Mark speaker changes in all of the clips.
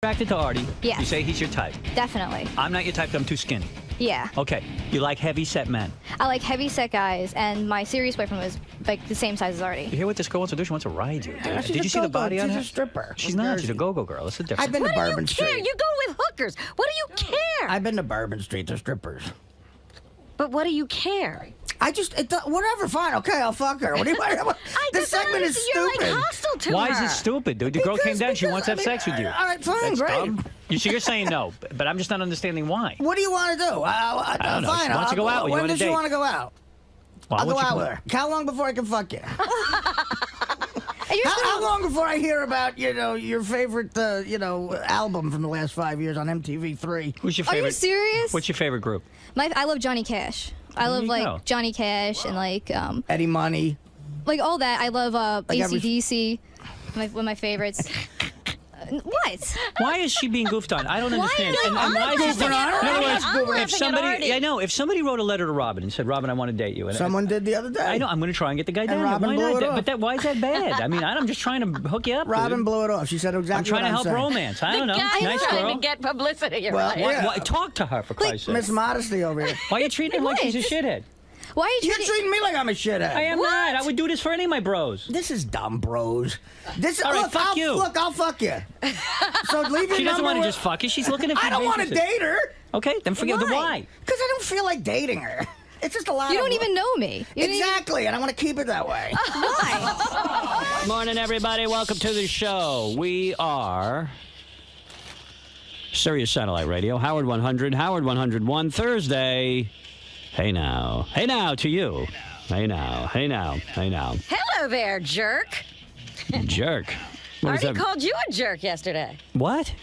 Speaker 1: Attracted to Artie.
Speaker 2: Yes.
Speaker 1: You say he's your type.
Speaker 2: Definitely.
Speaker 1: I'm not your type. I'm too skinny.
Speaker 2: Yeah.
Speaker 1: Okay. You like heavy-set men.
Speaker 2: I like heavy-set guys, and my serious boyfriend was like the same size as Artie.
Speaker 1: You hear what this girl wants to do? She wants to ride you.
Speaker 3: Yeah,
Speaker 1: Did you see the body on her?
Speaker 3: She's a stripper.
Speaker 1: She's not. She's a go-go girl. That's the difference.
Speaker 3: I've been to
Speaker 4: What do you
Speaker 3: Bourbon
Speaker 4: care?
Speaker 3: Street.
Speaker 4: You go with hookers. What do you care?
Speaker 3: I've been to Bourbon Street. They're strippers.
Speaker 4: But what do you care?
Speaker 3: I just, whatever, fine, okay, I'll fuck her. What do you want? This segment is
Speaker 4: You're
Speaker 3: stupid.
Speaker 4: like hostile to
Speaker 1: Why
Speaker 4: her.
Speaker 1: is it stupid, dude? The girl came down. She wants to have sex with you.
Speaker 3: All right, fine,
Speaker 1: That's
Speaker 3: great.
Speaker 1: dumb. So you're saying no, but I'm just not understanding why.
Speaker 3: What do you want to do?
Speaker 1: I don't know.
Speaker 3: Fine,
Speaker 1: She wants to go out with you
Speaker 3: When
Speaker 1: on a
Speaker 3: does she
Speaker 1: date.
Speaker 3: want to go out?
Speaker 1: Why
Speaker 3: I'll
Speaker 1: won't
Speaker 3: go
Speaker 1: you
Speaker 3: out
Speaker 1: come
Speaker 3: with her. How long before I can fuck you?
Speaker 2: And you're
Speaker 3: How long before I hear about, your favorite, album from the last 5 years on MTV3?
Speaker 1: Who's your
Speaker 2: Are
Speaker 1: favorite?
Speaker 2: you serious?
Speaker 1: What's your favorite group?
Speaker 2: I love Johnny Cash. I love
Speaker 1: you
Speaker 2: like
Speaker 1: go.
Speaker 2: Johnny Cash and like
Speaker 3: Eddie Money.
Speaker 2: all that. I love
Speaker 3: Like every-
Speaker 2: AC/DC. One of my favorites. What?
Speaker 1: Why is she being goofed on? I don't understand.
Speaker 2: am I
Speaker 1: why is this
Speaker 2: goofing on
Speaker 1: In other
Speaker 2: Artie?
Speaker 1: words,
Speaker 4: I'm laughing
Speaker 1: if
Speaker 4: at
Speaker 1: somebody,
Speaker 4: Artie.
Speaker 1: I know, if somebody wrote a letter to Robin and said, "Robin, I want to date you," and
Speaker 3: Someone did the other day.
Speaker 1: I know I'm going to try and get the guy down. there.
Speaker 3: Robin
Speaker 1: Why
Speaker 3: blew
Speaker 1: not?
Speaker 3: it off.
Speaker 1: But why is that bad? I mean, I'm just trying to hook you up.
Speaker 3: Robin
Speaker 1: dude.
Speaker 3: blew it off. She said exactly
Speaker 1: I'm trying to
Speaker 3: what
Speaker 1: help
Speaker 3: saying.
Speaker 1: romance. I don't know.
Speaker 4: Guy
Speaker 1: Nice
Speaker 4: trying
Speaker 1: girl.
Speaker 4: to get publicity.
Speaker 3: Well,
Speaker 4: Right?
Speaker 3: yeah.
Speaker 1: Talk to her for Christ's sake.
Speaker 3: Miss Modesty over here.
Speaker 1: Why are you treating her like she's a shithead?
Speaker 2: Why are you
Speaker 3: You're
Speaker 2: treating?
Speaker 3: treating me like I'm a shithead.
Speaker 1: I am not. I would do this for any of my bros.
Speaker 3: This is dumb, bros. This
Speaker 1: All right,
Speaker 3: look,
Speaker 1: fuck you.
Speaker 3: Look, I'll fuck you. So leave your
Speaker 1: She doesn't
Speaker 3: number
Speaker 1: want to
Speaker 3: with-
Speaker 1: just fuck you. She's looking at.
Speaker 3: I don't want to date her.
Speaker 1: Okay, then forget the why.
Speaker 3: Because I don't feel like dating her. It's just a lot.
Speaker 2: You
Speaker 3: of
Speaker 2: don't even know me. You don't even-
Speaker 3: Exactly, and I want to keep it that way.
Speaker 2: Why?
Speaker 1: Morning, everybody. Welcome to the show. We are Sirius Satellite Radio, Howard 100, Howard 101, Thursday. Hey now. Hey now to you. Hey now. Hey now. Hey now.
Speaker 4: Hello there, jerk.
Speaker 1: Jerk. What was
Speaker 4: Artie
Speaker 1: that?
Speaker 4: called you a jerk yesterday.
Speaker 1: What?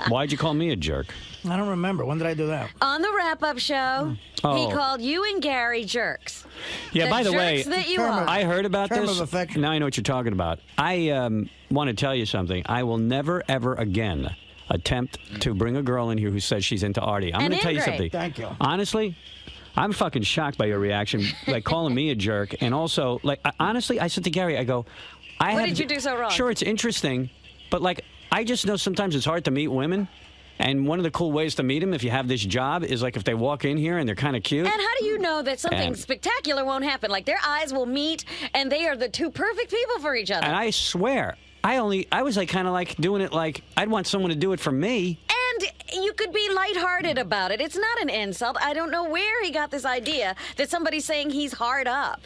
Speaker 1: Why'd you call me a jerk?
Speaker 3: I don't remember. When did I do that?
Speaker 4: On the wrap-up show,
Speaker 1: Oh.
Speaker 4: he called you and Gary jerks.
Speaker 1: Yeah,
Speaker 4: The
Speaker 1: by the way,
Speaker 4: jerks that you
Speaker 3: Term
Speaker 4: are.
Speaker 3: of-
Speaker 1: I heard about
Speaker 3: Term
Speaker 1: this.
Speaker 3: of affection.
Speaker 1: Now I know what you're talking about. I want to tell you something. I will never, ever again attempt to bring a girl in here who says she's into Artie. I'm
Speaker 4: And
Speaker 1: going to tell you
Speaker 4: Ingrid.
Speaker 1: something.
Speaker 3: Thank you.
Speaker 1: Honestly, I'm fucking shocked by your reaction, like calling me a jerk, and also, like, honestly, I said to Gary, I go,
Speaker 4: What did you do so wrong?
Speaker 1: Sure, it's interesting, but like, I just know sometimes it's hard to meet women. And one of the cool ways to meet them, if you have this job, is like if they walk in here and they're kind of cute.
Speaker 4: And how do you know that something
Speaker 1: And-
Speaker 4: spectacular won't happen? Like their eyes will meet, and they are the two perfect people for each other.
Speaker 1: And I swear, I was like kind of like doing it like I'd want someone to do it for me.
Speaker 4: And you could be lighthearted about it. It's not an insult. I don't know where he got this idea that somebody's saying he's hard up.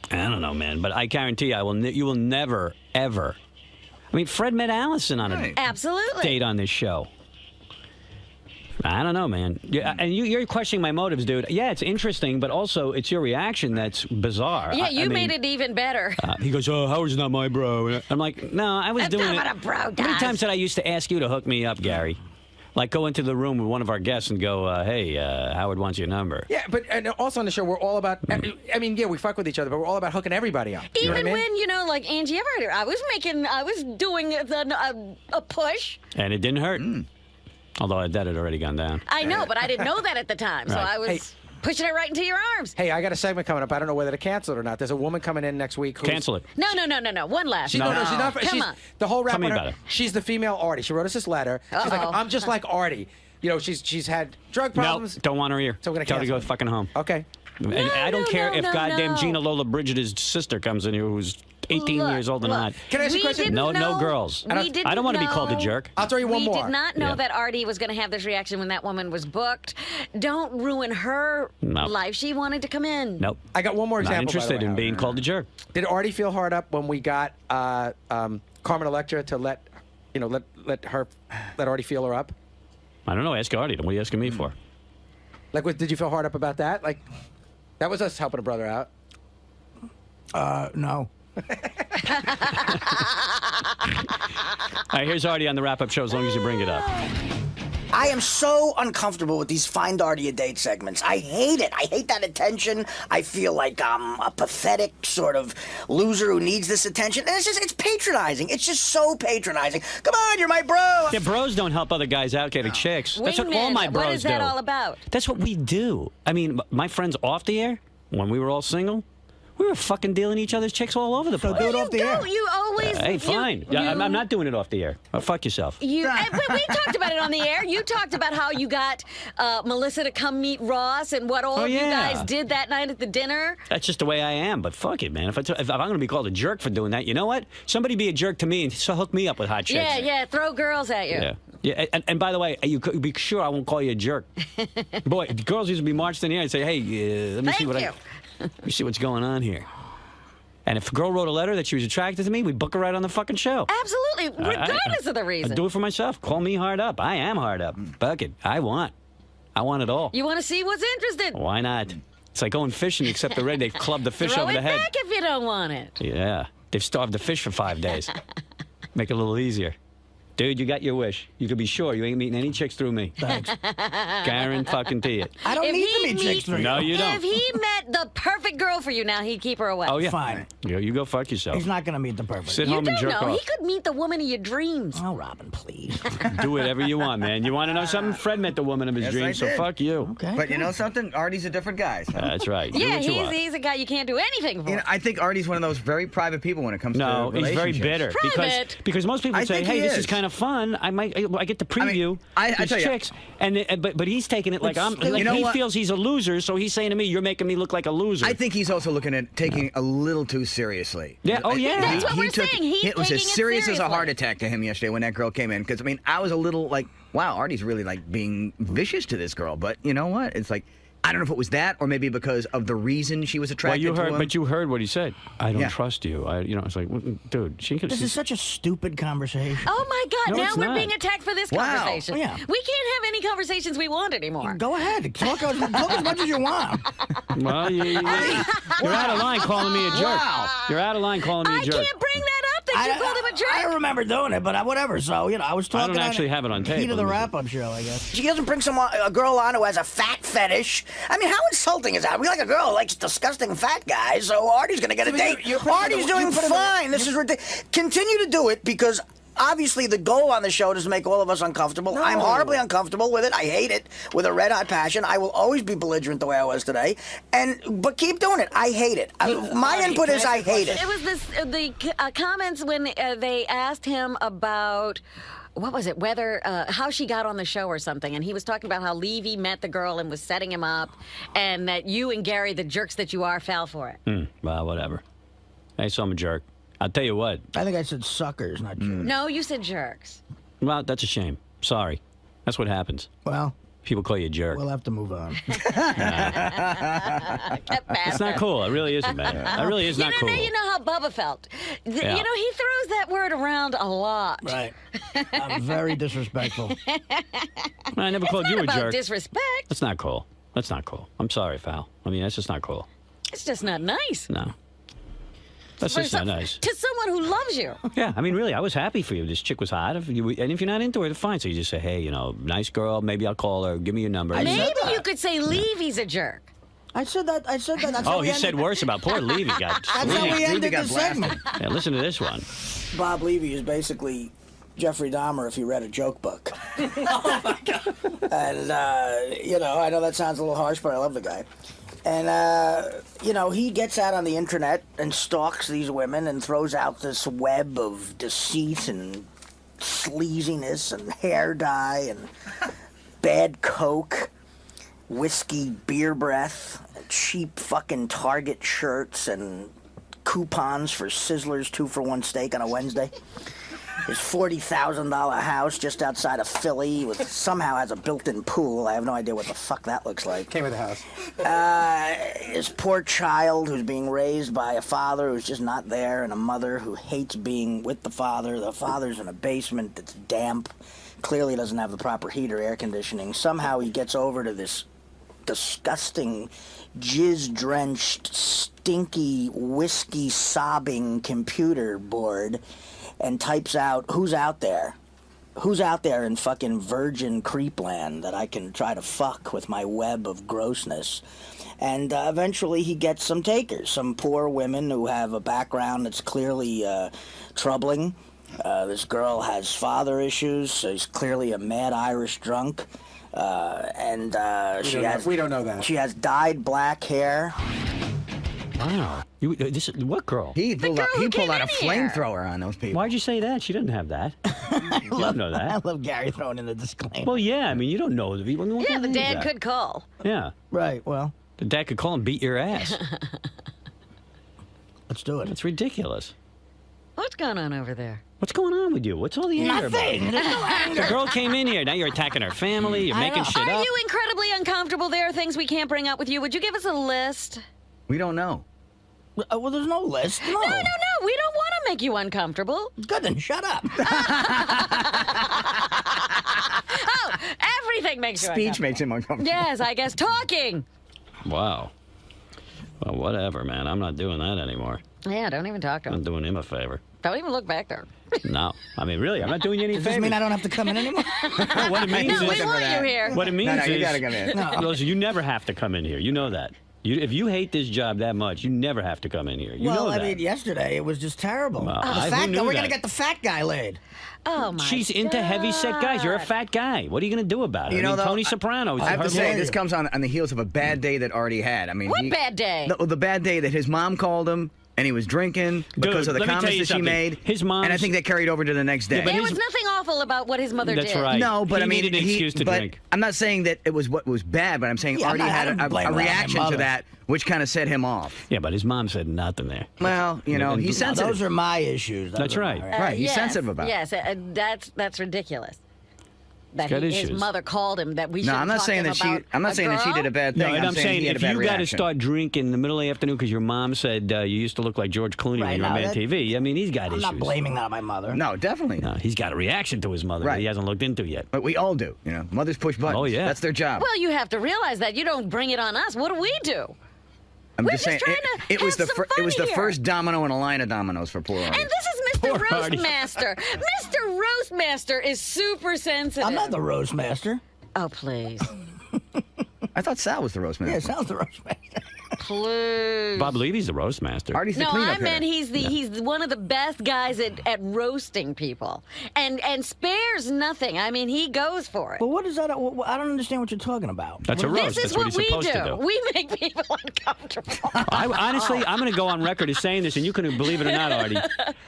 Speaker 1: I don't know, man, but I guarantee you will never, ever. I mean, Fred met Allison on a
Speaker 4: Absolutely.
Speaker 1: date on this show. I don't know, man. Yeah, and you're questioning my motives, dude. Yeah, it's interesting, but also it's your reaction that's bizarre.
Speaker 4: Yeah,
Speaker 1: I
Speaker 4: you
Speaker 1: mean,
Speaker 4: made it even better.
Speaker 1: He goes, "Oh, Howard's not my bro." I'm like, "No, I was
Speaker 4: That's
Speaker 1: doing
Speaker 4: not
Speaker 1: it."
Speaker 4: what a bro
Speaker 1: How many
Speaker 4: does.
Speaker 1: times did I used to ask you to hook me up, Gary? Like go into the room with one of our guests and go, "Hey, Howard wants your number."
Speaker 5: Yeah, but and also on the show, we're all about. I mean, yeah, we fuck with each other, but we're all about hooking everybody up. You know
Speaker 4: Even
Speaker 5: what I mean?
Speaker 4: when, like Angie Everett, I was doing a push.
Speaker 1: And it didn't hurt. Although that had already gone down.
Speaker 4: I know, but I didn't know that at the time, so
Speaker 1: Right.
Speaker 4: I was
Speaker 5: Hey.
Speaker 4: pushing it right into your arms.
Speaker 5: Hey, I got a segment coming up. I don't know whether to cancel it or not. There's a woman coming in next week.
Speaker 1: Cancel it.
Speaker 4: No. One last.
Speaker 5: She's, no, she's not.
Speaker 4: Come
Speaker 5: She's,
Speaker 4: on.
Speaker 5: The whole rap.
Speaker 1: Tell me
Speaker 5: on her-
Speaker 1: about it.
Speaker 5: She's the female Artie. She wrote us this letter. She's like,
Speaker 4: Uh-oh.
Speaker 5: I'm just like Artie. She's had drug
Speaker 1: No,
Speaker 5: problems.
Speaker 1: don't want her here.
Speaker 5: So we're gonna
Speaker 1: Tell her to go
Speaker 5: cancel it.
Speaker 1: fucking home.
Speaker 5: Okay.
Speaker 1: And I don't care if
Speaker 4: no,
Speaker 1: goddamn
Speaker 4: no.
Speaker 1: Gina Lola Bridget's sister comes in here who's 18
Speaker 4: Look,
Speaker 1: years old and
Speaker 4: look.
Speaker 1: not.
Speaker 5: Can I ask you a
Speaker 4: We
Speaker 5: question?
Speaker 4: didn't
Speaker 1: No
Speaker 4: know-
Speaker 1: girls.
Speaker 4: we didn't
Speaker 1: I don't want to be called a
Speaker 4: know-
Speaker 1: jerk.
Speaker 5: I'll throw you one
Speaker 4: We
Speaker 5: more.
Speaker 4: did not know
Speaker 1: Yeah.
Speaker 4: that Artie was going to have this reaction when that woman was booked. Don't ruin her
Speaker 1: No.
Speaker 4: life. She wanted to come in.
Speaker 1: Nope.
Speaker 5: I got one more
Speaker 1: Not
Speaker 5: example. by the
Speaker 1: interested
Speaker 5: way,
Speaker 1: in
Speaker 5: Howard.
Speaker 1: being called a jerk.
Speaker 5: Did Artie feel hard up when we got Carmen Electra to let Artie feel her up?
Speaker 1: I don't know. Ask Artie. What are you asking me for?
Speaker 5: Like, did you feel hard up about that? Like, that was us helping a brother out.
Speaker 3: No.
Speaker 1: All right, here's Artie on the wrap-up show as long as you bring it up.
Speaker 3: I am so uncomfortable with these Find Artie a Date segments. I hate it. I hate that attention. I feel like I'm a pathetic sort of loser who needs this attention. And it's patronizing. It's just so patronizing. Come on, you're my bro.
Speaker 1: Yeah, bros don't help other guys out getting chicks. That's what all
Speaker 4: Wingmen,
Speaker 1: my bros
Speaker 4: what is that
Speaker 1: do.
Speaker 4: all about?
Speaker 1: That's what we do. I mean, my friends off the air, when we were all single, We were fucking dealing each other's chicks all over the place.
Speaker 6: do it off the air.
Speaker 4: You always.
Speaker 1: Hey, fine. I'm not doing it off the air. Fuck yourself.
Speaker 4: We talked about it on the air. You talked about how you got Melissa to come meet Ross and what all of you guys did that night at the dinner.
Speaker 1: That's just the way I am. But fuck it, man. If I'm going to be called a jerk for doing that, you know what? Somebody be a jerk to me and so hook me up with hot chicks.
Speaker 4: Yeah, throw girls at you.
Speaker 1: Yeah. And by the way, you could be sure I won't call you a jerk. Boy, girls used to be marched in the air and say, hey, let me see let me see what's going on here. And if a girl wrote a letter that she was attracted to me, we'd book her right on the fucking show.
Speaker 4: Absolutely, regardless of the reason.
Speaker 1: I'd do it for myself. Call me hard up. I am hard up. Fuck it. I want it all.
Speaker 4: You want to see what's interested.
Speaker 1: Why not? It's like going fishing, except they've clubbed the fish over the head.
Speaker 4: Throw it back if you don't want it.
Speaker 1: Yeah. They've starved the fish for 5 days. Make it a little easier. Dude, you got your wish. You can be sure you ain't meeting any chicks through me.
Speaker 6: Thanks.
Speaker 1: Guarantee it.
Speaker 6: I don't need to meet chicks through you.
Speaker 1: No, you don't.
Speaker 4: If he met the perfect girl for you now, he'd keep her away.
Speaker 1: Oh, yeah.
Speaker 6: Fine.
Speaker 1: You go fuck yourself.
Speaker 6: He's not going to meet the perfect.
Speaker 1: Sit
Speaker 4: You
Speaker 1: home and
Speaker 4: don't
Speaker 1: jerk
Speaker 4: know.
Speaker 1: off.
Speaker 4: He could meet the woman of your dreams.
Speaker 6: Oh, Robin, please.
Speaker 1: Do whatever you want, man. You want to know something? Fred met the woman of his
Speaker 7: Yes,
Speaker 1: dreams,
Speaker 7: I
Speaker 1: so
Speaker 7: did.
Speaker 1: fuck you.
Speaker 6: Okay.
Speaker 7: But you know something? Artie's a different guy. So.
Speaker 1: That's right. Do
Speaker 4: Yeah,
Speaker 1: what you want.
Speaker 4: he's a guy you can't do anything for.
Speaker 7: You know, I think Artie's one of those very private people when it comes
Speaker 1: No,
Speaker 7: to
Speaker 1: he's very
Speaker 7: relationships.
Speaker 1: bitter
Speaker 4: Private.
Speaker 1: because most people
Speaker 7: I
Speaker 1: say,
Speaker 7: think
Speaker 1: "Hey,
Speaker 7: he
Speaker 1: this is
Speaker 7: is.
Speaker 1: kind of fun. I get to preview
Speaker 7: I
Speaker 1: these
Speaker 7: tell you-
Speaker 1: chicks." But he's taking it like
Speaker 7: You know
Speaker 1: he
Speaker 7: what?
Speaker 1: feels he's a loser, so he's saying to me, "You're making me look like a loser."
Speaker 7: I think he's also looking at taking a little too seriously.
Speaker 1: Yeah, oh, yeah.
Speaker 4: That's what we're saying. He's
Speaker 7: it was
Speaker 4: taking
Speaker 7: as
Speaker 4: it
Speaker 7: serious as a heart
Speaker 4: seriously.
Speaker 7: attack to him yesterday when that girl came in. Because I mean, I was a little like, wow, Artie's really like being vicious to this girl. But you know what? It's like, I don't know if it was that or maybe because of the reason she was
Speaker 1: well,
Speaker 7: attracted
Speaker 1: you
Speaker 7: to
Speaker 1: heard,
Speaker 7: him.
Speaker 1: but you heard what he said. I don't
Speaker 7: Yeah.
Speaker 1: trust you. It's like, dude, she could.
Speaker 6: This is such a stupid conversation.
Speaker 4: Oh my God!
Speaker 1: No,
Speaker 4: now
Speaker 1: it's
Speaker 4: we're
Speaker 1: not.
Speaker 4: being attacked for this
Speaker 7: Wow.
Speaker 4: conversation.
Speaker 6: Yeah.
Speaker 4: We can't have any conversations we want anymore.
Speaker 6: Go ahead. Talk as much as you want.
Speaker 1: Well, you're out of line calling me a jerk.
Speaker 7: Wow.
Speaker 1: You're out of line calling me
Speaker 4: I
Speaker 1: a jerk.
Speaker 4: can't bring that up that you called him a jerk.
Speaker 6: I remember doing it, but whatever. So, I was talking.
Speaker 1: don't actually have it on tape.
Speaker 6: Heat of the
Speaker 1: Let me see.
Speaker 6: wrap-up show, I guess.
Speaker 3: She doesn't bring a girl on who has a fat fetish. I mean, how insulting is that? We like a girl who likes disgusting fat guys, so Artie's going to get a date.
Speaker 6: you're putting
Speaker 3: Artie's
Speaker 6: the-
Speaker 3: doing
Speaker 6: you put him in-
Speaker 3: fine. This is ridiculous. Continue to do it because obviously the goal on the show is to make all of us uncomfortable. I'm horribly uncomfortable with it. I hate it with a red hot passion. I will always be belligerent the way I was today. But keep doing it. I hate it. My
Speaker 6: Artie,
Speaker 3: input
Speaker 6: can
Speaker 3: is
Speaker 6: I
Speaker 3: I
Speaker 6: ask a
Speaker 3: hate it.
Speaker 4: It was the comments when they asked him about. What was it? Whether how she got on the show or something, and he was talking about how Levy met the girl and was setting him up, and that you and Gary, the jerks that you are, fell for it.
Speaker 1: Well, whatever. Hey, so I'm a jerk. I'll tell you what.
Speaker 6: I think I said suckers, not jerks.
Speaker 4: No, you said jerks.
Speaker 1: Well, that's a shame. Sorry. That's what happens.
Speaker 6: Well,
Speaker 1: People call you a jerk.
Speaker 6: we'll have to move on.
Speaker 1: It's not cool. It really isn't, man. It really is not cool.
Speaker 4: You know how Bubba felt.
Speaker 1: Yeah.
Speaker 4: You know, he throws that word around a lot.
Speaker 6: Right. I'm very disrespectful.
Speaker 1: I never called
Speaker 4: It's
Speaker 1: you
Speaker 4: not
Speaker 1: a
Speaker 4: about
Speaker 1: jerk.
Speaker 4: disrespect.
Speaker 1: That's not cool. That's not cool. I'm sorry, Fal. I mean, that's just not cool.
Speaker 4: It's just not nice.
Speaker 1: No. That's
Speaker 4: For
Speaker 1: just not
Speaker 4: some-
Speaker 1: nice.
Speaker 4: To someone who loves you.
Speaker 1: Yeah, I mean, really, I was happy for you. This chick was hot. And if you're not into her, then fine. So you just say, hey, nice girl. Maybe I'll call her. Give me your number.
Speaker 4: Maybe
Speaker 6: that.
Speaker 4: you could say Levy's a jerk.
Speaker 6: I said that. That's how
Speaker 1: Oh,
Speaker 6: we
Speaker 1: he
Speaker 6: ended-
Speaker 1: said worse about poor Levy. Got
Speaker 6: That's how
Speaker 1: squeezed.
Speaker 6: we ended
Speaker 7: got
Speaker 6: the
Speaker 7: blasted.
Speaker 6: segment.
Speaker 1: Yeah, listen to this one.
Speaker 3: Bob Levy is basically Jeffrey Dahmer if he read a joke book. Oh my God! And I know that sounds a little harsh, but I love the guy. And he gets out on the internet and stalks these women and throws out this web of deceit and sleaziness and hair dye and bad coke, whiskey, beer breath, cheap fucking Target shirts and coupons for Sizzler's 2-for-1 steak on a Wednesday. His $40,000 house just outside of Philly somehow has a built-in pool. I have no idea what the fuck that looks like.
Speaker 5: Came with the house.
Speaker 3: His poor child who's being raised by a father who's just not there and a mother who hates being with the father. The father's in a basement that's damp, clearly doesn't have the proper heat or air conditioning. Somehow he gets over to this disgusting, jizz-drenched, stinky, whiskey-sobbing computer board and types out, who's out there? Who's out there in fucking virgin creepland that I can try to fuck with my web of grossness? And eventually he gets some takers, some poor women who have a background that's clearly troubling. This girl has father issues. She's clearly a mad Irish drunk.
Speaker 5: We don't know that.
Speaker 3: She has dyed black hair.
Speaker 1: Wow. What girl?
Speaker 7: He pulled
Speaker 4: girl who
Speaker 7: out a
Speaker 4: came in here.
Speaker 7: flamethrower on those people.
Speaker 1: Why'd you say that? She didn't have that. You don't know
Speaker 6: I
Speaker 1: that.
Speaker 6: love Gary throwing in the disclaimer.
Speaker 1: Well, yeah. I mean, you don't know the people. What
Speaker 4: Yeah,
Speaker 1: kind
Speaker 4: the
Speaker 1: of thing is
Speaker 4: dad
Speaker 1: that?
Speaker 4: could call.
Speaker 1: Yeah.
Speaker 6: Right. Well,
Speaker 1: The dad could call and beat your ass.
Speaker 6: let's do it.
Speaker 1: That's ridiculous.
Speaker 4: What's going on over there?
Speaker 1: What's going on with you? What's all the anger about?
Speaker 6: Nothing. There's no anger.
Speaker 1: The girl came in here. Now you're attacking her family. You're making shit
Speaker 4: Are
Speaker 1: up.
Speaker 4: you incredibly uncomfortable? There are things we can't bring up with you. Would you give us a list?
Speaker 7: We don't know.
Speaker 6: Well, there's no list. No.
Speaker 4: No. We don't want to make you uncomfortable.
Speaker 6: Good, then shut up.
Speaker 4: Oh, everything makes you
Speaker 7: Speech
Speaker 4: uncomfortable.
Speaker 7: makes him uncomfortable.
Speaker 4: Yes, I guess talking.
Speaker 1: Wow. Well, whatever, man. I'm not doing that anymore.
Speaker 4: Yeah, don't even talk to
Speaker 1: I'm
Speaker 4: him.
Speaker 1: doing him a favor.
Speaker 4: Don't even look back there.
Speaker 1: No. I mean, really, I'm not doing you any
Speaker 6: Does this
Speaker 1: favors.
Speaker 6: mean I don't have to come in anymore?
Speaker 1: What it means
Speaker 4: No,
Speaker 1: is...
Speaker 4: we want you here.
Speaker 1: What it means
Speaker 7: No,
Speaker 1: is...
Speaker 7: you gotta come in.
Speaker 1: Listen, you never have to come in here. You know that. If you hate this job that much, you never have to come in here. You know
Speaker 6: Well,
Speaker 1: that.
Speaker 6: I mean, yesterday it was just terrible.
Speaker 1: Well,
Speaker 6: The
Speaker 1: who
Speaker 6: fat
Speaker 1: knew
Speaker 6: guy, we're
Speaker 1: that?
Speaker 6: gonna get the fat guy laid.
Speaker 4: Oh my!
Speaker 1: She's into heavy-set guys. You're a
Speaker 4: God.
Speaker 1: fat guy. What are you going to do about it?
Speaker 7: You know,
Speaker 1: I mean,
Speaker 7: though,
Speaker 1: Tony Soprano.
Speaker 7: I have
Speaker 1: her
Speaker 7: to say,
Speaker 1: lawyer.
Speaker 7: this comes on the heels of a bad day that Artie had. I mean,
Speaker 4: What bad day?
Speaker 7: The bad day that his mom called him and he was drinking because of the
Speaker 1: let me tell
Speaker 7: comments
Speaker 1: you
Speaker 7: that she
Speaker 1: something.
Speaker 7: made.
Speaker 1: His mom's-
Speaker 7: and I think that carried over to the next day.
Speaker 1: Yeah, but
Speaker 4: There
Speaker 1: his-
Speaker 4: was nothing awful about what his mother
Speaker 1: That's
Speaker 4: did.
Speaker 1: right.
Speaker 7: No, but
Speaker 1: He
Speaker 7: I mean,
Speaker 1: needed an excuse to
Speaker 7: but
Speaker 1: drink.
Speaker 7: I'm not saying that it was what was bad, but I'm saying
Speaker 6: Yeah,
Speaker 7: Artie
Speaker 6: I
Speaker 7: had
Speaker 6: don't blame
Speaker 7: a
Speaker 6: that on my
Speaker 7: reaction to
Speaker 6: mother.
Speaker 7: that, which kind of set him off.
Speaker 1: Yeah, but his mom said nothing there.
Speaker 7: Well, you know,
Speaker 1: And-
Speaker 7: he's
Speaker 1: No,
Speaker 7: sensitive.
Speaker 6: Those are my issues.
Speaker 1: That's right.
Speaker 7: Right, he's
Speaker 4: yes,
Speaker 7: sensitive about it.
Speaker 4: Yes, that's ridiculous. That
Speaker 1: got
Speaker 4: his
Speaker 1: issues.
Speaker 4: mother called him. That we
Speaker 7: No,
Speaker 4: shouldn't
Speaker 7: I'm not
Speaker 4: talk
Speaker 7: saying
Speaker 4: to him
Speaker 7: that she.
Speaker 4: about
Speaker 7: I'm not
Speaker 4: a
Speaker 7: saying that she
Speaker 4: girl?
Speaker 7: did a bad
Speaker 1: No,
Speaker 7: thing.
Speaker 1: and I'm saying
Speaker 7: he had a
Speaker 1: if
Speaker 7: bad
Speaker 1: you got to
Speaker 7: reaction.
Speaker 1: start drinking in the middle of the afternoon because your mom said you used to look like George Clooney when
Speaker 6: Right,
Speaker 1: you were
Speaker 6: no,
Speaker 1: on Mad
Speaker 6: that-
Speaker 1: TV, I mean, he's got
Speaker 6: I'm
Speaker 1: issues.
Speaker 6: not blaming that on my mother.
Speaker 7: No, definitely.
Speaker 1: No, he's got a reaction to his mother that
Speaker 7: Right.
Speaker 1: he hasn't looked into yet.
Speaker 7: But we all do. You know, mothers push buttons.
Speaker 1: Oh, yeah.
Speaker 7: That's their job.
Speaker 4: Well, you have to realize that you don't bring it on us. What do we do?
Speaker 7: I'm
Speaker 4: we're
Speaker 7: just
Speaker 4: just
Speaker 7: saying.
Speaker 4: trying to
Speaker 7: It was
Speaker 4: have
Speaker 7: the
Speaker 4: some
Speaker 7: it was
Speaker 4: fun
Speaker 7: the
Speaker 4: here.
Speaker 7: first domino in a line of dominoes for poor Artie.
Speaker 4: And this is Mr.
Speaker 1: Poor Artie.
Speaker 4: Roastmaster. Mr. Roastmaster is super sensitive.
Speaker 6: I'm not the roast master.
Speaker 4: Oh, please.
Speaker 7: I thought Sal was the roast man.
Speaker 6: Yeah, sounds the roast master.
Speaker 4: Please.
Speaker 1: Bob Levy's the roast master.
Speaker 7: Artie's the
Speaker 4: No,
Speaker 7: cleanup
Speaker 4: I meant
Speaker 7: hitter.
Speaker 4: he's one of the best guys at roasting people, and spares nothing. I mean, he goes for it.
Speaker 6: But what is that? I don't understand what you're talking about.
Speaker 1: That's a roast.
Speaker 4: This is
Speaker 1: That's what
Speaker 4: what
Speaker 1: he's
Speaker 4: we
Speaker 1: supposed
Speaker 4: do.
Speaker 1: to do.
Speaker 4: We make people uncomfortable.
Speaker 1: Honestly, I'm going to go on record as saying this, and you can believe it or not, Artie.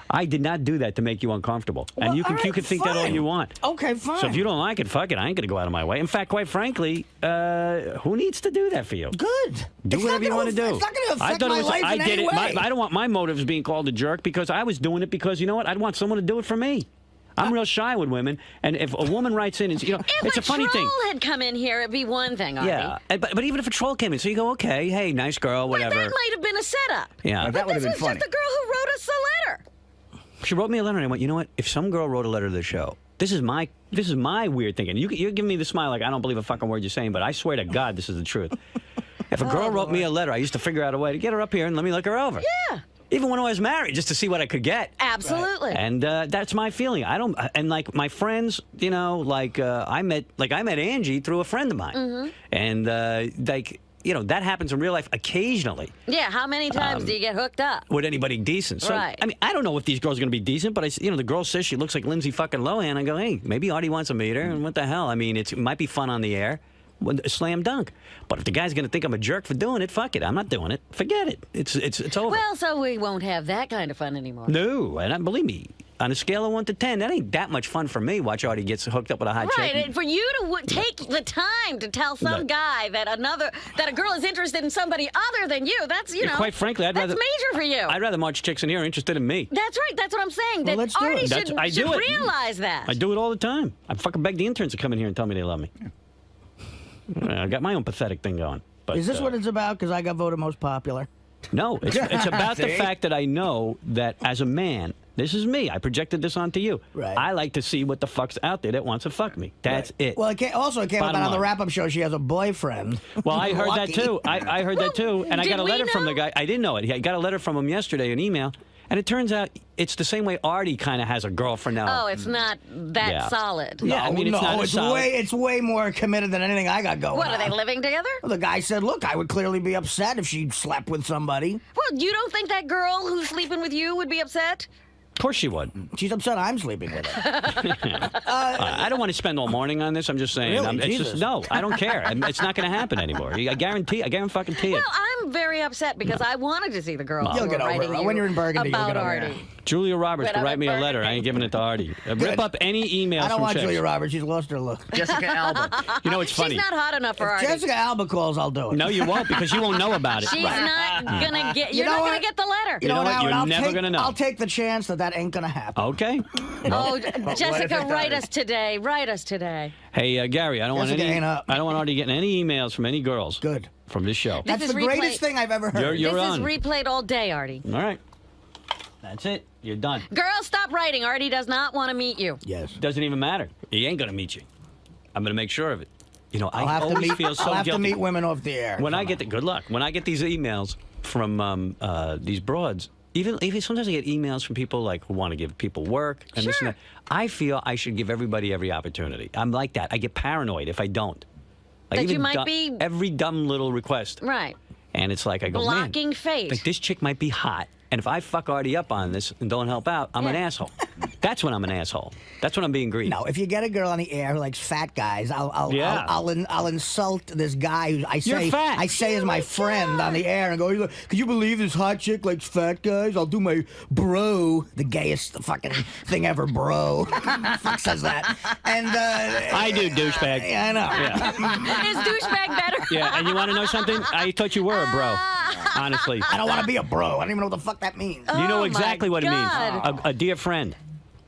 Speaker 1: I did not do that to make you uncomfortable, and
Speaker 6: Well,
Speaker 1: you can
Speaker 6: all right,
Speaker 1: think that all
Speaker 6: fine.
Speaker 1: you want.
Speaker 6: Okay, fine.
Speaker 1: So if you don't like it, fuck it. I ain't going to go out of my way. In fact, quite frankly, who needs to do that for you?
Speaker 6: Good.
Speaker 1: Do
Speaker 6: It's
Speaker 1: whatever
Speaker 6: not
Speaker 1: you want to
Speaker 6: gonna-
Speaker 1: do.
Speaker 6: It's not going to
Speaker 1: I
Speaker 6: affect
Speaker 1: thought
Speaker 6: my
Speaker 1: it was.
Speaker 6: life
Speaker 1: I
Speaker 6: in
Speaker 1: did
Speaker 6: any
Speaker 1: it.
Speaker 6: way.
Speaker 1: I don't want my motives being called a jerk because I was doing it because you know what? I'd want someone to do it for me. I'm real shy with women, and if a woman writes in, and you know,
Speaker 4: If
Speaker 1: it's a funny
Speaker 4: troll
Speaker 1: thing.
Speaker 4: had come in here, it'd be one thing, Artie.
Speaker 1: Yeah, but even if a troll came in, so you go, okay, hey, nice girl,
Speaker 4: But
Speaker 1: whatever.
Speaker 4: that might have been a setup.
Speaker 1: Yeah.
Speaker 7: That would
Speaker 4: This
Speaker 7: have been
Speaker 4: was
Speaker 7: funny.
Speaker 4: just the girl who wrote us a letter.
Speaker 1: She wrote me a letter, and I went, you know what? If some girl wrote a letter to the show, this is my weird thinking. You're giving me the smile like I don't believe a fucking word you're saying, but I swear to God, this is the truth. If a girl wrote me a letter, I used to figure out a way to get her up here and let me look her over.
Speaker 4: Yeah.
Speaker 1: Even when I was married, just to see what I could get.
Speaker 4: Absolutely.
Speaker 1: And that's my feeling. I don't, and like my friends, you know, like I met Angie through a friend of mine,
Speaker 4: Mm-hmm.
Speaker 1: and like you know that happens in real life occasionally
Speaker 4: Yeah, how many times do you get hooked up?
Speaker 1: with anybody decent. So
Speaker 4: Right.
Speaker 1: I mean, I don't know if these girls are going to be decent, but you know, the girl says she looks like Lindsay fucking Lohan. I go, hey, maybe Artie wants to meet her, and what the hell? I mean, it might be fun on the air. Slam dunk. But if the guy's going to think I'm a jerk for doing it, fuck it. I'm not doing it. Forget it. It's over.
Speaker 4: Well, so we won't have that kind of fun anymore.
Speaker 1: No, and believe me, on a scale of 1 to 10, that ain't that much fun for me. Watch Artie gets hooked up with a hot
Speaker 4: Right,
Speaker 1: chick.
Speaker 4: and for you to take the time to tell some
Speaker 1: No.
Speaker 4: guy that a girl is interested in somebody other than you, that's, you know,
Speaker 1: Quite frankly, I'd
Speaker 4: that's
Speaker 1: rather
Speaker 4: major for you.
Speaker 1: I'd rather March chicks in here are interested in me.
Speaker 4: That's right, that's what I'm saying.
Speaker 6: Well,
Speaker 4: That
Speaker 6: let's do
Speaker 4: Artie
Speaker 6: it.
Speaker 4: should,
Speaker 1: I do
Speaker 4: should
Speaker 1: it.
Speaker 4: realize that.
Speaker 1: I do it all the time. I fucking beg the interns to come in here and tell me they love me. I got my own pathetic thing going. But,
Speaker 6: Is this what it's about? Because I got voted most popular.
Speaker 1: No, it's about the
Speaker 7: See?
Speaker 1: fact that I know that as a man, this is me. I projected this onto you.
Speaker 6: Right.
Speaker 1: I like to see what the fuck's out there that wants to fuck me. That's it.
Speaker 6: Well, it came up
Speaker 1: Bottom
Speaker 6: that on the
Speaker 1: line.
Speaker 6: wrap-up show she has a boyfriend.
Speaker 1: Well, I heard
Speaker 6: Lucky.
Speaker 1: that too. I heard that too. And I
Speaker 4: did
Speaker 1: got a
Speaker 4: we
Speaker 1: letter from the
Speaker 4: know?
Speaker 1: guy. I didn't know it. I got a letter from him yesterday, an email. And it turns out it's the same way Artie kind of has a girlfriend now.
Speaker 4: Oh, it's not that
Speaker 1: Yeah.
Speaker 4: solid.
Speaker 1: Yeah, I mean, it's not as solid.
Speaker 6: it's way more committed than anything I got going
Speaker 4: What, are
Speaker 6: on.
Speaker 4: they living together?
Speaker 6: Well, the guy said, look, I would clearly be upset if she slept with somebody.
Speaker 4: Well, you don't think that girl who's sleeping with you would be upset?
Speaker 1: Of course she would.
Speaker 6: She's upset I'm sleeping with her.
Speaker 1: I don't want to spend all morning on this. I'm just saying.
Speaker 6: Really?
Speaker 1: It's just
Speaker 6: Jesus.
Speaker 1: no. I don't care. It's not going to happen anymore. I guarantee. I guarantee it.
Speaker 4: Well, I'm very upset because I wanted to see the girls
Speaker 6: You'll
Speaker 4: who
Speaker 6: get
Speaker 4: were
Speaker 6: over it.
Speaker 4: writing
Speaker 6: When
Speaker 4: you
Speaker 6: you're in Burgundy, you'll
Speaker 4: about
Speaker 6: get over it.
Speaker 4: Artie.
Speaker 1: Julia Roberts
Speaker 4: When
Speaker 1: could
Speaker 4: I'm
Speaker 1: write
Speaker 4: in
Speaker 1: me a
Speaker 4: Burgundy.
Speaker 1: letter. I ain't giving it to Artie. Rip up any emails
Speaker 6: I don't
Speaker 1: from
Speaker 6: want
Speaker 1: chicks.
Speaker 6: Julia Roberts. She's lost her look.
Speaker 7: Jessica Alba.
Speaker 1: You know, it's funny.
Speaker 4: She's not hot enough for Artie.
Speaker 6: Jessica Alba calls, I'll do it.
Speaker 1: No, you won't because you won't know about it.
Speaker 4: She's not gonna get. You're
Speaker 6: know
Speaker 4: not
Speaker 6: what?
Speaker 4: gonna get the letter.
Speaker 6: You know
Speaker 1: what?
Speaker 6: what, Howard?
Speaker 1: You're
Speaker 6: I'll
Speaker 1: never
Speaker 6: take-
Speaker 1: gonna know.
Speaker 6: I'll take the chance that ain't gonna happen.
Speaker 1: Okay.
Speaker 4: Oh,
Speaker 7: if
Speaker 4: Jessica,
Speaker 7: it
Speaker 4: write
Speaker 7: does?
Speaker 4: us today. Write us today.
Speaker 1: Hey, Gary, I don't want
Speaker 6: Jessica
Speaker 1: any.
Speaker 6: ain't up.
Speaker 1: I don't want Artie getting any emails from any girls.
Speaker 6: Good.
Speaker 1: From this show.
Speaker 6: That's
Speaker 4: is
Speaker 6: the
Speaker 4: replay-
Speaker 6: greatest thing I've ever heard.
Speaker 1: You're
Speaker 4: This
Speaker 1: on.
Speaker 4: is replayed all day, Artie.
Speaker 1: All right. That's it. You're done.
Speaker 4: Girls, stop writing. Artie does not want to meet you.
Speaker 6: Yes.
Speaker 1: Doesn't even matter. He ain't gonna meet you. I'm gonna make sure of it. You know,
Speaker 6: I'll
Speaker 1: I
Speaker 6: have to
Speaker 1: always
Speaker 6: meet.
Speaker 1: feel so
Speaker 6: I'll have
Speaker 1: guilty.
Speaker 6: to meet women off the air.
Speaker 1: When I get the good luck. When I get these emails from these broads, even sometimes I get emails from people like who want to give people work and this and that. I feel I should give everybody every opportunity. I'm like that. I get paranoid if I don't. Like
Speaker 4: That you
Speaker 1: even
Speaker 4: might be-
Speaker 1: every dumb little request.
Speaker 4: Right.
Speaker 1: And it's like I go,
Speaker 4: Blocking
Speaker 1: man,
Speaker 4: fate.
Speaker 1: like this chick might be hot. And if I fuck Artie up on this and don't help out, I'm an
Speaker 4: Yeah.
Speaker 1: asshole. That's when I'm an asshole. That's when I'm being greedy.
Speaker 6: No, if you get a girl on the air who likes fat guys,
Speaker 1: Yeah.
Speaker 6: I'll insult this guy who
Speaker 1: You're fat.
Speaker 6: I say is my friend on the air and go, could you believe this hot chick likes fat guys? I'll do my bro, the gayest fucking thing ever, bro. Fuck says that. And
Speaker 1: I do, douchebag.
Speaker 6: Yeah, I know.
Speaker 1: Yeah.
Speaker 4: Is douchebag better?
Speaker 1: Yeah, and you want to know something? I thought you were a bro. Honestly.
Speaker 6: I don't want to be a bro. I don't even know what the fuck that means.
Speaker 1: You know
Speaker 4: Oh,
Speaker 1: exactly
Speaker 4: my
Speaker 1: what it means.
Speaker 4: God.
Speaker 1: A dear friend.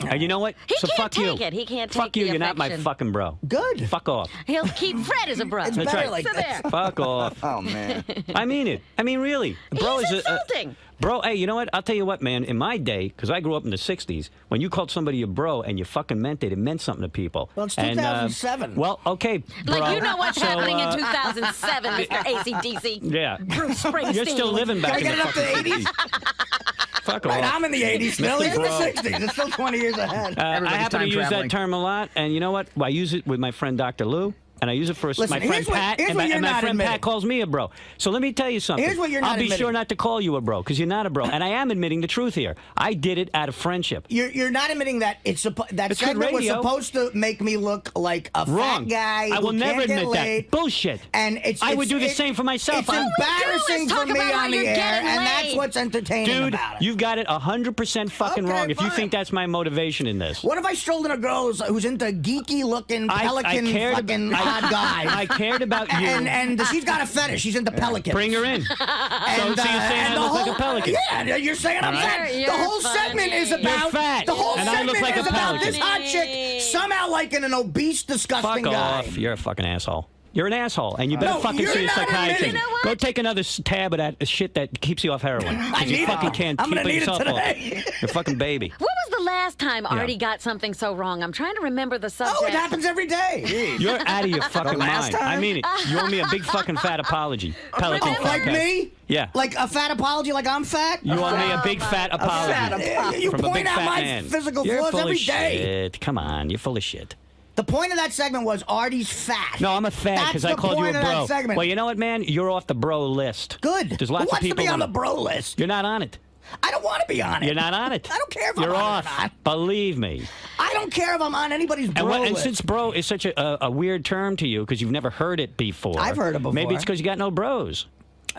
Speaker 1: And you know what?
Speaker 4: He
Speaker 1: so
Speaker 4: can't
Speaker 1: fuck
Speaker 4: take
Speaker 1: you.
Speaker 4: it. He can't
Speaker 1: Fuck
Speaker 4: take
Speaker 1: you.
Speaker 4: the
Speaker 1: You're not my
Speaker 4: affection.
Speaker 1: fucking bro.
Speaker 6: Good.
Speaker 1: Fuck off.
Speaker 4: He'll keep Fred as a brother.
Speaker 6: It's
Speaker 1: That's
Speaker 6: better
Speaker 1: right.
Speaker 6: like
Speaker 4: So
Speaker 6: that.
Speaker 4: there.
Speaker 1: Fuck off.
Speaker 7: Oh man.
Speaker 1: I mean it. I mean, really. Bro
Speaker 4: He's
Speaker 1: is
Speaker 4: insulting.
Speaker 1: Bro, hey, you know what? I'll tell you what, man. In my day, because I grew up in the 60s, when you called somebody a bro and you fucking meant it, it meant something to people.
Speaker 6: Well, it's
Speaker 1: And,
Speaker 6: 2007.
Speaker 1: well, okay, bro.
Speaker 4: Like, you know what's
Speaker 1: So,
Speaker 4: happening in 2007, Mr. ACDC.
Speaker 1: Yeah.
Speaker 4: Bruce Springsteen.
Speaker 1: You're still living back
Speaker 6: Can I
Speaker 1: in
Speaker 6: get
Speaker 1: the
Speaker 6: it up to
Speaker 1: fucking
Speaker 6: 80s?
Speaker 1: 60s. Fuck
Speaker 6: Right,
Speaker 1: off.
Speaker 6: I'm in the 80s still. He's in the
Speaker 1: Bro.
Speaker 6: 60s. It's still 20 years ahead.
Speaker 1: I
Speaker 7: Everybody's
Speaker 1: happen to
Speaker 7: time
Speaker 1: use
Speaker 7: traveling.
Speaker 1: that term a lot, and you know what? Well, I use it with my friend Dr. Lou, and I use it for
Speaker 6: Listen,
Speaker 1: my friend
Speaker 6: here's what-
Speaker 1: Pat,
Speaker 6: here's
Speaker 1: and
Speaker 6: what
Speaker 1: my,
Speaker 6: you're
Speaker 1: and my
Speaker 6: not
Speaker 1: friend Pat
Speaker 6: admitting.
Speaker 1: calls me a bro. So let me tell you something.
Speaker 6: Here's what you're not
Speaker 1: I'll be
Speaker 6: admitting.
Speaker 1: sure not to call you a bro, because you're not a bro, and I am admitting the truth here. I did it out of friendship.
Speaker 6: You're not admitting that that
Speaker 1: It's good
Speaker 6: segment was
Speaker 1: radio.
Speaker 6: supposed to make me look like a
Speaker 1: Wrong.
Speaker 6: fat guy.
Speaker 1: I will
Speaker 6: who
Speaker 1: never
Speaker 6: can't get
Speaker 1: admit
Speaker 6: laid.
Speaker 1: that. Bullshit.
Speaker 6: And
Speaker 1: I would do the same for myself.
Speaker 6: It's
Speaker 1: All we
Speaker 4: do is
Speaker 6: embarrassing
Speaker 4: talk
Speaker 6: for me
Speaker 4: about how
Speaker 6: on the
Speaker 4: you're
Speaker 6: air,
Speaker 4: getting
Speaker 6: and that's
Speaker 4: laid.
Speaker 6: what's entertaining
Speaker 1: Dude,
Speaker 6: about it.
Speaker 1: you've got it 100% fucking
Speaker 6: Okay,
Speaker 1: wrong if you
Speaker 6: fine.
Speaker 1: think that's my motivation in this.
Speaker 6: What if I strolled in a girl who's into geeky-looking pelican fucking hot guys?
Speaker 1: I cared about you.
Speaker 6: And she's got a fetish. She's into pelicans.
Speaker 1: Bring her in. So you're saying
Speaker 6: and
Speaker 1: I
Speaker 6: the
Speaker 1: look like a
Speaker 6: whole-
Speaker 1: pelican.
Speaker 6: Yeah, you're saying I'm
Speaker 1: All
Speaker 6: fat.
Speaker 1: right.
Speaker 6: The
Speaker 4: You're
Speaker 6: whole segment is
Speaker 4: funny.
Speaker 6: about
Speaker 1: You're fat,
Speaker 6: the whole
Speaker 1: and I look
Speaker 6: segment
Speaker 1: like a
Speaker 6: is about
Speaker 1: pelican.
Speaker 6: this hot chick somehow liking an obese, disgusting
Speaker 1: Fuck
Speaker 6: guy.
Speaker 1: off. You're a fucking asshole. You're an asshole, and you better
Speaker 6: No,
Speaker 1: fucking
Speaker 6: you're
Speaker 1: see a
Speaker 6: not
Speaker 1: psychiatrist.
Speaker 6: admitting-
Speaker 4: You know what?
Speaker 1: Go take another tab of that shit that keeps you off heroin. 'Cause
Speaker 6: I
Speaker 1: you
Speaker 6: need
Speaker 1: fucking
Speaker 6: it.
Speaker 1: can't
Speaker 6: I'm
Speaker 1: keep
Speaker 6: gonna
Speaker 1: it
Speaker 6: need it
Speaker 1: yourself
Speaker 6: today.
Speaker 1: off. You're a fucking baby.
Speaker 4: What was the last time Artie got something so wrong? I'm trying to remember the subject.
Speaker 6: Oh, it happens every day.
Speaker 1: You're out of your fucking
Speaker 7: last
Speaker 1: mind. I
Speaker 7: time?
Speaker 1: mean it. You owe me a big fucking fat apology. Pelican
Speaker 4: Remember-
Speaker 1: fuck
Speaker 6: Like
Speaker 1: that.
Speaker 6: me?
Speaker 1: Yeah.
Speaker 6: Like a fat apology, like I'm fat?
Speaker 1: You owe me a big
Speaker 4: Oh,
Speaker 1: fat
Speaker 4: my
Speaker 1: apology.
Speaker 6: Yeah, you
Speaker 1: from a big
Speaker 6: point out
Speaker 1: fat
Speaker 6: my
Speaker 1: man.
Speaker 6: physical
Speaker 1: You're
Speaker 6: flaws
Speaker 1: full
Speaker 6: every
Speaker 1: of
Speaker 6: day.
Speaker 1: shit. Come on, you're full of shit.
Speaker 6: The point of that segment was Artie's fat.
Speaker 1: No, I'm a fag
Speaker 6: That's
Speaker 1: because
Speaker 6: the
Speaker 1: I called you a
Speaker 6: point of that
Speaker 1: bro.
Speaker 6: segment.
Speaker 1: Well, you know what, man? You're off the bro list.
Speaker 6: Good.
Speaker 1: There's
Speaker 6: Who
Speaker 1: lots of
Speaker 6: wants
Speaker 1: people
Speaker 6: to be on the
Speaker 1: wanna-
Speaker 6: bro list?
Speaker 1: You're not on it.
Speaker 6: I don't want to be on it.
Speaker 1: You're not on it.
Speaker 6: I don't care if
Speaker 1: You're
Speaker 6: I'm on
Speaker 1: off.
Speaker 6: it or not.
Speaker 1: Believe me.
Speaker 6: I don't care if I'm on anybody's bro
Speaker 1: And
Speaker 6: list.
Speaker 1: since bro is such a weird term to you because you've never heard it before.
Speaker 6: I've heard it before.
Speaker 1: Maybe it's because you got no bros.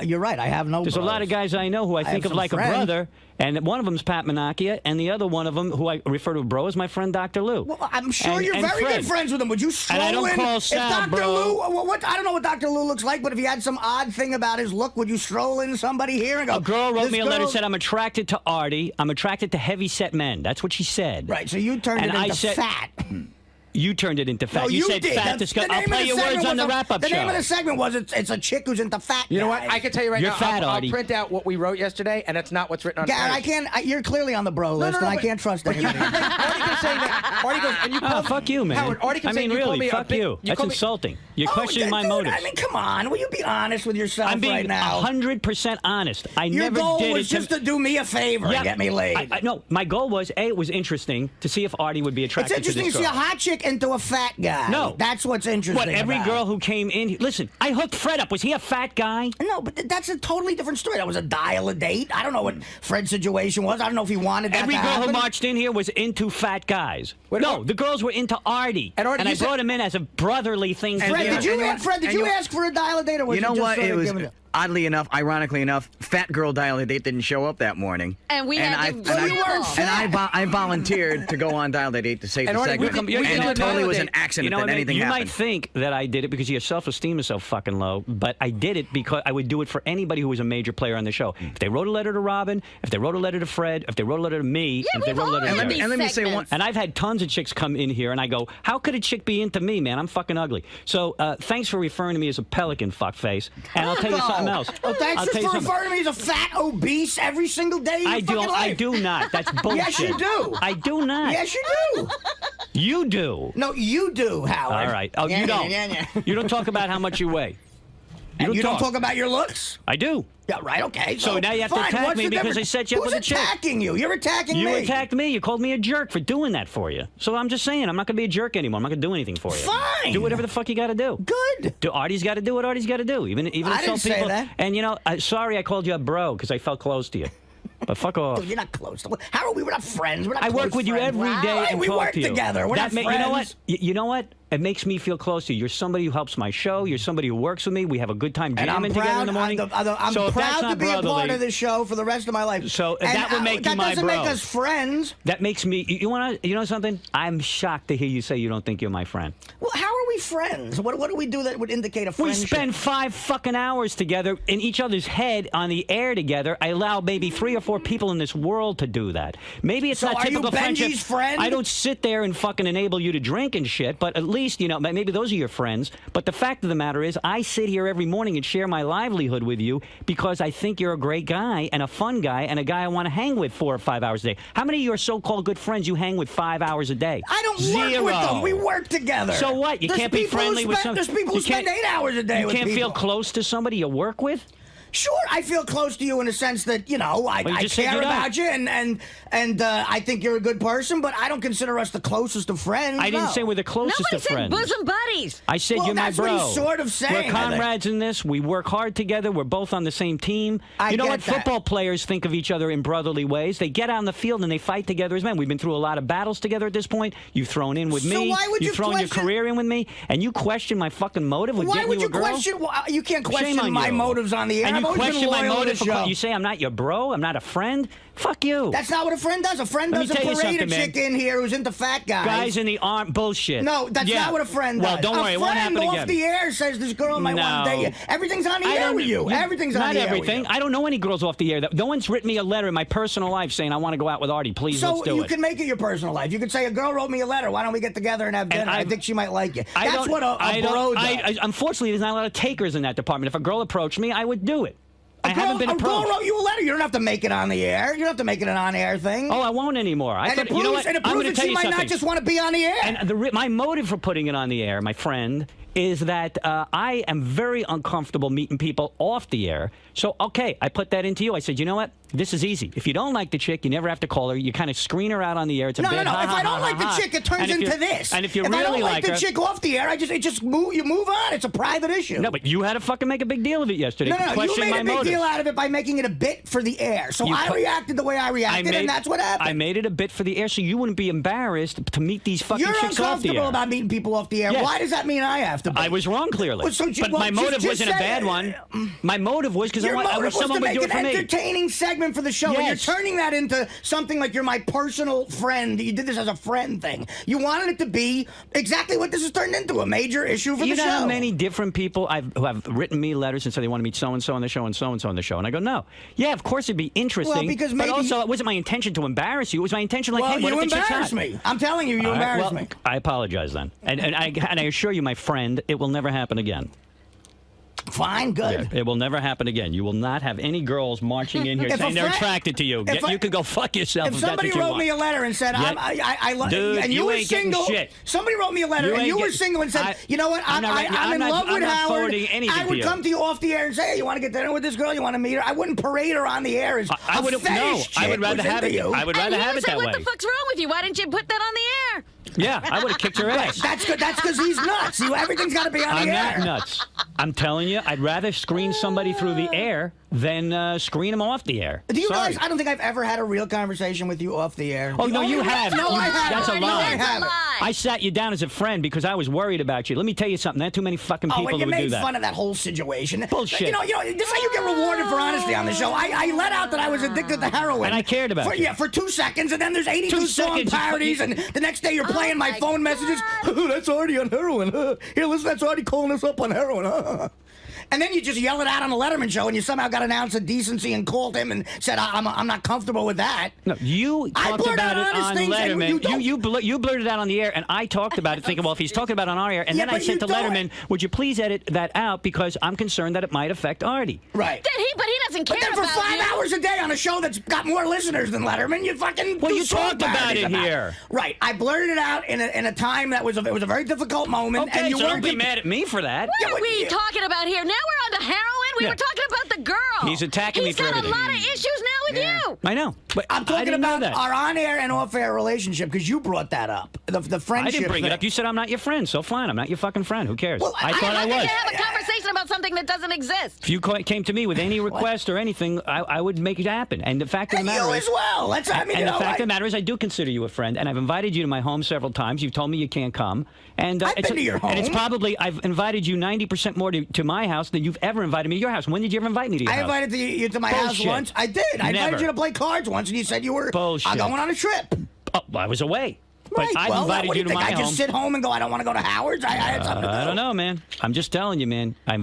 Speaker 6: You're right. I have no
Speaker 1: There's
Speaker 6: bros.
Speaker 1: a lot of guys I know who I
Speaker 6: have
Speaker 1: think of
Speaker 6: some
Speaker 1: like
Speaker 6: friends.
Speaker 1: a brother, and one of them's Pat Menachia, and the other one of them, who I refer to as bro, is my friend Dr. Lou.
Speaker 6: Well, I'm sure
Speaker 1: And-
Speaker 6: you're
Speaker 1: and
Speaker 6: very
Speaker 1: Fred.
Speaker 6: good friends with him. Would you stroll
Speaker 1: And I don't
Speaker 6: in?
Speaker 1: call
Speaker 6: if
Speaker 1: Sal,
Speaker 6: Dr.
Speaker 1: bro.
Speaker 6: Lou, I don't know what Dr. Lou looks like, but if he had some odd thing about his look, would you stroll in somebody here and go?
Speaker 1: A girl wrote
Speaker 6: "This
Speaker 1: me a letter
Speaker 6: girl-"
Speaker 1: and said, I'm attracted to Artie. I'm attracted to heavy-set men. That's what she said.
Speaker 6: Right, so you turned
Speaker 1: And
Speaker 6: it
Speaker 1: I
Speaker 6: into
Speaker 1: said-
Speaker 6: fat.
Speaker 1: You turned it into fat.
Speaker 6: No,
Speaker 1: you said
Speaker 6: did.
Speaker 1: fat
Speaker 6: The
Speaker 1: disgusting. I'll
Speaker 6: name of
Speaker 1: play
Speaker 6: the
Speaker 1: your
Speaker 6: segment
Speaker 1: words on
Speaker 6: was
Speaker 1: the wrap-up show.
Speaker 6: The name of the segment was it's a chick who's into fat
Speaker 5: You know what?
Speaker 6: guys.
Speaker 5: I can tell you right
Speaker 1: You're
Speaker 5: now.
Speaker 1: fat,
Speaker 5: I'll
Speaker 1: Artie.
Speaker 5: print out what we wrote yesterday, and it's not what's written on.
Speaker 6: Gary,
Speaker 5: the
Speaker 6: I can't. You're clearly on the bro list,
Speaker 5: no,
Speaker 6: and I
Speaker 5: but-
Speaker 6: can't trust
Speaker 5: But you,
Speaker 6: anybody.
Speaker 5: Artie can say that. Artie goes, and you
Speaker 1: Oh,
Speaker 5: called,
Speaker 1: fuck you, man.
Speaker 5: Howard, Artie can
Speaker 1: I
Speaker 5: say
Speaker 1: mean,
Speaker 5: you called
Speaker 1: really,
Speaker 5: me a
Speaker 1: fuck
Speaker 5: big-
Speaker 1: you. That's
Speaker 5: called me-
Speaker 1: insulting. You're
Speaker 6: Oh,
Speaker 1: questioning my
Speaker 6: dude,
Speaker 1: motives.
Speaker 6: I mean, come on. Will you be honest with yourself
Speaker 1: I'm being
Speaker 6: right now?
Speaker 1: 100% honest. I
Speaker 6: Your
Speaker 1: never
Speaker 6: goal
Speaker 1: did
Speaker 6: was
Speaker 1: it
Speaker 6: just to do me a favor
Speaker 1: Yeah.
Speaker 6: and get me laid.
Speaker 1: No, my goal was, A, it was interesting to see if Artie would be
Speaker 6: It's
Speaker 1: attracted to
Speaker 6: interesting
Speaker 1: this
Speaker 6: to see a
Speaker 1: girl.
Speaker 6: hot chick into a fat guy.
Speaker 1: No.
Speaker 6: That's what's interesting.
Speaker 1: What, every
Speaker 6: about
Speaker 1: girl
Speaker 6: it.
Speaker 1: who came in... Listen, I hooked Fred up. Was he a fat guy?
Speaker 6: No, but that's a totally different story. That was a dial-a-date. I don't know what Fred's situation was. I don't know if he wanted that
Speaker 1: Every
Speaker 6: to
Speaker 1: girl who
Speaker 6: happen.
Speaker 1: marched in here was into fat guys.
Speaker 5: Wait,
Speaker 1: No, the girls were into Artie.
Speaker 5: And Artie,
Speaker 1: I
Speaker 5: you said-
Speaker 1: brought him in as a brotherly thing.
Speaker 6: Fred,
Speaker 1: to do.
Speaker 6: did you ask for a dial-a-date, or was
Speaker 7: You know
Speaker 6: just
Speaker 7: what?
Speaker 6: sort
Speaker 7: It
Speaker 6: of
Speaker 7: was.
Speaker 6: giving it?
Speaker 7: oddly enough, ironically enough, fat girl dial a date didn't show up that morning.
Speaker 4: And we had to
Speaker 7: I volunteered to go on dial a date to save the segment. And it totally was an accident that anything happened.
Speaker 1: You might think that I did it because your self-esteem is so fucking low, but I did it because I would do it for anybody who was a major player on the show. If they wrote a letter to Robin, if they wrote a letter to Fred, if they wrote a letter to me, if they wrote a letter to Larry.
Speaker 7: And let me say one.
Speaker 1: And I've had tons of chicks come in here, and I go, how could a chick be into me, man? I'm fucking ugly. So thanks for referring to me as a pelican, fuckface. And I'll tell you something else.
Speaker 6: Oh, thanks for referring to me as a fat obese every single day.
Speaker 1: I do not. That's bullshit.
Speaker 6: Yes, you do.
Speaker 1: I do not.
Speaker 6: Yes, you do.
Speaker 1: You do.
Speaker 6: No, you do, Howard.
Speaker 1: All right. Oh, you don't. You don't talk about how much you weigh.
Speaker 6: You don't talk about your looks?
Speaker 1: I do.
Speaker 6: Yeah, right, okay.
Speaker 1: So now you have to attack me because I set you up with a chick.
Speaker 6: Who's attacking you? You're attacking me.
Speaker 1: You attacked me. You called me a jerk for doing that for you. So I'm just saying, I'm not going to be a jerk anymore. I'm not going to do anything for you.
Speaker 6: Fine.
Speaker 1: Do whatever the fuck you got to do.
Speaker 6: Good.
Speaker 1: Artie's got to do what Artie's got to do. Even
Speaker 6: I didn't say that.
Speaker 1: And, sorry I called you a bro because I felt close to you. But fuck off.
Speaker 6: Dude, you're not close to. How are we? We're not friends. We're not.
Speaker 1: I work with you every day and
Speaker 6: we
Speaker 1: talk
Speaker 6: work
Speaker 1: to you.
Speaker 6: together. We're not friends.
Speaker 1: You know what? You know what? It makes me feel close to you. You're somebody who helps my show. You're somebody who works with me. We have a good time jamming together in the morning.
Speaker 6: I'm proud to be a part of this show for the rest of my life.
Speaker 1: So that would make you my bro.
Speaker 6: That doesn't make us friends.
Speaker 1: That makes me. You know something? I'm shocked to hear you say you don't think you're my friend.
Speaker 6: Well, how are we friends? What do we do that would indicate a friendship?
Speaker 1: We spend 5 fucking hours together in each other's head on the air together. I allow maybe 3 or 4 people in this world to do that. Maybe it's not typical friendship.
Speaker 6: Are you Benji's friend?
Speaker 1: I don't sit there and fucking enable you to drink and shit, but at least, maybe those are your friends. But the fact of the matter is, I sit here every morning and share my livelihood with you because I think you're a great guy and a fun guy and a guy I want to hang with 4 or 5 hours a day. How many of your so-called good friends you hang with 5 hours a day?
Speaker 6: I don't work with them. We work together.
Speaker 1: So what? You can't be friendly with some.
Speaker 6: There's people who spend 8 hours a day with people.
Speaker 1: You can't feel close to somebody you work with?
Speaker 6: Sure, I feel close to you in the sense that, I care about you and I think you're a good person, but I don't consider us the closest of friends.
Speaker 1: I didn't say we're the closest of friends.
Speaker 4: Nobody said bosom buddies.
Speaker 1: I said you're my bro.
Speaker 6: That's what he's sort of saying.
Speaker 1: We're comrades in this. We work hard together. We're both on the same team. You know what? Football players think of each other in brotherly ways. They get out on the field and they fight together as men. We've been through a lot of battles together at this point. You've thrown in with me.
Speaker 6: Why would you
Speaker 1: thrown your career in with me, and you question my fucking motive with getting you a girl?
Speaker 6: Why would you question? You can't question my motives on the air.
Speaker 1: And you question my motive.
Speaker 6: You
Speaker 1: say I'm not your bro, I'm not a friend? Fuck you.
Speaker 6: That's not what a friend does. A friend doesn't parade a chick in here who's into fat guys.
Speaker 1: Guys in the arm, bullshit.
Speaker 6: No, that's not what a friend does.
Speaker 1: Well, don't worry, it won't happen again.
Speaker 6: A friend off the air says this girl might want to date you. Everything's on the air with you. Everything's on the air with you. Not everything. I
Speaker 1: don't know any girls off the air. No one's written me a letter in my personal life saying I want to go out with Artie. Please, let's do it.
Speaker 6: So you can make it your personal life. You could say a girl wrote me a letter. Why don't we get together and have dinner? I think she might like you. That's what a bro does.
Speaker 1: Unfortunately, there's not a lot of takers in that department. If a girl approached me, I would do it. I haven't been approached.
Speaker 6: A girl wrote you a letter. You don't have to make it on the air. You don't have to make it an on-air thing.
Speaker 1: Oh, I won't anymore.
Speaker 6: It proves that she might not just want to be on the air.
Speaker 1: And my motive for putting it on the air, my friend, is that I am very uncomfortable meeting people off the air. So, okay, I put that into you. I said, you know what? This is easy. If you don't like the chick, you never have to call her. You kind of screen her out on the air. It's a
Speaker 6: no. If I don't like the chick, it turns into this.
Speaker 1: And if you
Speaker 6: really
Speaker 1: like her,
Speaker 6: if I don't like the chick off the air, you move on. It's a private issue.
Speaker 1: No, but you had to fucking make a big deal of it yesterday.
Speaker 6: No, you made a big deal out of it by making it a bit for the air. So I reacted the way I reacted, and that's what happened.
Speaker 1: I made it a bit for the air so you wouldn't be embarrassed to meet these fucking chicks off the air.
Speaker 6: You're uncomfortable about meeting people off the air.
Speaker 1: Yes.
Speaker 6: Why does that mean I have to be?
Speaker 1: I was wrong, clearly. But my motive wasn't a bad one. My motive was because I wish someone would do it for me.
Speaker 6: Your motive was to make an entertaining segment for the show, and you're turning that into something like you're my personal friend. You did this as a friend thing. You wanted it to be exactly what this has turned into, a major issue for the show.
Speaker 1: You know how many different people who have written me letters and said they want to meet so-and-so on the show and so-and-so on the show. And I go, no. Yeah, of course it'd be interesting.
Speaker 6: Well,
Speaker 1: but also, it wasn't my intention to embarrass you. It was my intention hey, what
Speaker 6: you
Speaker 1: if the
Speaker 6: embarrassed me. I'm telling you, you embarrassed me.
Speaker 1: I apologize then. And I assure you, my friend, it will never happen again.
Speaker 6: Fine, good.
Speaker 1: Yeah, it will never happen again. You will not have any girls marching in here saying they're attracted to you. You could go fuck yourself if
Speaker 6: somebody wrote me a letter and said, I love
Speaker 1: you, and
Speaker 6: you were single.
Speaker 1: Shit.
Speaker 6: Somebody wrote me a letter and you were single and said, you know what, I'm in love with Howard. I would come to you off the air and say, hey, you want to get dinner with this girl? You want to meet her? I wouldn't parade her on the air as
Speaker 1: I would rather have it. I would rather have it that way.
Speaker 4: What the fuck's wrong with you? Why didn't you put that on the air?
Speaker 1: Yeah, I would have kicked her ass.
Speaker 6: That's good. That's because he's nuts. Everything's got to be on the air.
Speaker 1: I'm not nuts. I'm telling you, I'd rather screen somebody through the air then screen him off the air.
Speaker 6: Do you
Speaker 1: Sorry.
Speaker 6: realize I don't think I've ever had a real conversation with you off the air?
Speaker 1: Oh, no, you have.
Speaker 6: No, I haven't.
Speaker 1: That's a
Speaker 6: No,
Speaker 1: lie.
Speaker 6: I haven't.
Speaker 1: I sat you down as a friend because I was worried about you. Let me tell you something. There are too many fucking people
Speaker 6: Oh, and you
Speaker 1: who would do
Speaker 6: made
Speaker 1: that.
Speaker 6: fun of that whole situation.
Speaker 1: Bullshit.
Speaker 6: You know, this is how you get rewarded for honesty on the show. I let out that I was addicted to heroin.
Speaker 1: And I cared about you.
Speaker 6: Yeah, for 2 seconds, and then there's 82
Speaker 1: 2
Speaker 6: song
Speaker 1: seconds,
Speaker 6: parodies, and the next day you're playing my
Speaker 4: my
Speaker 6: phone messages. That's Artie on heroin. Here, listen, that's Artie calling us up on heroin. And then you just yell it out on the Letterman show, and you somehow got an ounce of decency and called him and said, I'm not comfortable with that.
Speaker 1: No, you
Speaker 6: I
Speaker 1: talked
Speaker 6: blurted
Speaker 1: about
Speaker 6: out
Speaker 1: it
Speaker 6: honest
Speaker 1: on
Speaker 6: things, and
Speaker 1: Letterman.
Speaker 6: you don't.
Speaker 1: You blurted out on the air, and I talked about it, thinking, well, if he's talking about it on our air, and
Speaker 6: Yeah,
Speaker 1: then I
Speaker 6: but
Speaker 1: said
Speaker 6: you
Speaker 1: to
Speaker 6: don't.
Speaker 1: Letterman, would you please edit that out because I'm concerned that it might affect Artie.
Speaker 6: Right.
Speaker 4: But he doesn't care
Speaker 6: But then for
Speaker 4: about
Speaker 6: 5
Speaker 4: you.
Speaker 6: hours a day on a show that's got more listeners than Letterman, you fucking
Speaker 1: Well,
Speaker 6: do
Speaker 1: you
Speaker 6: song
Speaker 1: talked about
Speaker 6: parodies
Speaker 1: it here.
Speaker 6: Right. I blurted it out in a time that was it was a very difficult moment.
Speaker 1: Okay,
Speaker 6: and you
Speaker 1: so
Speaker 6: weren't
Speaker 1: don't be mad at me for that.
Speaker 4: What
Speaker 6: Yeah,
Speaker 4: are
Speaker 6: but
Speaker 4: we
Speaker 6: you-
Speaker 4: talking about here? Now we're on to heroin. We
Speaker 1: Yeah.
Speaker 4: were talking about the girl.
Speaker 1: He's attacking me
Speaker 4: He's
Speaker 1: for
Speaker 4: got
Speaker 1: everything.
Speaker 4: a lot of issues now with you.
Speaker 1: I know, but
Speaker 6: I'm
Speaker 1: I
Speaker 6: talking
Speaker 1: didn't know
Speaker 6: about
Speaker 1: that.
Speaker 6: our on-air and off-air relationship because you brought that up. The friendship.
Speaker 1: I didn't bring it
Speaker 6: thing.
Speaker 1: up. You said I'm not your friend, so fine. I'm not your fucking friend. Who cares?
Speaker 6: Well,
Speaker 1: I thought I
Speaker 4: How can
Speaker 1: was.
Speaker 4: you have a conversation about something that doesn't exist?
Speaker 1: If you came to me with any request or anything, I would make it happen. And the fact of the
Speaker 6: And
Speaker 1: matter
Speaker 6: you
Speaker 1: is,
Speaker 6: as well. That's I mean,
Speaker 1: and
Speaker 6: you
Speaker 1: the
Speaker 6: know,
Speaker 1: fact
Speaker 6: I-
Speaker 1: of the matter is, I do consider you a friend, and I've invited you to my home several times. You've told me you can't come, and
Speaker 6: I've
Speaker 1: it's
Speaker 6: been to your
Speaker 1: And it's
Speaker 6: home.
Speaker 1: probably I've invited you 90% more to my house than you've ever invited me to your house. When did you ever invite me to your
Speaker 6: I
Speaker 1: house?
Speaker 6: invited you to my house
Speaker 1: Bullshit.
Speaker 6: once. I did. I invited
Speaker 1: Never.
Speaker 6: you to play cards once, and you said you were
Speaker 1: Bullshit.
Speaker 6: going on a trip.
Speaker 1: Oh, well, I was away.
Speaker 6: Right.
Speaker 1: But I've
Speaker 6: well,
Speaker 1: invited
Speaker 6: what do
Speaker 1: you
Speaker 6: you
Speaker 1: to
Speaker 6: think?
Speaker 1: my
Speaker 6: I
Speaker 1: home.
Speaker 6: just sit home and go, I don't want to go to Howard's? I had something to do.
Speaker 1: I don't know, man. I'm just telling you, man. I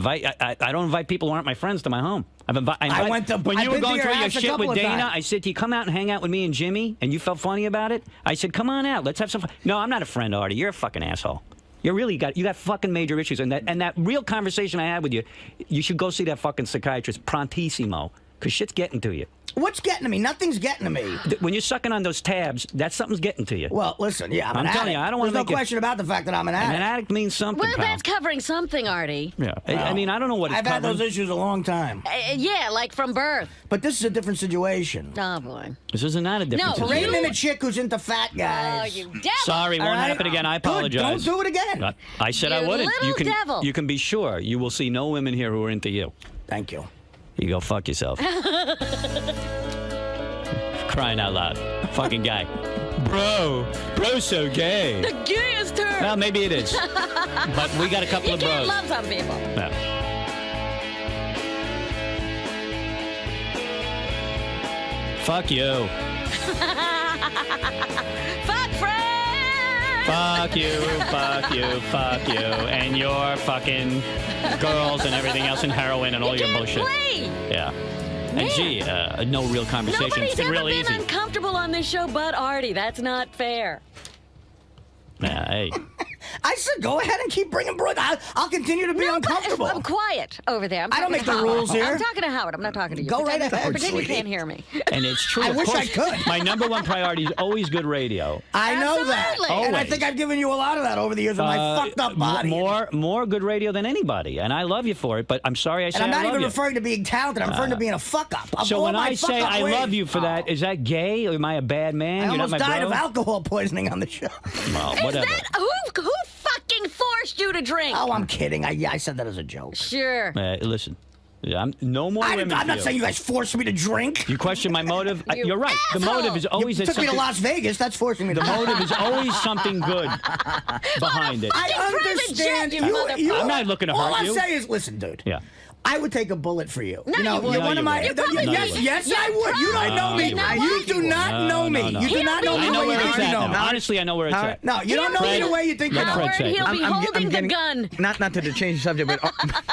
Speaker 1: don't invite people who aren't my friends to my home. I
Speaker 6: went to-
Speaker 1: when
Speaker 6: I've
Speaker 1: you were
Speaker 6: been to
Speaker 1: going
Speaker 6: your
Speaker 1: through your
Speaker 6: house a
Speaker 1: shit
Speaker 6: couple
Speaker 1: with
Speaker 6: of
Speaker 1: Dana.
Speaker 6: times.
Speaker 1: I said to you, come out and hang out with me and Jimmy, and you felt funny about it. I said, come on out. Let's have some fun. No, I'm not a friend, Artie. You're a fucking asshole. You got fucking major issues, and that real conversation I had with you, you should go see that fucking psychiatrist prontissimo, because shit's getting to you.
Speaker 6: What's getting to me? Nothing's getting to me.
Speaker 1: When you're sucking on those tabs, something's getting to you.
Speaker 6: Well, listen, yeah, I'm
Speaker 1: I'm
Speaker 6: an
Speaker 1: telling
Speaker 6: addict.
Speaker 1: you, I don't wanna
Speaker 6: There's
Speaker 1: make
Speaker 6: no
Speaker 1: it-
Speaker 6: question about the fact that I'm an
Speaker 1: and
Speaker 6: addict.
Speaker 1: an addict means something,
Speaker 4: Well,
Speaker 1: pal.
Speaker 4: that's covering something, Artie.
Speaker 1: Yeah, I mean, I don't know what it's
Speaker 6: I've had
Speaker 1: covering.
Speaker 6: those issues a long time.
Speaker 4: Yeah, like from birth.
Speaker 6: But this is a different situation.
Speaker 4: Oh, boy.
Speaker 1: This is not a different
Speaker 4: No,
Speaker 1: situation.
Speaker 6: Rating a chick who's into fat
Speaker 4: Oh,
Speaker 6: guys.
Speaker 4: you devil.
Speaker 1: Sorry,
Speaker 6: All
Speaker 1: won't
Speaker 6: right?
Speaker 1: happen again. I
Speaker 6: Good,
Speaker 1: apologize.
Speaker 6: don't do it again.
Speaker 1: I said I
Speaker 4: You
Speaker 1: wouldn't.
Speaker 4: little
Speaker 1: You can,
Speaker 4: devil.
Speaker 1: you can be sure you will see no women here who are into you.
Speaker 6: Thank you.
Speaker 1: You go fuck yourself. Crying out loud. Fucking guy. Bro's so gay.
Speaker 4: The gayest term.
Speaker 1: Well, maybe it is. But we got a couple
Speaker 4: You
Speaker 1: of
Speaker 4: can't
Speaker 1: bros.
Speaker 4: love some people.
Speaker 1: Yeah. Fuck you.
Speaker 4: Fuck Fred.
Speaker 1: Fuck you, fuck you, fuck you, and your fucking girls and everything else and heroin and all your
Speaker 4: Can't
Speaker 1: bullshit.
Speaker 4: play.
Speaker 1: Yeah. And gee, no real conversation.
Speaker 4: Nobody's
Speaker 1: It's
Speaker 4: ever
Speaker 1: real
Speaker 4: been
Speaker 1: easy.
Speaker 4: uncomfortable on this show but Artie. That's not fair.
Speaker 1: Yeah, hey.
Speaker 6: I said, go ahead and keep bringing broad. I'll continue to be
Speaker 4: No, but
Speaker 6: uncomfortable.
Speaker 4: I'm quiet over there.
Speaker 6: I don't make the rules here.
Speaker 4: I'm talking to Howard. I'm not talking to you.
Speaker 6: Go right
Speaker 4: Pretend-
Speaker 6: ahead,
Speaker 4: Pretend you
Speaker 6: sweetie.
Speaker 4: can't hear me.
Speaker 1: And it's true.
Speaker 6: I
Speaker 1: of
Speaker 6: wish
Speaker 1: course,
Speaker 6: I could.
Speaker 1: My number one priority is always good radio.
Speaker 6: I know that.
Speaker 4: Absolutely.
Speaker 6: And I
Speaker 1: Always.
Speaker 6: think I've given you a lot of that over the years with my fucked up body.
Speaker 1: More good radio than anybody, and I love you for it. But I'm sorry I say
Speaker 6: and I'm not
Speaker 1: I love
Speaker 6: even
Speaker 1: you.
Speaker 6: referring to being talented. I'm referring to being a fuck up. Of
Speaker 1: So
Speaker 6: all
Speaker 1: when
Speaker 6: my
Speaker 1: I say
Speaker 6: fuck-up
Speaker 1: I
Speaker 6: ways.
Speaker 1: love you for that, is that gay? Or am I a bad man?
Speaker 6: I
Speaker 1: You're not
Speaker 6: almost
Speaker 1: my
Speaker 6: died
Speaker 1: bro?
Speaker 6: of alcohol poisoning on the show.
Speaker 1: Well,
Speaker 4: Is
Speaker 1: whatever.
Speaker 4: that who fucking forced you to drink?
Speaker 6: Oh, I'm kidding. I said that as a joke.
Speaker 4: Sure.
Speaker 1: Listen, no more
Speaker 6: I'm
Speaker 1: women.
Speaker 6: not
Speaker 1: for you.
Speaker 6: saying you guys forced me to drink.
Speaker 1: You question my motive?
Speaker 4: You
Speaker 1: You're right. The
Speaker 4: asshole!
Speaker 1: motive is always
Speaker 6: You
Speaker 1: that
Speaker 6: took me to
Speaker 1: something.
Speaker 6: Las Vegas. That's forcing me to
Speaker 1: The
Speaker 6: drink.
Speaker 1: motive is always something good behind it.
Speaker 6: I
Speaker 4: private
Speaker 6: understand.
Speaker 4: jet, you motherfucker.
Speaker 1: I'm not looking to
Speaker 6: all
Speaker 1: hurt
Speaker 6: I'm
Speaker 1: you.
Speaker 6: saying is, listen, dude.
Speaker 1: Yeah.
Speaker 6: I would take a bullet for you.
Speaker 4: No,
Speaker 6: you know,
Speaker 4: you wouldn't.
Speaker 6: you're one
Speaker 1: No,
Speaker 6: of my.
Speaker 1: you
Speaker 4: wouldn't.
Speaker 6: Yes,
Speaker 1: No, you
Speaker 6: yes, I would. You don't know me.
Speaker 1: you wouldn't.
Speaker 6: You do not know me.
Speaker 1: no.
Speaker 6: You do not know me
Speaker 1: I
Speaker 6: the
Speaker 1: know
Speaker 6: way
Speaker 1: where
Speaker 6: you
Speaker 1: it's
Speaker 6: think you
Speaker 1: at
Speaker 6: know
Speaker 1: now.
Speaker 6: me.
Speaker 1: Honestly, I know where it's
Speaker 7: Howard-
Speaker 1: at.
Speaker 6: No, you don't know me
Speaker 1: Fred,
Speaker 6: the way you think you
Speaker 1: let
Speaker 6: know
Speaker 1: Fred
Speaker 6: me.
Speaker 1: say it.
Speaker 4: He'll be holding the gun.
Speaker 7: Not to change the subject, but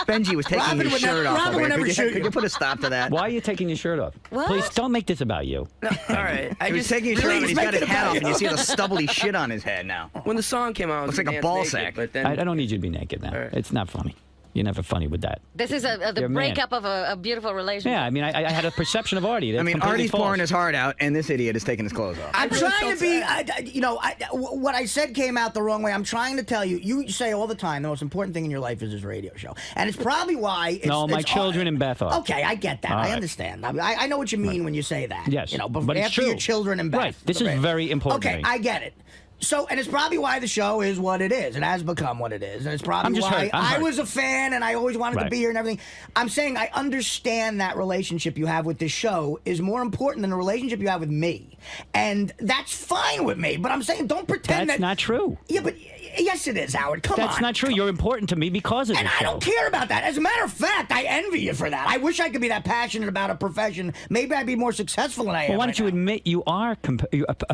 Speaker 7: Benji was taking
Speaker 6: Robin
Speaker 7: his
Speaker 6: would never-
Speaker 7: shirt off.
Speaker 6: Robin
Speaker 7: over
Speaker 6: would
Speaker 7: here.
Speaker 6: never shoot
Speaker 7: Could
Speaker 6: you.
Speaker 7: you put a stop to that?
Speaker 1: Why are you taking your shirt off?
Speaker 4: What?
Speaker 1: Please don't make this about you.
Speaker 8: All right.
Speaker 7: He was taking his shirt off and
Speaker 6: Please
Speaker 7: he's got
Speaker 6: make
Speaker 7: his
Speaker 6: it
Speaker 7: hat
Speaker 6: about
Speaker 7: off and you
Speaker 6: you.
Speaker 7: see the stubbly shit on his head now.
Speaker 8: When the song came out, I was
Speaker 7: Looks like a
Speaker 8: dance
Speaker 7: ball
Speaker 8: naked,
Speaker 7: sack.
Speaker 8: But then
Speaker 1: I don't need you to be naked now.
Speaker 8: right.
Speaker 1: It's not funny. You're never funny with that.
Speaker 4: This is the
Speaker 1: You're a man.
Speaker 4: breakup of a beautiful relationship.
Speaker 1: Yeah, I mean, I had a perception of Artie. That's
Speaker 7: I mean,
Speaker 1: completely
Speaker 7: Artie's
Speaker 1: false.
Speaker 7: pouring his heart out, and this idiot is taking his clothes off.
Speaker 6: I'm
Speaker 8: really
Speaker 6: trying
Speaker 8: felt
Speaker 6: to be,
Speaker 8: that.
Speaker 6: what I said came out the wrong way. I'm trying to tell you. You say all the time the most important thing in your life is this radio show, and it's probably why. It's,
Speaker 1: No, my
Speaker 6: it's
Speaker 1: children and Beth are.
Speaker 6: Okay, I get that.
Speaker 1: All
Speaker 6: I
Speaker 1: right.
Speaker 6: understand. I know what you mean when you say that.
Speaker 1: Yes,
Speaker 6: you know,
Speaker 1: but it's
Speaker 6: after
Speaker 1: true.
Speaker 6: your children and Beth.
Speaker 1: Right. This is very important
Speaker 6: Okay,
Speaker 1: to me.
Speaker 6: I get it. So, and it's probably why the show is what it is. It has become what it is. And it's probably
Speaker 1: I'm just
Speaker 6: why
Speaker 1: hurt. I'm
Speaker 6: I
Speaker 1: hurt.
Speaker 6: was a fan and I always wanted to
Speaker 1: Right.
Speaker 6: be here and everything. I'm saying I understand that relationship you have with this show is more important than the relationship you have with me. And that's fine with me. But I'm saying don't pretend
Speaker 1: That's not true.
Speaker 6: Yeah, but yes, it is, Howard. Come on.
Speaker 1: That's not true. You're important to me because of
Speaker 6: And
Speaker 1: the
Speaker 6: I
Speaker 1: show.
Speaker 6: don't care about that. As a matter of fact, I envy you for that. I wish I could be that passionate about a profession. Maybe I'd be more successful than I am.
Speaker 1: Well, why
Speaker 6: right
Speaker 1: don't you
Speaker 6: now.
Speaker 1: admit you are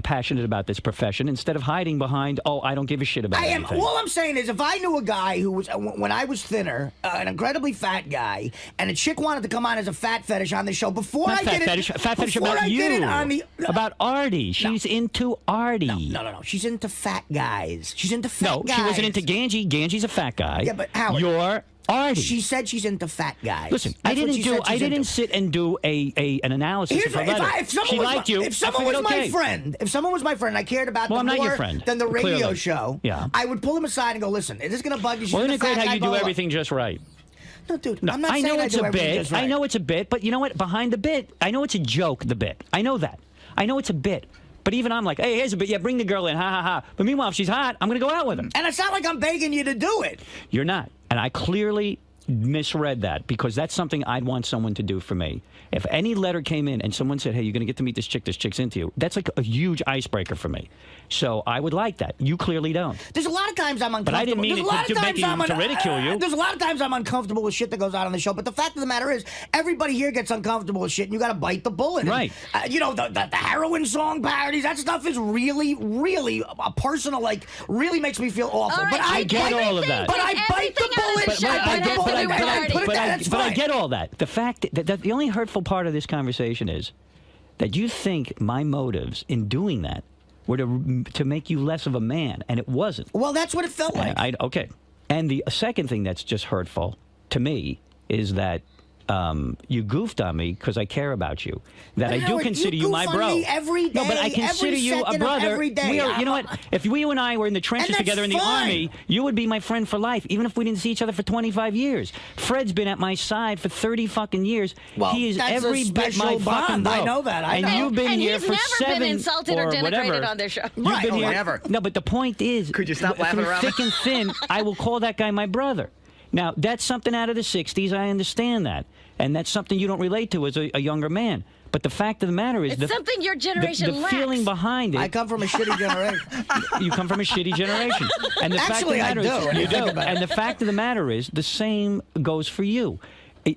Speaker 1: passionate about this profession instead of hiding behind, oh, I don't give a shit about
Speaker 6: I am.
Speaker 1: anything.
Speaker 6: All I'm saying is, if I knew a guy who was, when I was thinner, an incredibly fat guy, and a chick wanted to come on as a fat fetish on the show before
Speaker 1: Not
Speaker 6: I
Speaker 1: fat
Speaker 6: did
Speaker 1: fetish.
Speaker 6: it,
Speaker 1: Fat fetish
Speaker 6: before
Speaker 1: about
Speaker 6: I
Speaker 1: you.
Speaker 6: did it on the
Speaker 1: About Artie. She's into Artie.
Speaker 6: No. She's into fat guys. She's into fat
Speaker 1: No,
Speaker 6: guys.
Speaker 1: she wasn't into Ganji. Ganji's a fat guy.
Speaker 6: Yeah, but Howard,
Speaker 1: You're Artie.
Speaker 6: She said she's into fat guys.
Speaker 1: Listen,
Speaker 6: That's
Speaker 1: I
Speaker 6: what
Speaker 1: didn't
Speaker 6: she
Speaker 1: do.
Speaker 6: said she's
Speaker 1: I didn't
Speaker 6: into.
Speaker 1: sit and do an analysis
Speaker 6: Here's
Speaker 1: of her
Speaker 6: what-
Speaker 1: letter.
Speaker 6: if someone
Speaker 1: She
Speaker 6: was
Speaker 1: liked
Speaker 6: my,
Speaker 1: you.
Speaker 6: If someone
Speaker 1: I
Speaker 6: was
Speaker 1: figured,
Speaker 6: my
Speaker 1: okay.
Speaker 6: friend, if someone was my friend, and I cared about
Speaker 1: Well,
Speaker 6: them
Speaker 1: I'm not
Speaker 6: more
Speaker 1: your friend,
Speaker 6: than the radio
Speaker 1: clearly.
Speaker 6: show.
Speaker 1: Yeah.
Speaker 6: I would pull them aside and go, "Listen, is this going to bug you?" She's
Speaker 1: Well,
Speaker 6: into
Speaker 1: isn't it great
Speaker 6: fat
Speaker 1: how
Speaker 6: guy,
Speaker 1: you
Speaker 6: blah,
Speaker 1: do
Speaker 6: blah, blah.
Speaker 1: everything just right?
Speaker 6: No, dude,
Speaker 1: No,
Speaker 6: I'm not
Speaker 1: I
Speaker 6: saying
Speaker 1: know
Speaker 6: I
Speaker 1: it's
Speaker 6: do
Speaker 1: a
Speaker 6: everything
Speaker 1: bit.
Speaker 6: just right.
Speaker 1: I know it's a bit, but you know what? Behind the bit, I know it's a joke. The bit, I know that. I know it's a bit. But even I'm like, hey, here's a bit. Yeah, bring the girl in. Ha ha ha. But meanwhile, if she's hot, I'm gonna go out with her.
Speaker 6: And it's not like I'm begging you to do it.
Speaker 1: You're not. And I clearly misread that because that's something I'd want someone to do for me. If any letter came in and someone said, hey, you're going to get to meet this chick's into you, that's like a huge icebreaker for me. So I would like that. You clearly don't.
Speaker 6: There's a lot of times I'm uncomfortable.
Speaker 1: But I didn't mean
Speaker 6: There's
Speaker 1: it
Speaker 6: a lot
Speaker 1: to
Speaker 6: of
Speaker 1: make
Speaker 6: times
Speaker 1: you- to ridicule you.
Speaker 6: There's a lot of times I'm uncomfortable with shit that goes on the show. But the fact of the matter is, everybody here gets uncomfortable with shit, and you got to bite the bullet. And,
Speaker 1: Right.
Speaker 6: you know, the heroin song parodies, that stuff is really, really a personal, like, really makes me feel awful.
Speaker 4: All right,
Speaker 6: but
Speaker 1: I get all of that.
Speaker 6: But I bite the
Speaker 4: Everything on
Speaker 6: bullet.
Speaker 4: the show
Speaker 6: I bite the
Speaker 4: has to
Speaker 6: bullet,
Speaker 4: do with
Speaker 6: and I
Speaker 4: Artie.
Speaker 6: put it down. That's
Speaker 1: but I
Speaker 6: fine.
Speaker 1: get all that. The fact that the only hurtful part of this conversation is that you think my motives in doing that were to make you less of a man, and it wasn't.
Speaker 6: Well, that's what it felt like.
Speaker 1: Okay. And the second thing that's just hurtful to me is that you goofed on me because I care about you. That
Speaker 6: But
Speaker 1: I do
Speaker 6: Howard,
Speaker 1: consider
Speaker 6: you
Speaker 1: you my
Speaker 6: goof on
Speaker 1: bro.
Speaker 6: me every
Speaker 1: No, but I
Speaker 6: day,
Speaker 1: consider
Speaker 6: every
Speaker 1: you a
Speaker 6: second of
Speaker 1: brother.
Speaker 6: every day.
Speaker 1: We are, you know
Speaker 6: I'm-
Speaker 1: what? If you and I were in the trenches
Speaker 6: that's
Speaker 1: together in the
Speaker 6: fine.
Speaker 1: army, you would be my friend for life, even if we didn't see each other for 25 years. Fred's been at my side for 30 fucking years.
Speaker 6: Well,
Speaker 1: he is
Speaker 6: that's a
Speaker 1: every bit my
Speaker 6: special
Speaker 1: fucking
Speaker 6: bond.
Speaker 1: bro.
Speaker 6: I know that. I
Speaker 1: and
Speaker 6: know.
Speaker 1: you've been
Speaker 4: And
Speaker 1: here
Speaker 4: he's
Speaker 1: for
Speaker 4: never been
Speaker 1: 7
Speaker 4: insulted or
Speaker 1: or
Speaker 4: denigrated
Speaker 1: whatever.
Speaker 4: on this show.
Speaker 1: You've
Speaker 6: Right.
Speaker 1: been
Speaker 6: Oh,
Speaker 1: here.
Speaker 7: never.
Speaker 1: No, but the point is,
Speaker 7: Could you stop laughing
Speaker 1: through
Speaker 7: around?
Speaker 1: thick and thin, I will call that guy my brother. Now, that's something out of the 60s. I understand that. And that's something you don't relate to as a younger man. But the fact of the matter is...
Speaker 4: It's something your generation
Speaker 1: the
Speaker 4: lacks.
Speaker 1: feeling behind it...
Speaker 6: I come from a shitty generation.
Speaker 1: You come from a shitty generation. And the
Speaker 6: Actually, I
Speaker 1: fact of the
Speaker 6: do,
Speaker 1: matter
Speaker 6: when
Speaker 1: is...
Speaker 6: you think about it.
Speaker 1: And the fact of the matter is, the same goes for you.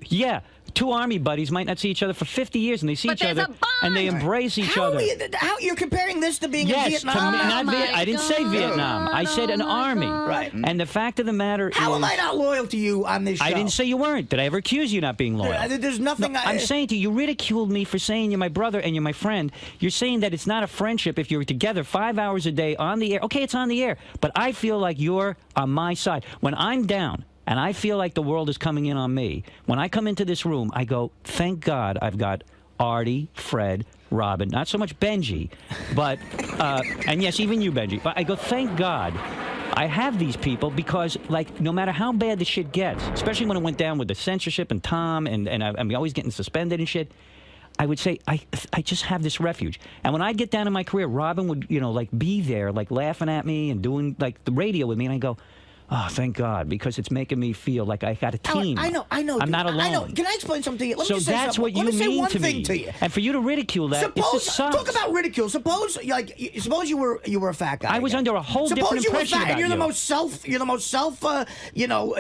Speaker 1: Yeah, two army buddies might not see each other for 50 years, and they see
Speaker 4: But
Speaker 1: each
Speaker 4: there's
Speaker 1: other,
Speaker 4: a bond.
Speaker 1: and they embrace each
Speaker 6: How
Speaker 1: other.
Speaker 6: are you, how you're comparing this to being in
Speaker 1: Yes, to me,
Speaker 6: Vietnam?
Speaker 1: not
Speaker 4: my
Speaker 1: I didn't say
Speaker 4: God.
Speaker 1: Vietnam. I said an army.
Speaker 6: Right.
Speaker 1: And the fact of the matter
Speaker 6: How
Speaker 1: is...
Speaker 6: am I not loyal to you on this show?
Speaker 1: I didn't say you weren't. Did I ever accuse you of not being loyal?
Speaker 6: There's nothing.
Speaker 1: I'm saying to you, you ridiculed me for saying you're my brother and you're my friend. You're saying that it's not a friendship if you're together 5 hours a day on the air. Okay, it's on the air, but I feel like you're on my side. When I'm down and I feel like the world is coming in on me, when I come into this room, I go, thank God I've got Artie, Fred, Robin, not so much Benji, but, and yes, even you, Benji. But I go, thank God I have these people because, like, no matter how bad the shit gets, especially when it went down with the censorship and Tom and I'm always getting suspended and shit, I would say, I just have this refuge. And when I'd get down in my career, Robin would, like, be there, like, laughing at me and doing, like, the radio with me, and I go, oh, thank God, because it's making me feel like I got a team.
Speaker 6: I know.
Speaker 1: I'm
Speaker 6: dude.
Speaker 1: not alone.
Speaker 6: I know. Can I explain something to you? Let
Speaker 1: So
Speaker 6: me just say
Speaker 1: that's
Speaker 6: something.
Speaker 1: what you
Speaker 6: Let me say
Speaker 1: mean
Speaker 6: one
Speaker 1: to
Speaker 6: thing
Speaker 1: me.
Speaker 6: to you.
Speaker 1: And for you to ridicule that, it
Speaker 6: Suppose
Speaker 1: just sucks.
Speaker 6: talk about ridicule. Suppose you were a fat guy.
Speaker 1: I was
Speaker 6: again.
Speaker 1: under a whole
Speaker 6: Suppose
Speaker 1: different
Speaker 6: you were
Speaker 1: impression
Speaker 6: fat, and
Speaker 1: about
Speaker 6: you're
Speaker 1: you.
Speaker 6: the most self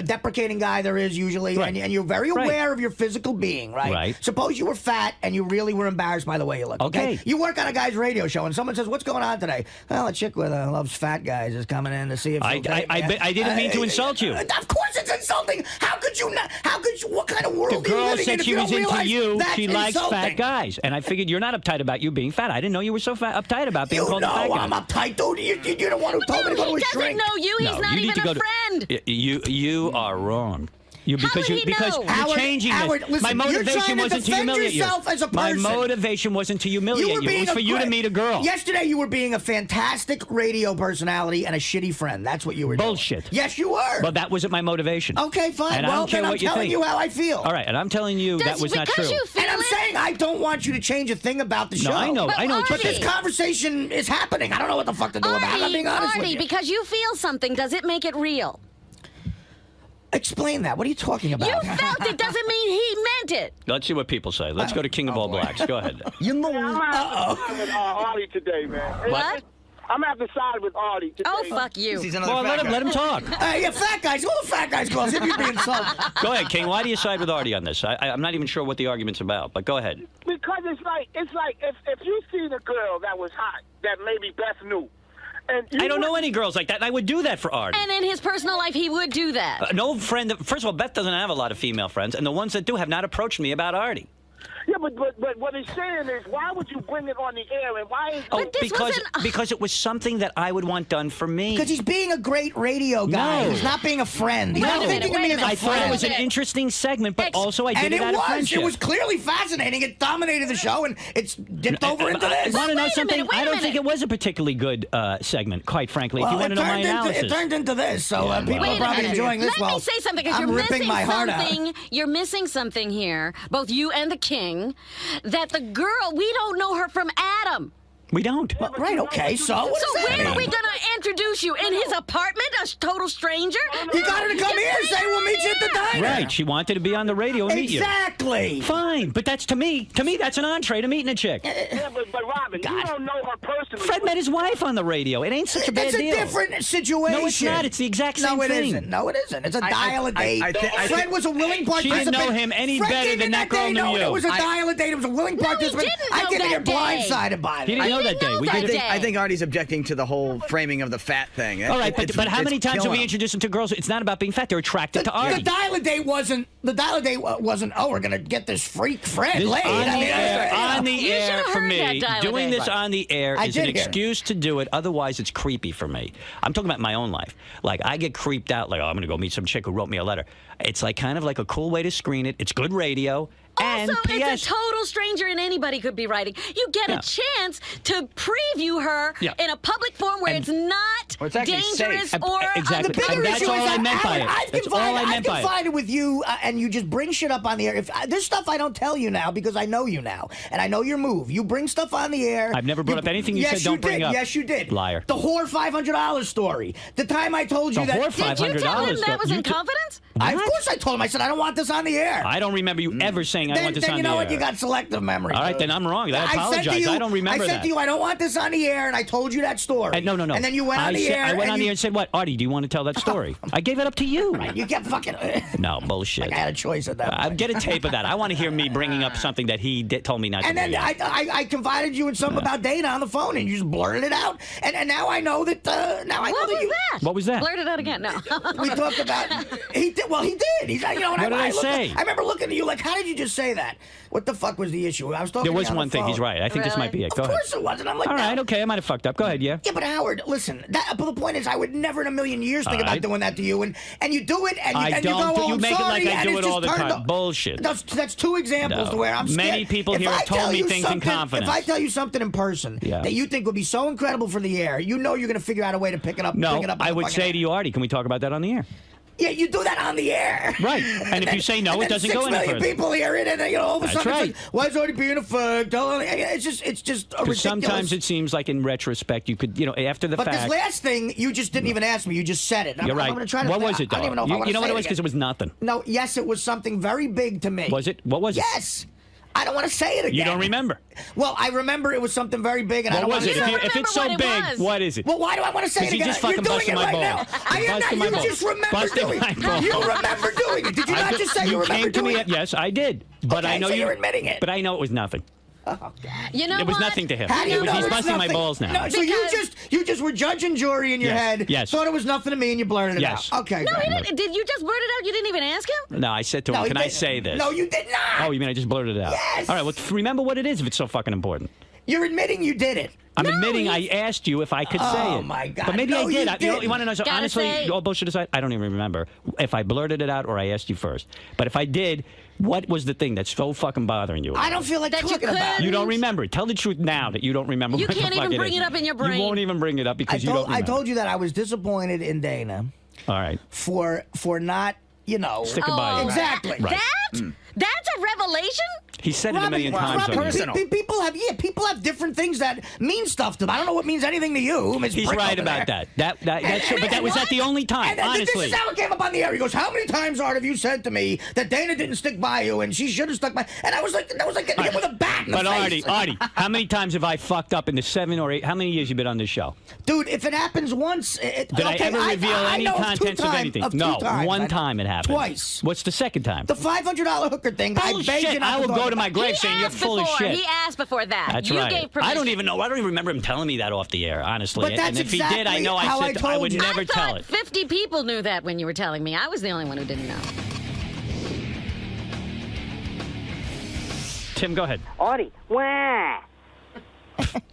Speaker 6: deprecating guy there is usually,
Speaker 1: Right.
Speaker 6: and you're very
Speaker 1: Right.
Speaker 6: aware of your physical being, right?
Speaker 1: Right.
Speaker 6: Suppose you were fat and you really were embarrassed by the way you look.
Speaker 1: Okay.
Speaker 6: You work on a guy's radio show, and someone says, "What's going on today?" Well, a chick with loves fat guys is coming in to see if
Speaker 1: I didn't mean to insult you.
Speaker 6: Of course, it's insulting. How could you not? How could you? What kind of world
Speaker 1: The
Speaker 6: are you
Speaker 1: girl
Speaker 6: living in
Speaker 1: said
Speaker 6: if
Speaker 1: she
Speaker 6: you
Speaker 1: was
Speaker 6: don't
Speaker 1: into
Speaker 6: realize
Speaker 1: you.
Speaker 6: that's
Speaker 1: She likes fat
Speaker 6: insulting?
Speaker 1: guys. And I figured you're not uptight about you being fat. I didn't know you were so uptight about being
Speaker 6: You
Speaker 1: called a fat
Speaker 6: know
Speaker 1: guy.
Speaker 6: I'm uptight, dude. You're the one who told me to go to
Speaker 4: He
Speaker 6: a
Speaker 4: doesn't
Speaker 6: shrink.
Speaker 4: know you. He's
Speaker 1: No,
Speaker 4: not
Speaker 1: you need
Speaker 4: even
Speaker 1: to go
Speaker 4: a friend.
Speaker 1: You are wrong. Because
Speaker 4: would he
Speaker 1: because
Speaker 4: know?
Speaker 1: you're
Speaker 6: Howard,
Speaker 1: changing
Speaker 6: Howard,
Speaker 1: this.
Speaker 6: listen,
Speaker 1: My
Speaker 6: you're
Speaker 1: motivation
Speaker 6: trying to
Speaker 1: wasn't to
Speaker 6: defend
Speaker 1: humiliate
Speaker 6: yourself
Speaker 1: you.
Speaker 6: as a
Speaker 1: My
Speaker 6: person.
Speaker 1: motivation wasn't to humiliate you. It was for you to meet a girl.
Speaker 6: Yesterday, you were being a fantastic radio personality and a shitty friend. That's what you were doing.
Speaker 1: Bullshit.
Speaker 6: Yes, you were.
Speaker 1: Well, that wasn't my motivation.
Speaker 6: Okay, fine.
Speaker 1: And I
Speaker 6: well,
Speaker 1: don't care
Speaker 6: then I'm
Speaker 1: what you
Speaker 6: telling
Speaker 1: think.
Speaker 6: you how I feel.
Speaker 1: All right, and I'm telling you that was not true.
Speaker 4: Because you feel
Speaker 6: And I'm
Speaker 4: it?
Speaker 6: saying I don't want you to change a thing about the show.
Speaker 1: No, I know. I know what you're
Speaker 6: But this
Speaker 1: saying.
Speaker 6: conversation is happening. I don't know what the fuck to do about it. I'm being honest
Speaker 4: Artie,
Speaker 6: with you.
Speaker 4: because you feel something, does it make it real?
Speaker 6: Explain that. What are you talking about?
Speaker 4: You felt it doesn't mean he meant it.
Speaker 1: Let's see what people say. Let's go to King of All Blacks. Go ahead.
Speaker 7: You know.
Speaker 9: I'm gonna have to side with Artie today, man.
Speaker 4: What?
Speaker 9: I'm gonna have to side with Artie today.
Speaker 4: Oh, fuck you.
Speaker 7: He's another
Speaker 1: Well,
Speaker 7: fat guy.
Speaker 1: let him talk.
Speaker 6: Yeah, fat guys. All fat guys calls. If you're being insulted.
Speaker 1: Go ahead, King. Why do you side with Artie on this? I'm not even sure what the argument's about, but go ahead.
Speaker 9: Because it's like if you see the girl that was hot that maybe Beth knew, and you
Speaker 1: I don't know
Speaker 9: wouldn't-
Speaker 1: any girls like that, and I would do that for Artie.
Speaker 4: And in his personal life, he would do that.
Speaker 1: No friend. First of all, Beth doesn't have a lot of female friends, and the ones that do have not approached me about Artie.
Speaker 9: Yeah, but what he's saying is, why would you bring it on the air, and why is
Speaker 1: Oh,
Speaker 4: this
Speaker 1: because it was something that I would want done for me.
Speaker 6: Because he's being a great radio guy.
Speaker 1: No.
Speaker 6: He's not being a friend. He's
Speaker 4: Wait
Speaker 6: not
Speaker 4: a minute,
Speaker 6: thinking of me
Speaker 4: wait a
Speaker 6: as a
Speaker 1: I
Speaker 4: minute.
Speaker 1: thought it
Speaker 6: friend.
Speaker 1: was an interesting segment, but also I did
Speaker 6: And
Speaker 1: it out of friendship.
Speaker 6: It was clearly fascinating. It dominated the show, and it's dipped over into this.
Speaker 1: Want to know
Speaker 4: Wait a
Speaker 1: something?
Speaker 4: minute, wait
Speaker 1: I
Speaker 4: a
Speaker 1: don't think
Speaker 4: minute.
Speaker 1: it was a particularly good segment, quite frankly. if you want to know my analysis.
Speaker 6: It turned into this, so
Speaker 1: Yeah,
Speaker 6: people
Speaker 1: well.
Speaker 6: are probably enjoying this.
Speaker 4: Let me say something, because
Speaker 6: I'm
Speaker 4: you're
Speaker 6: ripping
Speaker 4: missing
Speaker 6: my heart out.
Speaker 4: something. You're missing something here, both you and the king, that the girl, we don't know her from Adam.
Speaker 1: We don't.
Speaker 6: Right, okay, so what
Speaker 4: So
Speaker 6: does that
Speaker 4: where are
Speaker 6: mean?
Speaker 4: we going to introduce you? In his apartment? A total stranger?
Speaker 6: You got her to come here and say we'll meet you at the diner.
Speaker 1: Right. She wanted to be on the radio and meet you.
Speaker 6: Exactly.
Speaker 1: Fine, but that's to me, that's an entree to meeting a chick.
Speaker 9: Yeah, but Robin, you don't know her personally.
Speaker 1: Fred met his wife on the radio. It ain't such a bad
Speaker 6: It's a
Speaker 1: deal.
Speaker 6: different situation.
Speaker 1: No, it's not. It's the exact same
Speaker 6: No, it
Speaker 1: thing.
Speaker 6: isn't. No, it isn't. It's a
Speaker 7: I-
Speaker 6: dial a date.
Speaker 7: I
Speaker 6: Fred
Speaker 7: think-
Speaker 6: was a willing
Speaker 1: She
Speaker 6: participant.
Speaker 1: didn't know him any
Speaker 6: Fred
Speaker 1: better
Speaker 6: came
Speaker 1: than
Speaker 6: in
Speaker 1: that girl
Speaker 6: day
Speaker 1: knew
Speaker 6: knowing
Speaker 1: you.
Speaker 6: It was a dial a date. It was a willing
Speaker 4: No, he
Speaker 6: participant.
Speaker 4: didn't
Speaker 6: I
Speaker 4: know
Speaker 6: came in here
Speaker 4: that day.
Speaker 6: blindsided by
Speaker 1: He
Speaker 6: it.
Speaker 1: didn't know that day. We
Speaker 4: that
Speaker 1: did it.
Speaker 4: day.
Speaker 7: I think Artie's objecting to the whole framing of the fat thing.
Speaker 1: All right, but how many times have we
Speaker 7: introduced?
Speaker 1: introduced them to girls? It's not about being fat. They're attracted to
Speaker 6: The
Speaker 1: Artie.
Speaker 6: dial a date wasn't. The dial a date wasn't. Oh, we're gonna get this freak Fred
Speaker 1: This
Speaker 6: laid.
Speaker 1: on
Speaker 6: I
Speaker 1: the
Speaker 6: mean,
Speaker 1: air, on the
Speaker 4: You
Speaker 1: air
Speaker 4: should've
Speaker 1: for
Speaker 4: heard
Speaker 1: me.
Speaker 4: that dial-a-date.
Speaker 1: Doing this
Speaker 6: Right.
Speaker 1: on the air
Speaker 6: I
Speaker 1: is an
Speaker 6: did hear it.
Speaker 1: excuse to do it. Otherwise, it's creepy for me. I'm talking about my own life. Like, I get creeped out. Like, oh, I'm going to go meet some chick who wrote me a letter. It's like kind of like a cool way to screen it. It's good radio. And
Speaker 4: Also,
Speaker 1: P.S.
Speaker 4: it's a total stranger, and anybody could be writing. You get
Speaker 1: Yeah.
Speaker 4: a chance to preview her
Speaker 1: Yeah.
Speaker 4: in a public forum where
Speaker 1: And-
Speaker 4: it's not
Speaker 7: Well, it's actually
Speaker 4: dangerous
Speaker 7: safe.
Speaker 4: or
Speaker 1: Exactly.
Speaker 6: The bigger
Speaker 1: And that's
Speaker 6: issue
Speaker 1: all
Speaker 6: is
Speaker 1: I meant by it.
Speaker 6: I've
Speaker 1: That's all I meant by it.
Speaker 6: confided with you, and you just bring shit up on the air. If there's stuff I don't tell you now because I know you now, and I know your move. You bring stuff on the air.
Speaker 1: I've never brought up anything you
Speaker 6: yes,
Speaker 1: said don't
Speaker 6: you
Speaker 1: bring
Speaker 6: did.
Speaker 1: up.
Speaker 6: Yes, you did.
Speaker 1: Liar.
Speaker 6: The whore $500 story. The time I told you
Speaker 1: The
Speaker 6: that.
Speaker 1: whore
Speaker 4: Did you tell him
Speaker 1: $500
Speaker 4: that was
Speaker 1: You
Speaker 4: in
Speaker 1: t-
Speaker 4: confidence?
Speaker 6: Of
Speaker 1: What?
Speaker 6: course I told him. I said I don't want this on the air.
Speaker 1: I don't remember you ever saying I want this
Speaker 6: then
Speaker 1: on
Speaker 6: you
Speaker 1: the
Speaker 6: know
Speaker 1: air.
Speaker 6: what? You got selective memory.
Speaker 1: All right,
Speaker 6: dude.
Speaker 1: then I'm wrong. I
Speaker 6: said to
Speaker 1: apologize.
Speaker 6: you-
Speaker 1: I don't remember
Speaker 6: I said
Speaker 1: that.
Speaker 6: to you, I don't want this on the air, and I told you that story.
Speaker 1: No.
Speaker 6: And then you went on the air.
Speaker 1: I went
Speaker 6: and
Speaker 1: on the
Speaker 6: you-
Speaker 1: air and said, what? Artie, do you want to tell that story? I gave it up to you.
Speaker 6: You kept fucking.
Speaker 1: No, bullshit.
Speaker 6: Like I had a choice at that point.
Speaker 1: Get a tape of that. I want to hear me bringing up something that he told me not
Speaker 6: And
Speaker 1: to
Speaker 6: then
Speaker 1: bring up.
Speaker 6: I confided you in something about Dana on the phone, and you just blurted it out. And now I know that. Now I know
Speaker 4: What
Speaker 6: that
Speaker 4: was
Speaker 6: you.
Speaker 4: that?
Speaker 1: What was that?
Speaker 4: Blurt it out again. No.
Speaker 6: We talked about. He did. Well, he did. He's. You know. And
Speaker 1: What did I
Speaker 6: looked-
Speaker 1: say?
Speaker 6: I remember looking at you like, how did you just say that? What the fuck was the issue? I was talking.
Speaker 1: There
Speaker 6: to
Speaker 1: was
Speaker 6: you on
Speaker 1: one
Speaker 6: the
Speaker 1: thing.
Speaker 6: phone.
Speaker 1: He's right. I think this might be it. Go
Speaker 6: Of
Speaker 1: ahead.
Speaker 6: course it was, and I'm like,
Speaker 1: All
Speaker 6: no.
Speaker 1: right, okay. I might have fucked up. Go ahead, yeah.
Speaker 6: Yeah, but Howard, listen. But the point is, I would never in a million years think
Speaker 1: All
Speaker 6: about
Speaker 1: right.
Speaker 6: doing that to you, and you do it, and you,
Speaker 1: I
Speaker 6: and you
Speaker 1: don't.
Speaker 6: go, oh,
Speaker 1: You
Speaker 6: I'm
Speaker 1: make it
Speaker 6: sorry,
Speaker 1: like I
Speaker 6: and
Speaker 1: do
Speaker 6: it's
Speaker 1: it all
Speaker 6: just
Speaker 1: the
Speaker 6: turned
Speaker 1: time.
Speaker 6: up.
Speaker 1: Bullshit.
Speaker 6: That's two examples
Speaker 1: No.
Speaker 6: to where I'm scared.
Speaker 1: Many people
Speaker 6: If
Speaker 1: here
Speaker 6: I
Speaker 1: have told
Speaker 6: tell
Speaker 1: me
Speaker 6: you
Speaker 1: things in
Speaker 6: something-
Speaker 1: confidence.
Speaker 6: If I tell you something in person
Speaker 1: Yeah.
Speaker 6: that you think would be so incredible for the air, you know you're going to figure out a way to pick it up.
Speaker 1: No,
Speaker 6: bring it up on
Speaker 1: I
Speaker 6: the
Speaker 1: would
Speaker 6: fucking
Speaker 1: say
Speaker 6: air.
Speaker 1: to you, Artie, can we talk about that on the air?
Speaker 6: Yeah, you do that on the air.
Speaker 1: Right. And if you say no,
Speaker 6: and
Speaker 1: it
Speaker 6: then
Speaker 1: doesn't go any
Speaker 6: 6 million
Speaker 1: further.
Speaker 6: people hear it, and all of a
Speaker 1: That's
Speaker 6: sudden,
Speaker 1: right.
Speaker 6: it's like, why is Artie being a fuck? It's just a
Speaker 1: Because
Speaker 6: ridiculous.
Speaker 1: sometimes it seems like in retrospect, you could, after the
Speaker 6: But
Speaker 1: fact.
Speaker 6: this last thing, you just didn't even ask me. You just said it.
Speaker 1: You're right.
Speaker 6: I'm gonna try to
Speaker 1: What
Speaker 6: think-
Speaker 1: was it,
Speaker 6: I don't
Speaker 1: though?
Speaker 6: even know if I
Speaker 1: You
Speaker 6: wanna
Speaker 1: know what
Speaker 6: say
Speaker 1: it was? Because it was nothing.
Speaker 6: No, yes, it was something very big to me.
Speaker 1: Was it? What was it?
Speaker 6: Yes. I don't want to say it again.
Speaker 1: You don't remember.
Speaker 6: Well, I remember it was something very big, and I
Speaker 1: What
Speaker 6: don't
Speaker 1: was
Speaker 6: want
Speaker 1: it?
Speaker 6: to say
Speaker 1: If it's so
Speaker 4: remember what it
Speaker 1: big,
Speaker 4: was.
Speaker 1: what is it?
Speaker 6: Well, why do I want to say it
Speaker 1: Because you
Speaker 6: again?
Speaker 1: just
Speaker 6: You're
Speaker 1: fucking
Speaker 6: doing
Speaker 1: busted
Speaker 6: it
Speaker 1: my
Speaker 6: right
Speaker 1: balls.
Speaker 6: now. I am not.
Speaker 1: Busted my
Speaker 6: You
Speaker 1: balls.
Speaker 6: just remember
Speaker 1: Busted
Speaker 6: doing
Speaker 1: my
Speaker 6: it.
Speaker 1: balls.
Speaker 6: You remember doing it. Did you not just say you remember
Speaker 1: came to
Speaker 6: doing
Speaker 1: me.
Speaker 6: it?
Speaker 1: Yes, I did. But
Speaker 6: Okay,
Speaker 1: I know
Speaker 6: so
Speaker 1: you.
Speaker 6: you're admitting it.
Speaker 1: But I know it was nothing.
Speaker 4: You know
Speaker 1: It was
Speaker 4: what?
Speaker 1: nothing to him.
Speaker 6: How do you know
Speaker 1: He's
Speaker 6: it's
Speaker 1: busting my
Speaker 6: nothing?
Speaker 1: balls now.
Speaker 6: No, so
Speaker 4: Because-
Speaker 6: you just were judge and jury in your
Speaker 1: Yes,
Speaker 6: head.
Speaker 1: yes.
Speaker 6: Thought it was nothing to me, and you blurted it
Speaker 1: Yes.
Speaker 6: out. Okay.
Speaker 4: No,
Speaker 6: great.
Speaker 4: he didn't. Did you just blurt it out? You didn't even ask him?
Speaker 1: No, I said to him,
Speaker 6: No, he
Speaker 1: can I
Speaker 6: didn't.
Speaker 1: say this?
Speaker 6: No, you did not.
Speaker 1: Oh, you mean I just blurted it out?
Speaker 6: Yes.
Speaker 1: All right, well, remember what it is if it's so fucking important.
Speaker 6: You're admitting you did it.
Speaker 1: I'm admitting I asked you if I could say it.
Speaker 6: Oh, my God.
Speaker 1: But maybe
Speaker 6: No,
Speaker 1: I did.
Speaker 6: you
Speaker 1: You
Speaker 6: didn't.
Speaker 1: want to know? So
Speaker 4: Gotta
Speaker 1: honestly,
Speaker 4: say-
Speaker 1: all bullshit aside, I don't even remember if I blurted it out or I asked you first. But if I did, what was the thing that's so fucking bothering you?
Speaker 6: I don't feel like
Speaker 4: That you
Speaker 6: talking about
Speaker 4: could-
Speaker 6: it.
Speaker 1: You don't remember it. Tell the truth now that you don't remember.
Speaker 4: You
Speaker 1: what the
Speaker 4: can't
Speaker 1: fuck
Speaker 4: even
Speaker 1: it
Speaker 4: bring
Speaker 1: is.
Speaker 4: it up in your brain.
Speaker 1: You won't even bring it up because you don't
Speaker 6: I
Speaker 1: remember.
Speaker 6: told you that I was disappointed in Dana
Speaker 1: All right.
Speaker 6: for not,
Speaker 1: Sticking by you.
Speaker 6: Exactly.
Speaker 1: Right.
Speaker 4: That's a revelation?
Speaker 1: He said it a million times.
Speaker 6: Robin,
Speaker 1: on here.
Speaker 7: personal.
Speaker 6: people have different things that mean stuff to them. I don't know what means anything to you, Miss
Speaker 1: He's
Speaker 6: Brick
Speaker 1: right
Speaker 6: over
Speaker 1: about
Speaker 6: there.
Speaker 1: that. That's true. But that was that the only time,
Speaker 6: And
Speaker 1: honestly.
Speaker 6: this is how it came up on the air. He goes, "How many times, Art, have you said to me that Dana didn't stick by you and she should have stuck by?" And I was like, that was like getting hit with a bat in the
Speaker 1: But
Speaker 6: face.
Speaker 1: Artie, how many times have I fucked up in the 7 or 8? How many years you been on this show?
Speaker 6: Dude, if it happens once,
Speaker 1: Did I ever reveal any
Speaker 6: know of
Speaker 1: contents of anything? No, one time it happened.
Speaker 6: Twice.
Speaker 1: What's the second time?
Speaker 6: The $500 hooker thing. I begged
Speaker 1: Bullshit.
Speaker 6: you not
Speaker 1: I
Speaker 6: to
Speaker 1: will
Speaker 6: talk
Speaker 1: go to my
Speaker 6: about.
Speaker 1: grave saying you're full of shit.
Speaker 4: He asked before that.
Speaker 1: That's
Speaker 4: you
Speaker 1: right.
Speaker 4: gave permission.
Speaker 1: I don't even know. I don't even remember him telling me that off the air, honestly.
Speaker 6: But that's
Speaker 1: and if he did, I
Speaker 6: exactly
Speaker 1: know
Speaker 6: how I
Speaker 1: I said I
Speaker 6: told
Speaker 1: would
Speaker 6: you.
Speaker 1: never
Speaker 4: I
Speaker 1: tell
Speaker 4: thought
Speaker 1: it.
Speaker 4: 50 people knew that when you were telling me. I was the only one who didn't know.
Speaker 1: Tim, go ahead.
Speaker 10: Artie, wah.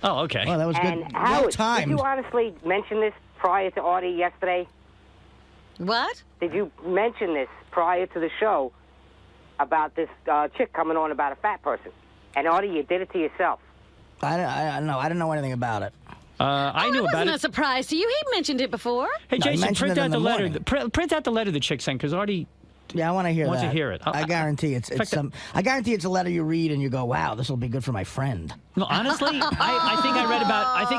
Speaker 1: Oh, okay.
Speaker 6: Well, that was good.
Speaker 10: And
Speaker 6: Well
Speaker 10: Howard, did
Speaker 6: timed.
Speaker 10: you honestly mention this prior to Artie yesterday?
Speaker 4: What?
Speaker 10: Did you mention this prior to the show about this chick coming on about a fat person? And Artie, you did it to yourself.
Speaker 6: I don't know. I didn't know anything about it.
Speaker 1: I knew
Speaker 4: That
Speaker 1: about
Speaker 4: wasn't
Speaker 1: it.
Speaker 4: a surprise to you. He mentioned it before.
Speaker 1: Hey,
Speaker 6: No, he
Speaker 1: Jason,
Speaker 6: mentioned
Speaker 1: print
Speaker 6: it
Speaker 1: out
Speaker 6: in
Speaker 1: the
Speaker 6: the
Speaker 1: letter.
Speaker 6: morning.
Speaker 1: Print out the letter the chick sent, because Artie.
Speaker 6: Yeah, I want to hear
Speaker 1: Want
Speaker 6: that.
Speaker 1: to hear it.
Speaker 6: I guarantee it's
Speaker 1: fact,
Speaker 6: some. I guarantee it's a letter you read and you go, "Wow, this will be good for my friend."
Speaker 1: No, honestly, I think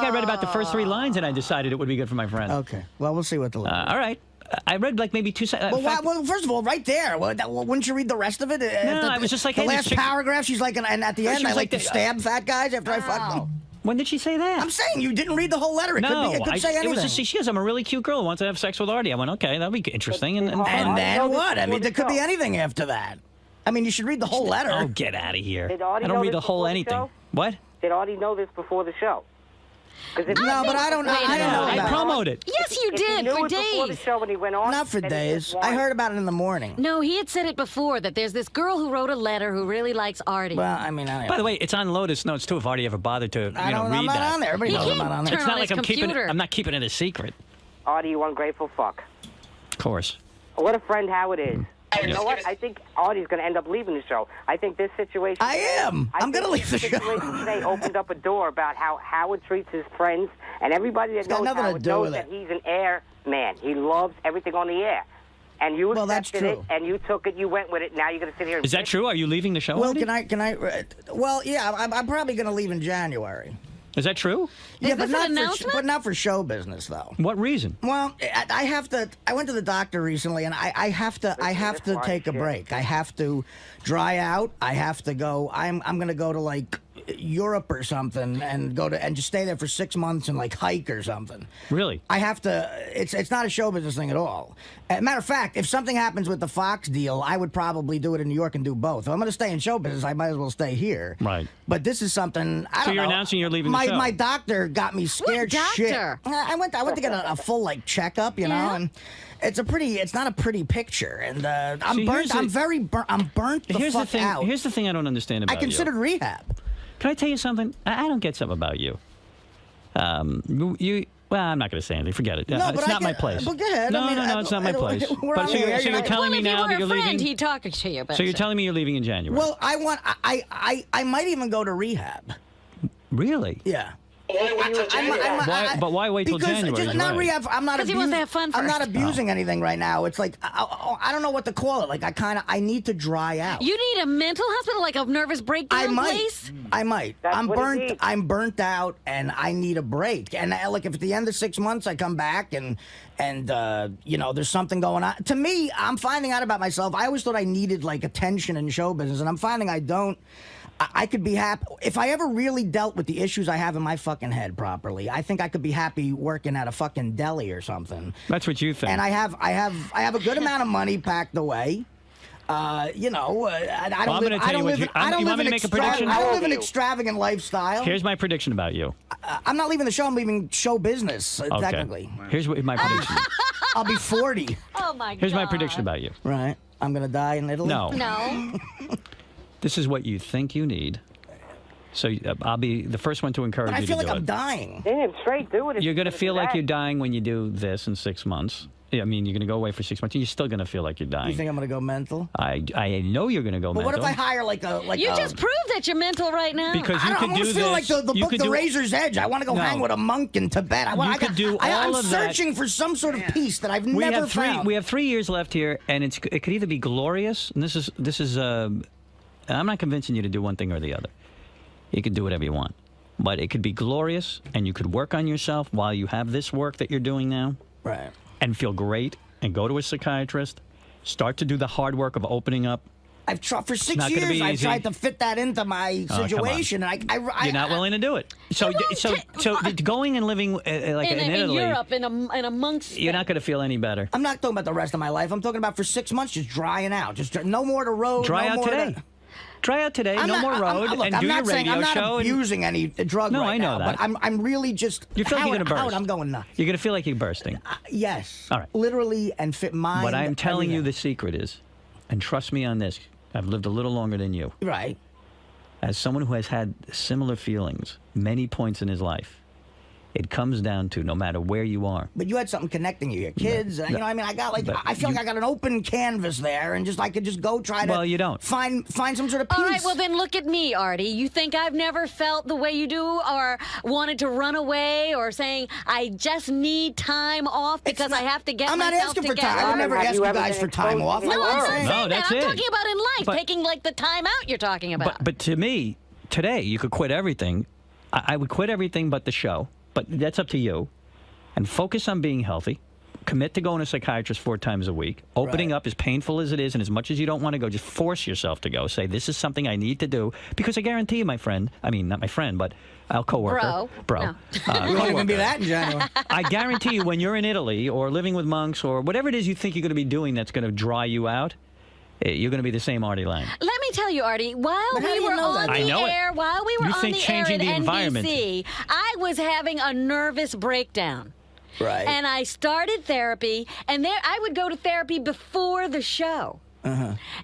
Speaker 1: I read about the first 3 lines, and I decided it would be good for my friend.
Speaker 6: Okay. Well, we'll see what the letter.
Speaker 1: All right. I read like maybe 2 seconds.
Speaker 6: Well, first of all, right there. Wouldn't you read the rest of it?
Speaker 1: No, I was just like,
Speaker 6: the
Speaker 1: hey, this
Speaker 6: last
Speaker 1: chick-
Speaker 6: paragraph. She's like, and at the end,
Speaker 1: she
Speaker 6: I
Speaker 1: was
Speaker 6: like
Speaker 1: like
Speaker 6: to
Speaker 1: the-
Speaker 6: stab fat guys after I fuck them.
Speaker 1: When did she say that?
Speaker 6: I'm saying you didn't read the whole letter. It
Speaker 1: no,
Speaker 6: could say anything.
Speaker 1: it was just she goes, I'm a really cute girl who wants to have sex with Artie. I went, okay, that'll be interesting and fun.
Speaker 6: And then
Speaker 10: know this
Speaker 6: what? I mean,
Speaker 10: before
Speaker 6: there
Speaker 10: the
Speaker 6: could be
Speaker 10: show.
Speaker 6: anything after that. I mean, you should read the whole letter.
Speaker 1: Oh, get out of here.
Speaker 10: Did Artie
Speaker 1: I don't
Speaker 10: know
Speaker 1: read the
Speaker 10: this
Speaker 1: whole
Speaker 10: before the
Speaker 1: anything.
Speaker 10: show?
Speaker 1: What?
Speaker 10: Did Artie know this before the show? 'Cause if
Speaker 6: No, but I don't know. I don't know
Speaker 1: I
Speaker 6: about it.
Speaker 1: promote it.
Speaker 4: Yes, you
Speaker 10: if he
Speaker 4: did
Speaker 10: knew
Speaker 4: for
Speaker 10: it before the
Speaker 4: days.
Speaker 10: show when he went on.
Speaker 6: Not for
Speaker 10: then he
Speaker 6: days.
Speaker 10: just
Speaker 6: I
Speaker 10: wanted-
Speaker 6: heard about it in the morning.
Speaker 4: No, he had said it before that there's this girl who wrote a letter who really likes Artie.
Speaker 6: Well, I mean, I
Speaker 1: By the way, it's on Lotus Notes too. If Artie ever bothered to,
Speaker 6: I
Speaker 1: read
Speaker 6: don't, I'm not
Speaker 1: that.
Speaker 6: on there. Everybody
Speaker 4: He
Speaker 6: knows I'm
Speaker 4: can't
Speaker 6: not on there.
Speaker 4: turn
Speaker 1: It's not
Speaker 4: on
Speaker 1: like
Speaker 4: his
Speaker 1: I'm keeping it.
Speaker 4: computer.
Speaker 1: I'm not keeping it a secret.
Speaker 10: Artie, you ungrateful fuck.
Speaker 1: Of course.
Speaker 10: What a friend Howard is. You know what? I think Artie's going to end up leaving the show. I think this situation.
Speaker 6: I am. I'm
Speaker 10: think
Speaker 6: gonna leave
Speaker 10: this
Speaker 6: the show.
Speaker 10: situation today opened up a door about how Howard treats his friends, and everybody that
Speaker 6: got
Speaker 10: knows
Speaker 6: nothing to
Speaker 10: Howard
Speaker 6: do
Speaker 10: knows
Speaker 6: with
Speaker 10: that
Speaker 6: it.
Speaker 10: he's an air man. He loves everything on the air. And you
Speaker 6: Well, that's
Speaker 10: accepted it,
Speaker 6: true.
Speaker 10: and you took it, you went with it. Now you're going to sit here and
Speaker 1: Is that
Speaker 10: bitch?
Speaker 1: true? Are you leaving the show?
Speaker 6: Well,
Speaker 1: Artie?
Speaker 6: can I? Well, yeah, I'm probably going to leave in January.
Speaker 1: Is that true?
Speaker 6: Yeah,
Speaker 4: this an announcement?
Speaker 6: but not for show business though.
Speaker 1: What reason?
Speaker 6: Well, I have to. I went to the doctor recently, and I have to. I have to
Speaker 10: That's
Speaker 6: take a
Speaker 10: shit.
Speaker 6: break. I have to dry out. I have to go. I'm going to go to like Europe or something, and go to and just stay there for 6 months and like hike or something.
Speaker 1: Really?
Speaker 6: I have to. It's not a show business thing at all. Matter of fact, if something happens with the Fox deal, I would probably do it in New York and do both. If I'm going to stay in show business, I might as well stay here.
Speaker 1: Right.
Speaker 6: But this is something. I
Speaker 1: So
Speaker 6: don't
Speaker 1: you're
Speaker 6: know.
Speaker 1: announcing you're leaving the
Speaker 6: my
Speaker 1: show.
Speaker 6: My doctor got me scared shit.
Speaker 4: doctor?
Speaker 6: I went to get a full like checkup, you know,
Speaker 4: Yeah.
Speaker 6: and it's not a pretty picture, and I'm
Speaker 1: See,
Speaker 6: burnt.
Speaker 1: here's the-
Speaker 6: I'm very burnt. I'm burnt the
Speaker 1: Here's
Speaker 6: fuck
Speaker 1: the thing.
Speaker 6: out.
Speaker 1: Here's the thing I don't understand about
Speaker 6: I considered
Speaker 1: you.
Speaker 6: rehab.
Speaker 1: Can I tell you something? I don't get something about you. Well, I'm not going to say anything. Forget it.
Speaker 6: No, but
Speaker 1: it's
Speaker 6: I
Speaker 1: not my
Speaker 6: can-
Speaker 1: place.
Speaker 6: but go ahead.
Speaker 1: No,
Speaker 6: I mean,
Speaker 1: no, it's not my place.
Speaker 6: we're
Speaker 1: But
Speaker 6: on
Speaker 1: so
Speaker 6: the
Speaker 1: you're,
Speaker 6: air,
Speaker 1: so you're
Speaker 6: you're
Speaker 1: telling
Speaker 4: well,
Speaker 1: me
Speaker 4: if
Speaker 1: now
Speaker 4: you
Speaker 1: that
Speaker 4: were
Speaker 1: you're
Speaker 4: a friend,
Speaker 1: leaving.
Speaker 4: he'd talk to you. But
Speaker 1: So you're telling me you're leaving in January?
Speaker 6: Well, I might even go to rehab.
Speaker 1: Really?
Speaker 6: Yeah.
Speaker 1: But why wait till
Speaker 6: because
Speaker 1: January?
Speaker 6: Just
Speaker 1: is
Speaker 6: not
Speaker 1: right.
Speaker 6: rehab. I'm not
Speaker 4: 'Cause he wants to have fun
Speaker 6: I'm not
Speaker 4: first.
Speaker 6: abusing anything right now. It's like I don't know what to call it. Like I need to dry out.
Speaker 4: you need a mental hospital, like a nervous breakdown
Speaker 6: I might.
Speaker 4: place?
Speaker 6: I might.
Speaker 10: That's
Speaker 6: I'm
Speaker 10: what it
Speaker 6: burnt.
Speaker 10: needs.
Speaker 6: I'm burnt out, and I need a break. And like, if at the end of 6 months I come back and there's something going on. To me, I'm finding out about myself. I always thought I needed like attention in show business, and I'm finding I don't. I could be happy if I ever really dealt with the issues I have in my fucking head properly. I think I could be happy working at a fucking deli or something.
Speaker 1: That's what you think.
Speaker 6: And I have a good amount of money packed away. I don't
Speaker 1: I'm
Speaker 6: live.
Speaker 1: gonna
Speaker 6: I
Speaker 1: tell you
Speaker 6: don't
Speaker 1: what
Speaker 6: live.
Speaker 1: you-
Speaker 6: I don't
Speaker 1: you
Speaker 6: live
Speaker 1: want me
Speaker 6: an
Speaker 1: to make a prediction?
Speaker 6: I don't live an
Speaker 10: How old are you?
Speaker 6: extravagant lifestyle.
Speaker 1: Here's my prediction about you.
Speaker 6: I'm not leaving the show. I'm leaving show business.
Speaker 1: Okay.
Speaker 6: Technically,
Speaker 1: Here's what my prediction.
Speaker 6: I'll be 40.
Speaker 4: Oh my god.
Speaker 1: Here's my prediction about you.
Speaker 6: Right. I'm gonna die in Italy.
Speaker 1: No.
Speaker 4: No.
Speaker 1: This is what you think you need. So I'll be the first one to encourage
Speaker 6: But I
Speaker 1: you
Speaker 6: feel
Speaker 1: to
Speaker 6: like
Speaker 1: do
Speaker 6: I'm
Speaker 1: it.
Speaker 6: dying.
Speaker 10: Damn straight, do it.
Speaker 1: You're going to feel like you're dying when you do this in 6 months. I mean, you're going to go away for 6 months. And you're still going to feel like you're dying.
Speaker 6: You think I'm going to go mental?
Speaker 1: I know you're going to go
Speaker 6: But
Speaker 1: mental.
Speaker 6: what if I hire like a
Speaker 4: You just proved that you're mental right now.
Speaker 1: Because you
Speaker 6: I
Speaker 1: could
Speaker 6: want
Speaker 1: do
Speaker 6: to feel
Speaker 1: this.
Speaker 6: like the
Speaker 1: you
Speaker 6: book
Speaker 1: could
Speaker 6: The
Speaker 1: do,
Speaker 6: Razor's Edge. I want to go
Speaker 1: No.
Speaker 6: hang with a monk in Tibet.
Speaker 1: You could do
Speaker 6: I'm
Speaker 1: all of that.
Speaker 6: searching for some sort of peace that I've
Speaker 1: we
Speaker 6: never
Speaker 1: have three.
Speaker 6: found.
Speaker 1: We have 3 years left here, and it could either be glorious. And this is. I'm not convincing you to do one thing or the other. You can do whatever you want, but it could be glorious, and you could work on yourself while you have this work that you're doing now,
Speaker 6: Right.
Speaker 1: and feel great, and go to a psychiatrist. Start to do the hard work of opening up.
Speaker 6: I've tried for 6
Speaker 1: not gonna
Speaker 6: years.
Speaker 1: be
Speaker 6: I've
Speaker 1: easy.
Speaker 6: tried to fit that into my
Speaker 1: come on.
Speaker 6: situation, and
Speaker 1: You're not willing to do it. So going and living like in
Speaker 4: in
Speaker 1: Italy,
Speaker 4: Europe, in a monk's.
Speaker 1: you're not going to feel any better.
Speaker 6: I'm not talking about the rest of my life. I'm talking about for 6 months just drying out. Just no more to road.
Speaker 1: Dry
Speaker 6: no
Speaker 1: out
Speaker 6: more
Speaker 1: today.
Speaker 6: To,
Speaker 1: Try out today.
Speaker 6: I'm
Speaker 1: No
Speaker 6: not-
Speaker 1: more
Speaker 6: I'm-
Speaker 1: road,
Speaker 6: look,
Speaker 1: and
Speaker 6: I'm
Speaker 1: do
Speaker 6: not
Speaker 1: your
Speaker 6: saying
Speaker 1: radio
Speaker 6: I'm not
Speaker 1: show.
Speaker 6: abusing any drug
Speaker 1: No,
Speaker 6: right
Speaker 1: I know
Speaker 6: now,
Speaker 1: that.
Speaker 6: but I'm really just.
Speaker 1: You feel like you're going to burst.
Speaker 6: Howard, I'm going nuts.
Speaker 1: You're going to feel like you're bursting.
Speaker 6: Yes.
Speaker 1: All right.
Speaker 6: Literally and fit mind.
Speaker 1: What I'm telling you,
Speaker 6: everything.
Speaker 1: the secret is, and trust me on this, I've lived a little longer than you.
Speaker 6: Right.
Speaker 1: As someone who has had similar feelings many points in his life, it comes down to no matter where you are.
Speaker 6: But you had something connecting you, your kids. You know, I mean, I got like,
Speaker 1: But
Speaker 6: I feel like I got an open canvas there, and just I could just go try to.
Speaker 1: Well, you don't.
Speaker 6: find some sort of peace.
Speaker 4: All right, well then look at me, Artie. You think I've never felt the way you do, or wanted to run away, or saying I just need time off because I have to get
Speaker 6: I'm not
Speaker 4: myself
Speaker 6: asking for
Speaker 4: together?
Speaker 6: time. I would never
Speaker 10: Have
Speaker 6: ask
Speaker 10: you
Speaker 6: you
Speaker 10: ever
Speaker 6: guys
Speaker 10: been
Speaker 6: for time
Speaker 10: exposed
Speaker 6: off.
Speaker 10: to
Speaker 4: No,
Speaker 10: the
Speaker 4: I'm
Speaker 10: world?
Speaker 4: not saying
Speaker 1: No,
Speaker 4: that.
Speaker 1: that's
Speaker 4: I'm
Speaker 1: it.
Speaker 4: talking about in life,
Speaker 1: But-
Speaker 4: taking like the time out you're talking about.
Speaker 1: But to me, today, you could quit everything. I would quit everything but the show, but that's up to you. And focus on being healthy. Commit to going to a psychiatrist 4 times a week. Opening up, as painful as it is, and as much as you don't want to go, just force yourself to go. Say, this is something I need to do. Because I guarantee you, my friend, I mean, not my friend, but our coworker.
Speaker 4: Bro.
Speaker 1: No.
Speaker 6: We won't even be that in January.
Speaker 1: I guarantee you, when you're in Italy or living with monks or whatever it is you think you're going to be doing that's going to dry you out, you're going to be the same Artie Lang.
Speaker 4: Let me tell you, Artie, while
Speaker 6: But how
Speaker 4: we
Speaker 6: do you
Speaker 4: were
Speaker 6: know
Speaker 4: on
Speaker 6: that?
Speaker 1: I know
Speaker 4: the
Speaker 1: it.
Speaker 4: air, while we were
Speaker 1: You
Speaker 4: on
Speaker 1: think
Speaker 4: the air
Speaker 1: changing
Speaker 4: at
Speaker 1: the environment-
Speaker 4: NBC, I was having a nervous breakdown.
Speaker 6: Right.
Speaker 4: And I started therapy, and I would go to therapy before the show.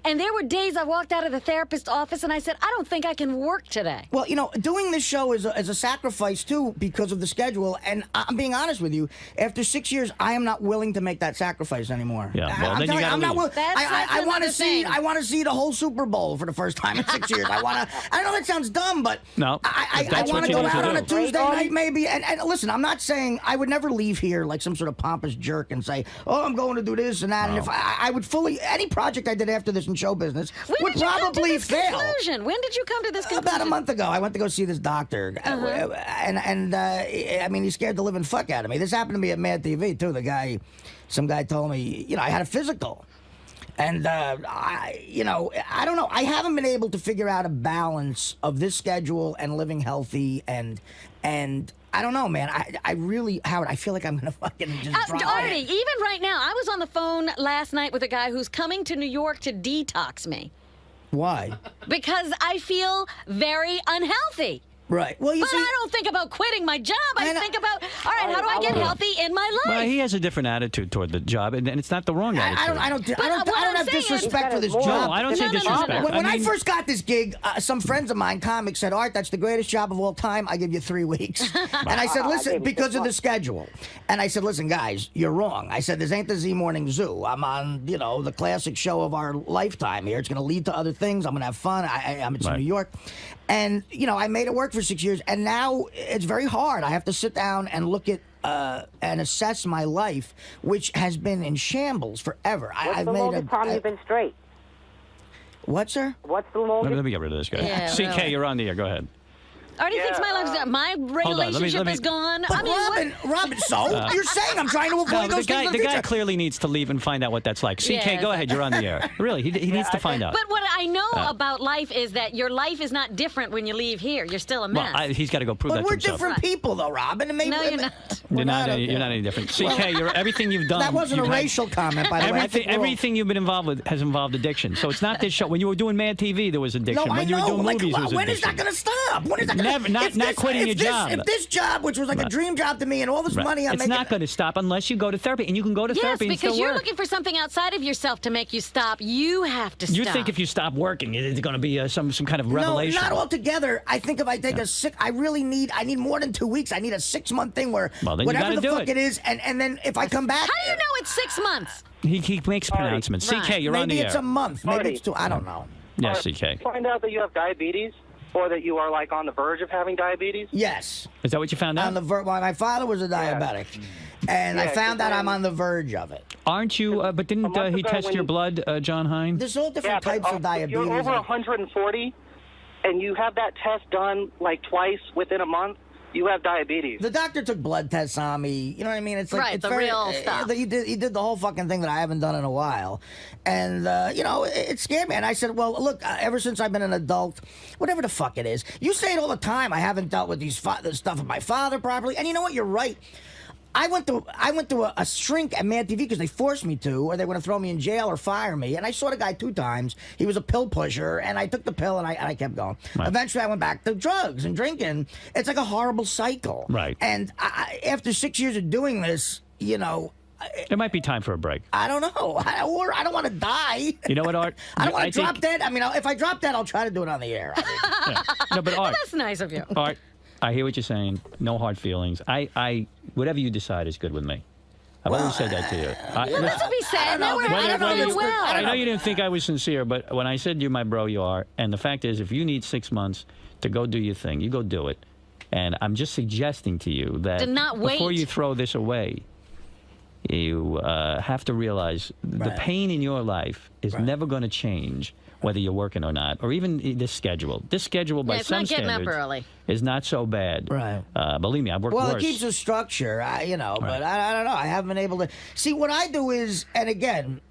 Speaker 4: And there were days I walked out of the therapist's office and I said, I don't think I can work today.
Speaker 6: Well, you know, doing this show is a sacrifice too because of the schedule. And I'm being honest with you. After 6 years, I am not willing to make that sacrifice anymore.
Speaker 1: Yeah, well,
Speaker 6: I'm
Speaker 1: then you
Speaker 6: telling
Speaker 1: gotta
Speaker 6: I'm not
Speaker 1: leave.
Speaker 6: willing.
Speaker 4: That's
Speaker 6: I want to
Speaker 4: another
Speaker 6: see.
Speaker 4: thing.
Speaker 6: I want to see the whole Super Bowl for the first time in 6 years. I want to. I know that sounds dumb, but
Speaker 1: No,
Speaker 6: I
Speaker 1: that's
Speaker 6: want
Speaker 1: what
Speaker 6: to
Speaker 1: you
Speaker 6: go
Speaker 1: need to
Speaker 6: out on a
Speaker 1: do.
Speaker 6: Tuesday night maybe. And listen, I'm not saying I would never leave here like some sort of pompous jerk and say, oh, I'm going to do this and that. And if I would fully any project I did after this in show business
Speaker 4: When
Speaker 6: would
Speaker 4: did you come to
Speaker 6: probably
Speaker 4: this
Speaker 6: fail.
Speaker 4: conclusion? When did you come to this conclusion?
Speaker 6: About a month ago, I went to go see this doctor, and I mean, he scared the living fuck out of me. This happened to me at Mad TV too. Some guy told me, you know, I had a physical, and I don't know. I haven't been able to figure out a balance of this schedule and living healthy, and I don't know, man. I really, Howard, I feel like I'm gonna fucking just drop
Speaker 4: Artie, even right now, I was on the phone last night with a guy who's coming to New York to detox me
Speaker 6: Why?
Speaker 4: because I feel very unhealthy.
Speaker 6: Right. Well, you
Speaker 4: But
Speaker 6: see,
Speaker 4: I don't think about quitting my job. I
Speaker 6: And
Speaker 4: think about, all right, how do I get healthy in my life?
Speaker 1: Well, he has a different attitude toward the job, and it's not the wrong attitude.
Speaker 6: I don't
Speaker 4: what I'm
Speaker 6: have
Speaker 4: saying is-
Speaker 6: disrespect for this
Speaker 10: No,
Speaker 6: job.
Speaker 1: No, I don't say
Speaker 4: No, no, no,
Speaker 1: disrespect.
Speaker 6: When I
Speaker 1: mean,
Speaker 6: first got this gig, some friends of mine, comics, said, Art, that's the greatest job of all time. I give you 3 weeks. And I said, listen,
Speaker 10: gave you
Speaker 6: because
Speaker 10: 6
Speaker 6: of the
Speaker 10: months.
Speaker 6: schedule. And I said, listen, guys, you're wrong. I said, this ain't the Z Morning Zoo. I'm on, you know, the classic show of our lifetime here. It's going to lead to other things. I'm going to have fun. I'm in
Speaker 1: Right.
Speaker 6: New York. And, you know, I made it work for 6 years. And now it's very hard. I have to sit down and look at and assess my life, which has been in shambles forever.
Speaker 10: What's
Speaker 6: I've
Speaker 10: the
Speaker 6: made
Speaker 10: longest time you've been straight?
Speaker 6: What, sir?
Speaker 10: What's the longest?
Speaker 1: let me get rid of this guy.
Speaker 4: Yeah,
Speaker 1: CK,
Speaker 4: really.
Speaker 1: you're on the air. Go ahead.
Speaker 4: Artie thinks my life's done. My relationship
Speaker 1: let me-
Speaker 4: is gone.
Speaker 6: But
Speaker 4: I mean,
Speaker 6: Robin, so you're saying I'm trying to avoid
Speaker 1: No, the
Speaker 6: those things
Speaker 1: guy,
Speaker 6: in
Speaker 1: the
Speaker 6: the
Speaker 1: guy
Speaker 6: future.
Speaker 1: clearly needs to leave and find out what that's like. CK,
Speaker 4: Yeah,
Speaker 1: go ahead. You're on the air. Really, he needs to find out.
Speaker 4: But what I know about life is that your life is not different when you leave here. You're still a mess.
Speaker 1: Well, he's got to go prove
Speaker 6: But
Speaker 1: that to
Speaker 6: we're
Speaker 1: himself.
Speaker 6: different people, though, Robin. And maybe,
Speaker 4: No, you're not.
Speaker 1: You're not.
Speaker 6: okay.
Speaker 1: You're not any different. CK, everything you've done.
Speaker 6: That wasn't a
Speaker 1: you've had-
Speaker 6: racial comment, by the way. I think
Speaker 1: Everything you've been involved with has involved addiction. So it's not this show. When you were doing Mad TV, there was addiction.
Speaker 6: No, I
Speaker 1: when you were
Speaker 6: know.
Speaker 1: doing
Speaker 6: Like,
Speaker 1: movies, there was
Speaker 6: when is
Speaker 1: addiction.
Speaker 6: that going to stop? When is that going
Speaker 1: Never, not quitting your job.
Speaker 6: If this job, which was like a dream job to me, and all this money I'm
Speaker 1: it's
Speaker 6: making,
Speaker 1: not going to stop unless you go to therapy, and you can go to
Speaker 4: Yes,
Speaker 1: therapy and
Speaker 4: because
Speaker 1: still
Speaker 4: you're
Speaker 1: work.
Speaker 4: looking for something outside of yourself to make you stop. You have to stop.
Speaker 1: You think if you stop working, it's going to be some kind of revelation?
Speaker 6: No, not altogether. I think if I take a sick, I need more than 2 weeks. I need a 6-month thing where
Speaker 1: Well, then you
Speaker 6: whatever
Speaker 1: gotta
Speaker 6: the
Speaker 1: do
Speaker 6: fuck
Speaker 1: it.
Speaker 6: it is, and then if I come back,
Speaker 4: How do you know it's 6 months?
Speaker 1: He makes pronouncements.
Speaker 4: Right.
Speaker 1: CK, you're on the
Speaker 6: maybe
Speaker 1: air.
Speaker 6: it's a month, maybe
Speaker 11: Artie.
Speaker 6: it's 2. I don't know.
Speaker 1: Yes, CK.
Speaker 11: Find out that you have diabetes, or that you are like on the verge of having diabetes.
Speaker 6: Yes.
Speaker 1: Is that what you found out?
Speaker 6: On the well, my father was a diabetic, and I
Speaker 11: Yeah,
Speaker 6: found out
Speaker 11: because
Speaker 6: I'm on the verge of it.
Speaker 1: Aren't you? But didn't
Speaker 11: month
Speaker 1: he
Speaker 11: ago
Speaker 1: test
Speaker 11: when
Speaker 1: your
Speaker 11: you-
Speaker 1: blood, John Hine?
Speaker 6: There's all different types of
Speaker 11: If
Speaker 6: diabetes.
Speaker 11: you're over 140, and you have that test done like twice within a month, you have diabetes.
Speaker 6: The doctor took blood tests on me. You know what I mean? It's like
Speaker 4: Right,
Speaker 6: it's
Speaker 4: the
Speaker 6: very,
Speaker 4: real stuff.
Speaker 6: He did the whole fucking thing that I haven't done in a while, and it scared me. And I said, well, look, ever since I've been an adult, whatever the fuck it is, you say it all the time. I haven't dealt with this stuff with my father properly, and you know what? You're right. I went to a shrink at Mad TV because they forced me to, or they were going to throw me in jail or fire me. And I saw the guy 2 times. He was a pill pusher, and I took the pill and I kept going.
Speaker 1: Right.
Speaker 6: Eventually, I went back to drugs and drinking. It's like a horrible cycle.
Speaker 1: Right.
Speaker 6: And after 6 years of doing this,
Speaker 1: It might be time for a break.
Speaker 6: I don't know. I don't want to die.
Speaker 1: You know what, Art?
Speaker 6: I don't want to
Speaker 1: think-
Speaker 6: drop dead. I mean, if I drop dead, I'll try to do it on the air.
Speaker 1: Yeah. No, but Art,
Speaker 4: That's nice of you.
Speaker 1: Art, I hear what you're saying. No hard feelings. Whatever you decide is good with me. I've always said that to you.
Speaker 4: Don't be sad. Now we're
Speaker 1: Whether-
Speaker 4: not feeling
Speaker 1: whether-
Speaker 4: well.
Speaker 1: I know you didn't think I was sincere, but when I said you're my bro, you are. And the fact is, if you need 6 months to go do your thing, you go do it. And I'm just suggesting to you that
Speaker 4: Do not
Speaker 1: before
Speaker 4: wait.
Speaker 1: you throw this away, you have to realize the
Speaker 6: Right.
Speaker 1: pain in your life is never going to change whether you're working or not, or even this schedule. This schedule, by
Speaker 4: Yeah, it's
Speaker 1: some
Speaker 4: not getting up
Speaker 1: standards,
Speaker 4: early.
Speaker 1: is not so bad.
Speaker 6: Right.
Speaker 1: Believe me, I've worked
Speaker 6: Well,
Speaker 1: worse.
Speaker 6: it keeps a structure, but I don't know. I haven't been able to see what I do is, and again,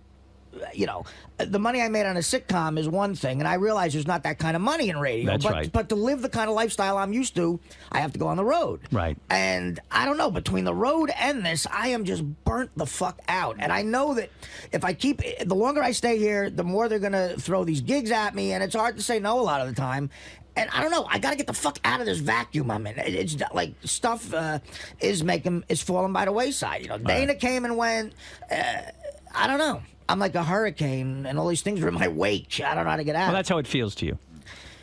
Speaker 6: the money I made on a sitcom is one thing, and I realize there's not that kind of money in radio.
Speaker 1: That's
Speaker 6: but,
Speaker 1: right.
Speaker 6: But to live the kind of lifestyle I'm used to, I have to go on the road.
Speaker 1: Right.
Speaker 6: And I don't know, between the road and this, I am just burnt the fuck out. And I know that if I the longer I stay here, the more they're going to throw these gigs at me, and it's hard to say no a lot of the time. And I don't know. I got to get the fuck out of this vacuum I'm in. It's like stuff is falling by the wayside. Dana came and went. I don't know. I'm like a hurricane, and all these things are in my wake. I don't know how to get out.
Speaker 1: Well, that's how it feels to you.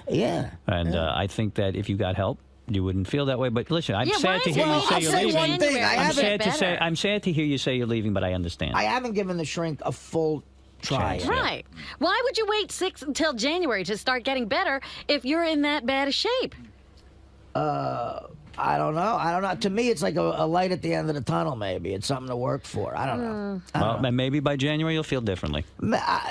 Speaker 6: Yeah.
Speaker 1: And I think that if you got help, you wouldn't feel that way. But listen, I'm
Speaker 4: Yeah,
Speaker 1: sad
Speaker 4: why
Speaker 1: to
Speaker 4: is
Speaker 1: hear
Speaker 4: it
Speaker 1: you
Speaker 4: waiting
Speaker 1: say
Speaker 6: I'll
Speaker 1: you're
Speaker 6: say
Speaker 1: leaving.
Speaker 6: one thing. I
Speaker 1: I'm
Speaker 6: haven't-
Speaker 1: sad to say.
Speaker 4: better.
Speaker 1: I'm sad to hear you say you're leaving, but I understand.
Speaker 6: I haven't given the shrink a full try.
Speaker 1: Chance,
Speaker 6: yet.
Speaker 1: yeah.
Speaker 4: Right. Why would you wait until January to start getting better if you're in that bad a shape?
Speaker 6: I don't know. To me, it's like a light at the end of the tunnel. Maybe it's something to work for. I don't know.
Speaker 1: Well, and maybe by January you'll feel differently.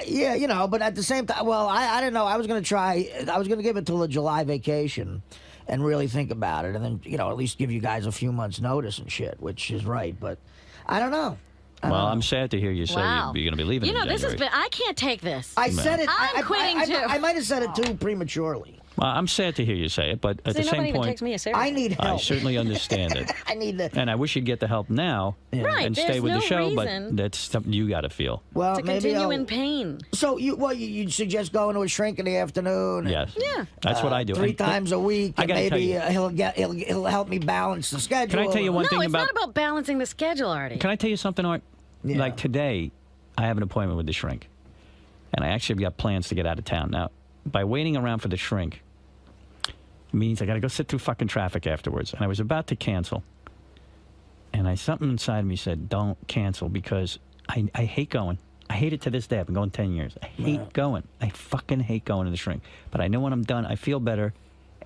Speaker 6: Yeah, but at the same time, well, I didn't know. I was going to try. I was going to give it till the July vacation, and really think about it, and then at least give you guys a few months' notice and shit, which is right. But I don't know.
Speaker 1: Well, I'm sad to hear you say
Speaker 4: Wow.
Speaker 1: you're going to be leaving.
Speaker 4: You know,
Speaker 1: in
Speaker 4: this has
Speaker 1: January.
Speaker 4: been. I can't take this.
Speaker 6: I said it.
Speaker 4: I'm quitting too.
Speaker 6: I might have said it too prematurely.
Speaker 1: Well, I'm sad to hear you say it, but at
Speaker 4: See,
Speaker 1: the
Speaker 4: nobody
Speaker 1: same
Speaker 4: even
Speaker 1: point,
Speaker 4: takes me seriously.
Speaker 6: I need
Speaker 1: I
Speaker 6: help.
Speaker 1: certainly understand it.
Speaker 6: I need to.
Speaker 1: And I wish you'd get the help now
Speaker 4: Right,
Speaker 1: and stay
Speaker 4: there's
Speaker 1: with
Speaker 4: no
Speaker 1: the show,
Speaker 4: reason.
Speaker 1: but that's something you got to feel.
Speaker 6: Well,
Speaker 4: to
Speaker 6: maybe
Speaker 4: continue
Speaker 6: I'll-
Speaker 4: in pain.
Speaker 6: So you'd suggest going to a shrink in the afternoon? and,
Speaker 1: Yes.
Speaker 4: Yeah.
Speaker 1: That's what I do.
Speaker 6: 3
Speaker 1: And-
Speaker 6: times a week,
Speaker 1: I
Speaker 6: and
Speaker 1: gotta tell
Speaker 6: maybe
Speaker 1: you.
Speaker 6: he'll help me balance the schedule.
Speaker 1: Can I tell you one
Speaker 4: No,
Speaker 1: thing
Speaker 4: it's
Speaker 1: about?
Speaker 4: not about balancing the schedule, Artie.
Speaker 1: Can I tell you something, Art?
Speaker 6: Yeah.
Speaker 1: Like today, I have an appointment with the shrink, and I actually got plans to get out of town. Now, by waiting around for the shrink means I got to go sit through fucking traffic afterwards. And I was about to cancel, and something inside me said, "Don't cancel," because I hate going. I hate it to this day. I've been going 10 years. I hate going. I fucking hate going to the shrink. But I know when I'm done, I feel better,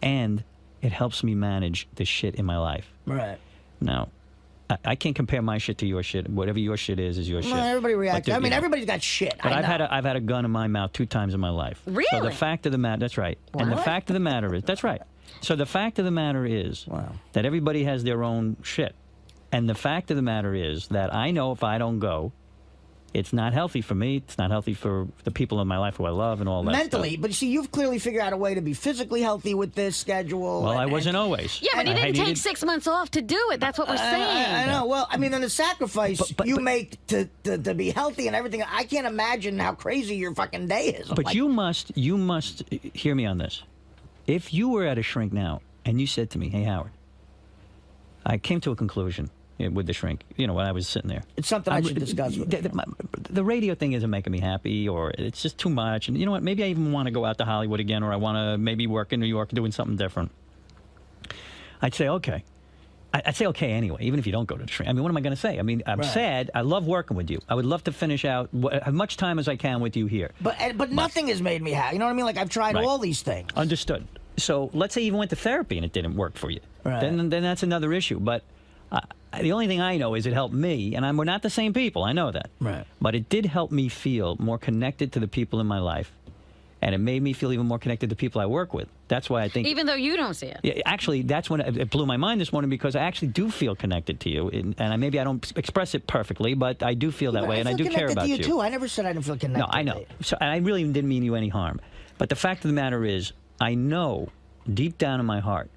Speaker 1: and it helps me manage the shit in my life.
Speaker 6: Right.
Speaker 1: Now, I can't compare my shit to your shit. Whatever your shit is your shit.
Speaker 6: Well, everybody reacts.
Speaker 1: But,
Speaker 6: I mean,
Speaker 1: you know,
Speaker 6: everybody's got shit.
Speaker 1: But
Speaker 6: I know.
Speaker 1: I've had a gun in my mouth 2 times in my life. So the
Speaker 4: Really?
Speaker 1: fact of the matter, that's right. And the
Speaker 4: What?
Speaker 1: fact of the matter is, that's right. So the fact of the matter is that everybody has their own shit. And the fact of the matter is that I know if I don't go, it's not healthy for me. It's not healthy for the people in my life who I love and all that
Speaker 6: Mentally,
Speaker 1: stuff.
Speaker 6: but you see, you've clearly figured out a way to be physically healthy with this schedule.
Speaker 1: Well, I
Speaker 6: and-
Speaker 1: wasn't always.
Speaker 4: Yeah, but he
Speaker 1: I
Speaker 4: didn't take
Speaker 1: needed-
Speaker 4: 6 months off to do it. That's what we're saying.
Speaker 6: I know. Well, I mean, then the sacrifice you make to be healthy and everything. I can't imagine how crazy your fucking day is.
Speaker 1: But you must hear me on this. If you were at a shrink now and you said to me, "Hey, Howard, I came to a conclusion with the shrink, when I was sitting there.
Speaker 6: It's something I should discuss with you."
Speaker 1: The radio thing isn't making me happy, or it's just too much. And you know what? Maybe I even want to go out to Hollywood again, or I want to maybe work in New York doing something different. I'd say, okay. I'd say okay anyway, even if you don't go to the shrink. I mean, what am I going to say? I mean, I'm sad. I love working with you. I would love to finish out as much time as I can with you here.
Speaker 6: But nothing has made me happy. You know what I mean? Like, I've tried all these things.
Speaker 1: Understood. So let's say you even went to therapy and it didn't work for you.
Speaker 6: Right.
Speaker 1: Then that's another issue. But the only thing I know is it helped me, and we're not the same people. I know that.
Speaker 6: Right.
Speaker 1: But it did help me feel more connected to the people in my life, and it made me feel even more connected to people I work with. That's why I think...
Speaker 4: Even though you don't see it.
Speaker 1: Yeah, actually, that's when it blew my mind this morning, because I actually do feel connected to you. And maybe I don't express it perfectly, but I do feel that way, and I do care about you.
Speaker 6: I feel connected to you, too. I never said I didn't feel connected.
Speaker 1: No, I know. So I really didn't mean you any harm. But the fact of the matter is, I know deep down in my heart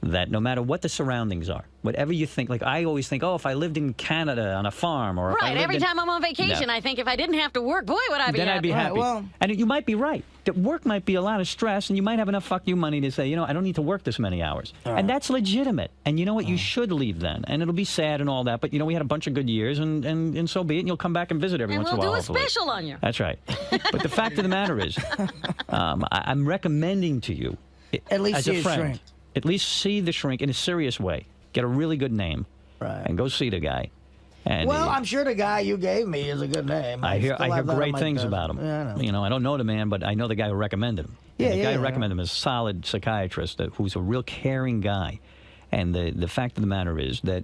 Speaker 1: that no matter what the surroundings are, whatever you think, like I always think, if I lived in Canada on a farm, or if I
Speaker 4: Right,
Speaker 1: lived
Speaker 4: every time I'm on vacation, I think if I didn't have to work, boy, would I be
Speaker 1: then
Speaker 4: happy.
Speaker 1: I'd be happy.
Speaker 6: well-
Speaker 1: And you might be right. That work might be a lot of stress, and you might have enough fuck you money to say, I don't need to work this many hours. And that's legitimate. And you know what? You should leave then. And it'll be sad and all that, but we had a bunch of good years, and so be it, and you'll come back and visit every
Speaker 4: And
Speaker 1: once in a
Speaker 4: we'll
Speaker 1: while.
Speaker 4: do a
Speaker 1: hopefully.
Speaker 4: special on you.
Speaker 1: That's right. But the fact of the matter is, I'm recommending to you,
Speaker 6: At least
Speaker 1: as
Speaker 6: see
Speaker 1: a
Speaker 6: his
Speaker 1: friend,
Speaker 6: shrink.
Speaker 1: at least see the shrink in a serious way. Get a really good name,
Speaker 6: Right.
Speaker 1: and go see the guy. And
Speaker 6: Well, I'm sure the guy you gave me is a good name.
Speaker 1: I hear
Speaker 6: still have that on
Speaker 1: great
Speaker 6: my
Speaker 1: things
Speaker 6: desk.
Speaker 1: about him.
Speaker 6: Yeah, I know.
Speaker 1: I don't know the man, but I know the guy who recommended him.
Speaker 6: Yeah,
Speaker 1: And the guy
Speaker 6: yeah,
Speaker 1: who
Speaker 6: yeah.
Speaker 1: recommended him is a solid psychiatrist who's a real caring guy. And the fact of the matter is that,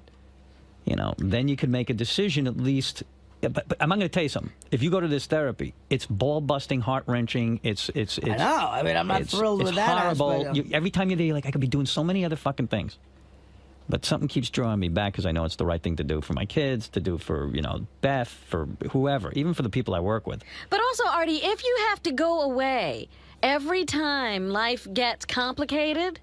Speaker 1: then you could make a decision at least. But I'm going to tell you something. If you go to this therapy, it's ball-busting, heart-wrenching. It's.
Speaker 6: I know. I mean, I'm not thrilled with that
Speaker 1: horrible.
Speaker 6: aspect of-
Speaker 1: Every time you're there, you're like, I could be doing so many other fucking things. But something keeps drawing me back because I know it's the right thing to do for my kids, to do for, Beth, for whoever, even for the people I work with.
Speaker 4: But also, Artie, if you have to go away every time life gets complicated,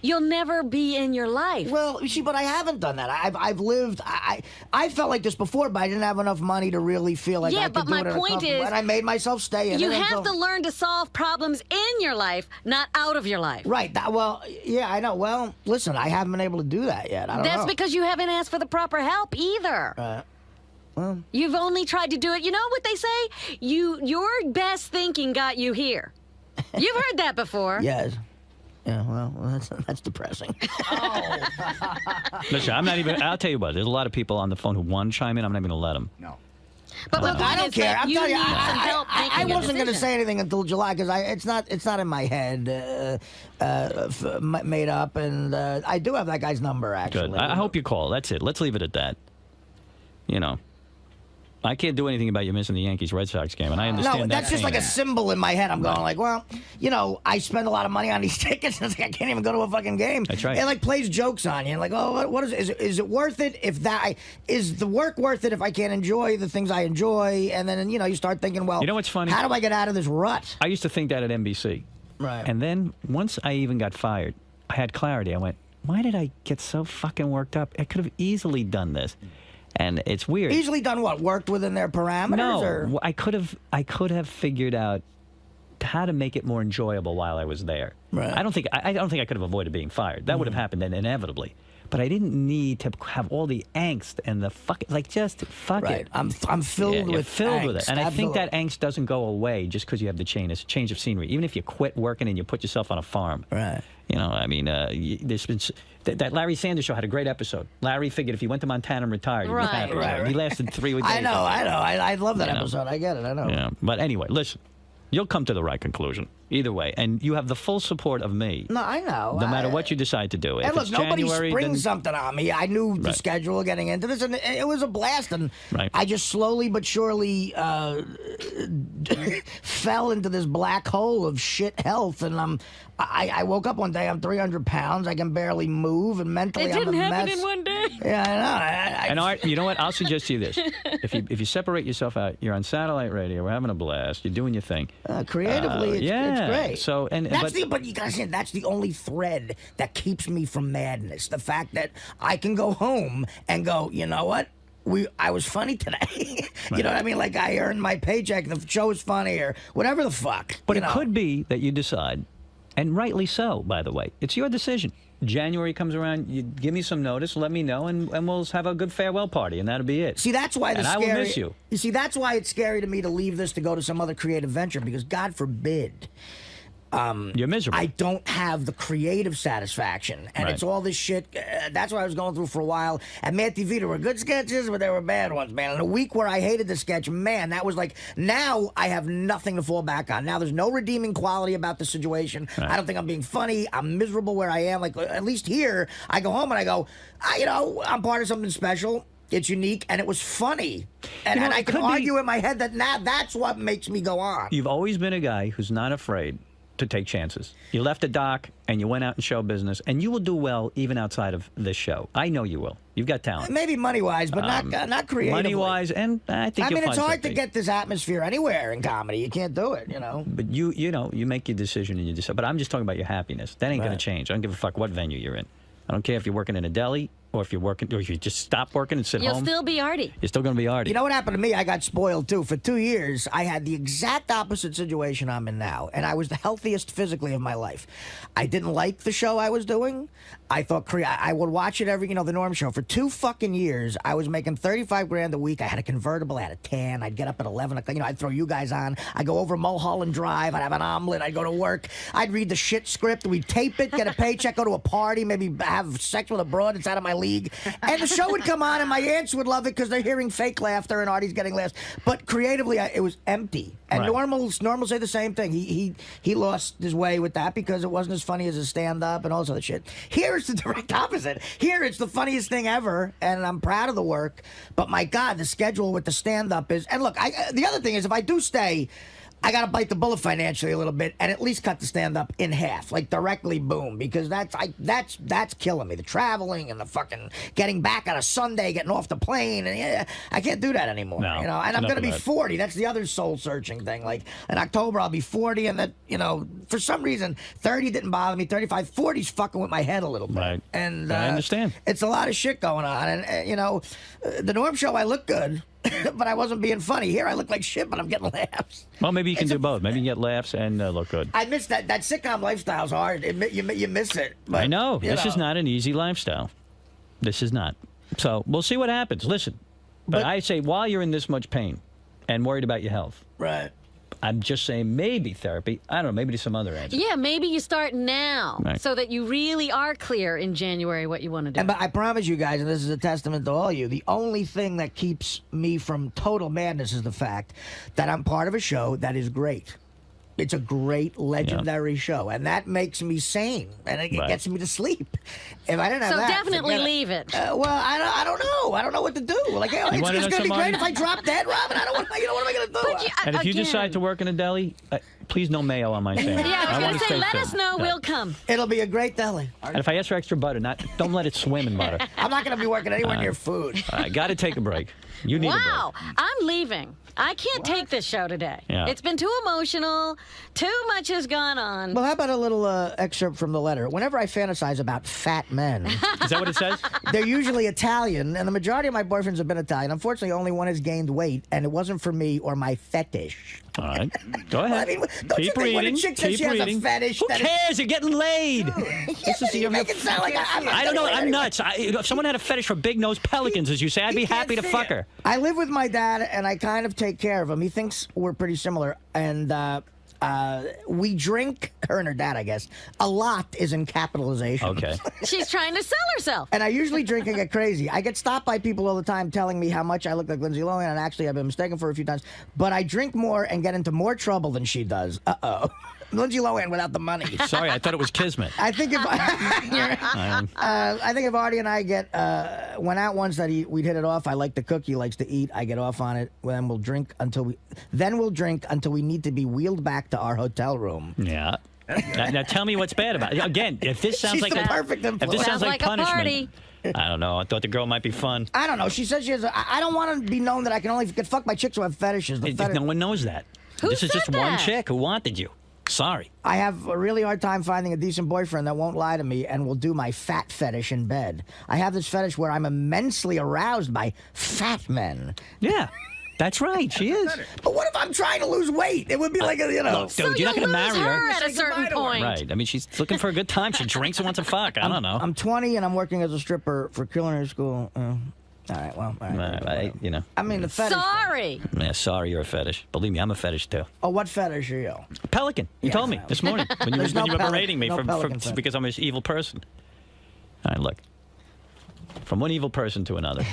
Speaker 4: you'll never be in your life.
Speaker 6: Well, you see, but I haven't done that. I've lived. I felt like this before, but I didn't have enough money to really feel like I could
Speaker 4: but
Speaker 6: do
Speaker 4: my
Speaker 6: it.
Speaker 4: point is,
Speaker 6: and I made myself stay in
Speaker 4: you
Speaker 6: it.
Speaker 4: have to learn to solve problems in your life, not out of your life.
Speaker 6: Right. Well, yeah, I know. Well, listen, I haven't been able to do that yet. I don't know.
Speaker 4: That's because you haven't asked for the proper help either. You've only tried to do it. You know what they say? Your best thinking got you here. You've heard that before.
Speaker 6: Yes. Yeah, well, that's depressing.
Speaker 1: Listen, I'll tell you what, there's a lot of people on the phone who want to chime in. I'm not even going to let them.
Speaker 7: No.
Speaker 4: But
Speaker 6: Look, I don't care. I'm telling you,
Speaker 4: need some help
Speaker 6: I
Speaker 4: making a
Speaker 6: wasn't going to
Speaker 4: decision.
Speaker 6: say anything until July because it's not in my head made up, and I do have that guy's number actually.
Speaker 1: Good. I hope you call. That's it. Let's leave it at that. I can't do anything about you missing the Yankees-Red Sox game, and I understand
Speaker 6: No,
Speaker 1: that.
Speaker 6: that's just like a symbol in my head. I'm going like, well, I spend a lot of money on these tickets. It's like I can't even go to a fucking game.
Speaker 1: That's right.
Speaker 6: It like plays jokes on you. Like, oh, what is it worth it? Is the work worth it if I can't enjoy the things I enjoy? And then you start thinking, well,
Speaker 1: You know what's funny?
Speaker 6: How do I get out of this rut?
Speaker 1: I used to think that at NBC.
Speaker 6: Right.
Speaker 1: And then once I even got fired, I had clarity. I went, why did I get so fucking worked up? I could have easily done this. And it's weird.
Speaker 6: Easily done what? Worked within their parameters?
Speaker 1: No,
Speaker 6: Or?
Speaker 1: I could have figured out how to make it more enjoyable while I was there.
Speaker 6: Right.
Speaker 1: I don't think I could have avoided being fired. That would have happened inevitably. But I didn't need to have all the angst and the just fuck
Speaker 6: Right.
Speaker 1: it.
Speaker 6: I'm filled
Speaker 1: You're
Speaker 6: with
Speaker 1: filled with it,
Speaker 6: angst,
Speaker 1: and I think
Speaker 6: absolutely.
Speaker 1: that angst doesn't go away just because you have the change of scenery. Even if you quit working and you put yourself on a farm,
Speaker 6: Right.
Speaker 1: There's been that Larry Sanders Show had a great episode. Larry figured if he went to Montana and retired, he'd be
Speaker 4: Right,
Speaker 1: happy.
Speaker 4: right.
Speaker 1: He lasted 3 days.
Speaker 6: I know. I love that
Speaker 1: You know.
Speaker 6: episode. I get it. I know.
Speaker 1: Yeah, but anyway, listen, you'll come to the right conclusion either way, and you have the full support of me.
Speaker 6: No, I know.
Speaker 1: No matter what you decide to do.
Speaker 6: And
Speaker 1: If
Speaker 6: look,
Speaker 1: it's
Speaker 6: nobody
Speaker 1: January,
Speaker 6: springs
Speaker 1: then
Speaker 6: something on me. I knew the
Speaker 1: Right.
Speaker 6: schedule getting into this, and it was a blast. And
Speaker 1: Right.
Speaker 6: I just slowly but surely fell into this black hole of shit health. And I woke up one day, I'm 300 pounds, I can barely move, and mentally
Speaker 4: It
Speaker 6: I'm a
Speaker 4: didn't happen
Speaker 6: mess.
Speaker 4: in one day.
Speaker 6: Yeah, I know.
Speaker 1: And Art, you know what? I'll suggest to you this: if you separate yourself out, you're on satellite radio, we're having a blast, you're doing your thing.
Speaker 6: Creatively, it's great.
Speaker 1: So
Speaker 6: but you gotta say that's the only thread that keeps me from madness. The fact that I can go home and go, you know what? I was funny today. You know what I mean? Like I earned my paycheck. The show was funny or whatever the fuck.
Speaker 1: But
Speaker 6: you
Speaker 1: it
Speaker 6: know.
Speaker 1: could be that you decide And rightly so, by the way. It's your decision. January comes around, you give me some notice, let me know, and we'll have a good farewell party, and that'll be it.
Speaker 6: See, that's why
Speaker 1: I will miss you.
Speaker 6: You see, that's why it's scary to me to leave this to go to some other creative venture, because God forbid.
Speaker 1: You're miserable.
Speaker 6: I don't have the creative satisfaction, and it's all this shit. That's what I was going through for a while. At Mad TV, there were good sketches, but there were bad ones, man. And a week where I hated the sketch, man, that was like, now I have nothing to fall back on. Now there's no redeeming quality about the situation.
Speaker 1: Right.
Speaker 6: I don't think I'm being funny. I'm miserable where I am. Like, at least here, I go home and I go, I'm part of something special. It's unique, and it was funny. And,
Speaker 1: You know,
Speaker 6: and I
Speaker 1: it
Speaker 6: can
Speaker 1: could be-
Speaker 6: argue in my head that now that's what makes me go on.
Speaker 1: You've always been a guy who's not afraid to take chances. You left a doc and you went out in show business, and you will do well even outside of this show. I know you will. You've got talent.
Speaker 6: Maybe money-wise, but not creatively.
Speaker 1: Money-wise, and I think you'll
Speaker 6: it's
Speaker 1: find
Speaker 6: hard to
Speaker 1: something.
Speaker 6: get this atmosphere anywhere in comedy. You can't do it,
Speaker 1: But you make your decision and you decide. But I'm just talking about your happiness. That ain't going to change. I don't give a fuck what venue you're in. I don't care if you're working in a deli or if you just stop working and sit
Speaker 4: You'll
Speaker 1: home.
Speaker 4: still be Artie.
Speaker 1: You're still going to be Artie.
Speaker 6: You know what happened to me? I got spoiled, too. For 2 years, I had the exact opposite situation I'm in now, and I was the healthiest physically of my life. I didn't like the show I was doing. I thought I would watch it every, the Norm Show. For 2 fucking years, I was making $35,000 a week. I had a convertible. I had a tan. I'd get up at 11 o'clock. I'd throw you guys on. I'd go over Mulholland Drive. I'd have an omelet. I'd go to work. I'd read the shit script. We'd tape it, get a paycheck, go to a party, maybe have sex with a broad that's out of my league. And the show would come on, and my aunts would love it because they're hearing fake laughter and Artie's getting laughs. But creatively, it was empty. And
Speaker 1: Right.
Speaker 6: Normal say the same thing. He lost his way with that because it wasn't as funny as his stand-up and all this other shit. Here it's the direct opposite. Here it's the funniest thing ever, and I'm proud of the work. But my God, the schedule with the stand-up is... And look, the other thing is, if I do stay... I got to bite the bullet financially a little bit and at least cut the stand-up in half, like directly, boom, because that's killing me. The traveling and the fucking getting back on a Sunday, getting off the plane, and I can't do that anymore.
Speaker 1: No,
Speaker 6: and I'm
Speaker 1: enough
Speaker 6: going to
Speaker 1: of
Speaker 6: be
Speaker 1: that.
Speaker 6: 40. That's the other soul-searching thing. Like in October, I'll be 40, and that for some reason, 30 didn't bother me. 35, 40's fucking with my head a little bit.
Speaker 1: Right.
Speaker 6: And
Speaker 1: I understand.
Speaker 6: It's a lot of shit going on, and the Norm Show, I look good. But I wasn't being funny. Here I look like shit, but I'm getting laughs.
Speaker 1: Well, maybe you can do both. Maybe you can get laughs and look good.
Speaker 6: I miss that. That sitcom lifestyle's hard. You miss it. But,
Speaker 1: I know.
Speaker 6: you
Speaker 1: This is not an easy lifestyle. This is not. So we'll see what happens. Listen, but I say while you're in this much pain and worried about your health,
Speaker 6: Right.
Speaker 1: I'm just saying maybe therapy. I don't know. Maybe there's some other answer.
Speaker 4: Yeah, maybe you start now
Speaker 1: Right.
Speaker 4: so that you really are clear in January what you want to do.
Speaker 6: But I promise you guys, and this is a testament to all you, the only thing that keeps me from total madness is the fact that I'm part of a show that is great. It's a great, legendary show, and that makes me sane, and it
Speaker 1: Right.
Speaker 6: gets me to sleep. If I didn't have
Speaker 4: So
Speaker 6: that,
Speaker 4: definitely
Speaker 6: forget
Speaker 4: leave it.
Speaker 6: Well, I don't know. I don't know what to do. Like, it's
Speaker 1: wanna know
Speaker 6: going to be
Speaker 1: somebody?
Speaker 6: great if I drop dead, Robin. I don't want. What am I going to do?
Speaker 4: But
Speaker 1: And if you
Speaker 4: again-
Speaker 1: decide to work in a deli, please no mayo on my sandwich.
Speaker 4: Yeah, I was
Speaker 1: wanna
Speaker 4: going to say,
Speaker 1: stay
Speaker 4: let
Speaker 1: thin.
Speaker 4: us know.
Speaker 1: Yeah.
Speaker 4: We'll come.
Speaker 6: It'll be a great deli.
Speaker 1: And if I ask for extra butter, don't let it swim in butter.
Speaker 6: I'm not going to be working anywhere near food.
Speaker 1: I got to take a break. You need
Speaker 4: Wow,
Speaker 1: a break.
Speaker 4: I'm leaving. I can't take this show today.
Speaker 1: Yeah.
Speaker 4: It's been too emotional. Too much has gone on.
Speaker 6: Well, how about a little excerpt from the letter? Whenever I fantasize about fat men,
Speaker 1: Is that what it says?
Speaker 6: they're usually Italian, and the majority of my boyfriends have been Italian. Unfortunately, only one has gained weight, and it wasn't for me or my fetish.
Speaker 1: All right. Go ahead.
Speaker 6: I mean, don't you
Speaker 1: Keep
Speaker 6: think when a
Speaker 1: reading.
Speaker 6: chick says
Speaker 1: Keep
Speaker 6: she has a
Speaker 1: reading.
Speaker 6: fetish,
Speaker 1: Who
Speaker 6: that it's-
Speaker 1: cares? You're getting laid. This is
Speaker 6: You make it sound like
Speaker 1: I don't know. I'm nuts. If someone had a fetish for big-nosed pelicans, as you say, I'd be happy to fuck her.
Speaker 6: I live with my dad, and I kind of take care of him. He thinks we're pretty similar, and we drink, her and her dad, I guess. A lot is in capitalization.
Speaker 1: Okay.
Speaker 4: She's trying to sell herself.
Speaker 6: And I usually drink and get crazy. I get stopped by people all the time telling me how much I look like Lindsay Lohan, and actually I've been mistaken for a few times. But I drink more and get into more trouble than she does. Uh-oh. Lindsay Lohan without the money.
Speaker 1: Sorry, I thought it was Kismet.
Speaker 6: I think if I think if Artie and I went out once that we'd hit it off. I like to cook. He likes to eat. I get off on it. Then we'll drink until we need to be wheeled back to our hotel room.
Speaker 1: Yeah. Now tell me what's bad about it. Again, if this sounds
Speaker 6: She's
Speaker 1: like
Speaker 6: the
Speaker 1: a
Speaker 6: perfect
Speaker 1: if
Speaker 6: influence.
Speaker 1: this sounds
Speaker 4: Sounds
Speaker 1: like
Speaker 4: like a
Speaker 1: punishment,
Speaker 4: party.
Speaker 1: I don't know. I thought the girl might be fun.
Speaker 6: I don't know. She says she has. I don't want to be known that I can only get fucked by chicks who have fetishes.
Speaker 1: No one knows that.
Speaker 4: Who
Speaker 1: This is
Speaker 4: said
Speaker 1: just one
Speaker 4: that?
Speaker 1: chick who wanted you. Sorry.
Speaker 6: I have a really hard time finding a decent boyfriend that won't lie to me and will do my fat fetish in bed. I have this fetish where I'm immensely aroused by fat men.
Speaker 1: Yeah. That's right. She is.
Speaker 6: But what if I'm trying to lose weight? It would be like a, you know.
Speaker 1: Look, dude, you're not going to marry her.
Speaker 4: at a certain point.
Speaker 1: Right. I mean, she's looking for a good time. She drinks and wants to fuck. I don't know.
Speaker 6: I'm 20 and I'm working as a stripper for culinary school. All right, well, all right.
Speaker 1: You know.
Speaker 6: I mean, the fetish.
Speaker 4: Sorry.
Speaker 1: Yeah, sorry, you're a fetish. Believe me, I'm a fetish too.
Speaker 6: Oh, what fetish are you?
Speaker 1: Pelican. You told me this morning when you,
Speaker 6: There's
Speaker 1: when
Speaker 6: no
Speaker 1: you were
Speaker 6: pelican-
Speaker 1: berating me
Speaker 6: no pelican fetish.
Speaker 1: because I'm an evil person. All right, look. From one evil person to another.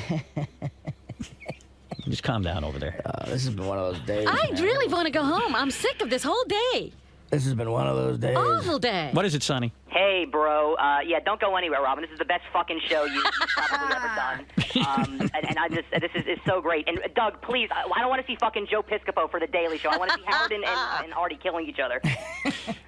Speaker 1: Just calm down over there.
Speaker 6: This has been one of those days.
Speaker 4: I
Speaker 6: man.
Speaker 4: really want to go home. I'm sick of this whole day.
Speaker 6: This has been one of those days.
Speaker 4: Awful day.
Speaker 1: What is it, Sonny?
Speaker 10: Hey, bro. Yeah, don't go anywhere, Robin. This is the best fucking show you've probably ever done. And I just, this is so great. And Doug, please, I don't want to see fucking Joe Piscopo for the Daily Show. I want to see Howard and Artie killing each other.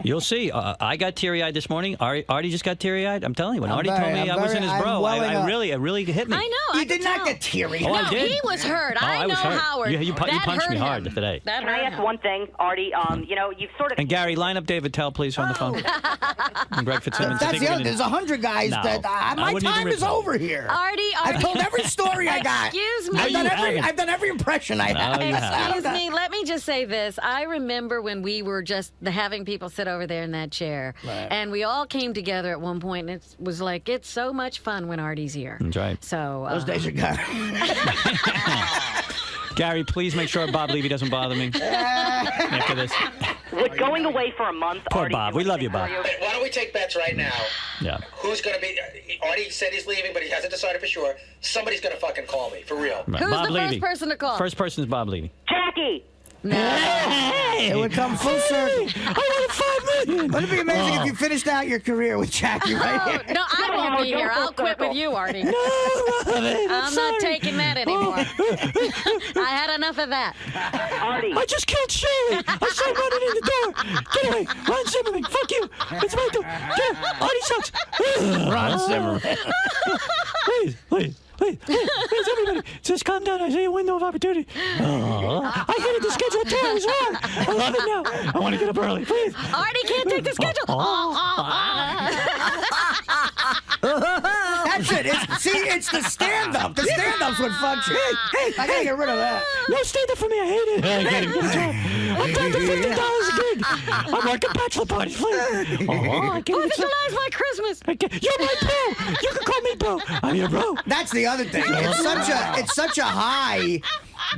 Speaker 1: You'll see. I got teary-eyed this morning. Artie just got teary-eyed. I'm telling you, when
Speaker 6: I'm
Speaker 1: Artie
Speaker 6: very-
Speaker 1: told me
Speaker 6: I'm
Speaker 1: I was
Speaker 6: very-
Speaker 1: in his
Speaker 6: I'm
Speaker 1: bro,
Speaker 6: welling
Speaker 1: it
Speaker 6: up.
Speaker 1: really hit me.
Speaker 4: I know.
Speaker 6: You did not get teary.
Speaker 1: Oh,
Speaker 4: No,
Speaker 1: I did.
Speaker 4: he was hurt.
Speaker 1: Oh,
Speaker 4: I
Speaker 1: was
Speaker 4: know
Speaker 1: hurt.
Speaker 4: Howard.
Speaker 1: You
Speaker 4: That
Speaker 1: punched me
Speaker 4: hurt
Speaker 1: hard
Speaker 4: him.
Speaker 1: today.
Speaker 4: That
Speaker 10: Can I
Speaker 4: hurt
Speaker 10: ask
Speaker 4: him.
Speaker 10: one thing, Artie? You know, you've sort of...
Speaker 1: And Gary, line up David Tell, please, on the phone. And Greg Fitzsimmons. I
Speaker 6: That's
Speaker 1: think
Speaker 6: the
Speaker 1: we're
Speaker 6: other.
Speaker 1: gonna-
Speaker 6: There's 100 guys
Speaker 1: No.
Speaker 6: that
Speaker 1: I
Speaker 6: my
Speaker 1: wouldn't even
Speaker 6: time
Speaker 1: rip
Speaker 6: is
Speaker 1: them.
Speaker 6: over here.
Speaker 4: Artie.
Speaker 6: I've told every story I got.
Speaker 4: Excuse me.
Speaker 1: No, you haven't.
Speaker 6: I've done every impression I have.
Speaker 1: No, you haven't.
Speaker 4: Excuse me, let me just say this. I remember when we were just having people sit over there in that chair.
Speaker 6: Right.
Speaker 4: And we all came together at one point, and it was like, it's so much fun when Artie's here.
Speaker 1: That's right.
Speaker 4: So,
Speaker 6: Those days are gone.
Speaker 1: Gary, please make sure Bob Levy doesn't bother me after this.
Speaker 10: Would going away for a month,
Speaker 1: Poor
Speaker 10: Artie,
Speaker 1: Bob.
Speaker 10: do
Speaker 1: We love you,
Speaker 10: anything
Speaker 1: Bob.
Speaker 10: for
Speaker 12: Why don't we take bets right now?
Speaker 1: Yeah.
Speaker 12: Who's going to be... Artie said he's leaving, but he hasn't decided for sure. Somebody's going to fucking call me, for real.
Speaker 1: Right.
Speaker 4: Who's
Speaker 1: Bob
Speaker 4: the
Speaker 1: Levy.
Speaker 4: first person to call?
Speaker 1: First person is Bob Levy.
Speaker 10: Jackie!
Speaker 6: It would come full circle.
Speaker 1: I want $5 million.
Speaker 6: Wouldn't it be amazing if you finished out your career with Jackie right
Speaker 4: Oh,
Speaker 6: here?
Speaker 4: no, I won't be here. I'll quit with you, Artie. I'm not taking that anymore. I had enough of that.
Speaker 10: Artie!
Speaker 1: I just can't see it. I saw him running in the door. Get away. Ron Zimmerman. Fuck you. It's my door. Get Artie sucks.
Speaker 6: Ron Zimmerman.
Speaker 1: Please, everybody. Just calm down. I see a window of opportunity. I hated the schedule too. I was wrong. I love it now. I want to get up early. Please.
Speaker 4: Artie can't take the schedule.
Speaker 6: That's it. It's the stand-up. The stand-up's what fucks you. Hey, I gotta get rid of that.
Speaker 1: No stand-up for me. I hate it. I get it. Good job. I'm down to $50 a gig. I'm working bachelor parties. Please. I can't
Speaker 4: Fourth
Speaker 1: get
Speaker 4: of July is my Christmas.
Speaker 1: You're my bro. You can call me bro. I'm your bro.
Speaker 6: That's the other thing. It's such a high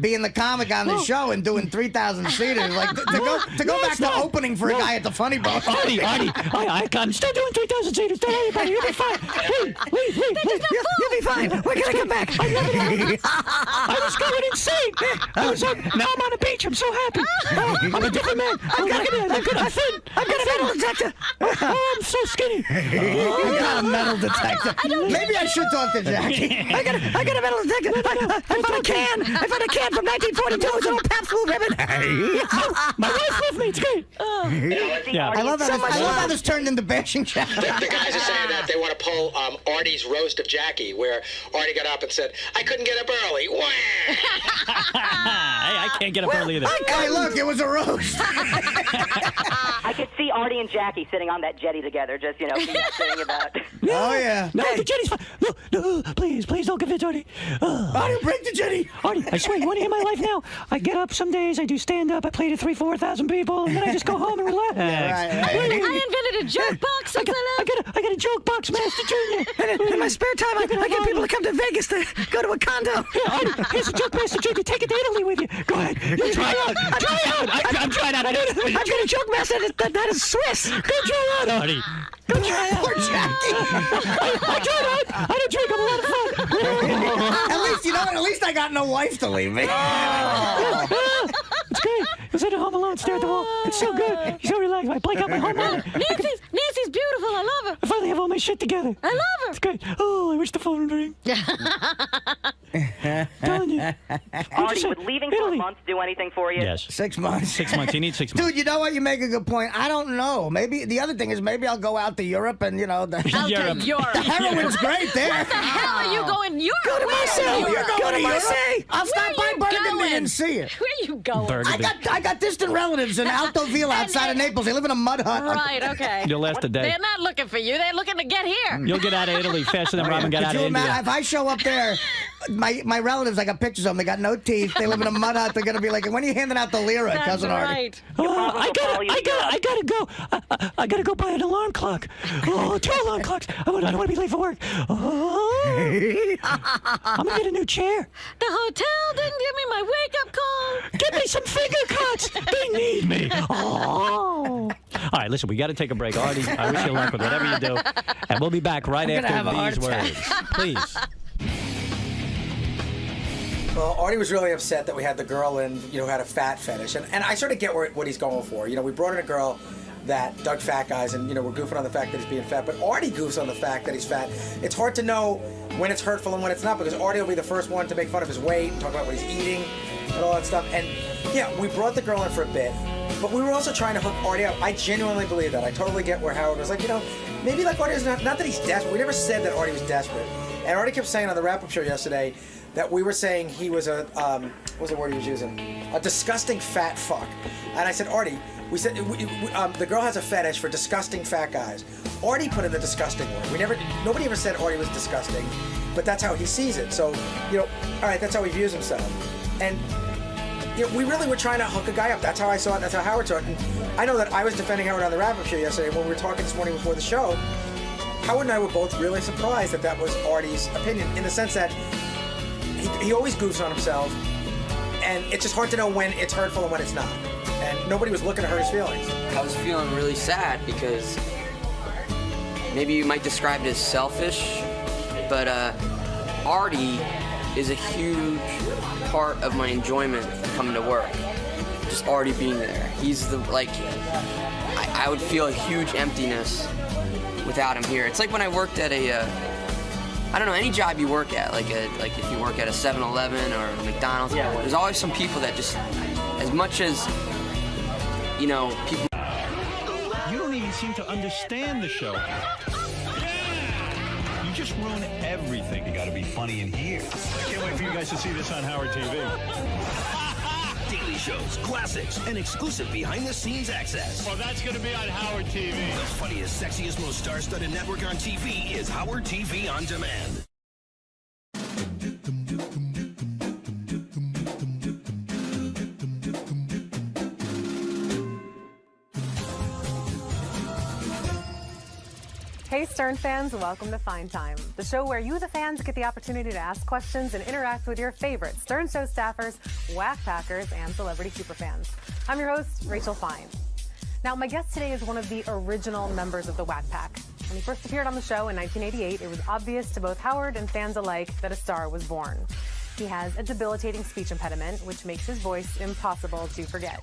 Speaker 6: being the comic on the show and doing 3,000 seaters. Like to go back to opening for a guy at the Funny Bone.
Speaker 1: Artie, I'm still doing 3,000 seaters. Don't worry about it. You'll be fine. Leave. You'll be fine. We're gonna come back. I was going insane. Now I'm on a beach. I'm so happy. I'm a different man. I'm got a metal detector. Oh, I'm so skinny.
Speaker 6: You got a metal detector. Maybe I should talk to Jackie.
Speaker 1: I got a metal detector. I found a can. I found a can from 1942. It's an old Pabst Blue Ribbon. My wife with me. It's great. Yeah.
Speaker 6: I love how this turned into bashing Jackie.
Speaker 12: The guys are saying that they want to pull Artie's roast of Jackie, where Artie got up and said, I couldn't get up early. Wah!
Speaker 1: Hey, I can't get up early either.
Speaker 6: Hey, look, it was a roast.
Speaker 10: I could see Artie and Jackie sitting on that jetty together, just, saying about...
Speaker 6: Oh, yeah.
Speaker 1: No, the jetty's fine. No, please don't convince Artie.
Speaker 6: Artie, break the jetty.
Speaker 1: Artie, I swear, you want to hear my life now? I get up some days, I do stand-up, I play to 3,000-4,000 people, and then I just go home and relax.
Speaker 6: Right.
Speaker 4: I invented a joke box.
Speaker 1: I got a joke box, Master Junior. In my spare time, I get people to come to Vegas to go to a condo. Artie, here's a joke, Master Junior. Take it to Italy with you. Go ahead. You try out. I'm trying out. I've got a joke master that is Swiss. Go try out, Artie. Go try out.
Speaker 6: Poor Jackie.
Speaker 1: I tried out. I don't drink. I'm a lot of fun.
Speaker 6: At least, at least I got no wife to leave me.
Speaker 1: It's great. I sit at home alone, stare at the wall. It's so good. You're so relaxed. I blank out my home monitor.
Speaker 4: Nancy's beautiful. I love her.
Speaker 1: I finally have all my shit together.
Speaker 4: I love her.
Speaker 1: It's great. Oh, I wish the phone would ring. Telling you.
Speaker 10: Artie, would leaving for a month do anything for you?
Speaker 1: Yes.
Speaker 6: 6 months.
Speaker 1: 6 months. You need 6 months.
Speaker 6: Dude, you know what? You make a good point. I don't know. Maybe the other thing is maybe I'll go out to Europe and,
Speaker 4: Out to Europe.
Speaker 6: the heroin's great there.
Speaker 4: What the hell are you going? Go
Speaker 6: to Marseille. You're going to
Speaker 4: USA.
Speaker 6: I'll stop by Burgundy and see it.
Speaker 4: Where are you going?
Speaker 1: Burgundy.
Speaker 6: I got distant relatives in Alto Villa outside of Naples. They live in a mud hut.
Speaker 4: Right, okay.
Speaker 1: You'll last a day.
Speaker 4: They're not looking for you. They're looking to get here.
Speaker 1: You'll get out of Italy faster than Robin got out
Speaker 6: Could
Speaker 1: of
Speaker 6: you
Speaker 1: India.
Speaker 6: imagine if I show up there my relatives, I got pictures of them. They got no teeth. They live in a mud hut. They're gonna be like, when are you handing out the lira,
Speaker 4: That's
Speaker 6: cousin Artie?
Speaker 4: right.
Speaker 1: I gotta go. I gotta go buy an alarm clock. Oh, 2 alarm clocks. I don't want to be late for work. Oh. I'm gonna get a new chair.
Speaker 4: The hotel didn't give me my wake-up call.
Speaker 1: Get me some finger cuts. They need me. Oh. All right, listen, we got to take a break. Artie, I wish you luck with whatever you do. And we'll be back right
Speaker 6: I'm gonna have a
Speaker 1: after
Speaker 6: heart
Speaker 1: these
Speaker 6: attack.
Speaker 1: words. Please.
Speaker 5: Well, Artie was really upset that we had the girl in, who had a fat fetish. And I sort of get what he's going for. We brought in a girl that dug fat guys, and, we're goofing on the fact that he's being fat. But Artie goofs on the fact that he's fat. It's hard to know when it's hurtful and when it's not, because Artie will be the first one to make fun of his weight and talk about what he's eating and all that stuff. And, yeah, we brought the girl in for a bit. But we were also trying to hook Artie up. I genuinely believe that. I totally get where Howard was like, maybe like Artie was not that he's desperate. We never said that Artie was desperate. And Artie kept saying on the wrap-up show yesterday that we were saying he was a, what was the word he was using? A disgusting fat fuck. And I said, Artie, we said, the girl has a fetish for disgusting fat guys. Artie put in the disgusting word. Nobody ever said Artie was disgusting, but that's how he sees it. So, all right, that's how he views himself. And, we really were trying to hook a guy up. That's how I saw it. That's how Howard saw it. And I know that I was defending Howard on the wrap-up show yesterday. When we were talking this morning before the show, Howard and I were both really surprised that was Artie's opinion, in the sense that he always goofs on himself, and it's just hard to know when it's hurtful and when it's not. And nobody was looking to hurt his feelings.
Speaker 8: I was feeling really sad because maybe you might describe it as selfish, but Artie is a huge part of my enjoyment coming to work. Just Artie being there. He's I would feel a huge emptiness without him here. It's like when I worked at any job you work at, like if you work at a 7-Eleven or a McDonald's, there's always some people that just, as much as, people.
Speaker 13: You don't even seem to understand the show. You just ruin everything. You gotta be funny in here. I can't wait for you guys to see this on Howard TV.
Speaker 14: Daily shows, classics, and exclusive behind-the-scenes access.
Speaker 13: Well, that's going to be on Howard TV.
Speaker 14: The funniest, sexiest, most star-studded network on TV is Howard TV On Demand.
Speaker 15: Hey Stern fans, welcome to Fine Time, the show where you, the fans, get the opportunity to ask questions and interact with your favorite Stern Show staffers, whack packers, and celebrity superfans. I'm your host, Rachel Fine. Now, my guest today is one of the original members of the Whack Pack. When he first appeared on the show in 1988, it was obvious to both Howard and fans alike that a star was born. He has a debilitating speech impediment, which makes his voice impossible to forget.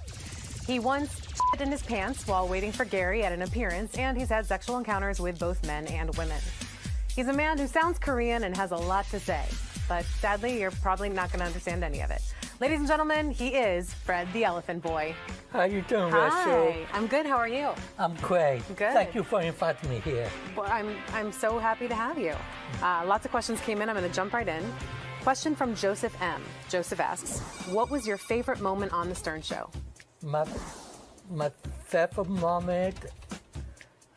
Speaker 15: He once shit in his pants while waiting for Gary at an appearance, and he's had sexual encounters with both men and women. He's a man who sounds Korean and has a lot to say, but sadly, you're probably not going to understand any of it. Ladies and gentlemen, he is Fred the Elephant Boy.
Speaker 16: How you doing,
Speaker 15: Hi,
Speaker 16: Rachel?
Speaker 15: I'm good. How are you?
Speaker 16: I'm great.
Speaker 15: Good.
Speaker 16: Thank you for inviting me here.
Speaker 15: Well, I'm so happy to have you. Lots of questions came in. I'm going to jump right in. Question from Joseph M. Joseph asks, what was your favorite moment on The Stern Show?
Speaker 16: My favorite moment,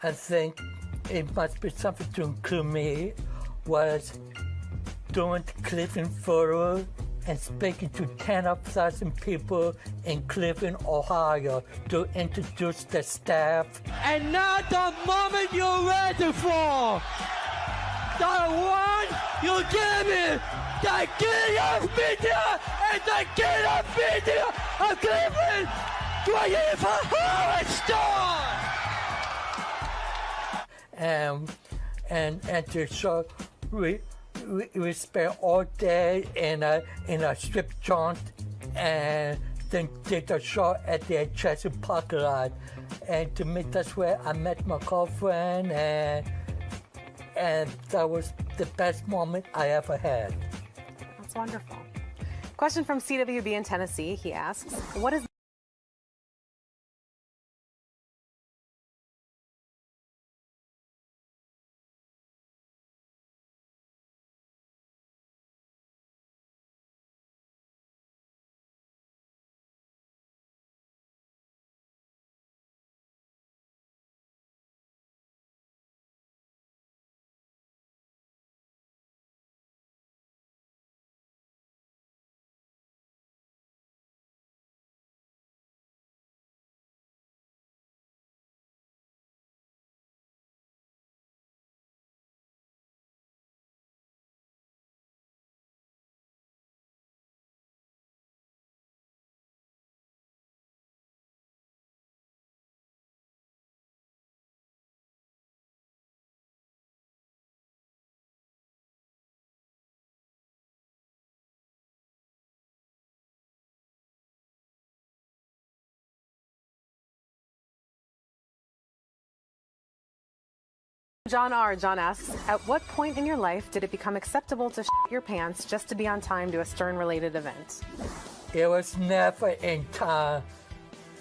Speaker 16: I think it must be something to include me, was doing the Cleveland photo and speaking to 10,000 people in Cleveland, Ohio to introduce the staff.
Speaker 17: And now the moment you're ready for, the one you give me, the King of Media and the King of Media of Cleveland, Dwayne for Howard Stern.
Speaker 16: And to show we spent all day in a strip joint and then did a show at the Chelsea parking lot. And to me, that's where I met my girlfriend, and that was the best moment I ever had.
Speaker 15: That's wonderful. Question from CWB in Tennessee. He asks, what is John asks, at what point in your life did it become acceptable to shit your pants just to be on time to a Stern-related event?
Speaker 16: It was never in time,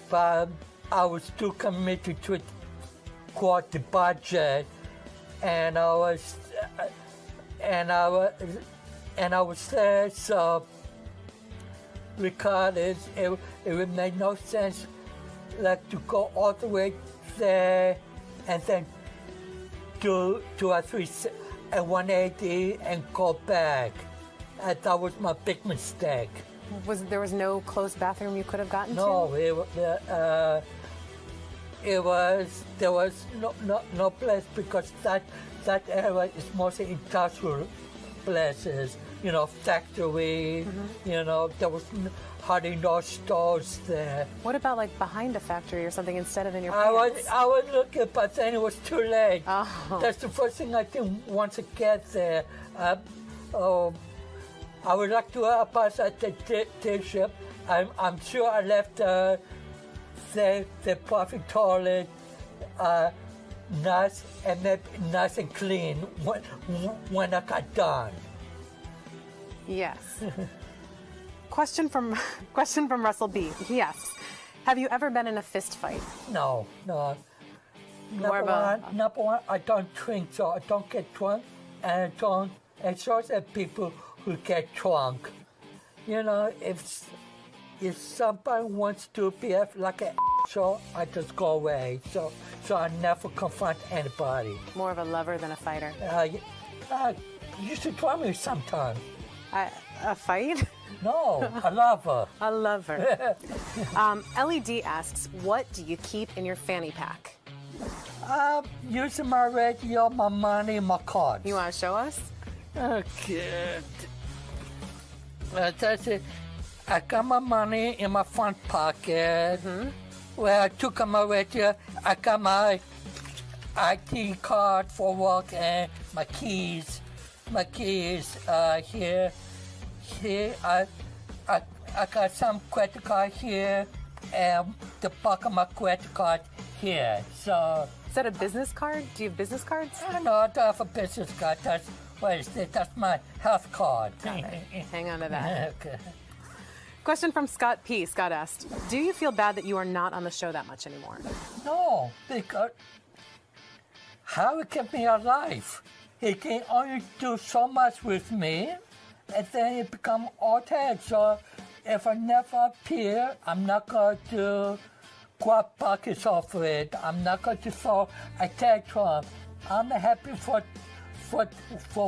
Speaker 16: but I was too committed to quote the budget, and I was there, so because it would make no sense like to go all the way there and then do a 180 and go back. And that was my big mistake.
Speaker 15: There was no closed bathroom you could have gotten to?
Speaker 16: No, there was no place because that area is mostly industrial places, factory, there was hardly no stores there.
Speaker 15: What about like behind a factory or something instead of in your pants?
Speaker 16: I was looking, but then it was too late.
Speaker 15: Oh.
Speaker 16: That's the first thing I did once I get there. I would like to pass at the ship. I'm sure I left the perfect toilet nice and clean when I got done.
Speaker 15: Yes. Question from Russell B. He asks, have you ever been in a fist fight?
Speaker 16: No. Number one, I don't drink, so I don't get drunk, and I don't associate people who get drunk. If somebody wants to behave like an asshole, I just go away. So I never confront anybody.
Speaker 15: More of a lover than a fighter.
Speaker 16: You should try me sometime.
Speaker 15: A fight?
Speaker 16: No, a lover.
Speaker 15: A lover. LED asks, what do you keep in your fanny pack?
Speaker 16: Using my radio, my money, my cards.
Speaker 15: You want to show us?
Speaker 16: Okay. That's it. I got my money in my front pocket. Where I took my radio, I got my ID card for work and my keys. Here. I got some credit card here and the back of my credit card here. So
Speaker 15: is that a business card? Do you have business cards?
Speaker 16: No, I don't have a business card. That's my health card.
Speaker 15: Hang on to that.
Speaker 16: Okay.
Speaker 15: Question from Scott P. Scott asked, do you feel bad that you are not on the show that much anymore?
Speaker 16: No, because how it kept me alive. He can only do so much with me, and then it become all dead. So if I never appear, I'm not going to grab buckets off it. I'm not going to throw a tantrum. I'm happy for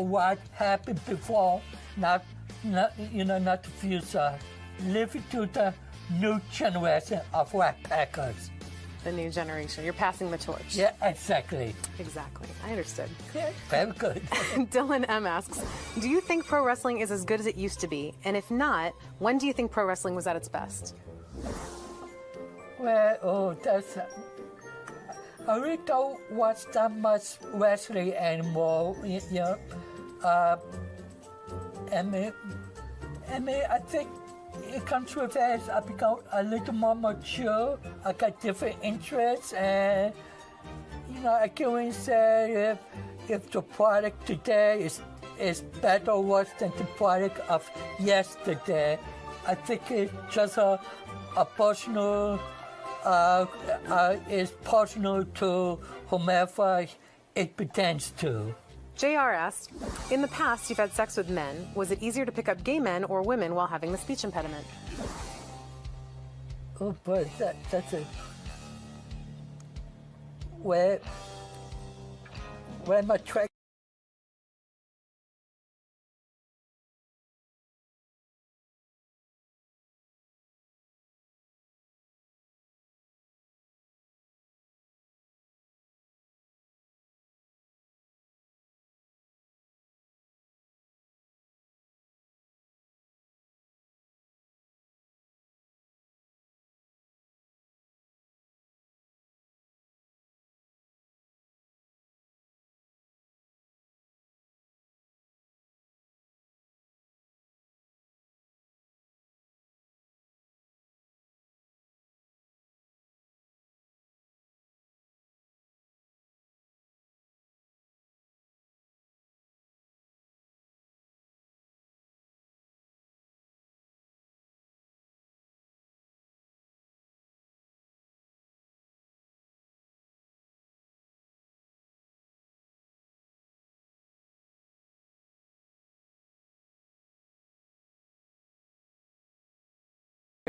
Speaker 16: what happened before, not the future. Live it to the new generation of Rat Packers.
Speaker 15: The new generation. You're passing the torch.
Speaker 16: Yeah, exactly.
Speaker 15: Exactly. I understood.
Speaker 16: Yeah, very good.
Speaker 15: Dylan M. asks, do you think pro wrestling is as good as it used to be? And if not, when do you think pro wrestling was at its best?
Speaker 16: Well, I really don't watch that much wrestling anymore. I think it comes with age. I become a little more mature. I got different interests, and I can't say if the product today is better or worse than the product of yesterday. I think it's just a personal. Is personal to whomever it pertains to.
Speaker 15: JR asked, in the past you've had sex with men. Was it easier to pick up gay men or women while having the speech impediment?
Speaker 16: Oh, but that's a... Where my track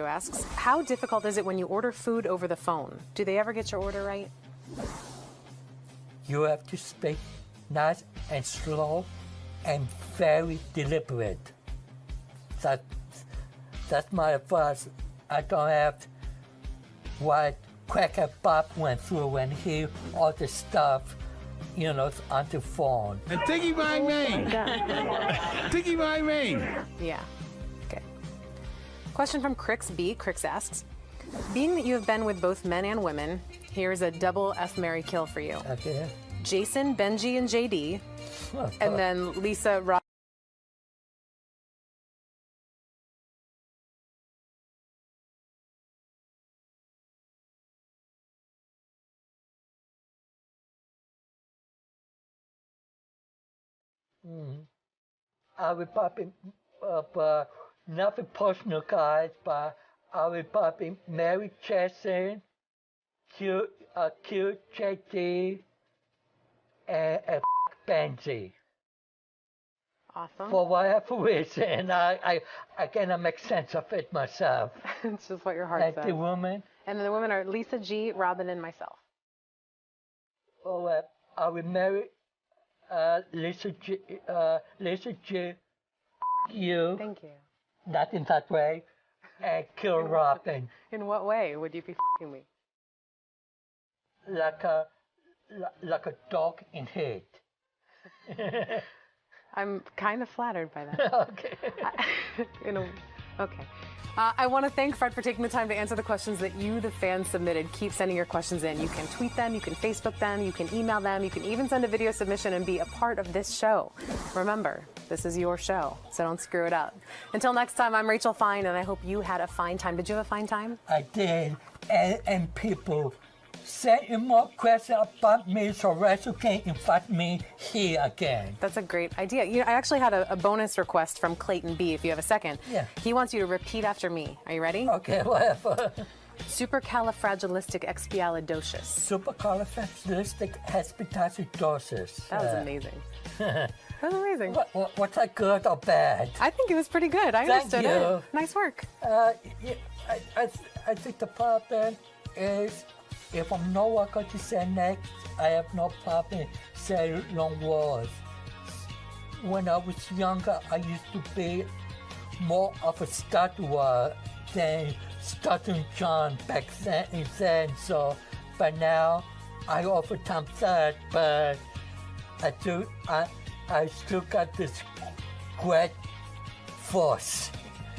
Speaker 15: asks, how difficult is it when you order food over the phone? Do they ever get your order right?
Speaker 16: You have to speak nice and slow and very deliberate. That's my advice. I don't have what Cracker Bob went through when he all the stuff, you know, on the phone.
Speaker 13: And Tiggy by me. Tiggy by me.
Speaker 15: Yeah. Okay. Question from Crix B. Crix asks, being that you have been with both men and women, here's a double F, marry, kill for you.
Speaker 16: Okay.
Speaker 15: Jason, Benji, and JD, and then Lisa, Rob.
Speaker 16: I will probably, nothing personal, guys, but I will probably marry Jason, kill JD, and Benji.
Speaker 15: Awesome.
Speaker 16: For whatever reason, I cannot make sense of it myself.
Speaker 15: It's just what your heart
Speaker 16: And
Speaker 15: says.
Speaker 16: the woman,
Speaker 15: And then the women are Lisa G, Robin, and myself.
Speaker 16: I will marry Lisa G, you.
Speaker 15: Thank you.
Speaker 16: Not in that way. And kill Robin.
Speaker 15: In what way would you be f***ing me?
Speaker 16: Like a dog in hate.
Speaker 15: I'm kind of flattered by that.
Speaker 16: Okay.
Speaker 15: Okay. I want to thank Fred for taking the time to answer the questions that you, the fans, submitted. Keep sending your questions in. You can tweet them, you can Facebook them, you can email them, you can even send a video submission and be a part of this show. Remember, this is your show, so don't screw it up. Until next time, I'm Rachel Fine, and I hope you had a fine time. Did you have a fine time?
Speaker 16: I did. And people, send in more questions about me so Rachel can invite me here again.
Speaker 15: That's a great idea. You know, I actually had a bonus request from Clayton B, if you have a second.
Speaker 16: Yeah.
Speaker 15: He wants you to repeat after me. Are you ready?
Speaker 16: Okay, whatever.
Speaker 15: Supercalifragilisticexpialidocious.
Speaker 16: Supercalifragilisticexpialidocious.
Speaker 15: That was amazing. That was amazing.
Speaker 16: Was that good or bad?
Speaker 15: I think it was pretty good. I
Speaker 16: Thank
Speaker 15: understood
Speaker 16: you.
Speaker 15: it. Nice work.
Speaker 16: I think the problem is if I know what to say next, I have no problem saying long words. When I was younger, I used to be more of a stutterer than Stuttering John back then. So, but now I overcome that. But I still got this great voice.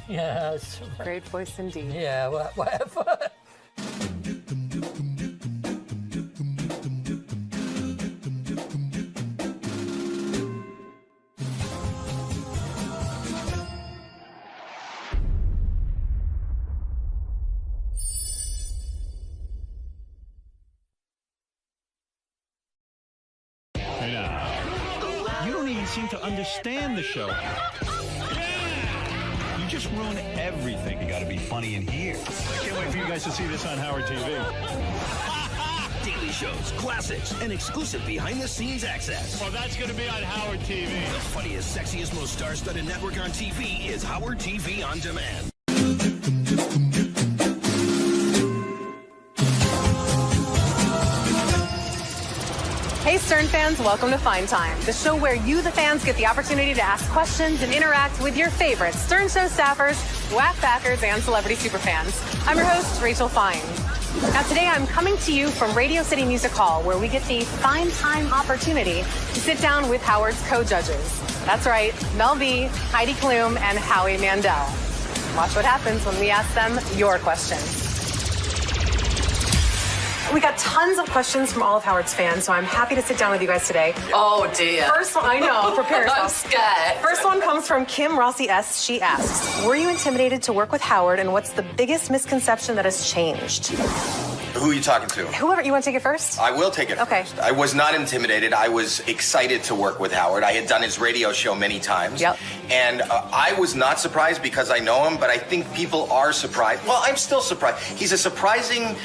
Speaker 16: Yes.
Speaker 15: Great voice indeed.
Speaker 16: Yeah. Whatever.
Speaker 13: You don't even seem to understand the show. You just ruin everything. You got to be funny in here. I can't wait for you guys to see this on Howard TV.
Speaker 14: Daily shows, classics, and exclusive behind-the-scenes access.
Speaker 13: Well, that's going to be on Howard TV.
Speaker 14: The funniest, sexiest, most star-studded network on TV is Howard TV On Demand.
Speaker 15: Hey, Stern fans, welcome to Fine Time, the show where you, the fans, get the opportunity to ask questions and interact with your favorite Stern Show staffers, whack backers, and celebrity superfans. I'm your host, Rachel Fine. Now, today I'm coming to you from Radio City Music Hall, where we get the Fine Time opportunity to sit down with Howard's co-judges. That's right, Mel B, Heidi Klum, and Howie Mandel. Watch what happens when we ask them your questions. We got tons of questions from all of Howard's fans, so I'm happy to sit down with you guys today.
Speaker 18: Oh, dear.
Speaker 15: First one, I know, prepare yourself.
Speaker 18: I'm scared.
Speaker 15: First one comes from Kim Rossi S. She asks, were you intimidated to work with Howard, and what's the biggest misconception that has changed?
Speaker 19: Who are you talking to?
Speaker 15: Whoever, you want to take it first?
Speaker 19: I will take it
Speaker 15: Okay.
Speaker 19: first. I was not intimidated. I was excited to work with Howard. I had done his radio show many times.
Speaker 15: Yep.
Speaker 19: And I was not surprised because I know him, but I think people are surprised. Well, I'm still surprised. He's a surprising,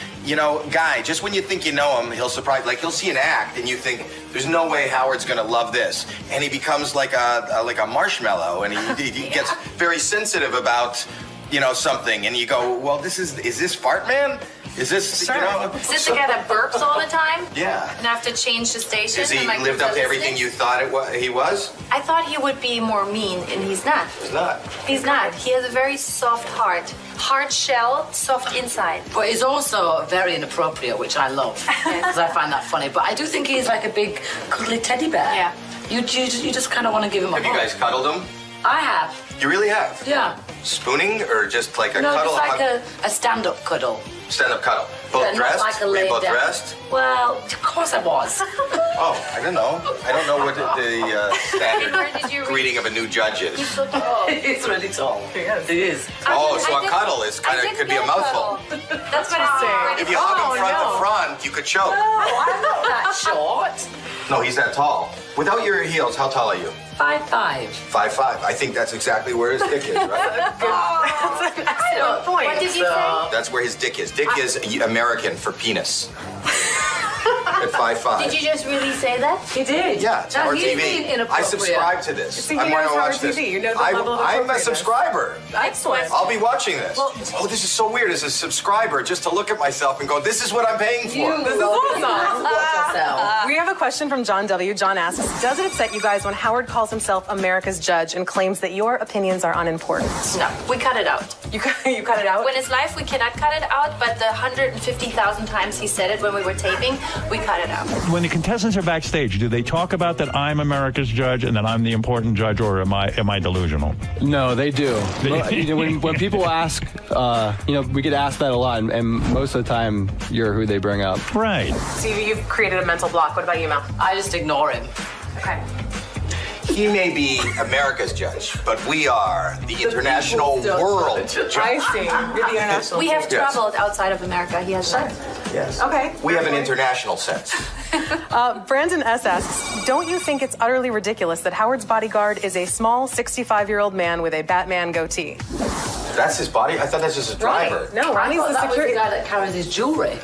Speaker 19: guy. Just when you think you know him, he'll surprise. Like, he'll see an act and you think, there's no way Howard's going to love this. And he becomes like a marshmallow, and he gets very sensitive about something, and you go, well, is this Fart Man? Is this,
Speaker 18: Is this the guy that burps all the time?
Speaker 19: Yeah.
Speaker 18: And have to change the station?
Speaker 19: Has he
Speaker 18: and, like,
Speaker 19: lived up to
Speaker 18: listening?
Speaker 19: everything you thought he was?
Speaker 18: I thought he would be more mean, and he's not.
Speaker 19: He's not.
Speaker 18: He's not. He has a very soft heart. Hard shell, soft inside.
Speaker 20: But he's also very inappropriate, which I love, because I find that funny. But I do think he's like a big, cuddly teddy bear.
Speaker 18: Yeah.
Speaker 20: You just kind of want to give him a
Speaker 19: Have you
Speaker 20: hug.
Speaker 19: guys cuddled him?
Speaker 20: I have.
Speaker 19: You really have?
Speaker 20: Yeah.
Speaker 19: Spooning or just like a
Speaker 20: No,
Speaker 19: cuddle?
Speaker 20: just like a stand-up cuddle.
Speaker 19: Stand-up cuddle. Both
Speaker 20: Yeah, not
Speaker 19: dressed?
Speaker 20: like a
Speaker 19: Were you
Speaker 20: laid
Speaker 19: both
Speaker 20: down.
Speaker 19: dressed?
Speaker 20: Well, of course I was.
Speaker 19: Oh, I don't know. I don't know what the standard
Speaker 18: Where did you read?
Speaker 19: greeting of a new judge is.
Speaker 18: He's so tall.
Speaker 20: It's really tall. Yes, it is.
Speaker 19: Oh,
Speaker 18: I
Speaker 19: so a
Speaker 18: didn't-
Speaker 19: cuddle is
Speaker 18: I didn't
Speaker 19: could be a
Speaker 18: get a
Speaker 19: mouthful.
Speaker 18: cuddle. That's what it's saying.
Speaker 19: If you hug him front to front, you could choke.
Speaker 20: Oh, I'm not that short.
Speaker 19: No, he's that tall. Without your heels, how tall are you?
Speaker 20: 5'5".
Speaker 19: 5'5". I think that's exactly where his dick is, right?
Speaker 20: That's an excellent point.
Speaker 18: What did you say?
Speaker 19: That's where his dick is. Dick is American for penis. At 5'5".
Speaker 18: Did you just really say that?
Speaker 20: He did.
Speaker 19: Yeah, it's
Speaker 20: Now,
Speaker 19: Howard
Speaker 20: he's
Speaker 19: TV.
Speaker 20: being
Speaker 19: I
Speaker 20: inappropriate.
Speaker 19: subscribe to this.
Speaker 15: See, he
Speaker 19: I'm
Speaker 15: knows
Speaker 19: going to
Speaker 15: Howard
Speaker 19: watch this.
Speaker 15: TV. You know the level of
Speaker 19: I'm a
Speaker 15: appropriateness.
Speaker 19: subscriber.
Speaker 15: Excellent.
Speaker 19: I'll be watching this.
Speaker 15: Well-
Speaker 19: Oh, this is so weird as a subscriber just to look at myself and go, this is what I'm paying for.
Speaker 15: This is awesome. We have a question from John W. John asks, does it upset you guys when Howard calls himself America's judge and claims that your opinions are unimportant?
Speaker 18: No, we cut it out.
Speaker 15: You cut it out?
Speaker 18: When it's live, we cannot cut it out, but the 150,000 times he said it when we were taping, we cut it out.
Speaker 13: When the contestants are backstage, do they talk about that I'm America's judge and that I'm the important judge, or am I delusional?
Speaker 21: No, they do. When people ask, we get asked that a lot, and most of the time, you're who they bring up.
Speaker 13: Right.
Speaker 15: Stevie, you've created a mental block. What about you, Mel?
Speaker 20: I just ignore him.
Speaker 15: Okay.
Speaker 19: He may be America's judge, but we are the international world judge.
Speaker 15: I see. You're the international.
Speaker 18: We have
Speaker 19: Yes.
Speaker 18: traveled outside of America. He has not.
Speaker 19: Yes.
Speaker 15: Okay.
Speaker 19: We have an international sense.
Speaker 15: Brandon S. asks, don't you think it's utterly ridiculous that Howard's bodyguard is a small 65-year-old man with a Batman goatee?
Speaker 19: That's his body? I thought that's just a driver.
Speaker 15: No, Ronnie's the
Speaker 20: that was
Speaker 15: security
Speaker 20: the guy that carries his jewelry.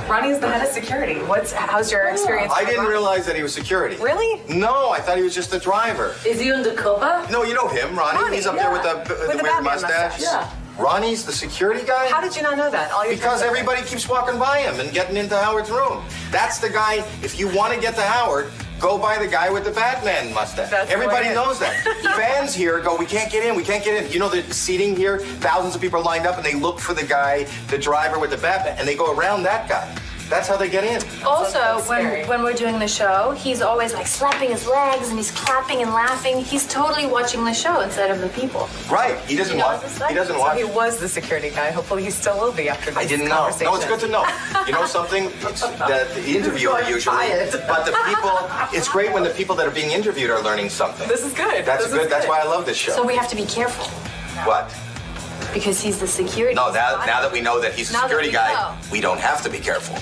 Speaker 15: Ronnie's the head of security. How's your experience?
Speaker 19: I
Speaker 15: with
Speaker 19: didn't
Speaker 15: Ronnie?
Speaker 19: realize that he was security.
Speaker 15: Really?
Speaker 19: No, I thought he was just a driver.
Speaker 20: Is he undercover?
Speaker 19: No, you know him, Ronnie. He's up there with the weird
Speaker 15: Batman
Speaker 19: mustache.
Speaker 20: Yeah.
Speaker 19: Ronnie's the security guy?
Speaker 15: How did you not know that? All your
Speaker 19: Because
Speaker 15: friends-
Speaker 19: everybody keeps walking by him and getting into Howard's room. That's the guy, if you want to get to Howard, go by the guy with the Batman mustache.
Speaker 15: That's the
Speaker 19: Everybody
Speaker 15: way it
Speaker 19: knows that. Fans here go, we can't get in, we can't get in. You know the seating here, thousands of people are lined up and they look for the guy, the driver with the Batman, and they go around that guy. That's how they get in.
Speaker 18: Also,
Speaker 15: scary.
Speaker 18: when we're doing the show, he's always like slapping his legs and he's clapping and laughing. He's totally watching the show instead of the people.
Speaker 19: Right, he doesn't watch. He doesn't watch.
Speaker 15: He was the security guy. Hopefully he still will be after this
Speaker 19: I didn't know.
Speaker 15: conversation.
Speaker 19: No, it's good to know. You know something? It's that the interviewer usually, but the people. It's great when the people that are being interviewed are learning something.
Speaker 15: This is good.
Speaker 19: That's
Speaker 15: This is
Speaker 19: good. That's why I love this show.
Speaker 18: So we have to be careful
Speaker 19: What?
Speaker 18: because he's the security.
Speaker 19: No, now that we know that he's a
Speaker 18: Now that
Speaker 19: security
Speaker 18: we
Speaker 19: guy,
Speaker 18: know.
Speaker 19: we don't have to be careful.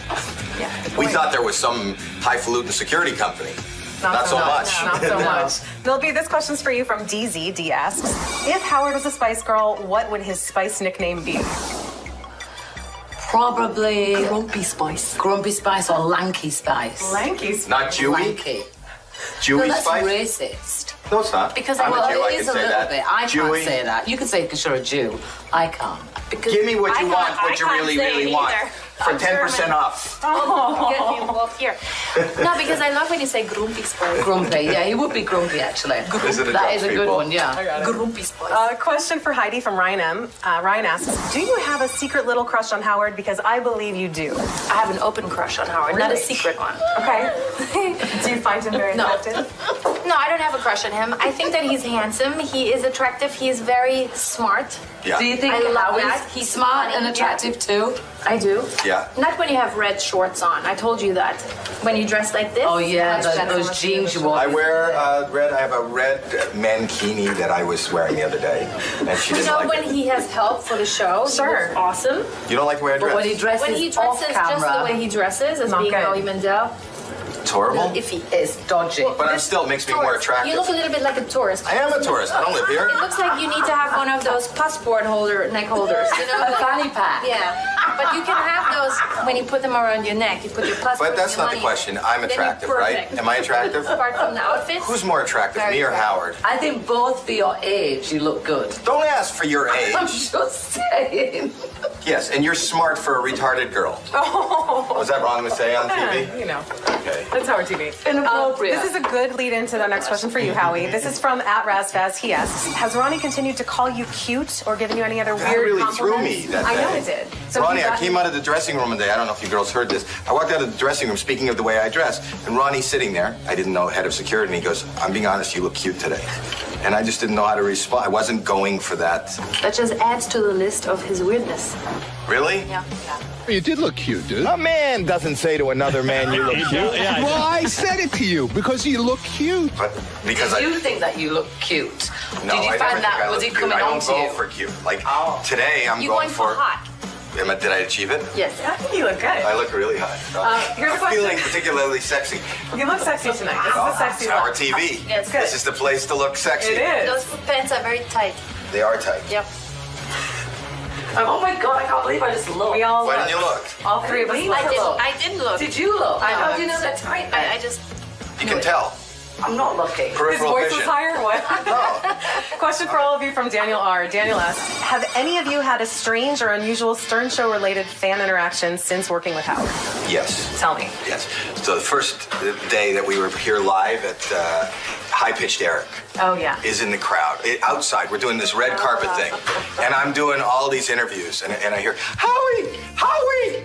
Speaker 18: Yeah.
Speaker 19: We thought there was some highfalutin security company. Not so much.
Speaker 15: Not so much. There'll be this question's for you from DZ. D asks, if Howard was a Spice Girl, what would his Spice nickname be?
Speaker 20: Probably Grumpy Spice. Grumpy Spice or Lanky Spice.
Speaker 15: Lanky Spice.
Speaker 19: Not Jewy?
Speaker 20: Lanky.
Speaker 19: Jewy
Speaker 20: No, that's
Speaker 19: Spice?
Speaker 20: racist.
Speaker 19: No, it's not.
Speaker 20: Because
Speaker 19: I'm
Speaker 20: well,
Speaker 19: a Jew. I
Speaker 20: it
Speaker 19: can
Speaker 20: is a
Speaker 19: say
Speaker 20: little
Speaker 19: that.
Speaker 20: bit. I
Speaker 19: Jewy.
Speaker 20: can't say that. You can say it because you're a Jew. I can't. Because
Speaker 19: Give me what
Speaker 18: I
Speaker 19: you
Speaker 18: can't-
Speaker 19: want,
Speaker 18: I
Speaker 19: what you
Speaker 18: can't
Speaker 19: really,
Speaker 18: say
Speaker 19: really
Speaker 18: it
Speaker 19: want.
Speaker 18: either.
Speaker 19: For
Speaker 18: I'm
Speaker 19: 10%
Speaker 18: German.
Speaker 19: off.
Speaker 18: Oh, get me involved here. No, because I love when you say grumpy spice.
Speaker 20: Grumpy. Yeah, he would be grumpy actually.
Speaker 19: Is it a
Speaker 20: That
Speaker 19: joke,
Speaker 20: is a good
Speaker 19: people?
Speaker 20: one. Yeah.
Speaker 18: Grumpy spice.
Speaker 15: Question for Heidi from Ryan M. Ryan asks, do you have a secret little crush on Howard? Because I believe you do.
Speaker 18: I have an open crush on Howard, not a
Speaker 15: Really?
Speaker 18: secret one.
Speaker 15: Okay. Do you find him very
Speaker 18: No.
Speaker 15: attractive?
Speaker 18: No, I don't have a crush on him. I think that he's handsome. He is attractive. He is very smart.
Speaker 19: Yeah.
Speaker 20: Do you think
Speaker 18: I love
Speaker 20: Howard's
Speaker 18: that.
Speaker 20: he's smart and
Speaker 18: funny.
Speaker 20: attractive too?
Speaker 18: I do.
Speaker 19: Yeah.
Speaker 18: Not when you have red shorts on. I told you that. When you dress like this.
Speaker 20: Oh yeah,
Speaker 18: much better.
Speaker 20: those jeans you wore.
Speaker 19: I wear red. I have a red mankini that I was wearing the other day, and she
Speaker 18: You
Speaker 19: didn't
Speaker 18: know
Speaker 19: like
Speaker 18: when
Speaker 19: it.
Speaker 18: he has help for the show,
Speaker 15: Sure.
Speaker 18: he looks awesome.
Speaker 19: You don't like the way I dress?
Speaker 20: But when he dresses,
Speaker 18: When he
Speaker 20: off
Speaker 18: dresses just
Speaker 20: camera,
Speaker 18: the way he dresses, as
Speaker 15: Not
Speaker 18: being
Speaker 15: good.
Speaker 18: Howie Mandel,
Speaker 19: It's horrible.
Speaker 18: iffy.
Speaker 20: it's dodgy.
Speaker 19: But it still makes me more
Speaker 18: Tourist.
Speaker 19: attractive.
Speaker 18: You look a little bit like a tourist.
Speaker 19: I am a tourist. I don't live here.
Speaker 18: It looks like you need to have one of those passport holder neck holders. You know,
Speaker 20: A fanny pack.
Speaker 18: Yeah, but you can have knows when you put them around your neck, you put your passport.
Speaker 19: But that's
Speaker 18: your
Speaker 19: not the
Speaker 18: money
Speaker 19: question.
Speaker 18: in.
Speaker 19: I'm
Speaker 18: Then you're
Speaker 19: attractive, right?
Speaker 18: perfect.
Speaker 19: Am I attractive?
Speaker 18: Apart from the outfits.
Speaker 19: Who's more attractive,
Speaker 18: Very
Speaker 19: me or
Speaker 18: attractive.
Speaker 19: Howard?
Speaker 20: I think both for your age, you look good.
Speaker 19: Don't ask for your age.
Speaker 20: I'm just saying.
Speaker 19: Yes, and you're smart for a retarded girl.
Speaker 15: Oh.
Speaker 19: Was that wrong to say on TV?
Speaker 15: You know.
Speaker 19: Okay.
Speaker 15: That's Howard TV.
Speaker 20: Inappropriate.
Speaker 15: This is a good lead into the next question for you, Howie. This is from @RazFaz. He asks, has Ronnie continued to call you cute or given you any other
Speaker 19: That
Speaker 15: weird
Speaker 19: really
Speaker 15: compliments?
Speaker 19: threw me that
Speaker 15: I know
Speaker 19: day.
Speaker 15: it did. So
Speaker 19: Ronnie,
Speaker 15: he
Speaker 19: I
Speaker 15: got-
Speaker 19: came out of the dressing room one day. I don't know if you girls heard this. I walked out of the dressing room, speaking of the way I dress, and Ronnie's sitting there. I didn't know, head of security, and he goes, I'm being honest, you look cute today. And I just didn't know how to respond. I wasn't going for that.
Speaker 18: That just adds to the list of his weirdness.
Speaker 19: Really?
Speaker 18: Yeah.
Speaker 2: You did look cute, dude.
Speaker 19: A man doesn't say to another man, you look cute.
Speaker 2: Well, I said it to you because you look cute.
Speaker 19: But because
Speaker 20: Did you think that you look cute?
Speaker 19: No,
Speaker 20: Did you
Speaker 19: I never
Speaker 20: find
Speaker 19: think
Speaker 20: that?
Speaker 19: I
Speaker 20: Was
Speaker 19: look
Speaker 20: he
Speaker 19: cute.
Speaker 20: coming
Speaker 19: I
Speaker 20: on
Speaker 19: don't
Speaker 20: to
Speaker 19: go
Speaker 20: you?
Speaker 19: for cute. Like, today I'm
Speaker 18: You
Speaker 19: going for...
Speaker 18: hot?
Speaker 19: Did I achieve it?
Speaker 18: Yes.
Speaker 15: I think you look good.
Speaker 19: I look really hot.
Speaker 15: Here's a
Speaker 19: I'm
Speaker 15: question.
Speaker 19: feeling particularly sexy.
Speaker 15: You look sexy tonight. This is a sexy
Speaker 19: It's our
Speaker 15: look.
Speaker 19: TV.
Speaker 18: Yeah, it's good.
Speaker 19: This is the place to look sexy.
Speaker 15: It is.
Speaker 18: Those pants are very tight.
Speaker 19: They are tight.
Speaker 18: Yep.
Speaker 20: Oh my God, I can't believe I just looked.
Speaker 15: We all
Speaker 19: Why
Speaker 15: look.
Speaker 19: didn't you look?
Speaker 15: All three of us look.
Speaker 18: I didn't look.
Speaker 20: Did you look?
Speaker 15: I know.
Speaker 20: How do you know that's right?
Speaker 18: I just.
Speaker 19: You can tell.
Speaker 20: I'm not looking.
Speaker 15: His
Speaker 19: Peripheral
Speaker 15: voice
Speaker 19: vision.
Speaker 15: was higher or what? Question for all of you from Daniel R. Daniel asks, have any of you had a strange or unusual Stern Show related fan interaction since working with Howard?
Speaker 19: Yes.
Speaker 15: Tell me.
Speaker 19: Yes. So the first day that we were here live at High Pitched Eric
Speaker 15: Oh, yeah.
Speaker 19: is in the crowd. Outside, we're doing this red carpet thing. And I'm doing all these interviews. And I hear, Howie! Howie!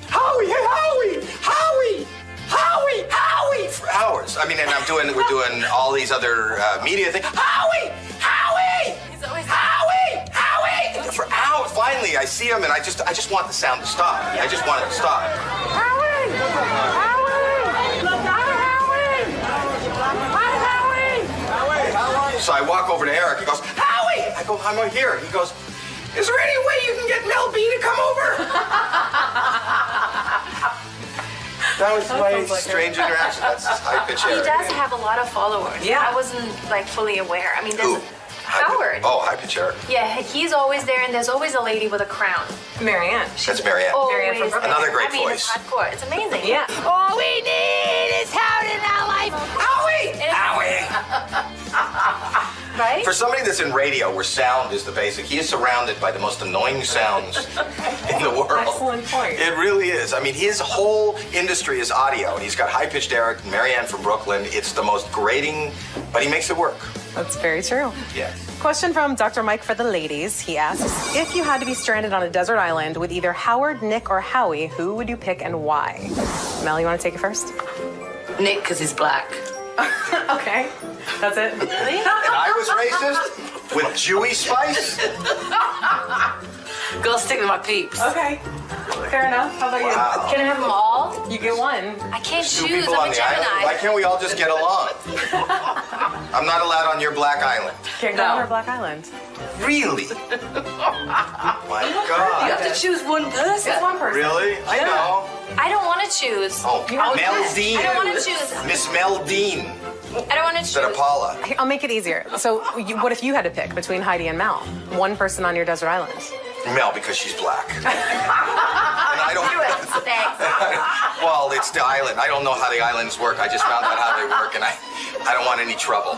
Speaker 19: Howie! Hey, Howie! Howie! Howie! Howie! For hours. I mean, and we're doing all these other media things. Howie! Howie!
Speaker 18: He's always.
Speaker 19: Howie! Howie! For hours. Finally, I see him, and I just want the sound to stop. I just want it to stop.
Speaker 17: Howie! Howie! Look out, Howie! Hi, Howie!
Speaker 19: So I walk over to Eric. He goes, Howie! I go, I'm right here. He goes, is there any way you can get Mel B to come over? That was my strange interaction. That's High Pitched
Speaker 18: He
Speaker 19: Eric.
Speaker 18: does have a lot of followers.
Speaker 15: Yeah.
Speaker 18: I wasn't like fully aware. I mean,
Speaker 19: Who?
Speaker 18: there's Howard.
Speaker 19: Oh, High Pitched Eric.
Speaker 18: Yeah, he's always there, and there's always a lady with a crown.
Speaker 15: Marianne.
Speaker 19: That's Marianne.
Speaker 15: Marianne from
Speaker 18: Always
Speaker 15: Brooklyn.
Speaker 18: there.
Speaker 19: Another great
Speaker 18: I mean,
Speaker 19: voice.
Speaker 18: it's hardcore. It's amazing.
Speaker 15: Yeah.
Speaker 17: All we need is Howard in our life.
Speaker 19: Howie! Howie!
Speaker 18: Right?
Speaker 19: For somebody that's in radio where sound is the basic, he is surrounded by the most annoying sounds in the world.
Speaker 15: Excellent point.
Speaker 19: It really is. I mean, his whole industry is audio, and he's got High Pitched Eric and Marianne from Brooklyn. It's the most grating, but he makes it work.
Speaker 15: That's very true.
Speaker 19: Yeah.
Speaker 15: Question from Dr. Mike for the ladies. He asks, if you had to be stranded on a desert island with either Howard, Nick, or Howie, who would you pick and why? Mel, you want to take it first?
Speaker 20: Nick, because he's black.
Speaker 15: Okay. That's it.
Speaker 19: And I was racist with Jewy spice?
Speaker 20: Go stick with my peeps.
Speaker 15: Okay. Fair enough. How about
Speaker 19: Wow.
Speaker 15: you?
Speaker 18: Can I have them all?
Speaker 15: You get one.
Speaker 18: I can't
Speaker 19: Two
Speaker 18: choose.
Speaker 19: people
Speaker 18: I'm
Speaker 19: on
Speaker 18: a
Speaker 19: the island. Why
Speaker 18: Gemini.
Speaker 19: can't we all just get along? I'm not allowed on your black island.
Speaker 15: Can't go on our Black Island.
Speaker 19: Really? My
Speaker 20: You
Speaker 19: God.
Speaker 20: have to choose one person.
Speaker 15: It's one person.
Speaker 19: Really? I know.
Speaker 18: I don't want to choose.
Speaker 19: Oh, Mel Dean.
Speaker 18: I don't want to choose.
Speaker 19: Miss Mel Dean
Speaker 18: I don't want to choose.
Speaker 19: instead of Paula.
Speaker 15: Here, I'll make it easier. So, what if you had to pick between Heidi and Mel? One person on your desert island.
Speaker 19: Mel, because she's black. And I don't. Well, it's the island. I don't know how the islands work. I just found out how they work, and I don't want any trouble.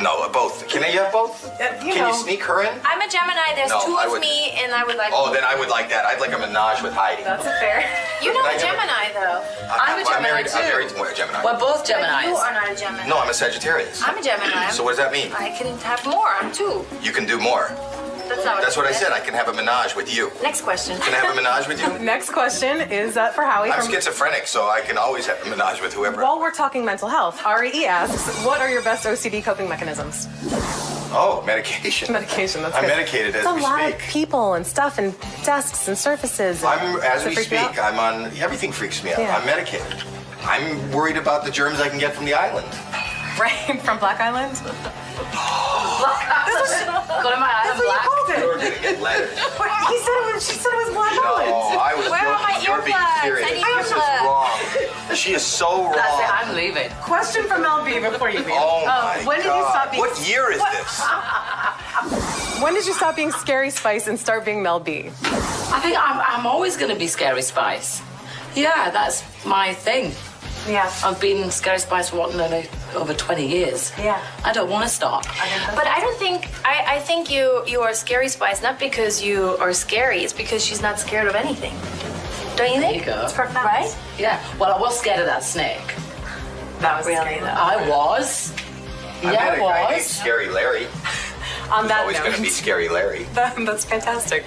Speaker 19: No, both. Can I have both? Can you sneak her in?
Speaker 18: I'm a Gemini. There's
Speaker 19: No,
Speaker 18: two
Speaker 19: I
Speaker 18: of
Speaker 19: would-
Speaker 18: me, and I would like.
Speaker 19: Oh, then I would like that. I'd like a menage with Heidi.
Speaker 15: That's fair.
Speaker 18: You're not
Speaker 19: Can I
Speaker 18: a
Speaker 19: have a-
Speaker 18: Gemini, though.
Speaker 20: I'm a Gemini,
Speaker 19: married,
Speaker 20: too.
Speaker 19: I'm married to a Gemini.
Speaker 20: We're both
Speaker 18: But you
Speaker 20: Geminis.
Speaker 18: are not a Gemini.
Speaker 19: No, I'm a Sagittarius.
Speaker 18: I'm a Gemini.
Speaker 19: So what does that mean?
Speaker 18: I can have more. I'm two.
Speaker 19: You can do more.
Speaker 18: That's not what
Speaker 19: That's what I said. I can have a menage with you.
Speaker 18: Next question.
Speaker 19: Can I have a menage with you?
Speaker 15: Next question is for Howie.
Speaker 19: I'm
Speaker 15: from-
Speaker 19: schizophrenic, so I can always have a menage with whoever.
Speaker 15: While we're talking mental health, Artie asks, what are your best OCD coping mechanisms?
Speaker 19: Oh, medication.
Speaker 15: Medication, that's
Speaker 19: I'm
Speaker 15: good.
Speaker 19: medicated as
Speaker 15: It's a
Speaker 19: we
Speaker 15: lot
Speaker 19: speak.
Speaker 15: of people and stuff and desks and surfaces.
Speaker 19: As
Speaker 15: Does it
Speaker 19: we
Speaker 15: freak you
Speaker 19: speak,
Speaker 15: out?
Speaker 19: I'm on. Everything freaks me out.
Speaker 15: Yeah.
Speaker 19: I'm medicated. I'm worried about the germs I can get from the island.
Speaker 15: Right, from Black Island?
Speaker 20: Go to my eyes,
Speaker 15: That's what
Speaker 20: black.
Speaker 15: you called it.
Speaker 19: You're gonna get letters.
Speaker 15: She said it was Black Island.
Speaker 19: No, I was
Speaker 18: Where are my
Speaker 19: joking. You're being
Speaker 18: earplugs?
Speaker 19: serious.
Speaker 18: I need
Speaker 19: This is
Speaker 18: earplugs.
Speaker 19: wrong. She is so wrong.
Speaker 20: That's it, I'm leaving.
Speaker 15: Question from LB before you leave.
Speaker 19: Oh my
Speaker 15: When did you
Speaker 19: God.
Speaker 15: stop being...
Speaker 19: What year is this?
Speaker 15: When did you stop being Scary Spice and start being Mel B?
Speaker 20: I think I'm always going to be Scary Spice. Yeah, that's my thing.
Speaker 18: Yeah.
Speaker 20: I've been Scary Spice for over 20 years.
Speaker 18: Yeah.
Speaker 20: I don't want to stop.
Speaker 18: But I don't think I think you are Scary Spice not because you are scary. It's because she's not scared of anything. Don't you think?
Speaker 20: There you go.
Speaker 18: It's profound, right?
Speaker 20: Yeah. Well, I was scared of that snake.
Speaker 18: That was really.
Speaker 20: I was.
Speaker 19: I
Speaker 20: Yeah,
Speaker 19: met a guy
Speaker 20: I
Speaker 19: named
Speaker 20: was.
Speaker 19: Scary Larry.
Speaker 15: On that
Speaker 19: Always going to
Speaker 15: note.
Speaker 19: be Scary Larry.
Speaker 15: That's fantastic.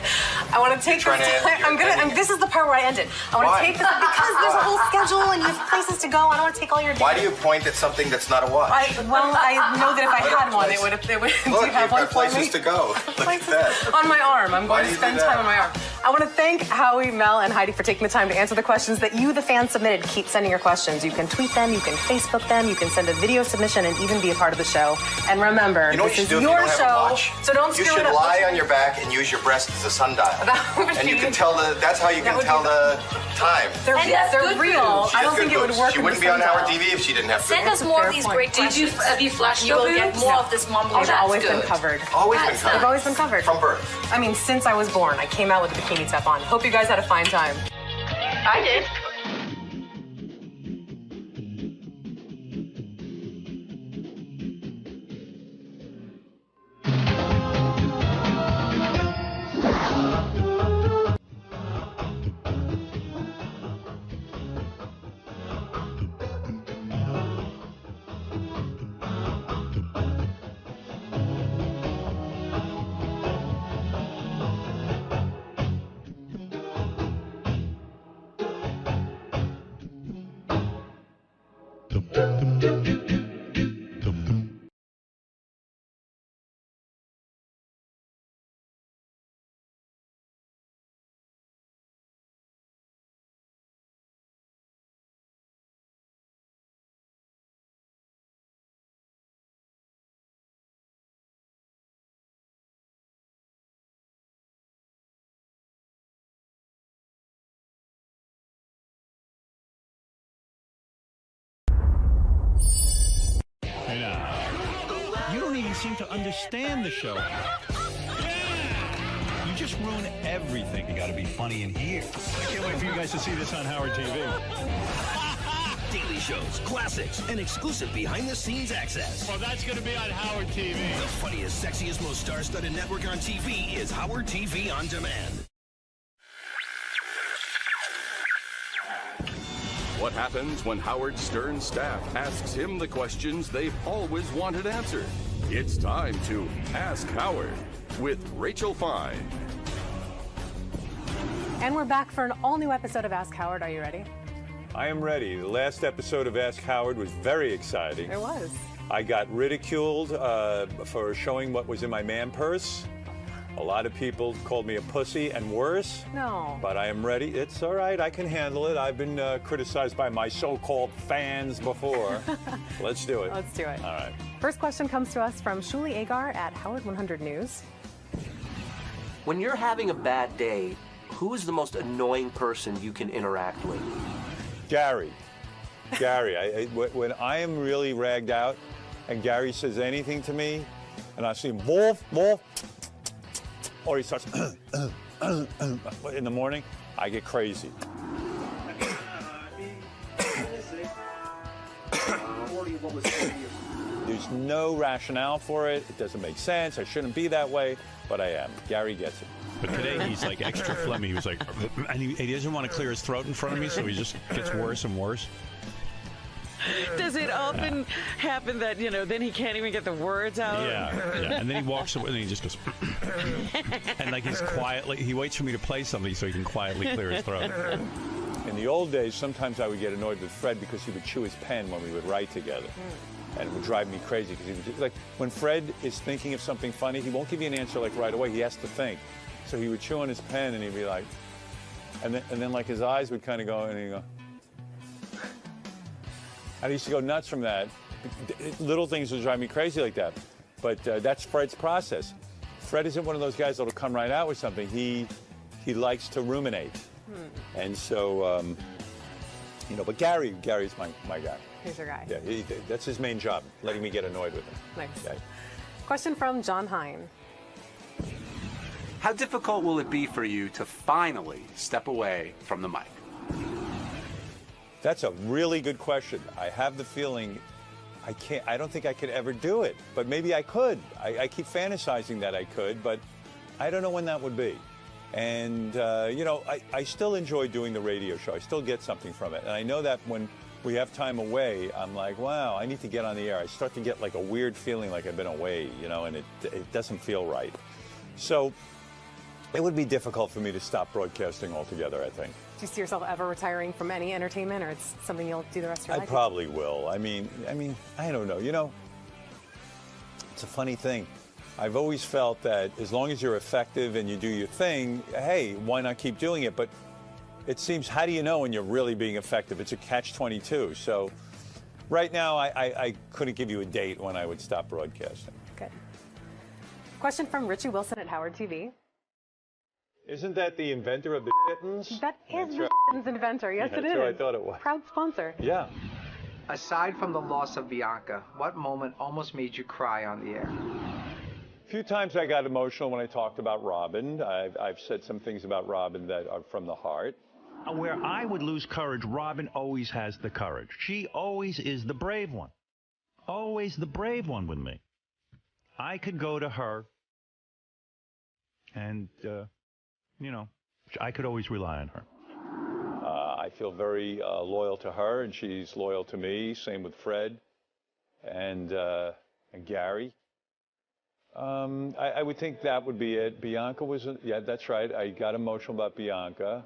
Speaker 15: I want to take
Speaker 19: You're
Speaker 15: this.
Speaker 19: trying to- you're ending it.
Speaker 15: This is the part where I end it. I want
Speaker 19: Why?
Speaker 15: to take this because there's a whole schedule and you have places to go. I don't want to take all your day.
Speaker 19: Why do you point at something that's not a watch?
Speaker 15: I know that if I had one, it would have.
Speaker 19: Look,
Speaker 15: Do you have
Speaker 19: you've
Speaker 15: one
Speaker 19: got
Speaker 15: for
Speaker 19: places
Speaker 15: me?
Speaker 19: to go. Look at that.
Speaker 15: On my arm. I'm
Speaker 19: Why
Speaker 15: going
Speaker 19: do
Speaker 15: to
Speaker 19: you
Speaker 15: spend
Speaker 19: do that?
Speaker 15: time on my arm. I want to thank Howie, Mel, and Heidi for taking the time to answer the questions that you, the fans, submitted. Keep sending your questions. You can tweet them, you can Facebook them, you can send a video submission, and even be a part of the show. And remember,
Speaker 19: You know what
Speaker 15: this
Speaker 19: you
Speaker 15: is
Speaker 19: should do if you
Speaker 15: your
Speaker 19: don't have a
Speaker 15: show,
Speaker 19: watch?
Speaker 15: so don't
Speaker 19: You
Speaker 15: screw
Speaker 19: should
Speaker 15: it up.
Speaker 19: lie on your back and use your breast as a sundial. And you can tell that's how you
Speaker 15: That
Speaker 19: can
Speaker 15: would
Speaker 19: tell
Speaker 15: be-
Speaker 19: the time.
Speaker 15: They're, they're real. I don't think it would work.
Speaker 19: She
Speaker 15: in
Speaker 19: wouldn't
Speaker 15: the
Speaker 19: be on Howard
Speaker 15: sundial.
Speaker 19: TV if she didn't have
Speaker 18: Send
Speaker 19: boobs.
Speaker 18: us more
Speaker 15: Fair
Speaker 18: of these
Speaker 15: point.
Speaker 18: great questions.
Speaker 20: Have you flashed
Speaker 18: You
Speaker 20: your
Speaker 18: will get
Speaker 20: boobs?
Speaker 18: more
Speaker 20: No.
Speaker 18: of this mumbling.
Speaker 15: They've always been covered.
Speaker 19: Always been
Speaker 18: That's
Speaker 19: covered.
Speaker 15: They've always been covered.
Speaker 19: From birth.
Speaker 15: I mean, since I was born, I came out with a bikini top on. Hope you guys had a fine time.
Speaker 18: I did.
Speaker 13: Hey now, you don't even seem to understand the show. You just ruin everything. You got to be funny in here. I can't wait for you guys to see this on Howard TV.
Speaker 14: Daily shows, classics, and exclusive behind-the-scenes access.
Speaker 13: Well, that's going to be on Howard TV.
Speaker 14: The funniest, sexiest, most star-studded network on TV is Howard TV On Demand.
Speaker 3: What happens when Howard Stern's staff asks him the questions they've always wanted answered? It's time to Ask Howard with Rachel Fine.
Speaker 15: And we're back for an all-new episode of Ask Howard. Are you ready?
Speaker 22: I am ready. The last episode of Ask Howard was very exciting.
Speaker 15: It was.
Speaker 22: I got ridiculed for showing what was in my man purse. A lot of people called me a pussy and worse.
Speaker 15: No.
Speaker 22: But I am ready. It's all right. I can handle it. I've been criticized by my so-called fans before. Let's do it.
Speaker 15: Let's do it.
Speaker 22: All right.
Speaker 15: First question comes to us from Shuli Agar at Howard 100 News.
Speaker 23: When you're having a bad day, who is the most annoying person you can interact with?
Speaker 22: Gary. Gary. When I am really ragged out and Gary says anything to me and I see him, wolf, wolf, or he starts in the morning, I get crazy. There's no rationale for it. It doesn't make sense. I shouldn't be that way, but I am. Gary gets it.
Speaker 13: But today he's like extra phlegmy. He was like, and he doesn't want to clear his throat in front of me, so he just gets worse and worse.
Speaker 4: Does it often happen that, then he can't even get the words out?
Speaker 13: Yeah. And then he walks away and he just goes, and like he's quietly, he waits for me to play something so he can quietly clear his throat.
Speaker 22: In the old days, sometimes I would get annoyed with Fred because he would chew his pen when we would write together. And it would drive me crazy because he would just, like, when Fred is thinking of something funny, he won't give you an answer like right away. He has to think. So he would chew on his pen and he'd be like, and then like his eyes would kind of go and he'd go. I used to go nuts from that. Little things would drive me crazy like that. But that's Fred's process. Fred isn't one of those guys that'll come right out with something. He likes to ruminate. And so, but Gary's my guy.
Speaker 15: He's your guy.
Speaker 22: Yeah, that's his main job, letting me get annoyed with him.
Speaker 15: Nice.
Speaker 22: Okay.
Speaker 15: Question from John Hine.
Speaker 7: How difficult will it be for you to finally step away from the mic?
Speaker 22: That's a really good question. I have the feeling I don't think I could ever do it, but maybe I could. I keep fantasizing that I could, but I don't know when that would be. And, I still enjoy doing the radio show. I still get something from it. And I know that when we have time away, I'm like, wow, I need to get on the air. I start to get like a weird feeling like I've been away, and it doesn't feel right. So it would be difficult for me to stop broadcasting altogether, I think.
Speaker 15: Do you see yourself ever retiring from any entertainment, or it's something you'll do the rest of your life?
Speaker 22: I probably will. I mean, I don't know. It's a funny thing. I've always felt that as long as you're effective and you do your thing, hey, why not keep doing it? But it seems, how do you know when you're really being effective? It's a catch-22. So right now, I couldn't give you a date when I would stop broadcasting.
Speaker 15: Good. Question from Richie Wilson at Howard TV.
Speaker 22: Isn't that the inventor of the kittens?
Speaker 15: That is the kittens inventor. Yes,
Speaker 22: Yeah,
Speaker 15: it
Speaker 22: that's
Speaker 15: is.
Speaker 22: what I thought it was.
Speaker 15: Proud sponsor.
Speaker 22: Yeah.
Speaker 9: Aside from the loss of Bianca, what moment almost made you cry on the air?
Speaker 22: A few times I got emotional when I talked about Robin. I've said some things about Robin that are from the heart.
Speaker 13: Where I would lose courage, Robin always has the courage. She always is the brave one. Always the brave one with me. I could go to her and, I could always rely on her.
Speaker 22: I feel very loyal to her, and she's loyal to me. Same with Fred and Gary. I would think that would be it. Bianca was, yeah, that's right. I got emotional about Bianca.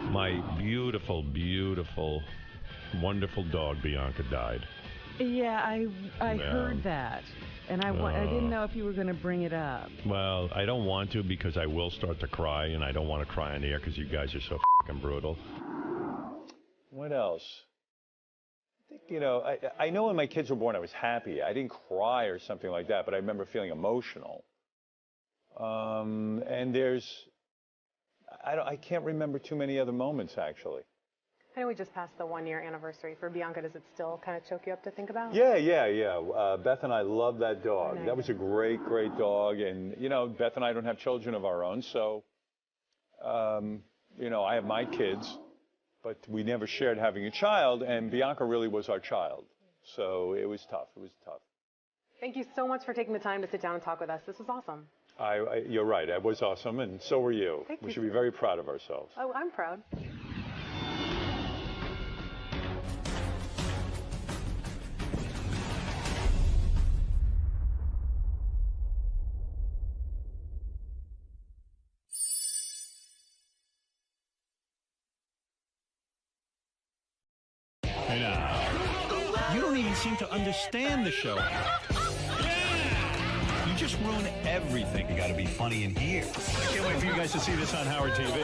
Speaker 13: My beautiful, beautiful, wonderful dog, Bianca, died.
Speaker 11: Yeah, I heard that. And I didn't know if you were going to bring it up.
Speaker 13: Well, I don't want to because I will start to cry, and I don't want to cry on the air because you guys are so fucking brutal.
Speaker 22: What else? I think, I know when my kids were born, I was happy. I didn't cry or something like that, but I remember feeling emotional. And I can't remember too many other moments, actually.
Speaker 15: I know we just passed the 1-year anniversary for Bianca. Does it still kind of choke you up to think about?
Speaker 22: Yeah. Beth and I love that dog. That was a great, great dog. And, Beth and I don't have children of our own, so, I have my kids, but we never shared having a child, and Bianca really was our child. So it was tough.
Speaker 15: Thank you so much for taking the time to sit down and talk with us. This was awesome.
Speaker 22: You're right. It was awesome, and so were you.
Speaker 15: Thank you.
Speaker 22: We should be very proud of ourselves.
Speaker 15: Oh, I'm proud.
Speaker 13: You don't even seem to understand the show. You just ruin everything. You got to be funny in here. I can't wait for you guys to see this on Howard TV.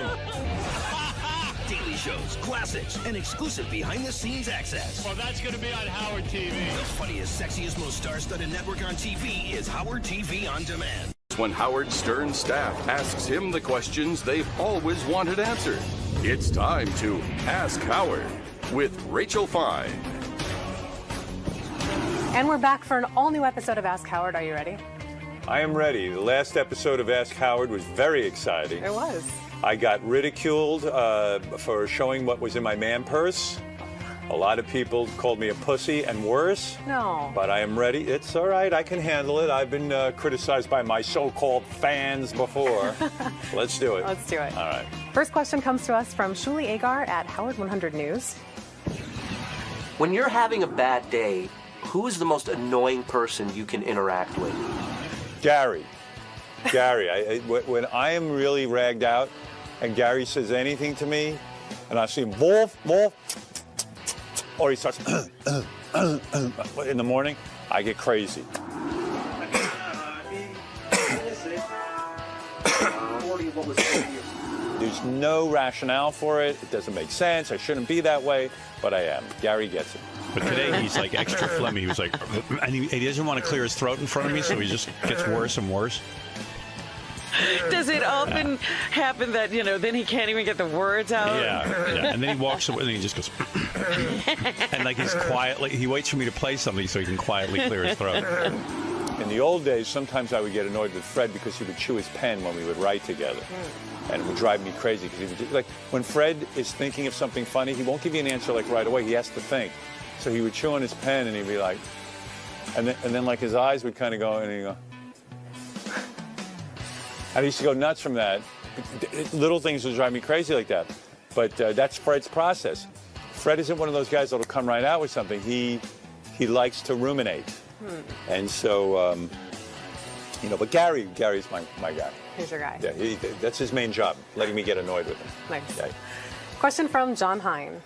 Speaker 14: Daily shows, classics, and exclusive behind-the-scenes access.
Speaker 17: Well, that's going to be on Howard TV.
Speaker 14: The funniest, sexiest, most star-studded network on TV is Howard TV On Demand.
Speaker 3: When Howard Stern's staff asks him the questions they've always wanted answered. It's time to Ask Howard with Rachel Fine.
Speaker 15: And we're back for an all-new episode of Ask Howard. Are you ready?
Speaker 22: I am ready. The last episode of Ask Howard was very exciting.
Speaker 15: It was.
Speaker 22: I got ridiculed for showing what was in my man purse. A lot of people called me a pussy and worse.
Speaker 15: No.
Speaker 22: But I am ready. It's all right. I can handle it. I've been criticized by my so-called fans before. Let's do it.
Speaker 15: Let's do it.
Speaker 22: All right.
Speaker 15: First question comes to us from Shuli Agar at Howard 100 News.
Speaker 23: When you're having a bad day, who is the most annoying person you can interact with?
Speaker 22: Gary. When I am really ragged out and Gary says anything to me, and I see him, wolf, or he starts in the morning, I get crazy. There's no rationale for it. It doesn't make sense. I shouldn't be that way, but I am. Gary gets it.
Speaker 13: But today he's like extra phlegmy. He was like, and he doesn't want to clear his throat in front of me, so he just gets worse and worse.
Speaker 11: Does it often happen that, then he can't even get the words out?
Speaker 13: Yeah. And then he walks away and he just goes, and like he's quietly, he waits for me to play something so he can quietly clear his throat.
Speaker 22: in the old days, sometimes I would get annoyed with Fred because he would chew his pen when we would write together. And it would drive me crazy because he would just, like, when Fred is thinking of something funny, he won't give you an answer like right away. He has to think. So he would chew on his pen and he'd be like, and then like his eyes would kind of go, and he'd go. I used to go nuts from that. Little things would drive me crazy like that. But that's Fred's process. Fred isn't one of those guys that'll come right out with something. He likes to ruminate. And so, you know, but Gary's my guy.
Speaker 15: He's your guy.
Speaker 22: Yeah, that's his main job, letting me get annoyed with him.
Speaker 15: Nice.
Speaker 22: Yeah.
Speaker 15: Question from John Hine.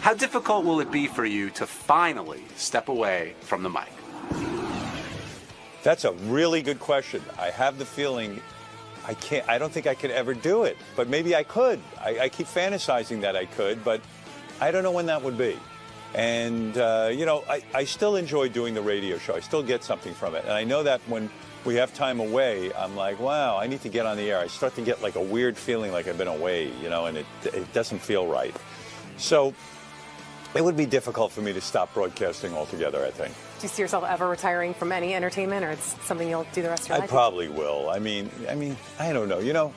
Speaker 7: How difficult will it be for you to finally step away from the mic?
Speaker 22: That's a really good question. I have the feeling I don't think I could ever do it, but maybe I could. I keep fantasizing that I could, but I don't know when that would be. And, you know, I still enjoy doing the radio show. I still get something from it. And I know that when we have time away, I'm like, wow, I need to get on the air. I start to get like a weird feeling like I've been away, you know, and it doesn't feel right. So it would be difficult for me to stop broadcasting altogether, I think.
Speaker 15: Do you see yourself ever retiring from any entertainment, or it's something you'll do the rest of your
Speaker 22: I
Speaker 15: life?
Speaker 22: probably will. I mean, I don't know. You know,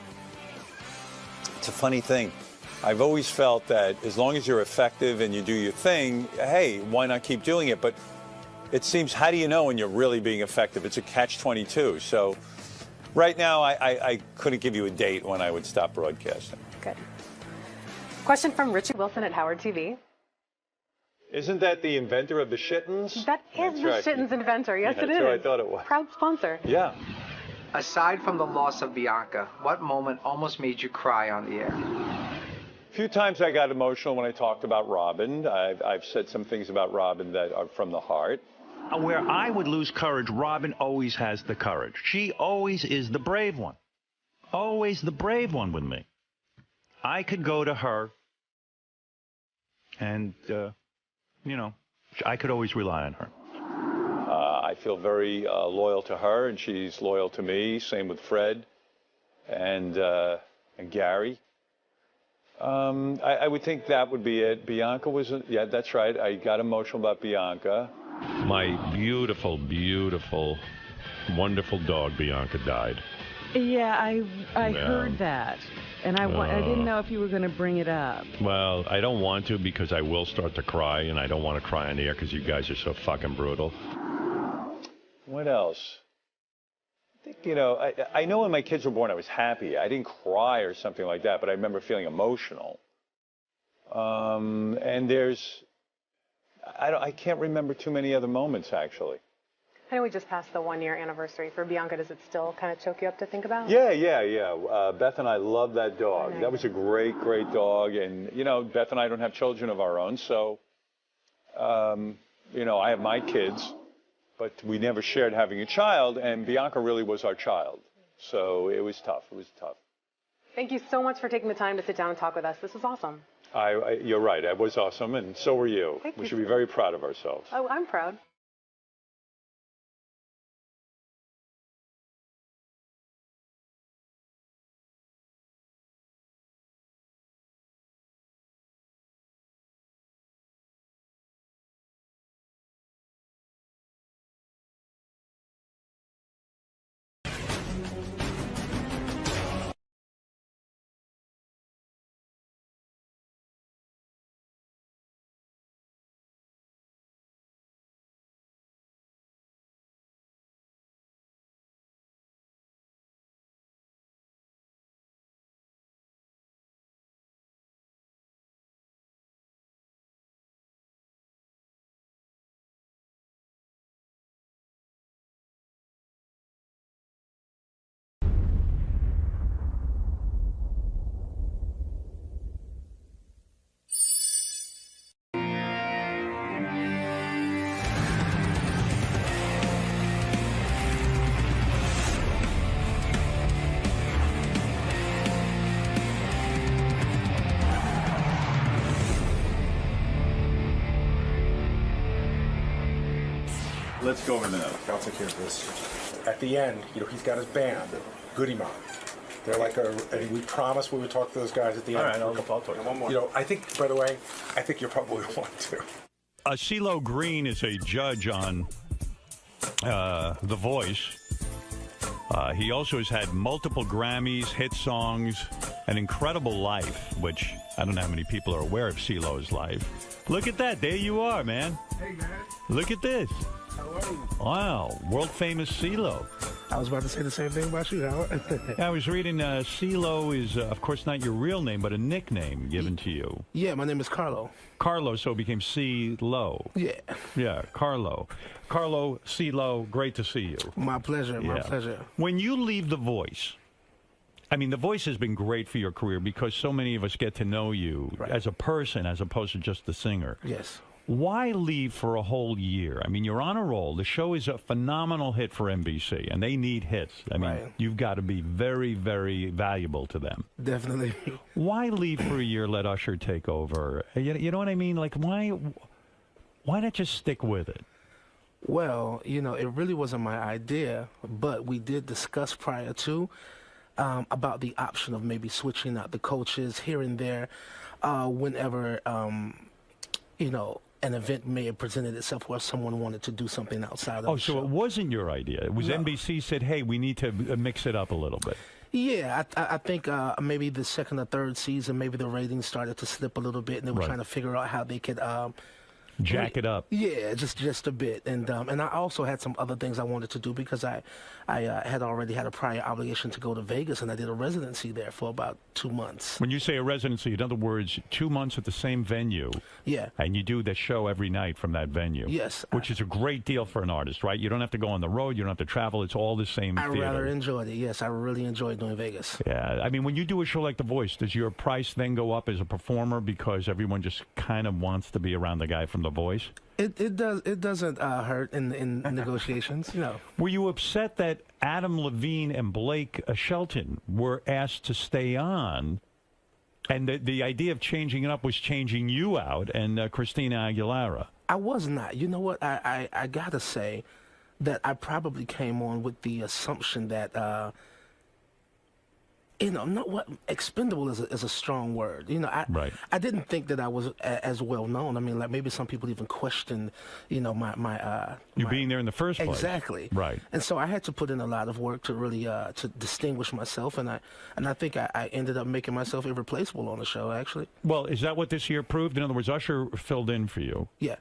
Speaker 22: it's a funny thing. I've always felt that as long as you're effective and you do your thing, hey, why not keep doing it? But it seems, how do you know when you're really being effective? It's a catch-22. So right now, I couldn't give you a date when I would stop broadcasting.
Speaker 15: Good. Question from Richie Wilson at Howard TV.
Speaker 22: Isn't that the inventor of the Shittens?
Speaker 15: That is the Shittens inventor. Yes, it is.
Speaker 22: That's what I thought it was.
Speaker 15: Proud sponsor.
Speaker 22: Yeah.
Speaker 9: Aside from the loss of Bianca, what moment almost made you cry on the air?
Speaker 22: A few times I got emotional when I talked about Robin. I've said some things about Robin that are from the heart.
Speaker 13: Where I would lose courage, Robin always has the courage. She always is the brave one. Always the brave one with me. I could go to her and, you know, I could always rely on her.
Speaker 22: I feel very loyal to her, and she's loyal to me. Same with Fred and Gary. I would think that would be it. Bianca was, yeah, that's right. I got emotional about Bianca.
Speaker 6: My beautiful, beautiful, wonderful dog, Bianca, died.
Speaker 11: Yeah, I heard that. And I didn't know if you were going to bring it up.
Speaker 6: Well, I don't want to because I will start to cry, and I don't want to cry on the air because you guys are so fucking brutal.
Speaker 22: What else? I think, you know, I know when my kids were born I was happy. I didn't cry or something like that, but I remember feeling emotional. And there's, I can't remember too many other moments, actually.
Speaker 15: I know we just passed the 1-year anniversary for Bianca. Does it still kind of choke you up to think about?
Speaker 22: Yeah. Beth and I love that dog. That was a great, great dog. And, you know, Beth and I don't have children of our own, so, you know, I have my kids, but we never shared having a child, and Bianca really was our child. So it was tough. It was tough.
Speaker 15: Thank you so much for taking the time to sit down and talk with us. This was awesome.
Speaker 22: You're right. It was awesome, and so were you. We should be very proud of ourselves.
Speaker 15: Oh, I'm proud.
Speaker 10: Let's go over the note. I'll take care of this. At the end, you know, he's got his band, Goody Mob. They're like and we promised we would talk to those guys at the end.
Speaker 22: All right, I'll talk to them. One more.
Speaker 10: You know, I think, by the way, I think you'll probably want to.
Speaker 13: CeeLo Green is a judge on The Voice. He also has had multiple Grammys, hit songs, an incredible life, which I don't know how many people are aware of CeeLo's life. Look at that. There you are, man.
Speaker 1: Hey, man.
Speaker 13: Look at this.
Speaker 1: How are you?
Speaker 13: Wow. World famous CeeLo.
Speaker 1: I was about to say the same thing about you, Howard.
Speaker 13: I was reading CeeLo is, of course, not your real name, but a nickname given to you.
Speaker 1: Yeah, my name is Carlo.
Speaker 13: Carlo, so it became CeeLo.
Speaker 1: Yeah.
Speaker 13: Yeah, Carlo. Carlo, CeeLo, great to see you.
Speaker 1: My pleasure, my pleasure.
Speaker 13: When you leave The Voice, I mean, The Voice has been great for your career because so many of us get to know you as a person as opposed to just the singer.
Speaker 1: Yes.
Speaker 13: Why leave for a whole year? I mean, you're on a roll. The show is a phenomenal hit for NBC, and they need hits. I mean, you've got to be very, very valuable to them.
Speaker 1: Definitely.
Speaker 13: Why leave for a year, let Usher take over? You know what I mean? Like, why not just stick with it?
Speaker 1: Well, you know, it really wasn't my idea, but we did discuss prior to about the option of maybe switching out the coaches here and there whenever, you know, an event may have presented itself where someone wanted to do something outside of the show.
Speaker 13: So it wasn't your idea. It was NBC said, hey, we need to mix it up a little bit.
Speaker 1: Yeah, I think maybe the second or third season, maybe the ratings started to slip a little bit, and they were trying to figure out how they could
Speaker 13: jack it up.
Speaker 1: Yeah, just a bit, and I also had some other things I wanted to do because I had already had a prior obligation to go to Vegas, and I did a residency there for about 2 months.
Speaker 13: When you say a residency, in other words, 2 months at the same venue.
Speaker 1: Yeah.
Speaker 13: And you do the show every night from that venue.
Speaker 1: Yes.
Speaker 13: Which is a great deal for an artist, right? You don't have to go on the road. You don't have to travel. It's all the same
Speaker 1: I
Speaker 13: theater.
Speaker 1: rather enjoyed it. Yes, I really enjoyed doing Vegas.
Speaker 13: Yeah. I mean, when you do a show like The Voice, does your price then go up as a performer because everyone just kind of wants to be around the guy from The Voice?
Speaker 1: It doesn't hurt in negotiations, you know.
Speaker 13: Were you upset that Adam Levine and Blake Shelton were asked to stay on, and the idea of changing it up was changing you out and Christina Aguilera?
Speaker 1: I was not. You know what? I gotta say that I probably came on with the assumption that you know, not what expendable is a strong word. You know, I didn't think that I was as well known. I mean, like maybe some people even questioned, you know, my
Speaker 13: you being there in the first place.
Speaker 1: Exactly.
Speaker 13: Right.
Speaker 1: And so I had to put in a lot of work to really to distinguish myself, and I think I ended up making myself irreplaceable on the show. Actually.
Speaker 13: Well, is that what this year proved? In other words, Usher filled in for you.
Speaker 1: Yeah.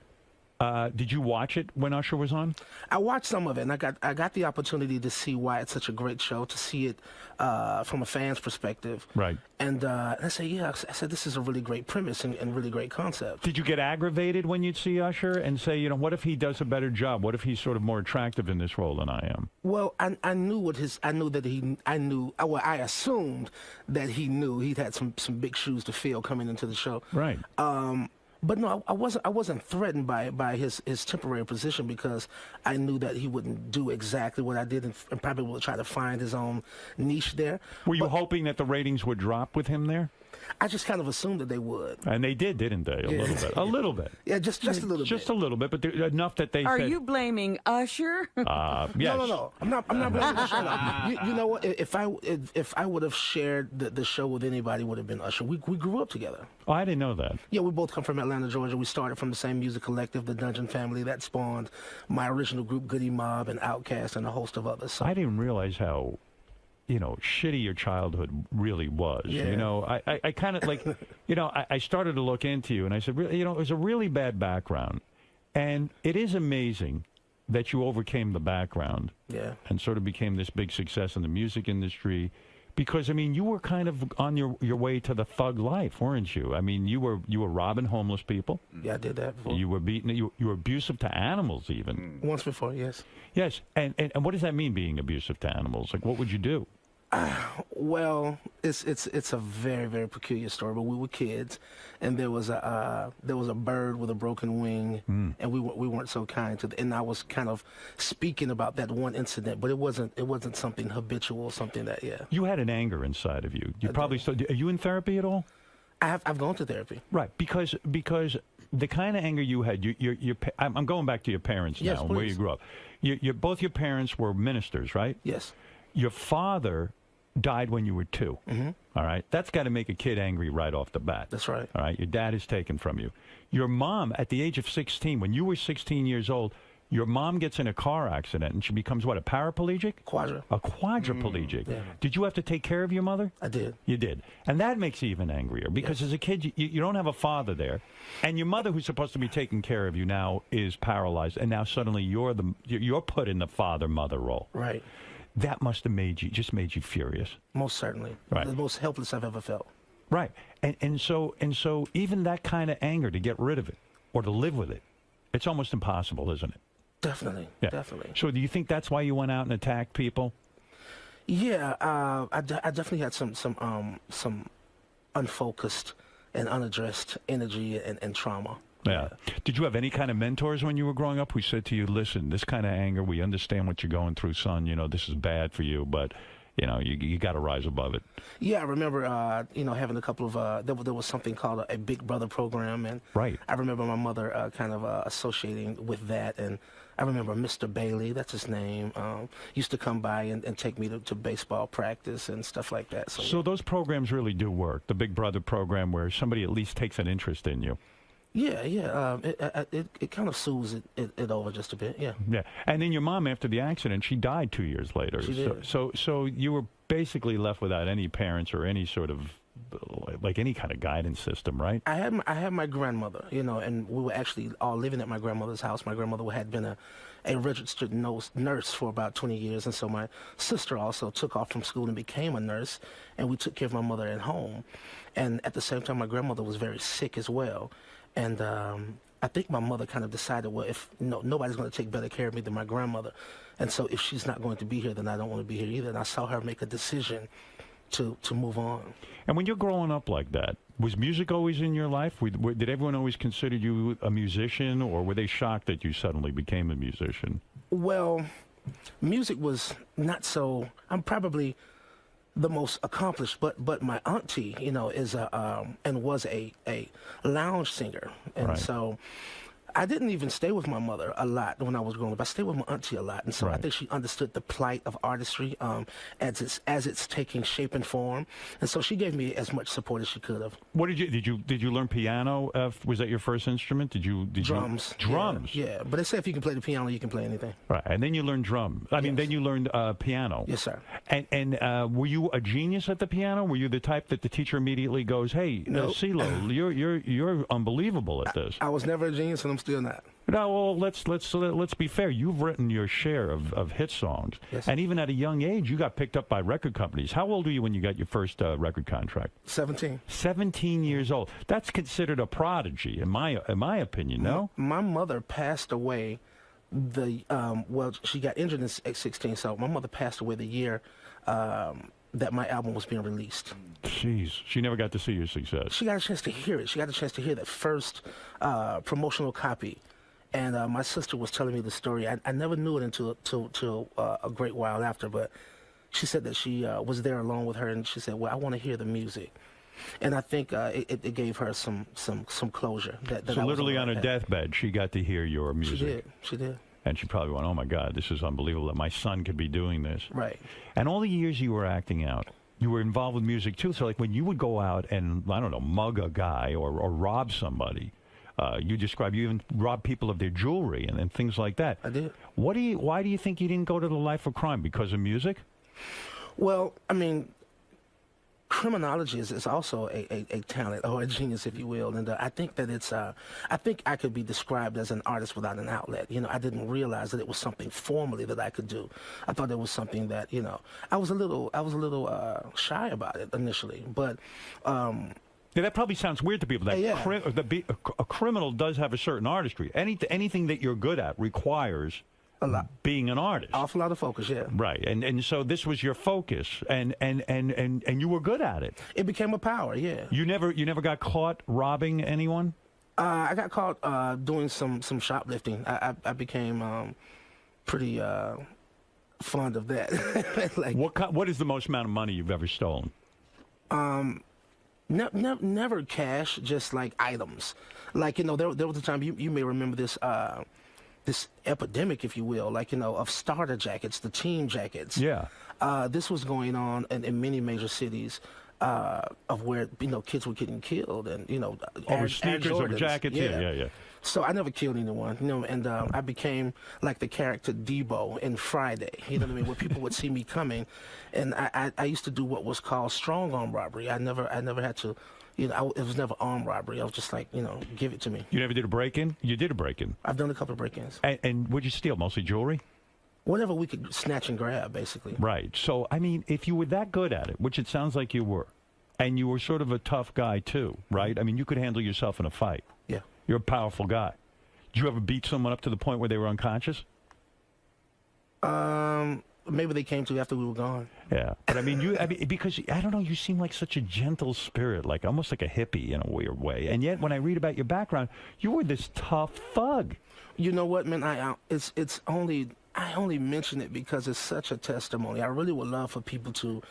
Speaker 13: Did you watch it when Usher was on?
Speaker 1: I watched some of it, and I got the opportunity to see why it's such a great show, to see it from a fan's perspective.
Speaker 13: Right.
Speaker 1: And I said, yeah, I said, this is a really great premise and really great concept.
Speaker 13: Did you get aggravated when you'd see Usher and say, you know, what if he does a better job? What if he's sort of more attractive in this role than I am?
Speaker 1: Well, I assumed that he knew he'd had some big shoes to fill coming into the show.
Speaker 13: Right.
Speaker 1: But no, I wasn't threatened by his temporary position because I knew that he wouldn't do exactly what I did and probably would try to find his own niche there.
Speaker 13: Were you hoping that the ratings would drop with him there?
Speaker 1: I just kind of assumed that they would.
Speaker 13: And they did, didn't they? A little bit. A little bit.
Speaker 1: Yeah, just a little bit.
Speaker 13: Just a little bit, but enough that they
Speaker 11: Are
Speaker 13: said...
Speaker 11: you blaming Usher?
Speaker 13: Yes.
Speaker 1: No. I'm not blaming Usher. You know what? If I would have shared the show with anybody, it would have been Usher. We grew up together.
Speaker 13: Oh, I didn't know that.
Speaker 1: Yeah, we both come from Atlanta, Georgia. We started from the same music collective, the Dungeon Family. That spawned my original group, Goody Mob and Outkast, and a host of others. So.
Speaker 13: I didn't realize how, you know, shitty your childhood really was.
Speaker 1: Yeah.
Speaker 13: You know, I kind of like, you know, I started to look into you, and I said, you know, it was a really bad background. And it is amazing that you overcame the background and sort of became this big success in the music industry. Because, I mean, you were kind of on your way to the thug life, weren't you? I mean, you were robbing homeless people.
Speaker 1: Yeah, I did that before.
Speaker 13: You were beating, you were abusive to animals even.
Speaker 1: Once before, yes.
Speaker 13: Yes, and what does that mean, being abusive to animals? Like, what would you do?
Speaker 1: Well, it's a very, very peculiar story. But we were kids, and there was a bird with a broken wing, and we weren't so kind to. And I was kind of speaking about that one incident, but it wasn't something habitual, something that You
Speaker 13: had an anger inside of you. You probably are you in therapy at all?
Speaker 1: I've gone to therapy.
Speaker 13: Right, because the kind of anger you had, I'm going back to your parents now, and where you grew up. Both your parents were ministers, right?
Speaker 1: Yes.
Speaker 13: Your father died when you were 2. All right, that's got to make a kid angry right off the bat.
Speaker 1: That's right.
Speaker 13: All right, your dad is taken from you. Your mom, at the age of 16, when you were 16 years old, Your mom gets in a car accident, and she becomes what, a paraplegic? A quadriplegic.
Speaker 1: Yeah.
Speaker 13: Did you have to take care of your mother?
Speaker 1: I did.
Speaker 13: You did. And that makes you even angrier, because as a kid, you don't have a father there. And your mother, who's supposed to be taking care of you now, is paralyzed. And now suddenly you're put in the father-mother role.
Speaker 1: Right.
Speaker 13: That must have made you furious.
Speaker 1: Most certainly.
Speaker 13: Right.
Speaker 1: The most helpless I've ever felt.
Speaker 13: Right. And so even that kind of anger, to get rid of it or to live with it, it's almost impossible, isn't it?
Speaker 1: Definitely.
Speaker 13: Yeah.
Speaker 1: Definitely.
Speaker 13: So do you think that's why you went out and attacked people?
Speaker 1: Yeah, I definitely had some unfocused and unaddressed energy and trauma.
Speaker 13: Yeah. Did you have any kind of mentors when you were growing up who said to you, listen, this kind of anger, we understand what you're going through, son. You know, this is bad for you, but, you know, you got to rise above it.
Speaker 1: Yeah, I remember, having a couple of, there was something called a Big Brother program. And
Speaker 13: right.
Speaker 1: I remember my mother kind of associating with that. And I remember Mr. Bailey, that's his name, used to come by and take me to baseball practice and stuff like that.
Speaker 13: So those programs really do work, the Big Brother program, where somebody at least takes an interest in you.
Speaker 1: Yeah. It kind of soothes it over just a bit, yeah.
Speaker 13: Yeah, and then your mom, after the accident, she died 2 years later.
Speaker 1: She did.
Speaker 13: So you were basically left without any parents or any sort of, like, any kind of guidance system, right?
Speaker 1: I had my grandmother, and we were actually all living at my grandmother's house. My grandmother had been a registered nurse for about 20 years, and so my sister also took off from school and became a nurse, and we took care of my mother at home. And at the same time, my grandmother was very sick as well. And I think my mother kind of decided, well, if nobody's going to take better care of me than my grandmother, and so if she's not going to be here, then I don't want to be here either. And I saw her make a decision to move on.
Speaker 13: And when you're growing up like that, was music always in your life? Did everyone always consider you a musician, or were they shocked that you suddenly became a musician?
Speaker 1: Well, music was not so. I'm probably the most accomplished, but my auntie, is and was a lounge singer, and
Speaker 13: right.
Speaker 1: So I didn't even stay with my mother a lot when I was growing up. I stayed with my auntie a lot, and so I think she understood the plight of artistry as it's taking shape and form, and so she gave me as much support as she could have.
Speaker 13: What did you learn piano? Was that your first instrument?
Speaker 1: Drums?
Speaker 13: Drums.
Speaker 1: Yeah, but they say if you can play the piano, you can play anything.
Speaker 13: Right, and then you learned drum. Then you learned piano.
Speaker 1: Yes, sir.
Speaker 13: And were you a genius at the piano? Were you the type that the teacher immediately goes, "Hey,
Speaker 1: Nope.
Speaker 13: CeeLo, you're unbelievable at this"?
Speaker 1: I was never a genius, and I'm still not.
Speaker 13: No, well, let's be fair. You've written your share of hit songs,
Speaker 1: yes.
Speaker 13: And even at a young age, you got picked up by record companies. How old were you when you got your first record contract?
Speaker 1: 17.
Speaker 13: 17 years old. That's considered a prodigy, in my opinion. No,
Speaker 1: my mother passed away. She got injured at 16, so my mother passed away the year that my album was being released.
Speaker 13: Jeez, she never got to see your success.
Speaker 1: She got a chance to hear it. She got a chance to hear that first promotional copy. And my sister was telling me the story. I never knew it until a great while after, but she said that she was there along with her, and she said, well, I want to hear the music. And I think it gave her some closure.
Speaker 13: So literally on her deathbed, she got to hear your music.
Speaker 1: She did.
Speaker 13: And she probably went, oh, my God, this is unbelievable that my son could be doing this.
Speaker 1: Right.
Speaker 13: And all the years you were acting out, you were involved with music, too. So, like, when you would go out and, I don't know, mug a guy or rob somebody, you even rob people of their jewelry and things like that.
Speaker 1: I did.
Speaker 13: Why do you think you didn't go to the life of crime? Because of music?
Speaker 1: Well, I mean, criminology is also a talent or a genius, if you will, and I think that I think I could be described as an artist without an outlet. I didn't realize that it was something formally that I could do. I thought it was something that I was a little shy about it initially, but.
Speaker 13: Yeah, that probably sounds weird to people. That a criminal does have a certain artistry. Anything that you're good at requires
Speaker 1: a lot.
Speaker 13: Being an artist.
Speaker 1: Awful lot of focus, yeah.
Speaker 13: Right, and so this was your focus, and you were good at it.
Speaker 1: It became a power, yeah.
Speaker 13: You never got caught robbing anyone?
Speaker 1: I got caught doing some shoplifting. I became pretty fond of that.
Speaker 13: Like, what is the most amount of money you've ever stolen?
Speaker 1: Never cash, just like items. Like, there was a time, you may remember this this epidemic, if you will, like, of starter jackets, the team jackets.
Speaker 13: Yeah.
Speaker 1: This was going on in many major cities of where, kids were getting killed and,
Speaker 13: over sneakers, over jackets. Yeah.
Speaker 1: So I never killed anyone, you know, and I became like the character Debo in Friday, you know what I mean, where people would see me coming, and I used to do what was called strong arm robbery. I never had to, you know, it was never armed robbery. I was just like, you know, give it to me.
Speaker 13: You never did a break-in? You did a break-in.
Speaker 1: I've done a couple of break-ins.
Speaker 13: And what'd you steal? Mostly jewelry?
Speaker 1: Whatever we could snatch and grab, basically.
Speaker 13: Right. So, I mean, if you were that good at it, which it sounds like you were, and you were sort of a tough guy too, right? I mean, you could handle yourself in a fight.
Speaker 1: Yeah.
Speaker 13: You're a powerful guy. Did you ever beat someone up to the point where they were unconscious?
Speaker 1: Maybe they came to after we were gone.
Speaker 13: Yeah, but I mean, because I don't know, you seem like such a gentle spirit, like almost like a hippie in a weird way. And yet, when I read about your background, you were this tough thug.
Speaker 1: You know what, man? I only mention it because it's such a testimony. I really would love for people to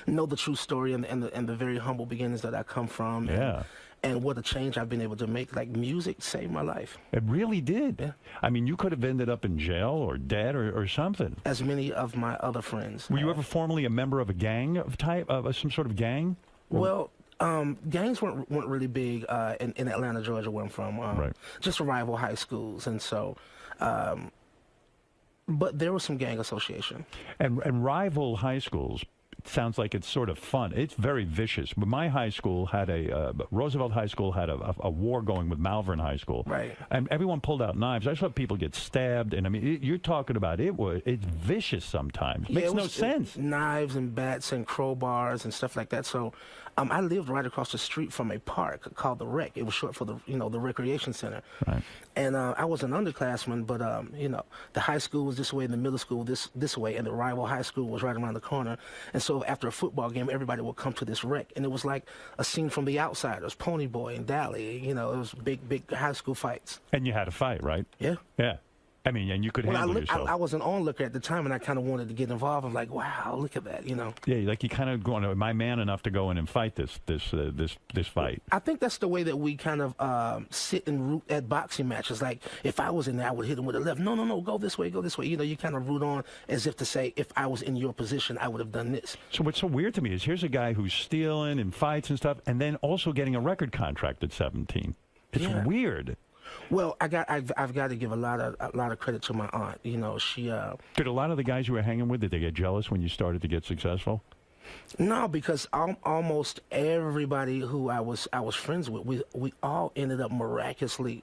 Speaker 1: know the true story and the very humble beginnings that I come from.
Speaker 13: Yeah.
Speaker 1: And what a change I've been able to make. Like, music saved my life.
Speaker 13: It really did.
Speaker 1: Yeah.
Speaker 13: I mean, you could have ended up in jail or dead or something.
Speaker 1: As many of my other friends.
Speaker 13: Were you ever formerly a member of a gang of some sort of gang?
Speaker 1: Well, gangs weren't really big in Atlanta, Georgia, where I'm from.
Speaker 13: Right.
Speaker 1: Just rival high schools, and so. But there was some gang association.
Speaker 13: And rival high schools. Sounds like it's sort of fun. It's very vicious. But my high school had Roosevelt High School had a war going with Malvern High School.
Speaker 1: Right.
Speaker 13: And everyone pulled out knives. I saw people get stabbed. And I mean, you're talking about it's vicious sometimes. Makes no sense.
Speaker 1: Knives and bats and crowbars and stuff like that. So I lived right across the street from a park called the Rec. It was short for the recreation center.
Speaker 13: Right.
Speaker 1: And I was an underclassman, but the high school was this way and the middle school this way, and the rival high school was right around the corner. And so after a football game, everybody would come to this Rec, and it was like a scene from The Outsiders, Pony Boy and Dally. You know, it was big high school fights.
Speaker 13: And you had a fight, right?
Speaker 1: Yeah.
Speaker 13: Yeah. I mean, and you could handle yourself.
Speaker 1: I was an onlooker at the time, and I kind of wanted to get involved. I'm like, wow, look at that, you know.
Speaker 13: Yeah, like you kind of going, am I man enough to go in and fight this fight?
Speaker 1: I think that's the way that we kind of sit and root at boxing matches. Like, if I was in there, I would hit him with a left. No, go this way, go this way. You know, you kind of root on as if to say, if I was in your position, I would have done this.
Speaker 13: So what's so weird to me is here's a guy who's stealing and fights and stuff, and then also getting a record contract at 17. It's weird.
Speaker 1: Well, I've got to give a lot of credit to my aunt. You know, she.
Speaker 13: Did a lot of the guys you were hanging with, did they get jealous when you started to get successful?
Speaker 1: No, because almost everybody who I was friends with, we all ended up miraculously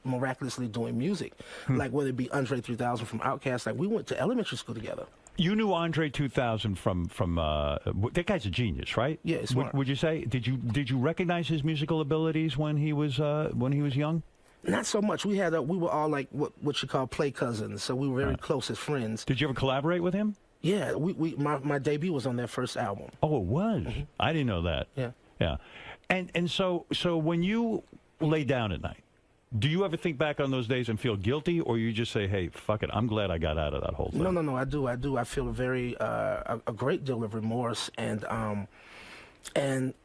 Speaker 1: doing music. Like whether it be Andre 3000 from Outkast, like we went to elementary school together.
Speaker 13: You knew Andre 2000 from that guy's a genius, right?
Speaker 1: Yeah, smart.
Speaker 13: Would you say? Did you recognize his musical abilities when he was young?
Speaker 1: Not so much. We were all like what you call play cousins, so we were very close as friends.
Speaker 13: Did you ever collaborate with him?
Speaker 1: Yeah, my debut was on their first album.
Speaker 13: Oh, it was. Mm-hmm. I didn't know that.
Speaker 1: Yeah.
Speaker 13: And so when you lay down at night, do you ever think back on those days and feel guilty, or you just say, "Hey, fuck it, I'm glad I got out of that whole thing"?
Speaker 1: No, I do. I feel a great deal of remorse and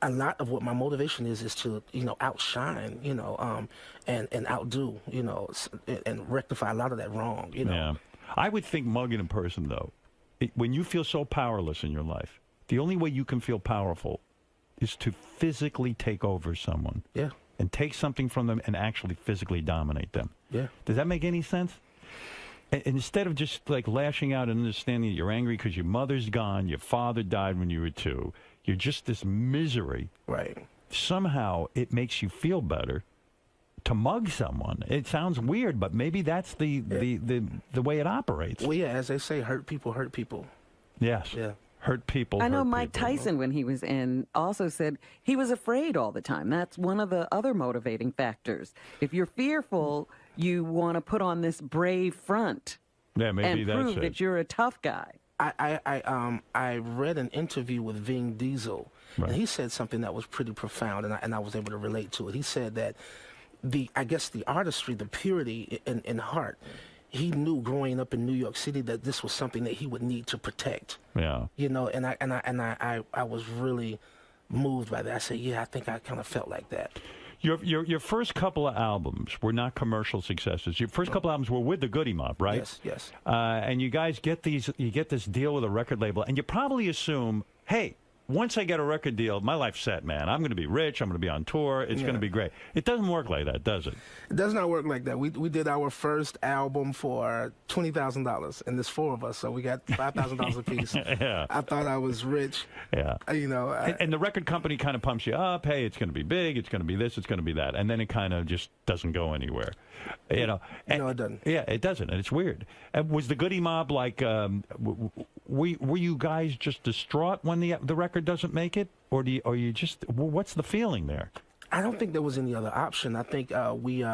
Speaker 1: a lot of what my motivation is to, outshine, and outdo, and rectify a lot of that wrong,
Speaker 13: Yeah. I would think mugging a person, though, when you feel so powerless in your life, the only way you can feel powerful is to physically take over someone.
Speaker 1: Yeah.
Speaker 13: And take something from them and actually physically dominate them.
Speaker 1: Yeah.
Speaker 13: Does that make any sense? And instead of just like lashing out and understanding that you're angry because your mother's gone, your father died when you were 2, you're just this misery.
Speaker 1: Right.
Speaker 13: Somehow it makes you feel better to mug someone. It sounds weird, but maybe that's the way it operates.
Speaker 1: Well, yeah, as they say, hurt people hurt people.
Speaker 13: Yes.
Speaker 1: Yeah.
Speaker 13: Hurt people.
Speaker 11: I know
Speaker 13: hurt
Speaker 11: Mike
Speaker 13: people.
Speaker 11: Tyson, when he was in, also said he was afraid all the time. That's one of the other motivating factors. If you're fearful, you want to put on this brave front.
Speaker 13: Yeah, maybe
Speaker 11: and
Speaker 13: that's
Speaker 11: prove
Speaker 13: it.
Speaker 11: that you're a tough guy.
Speaker 1: I read an interview with Vin Diesel,
Speaker 13: Right.
Speaker 1: and he said something that was pretty profound, and I was able to relate to it. He said that the artistry, the purity in heart, he knew growing up in New York City that this was something that he would need to protect.
Speaker 13: Yeah.
Speaker 1: And I was really moved by that. I said, yeah, I think I kind of felt like that.
Speaker 13: Your first couple of albums were not commercial successes. Your first couple of albums were with the Goody Mob, right?
Speaker 1: Yes.
Speaker 13: And you guys get this deal with a record label, and you probably assume, hey, once I get a record deal, my life's set, man. I'm going to be rich. I'm going to be on tour. It's going to be great. It doesn't work like that, does it?
Speaker 1: It does not work like that. We did our first album for $20,000, and there's 4 of us, so we got $5,000 apiece.
Speaker 13: Yeah.
Speaker 1: I thought I was rich.
Speaker 13: Yeah.
Speaker 1: You know.
Speaker 13: And the record company kind of pumps you up. Hey, it's going to be big. It's going to be this. It's going to be that. And then it kind of just doesn't go anywhere. You know.
Speaker 1: No, it doesn't.
Speaker 13: Yeah, it doesn't, and it's weird. Was the Goody Mob like? Were you guys just distraught when the record doesn't make it, or you just? What's the feeling there?
Speaker 1: I don't think there was any other option. I think we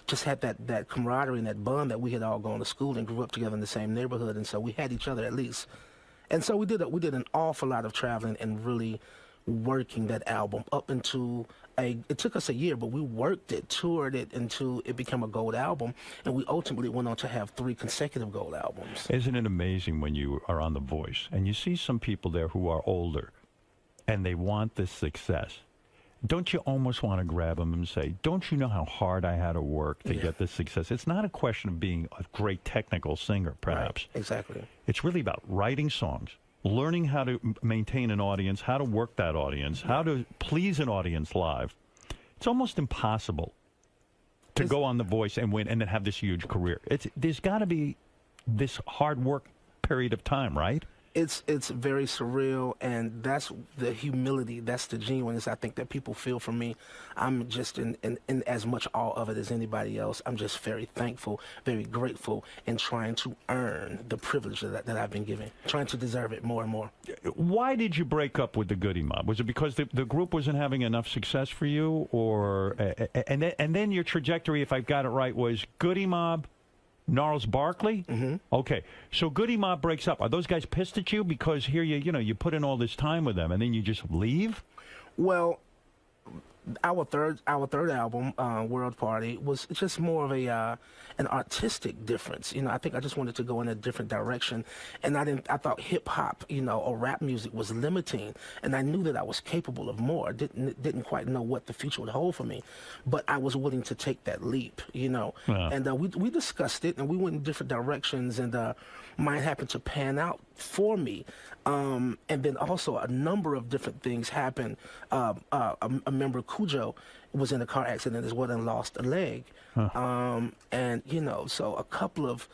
Speaker 1: just had that camaraderie and that bond that we had all gone to school and grew up together in the same neighborhood, and so we had each other at least. And so we did an awful lot of traveling and really working that album up into it took us a year, but we worked it, toured it until it became a gold album, and we ultimately went on to have 3 consecutive gold albums.
Speaker 13: Isn't it amazing when you are on The Voice and you see some people there who are older and they want this success? Don't you almost want to grab them and say, don't you know how hard I had to work to get this success? It's not a question of being a great technical singer, perhaps.
Speaker 1: Right, exactly.
Speaker 13: It's really about writing songs, learning how to maintain an audience, how to work that audience, how to please an audience live. It's almost impossible to go on The Voice and win and then have this huge career. There's got to be this hard work period of time, right?
Speaker 1: It's very surreal, and that's the humility, that's the genuineness I think that people feel from me. I'm just in as much awe of it as anybody else. I'm just very thankful, very grateful, and trying to earn the privilege that I've been given, trying to deserve it more and more.
Speaker 13: Why did you break up with the Goody Mob? Was it because the group wasn't having enough success for you, or and then your trajectory, if I've got it right, was Goody Mob, Gnarls Barkley? Mm-hmm. Okay, so Goody Mob breaks up. Are those guys pissed at you because here you put in all this time with them and then you just leave?
Speaker 1: Well, our third album, World Party, was just more of an artistic difference. I think I just wanted to go in a different direction, and I thought hip hop, or rap music was limiting, and I knew that I was capable of more. Didn't quite know what the future would hold for me, but I was willing to take that leap, Yeah. And we discussed it, and we went in different directions, and mine happened to pan out for me. And then also a number of different things happened. A member, Cujo, was in a car accident as well and lost a leg. And, so a couple of,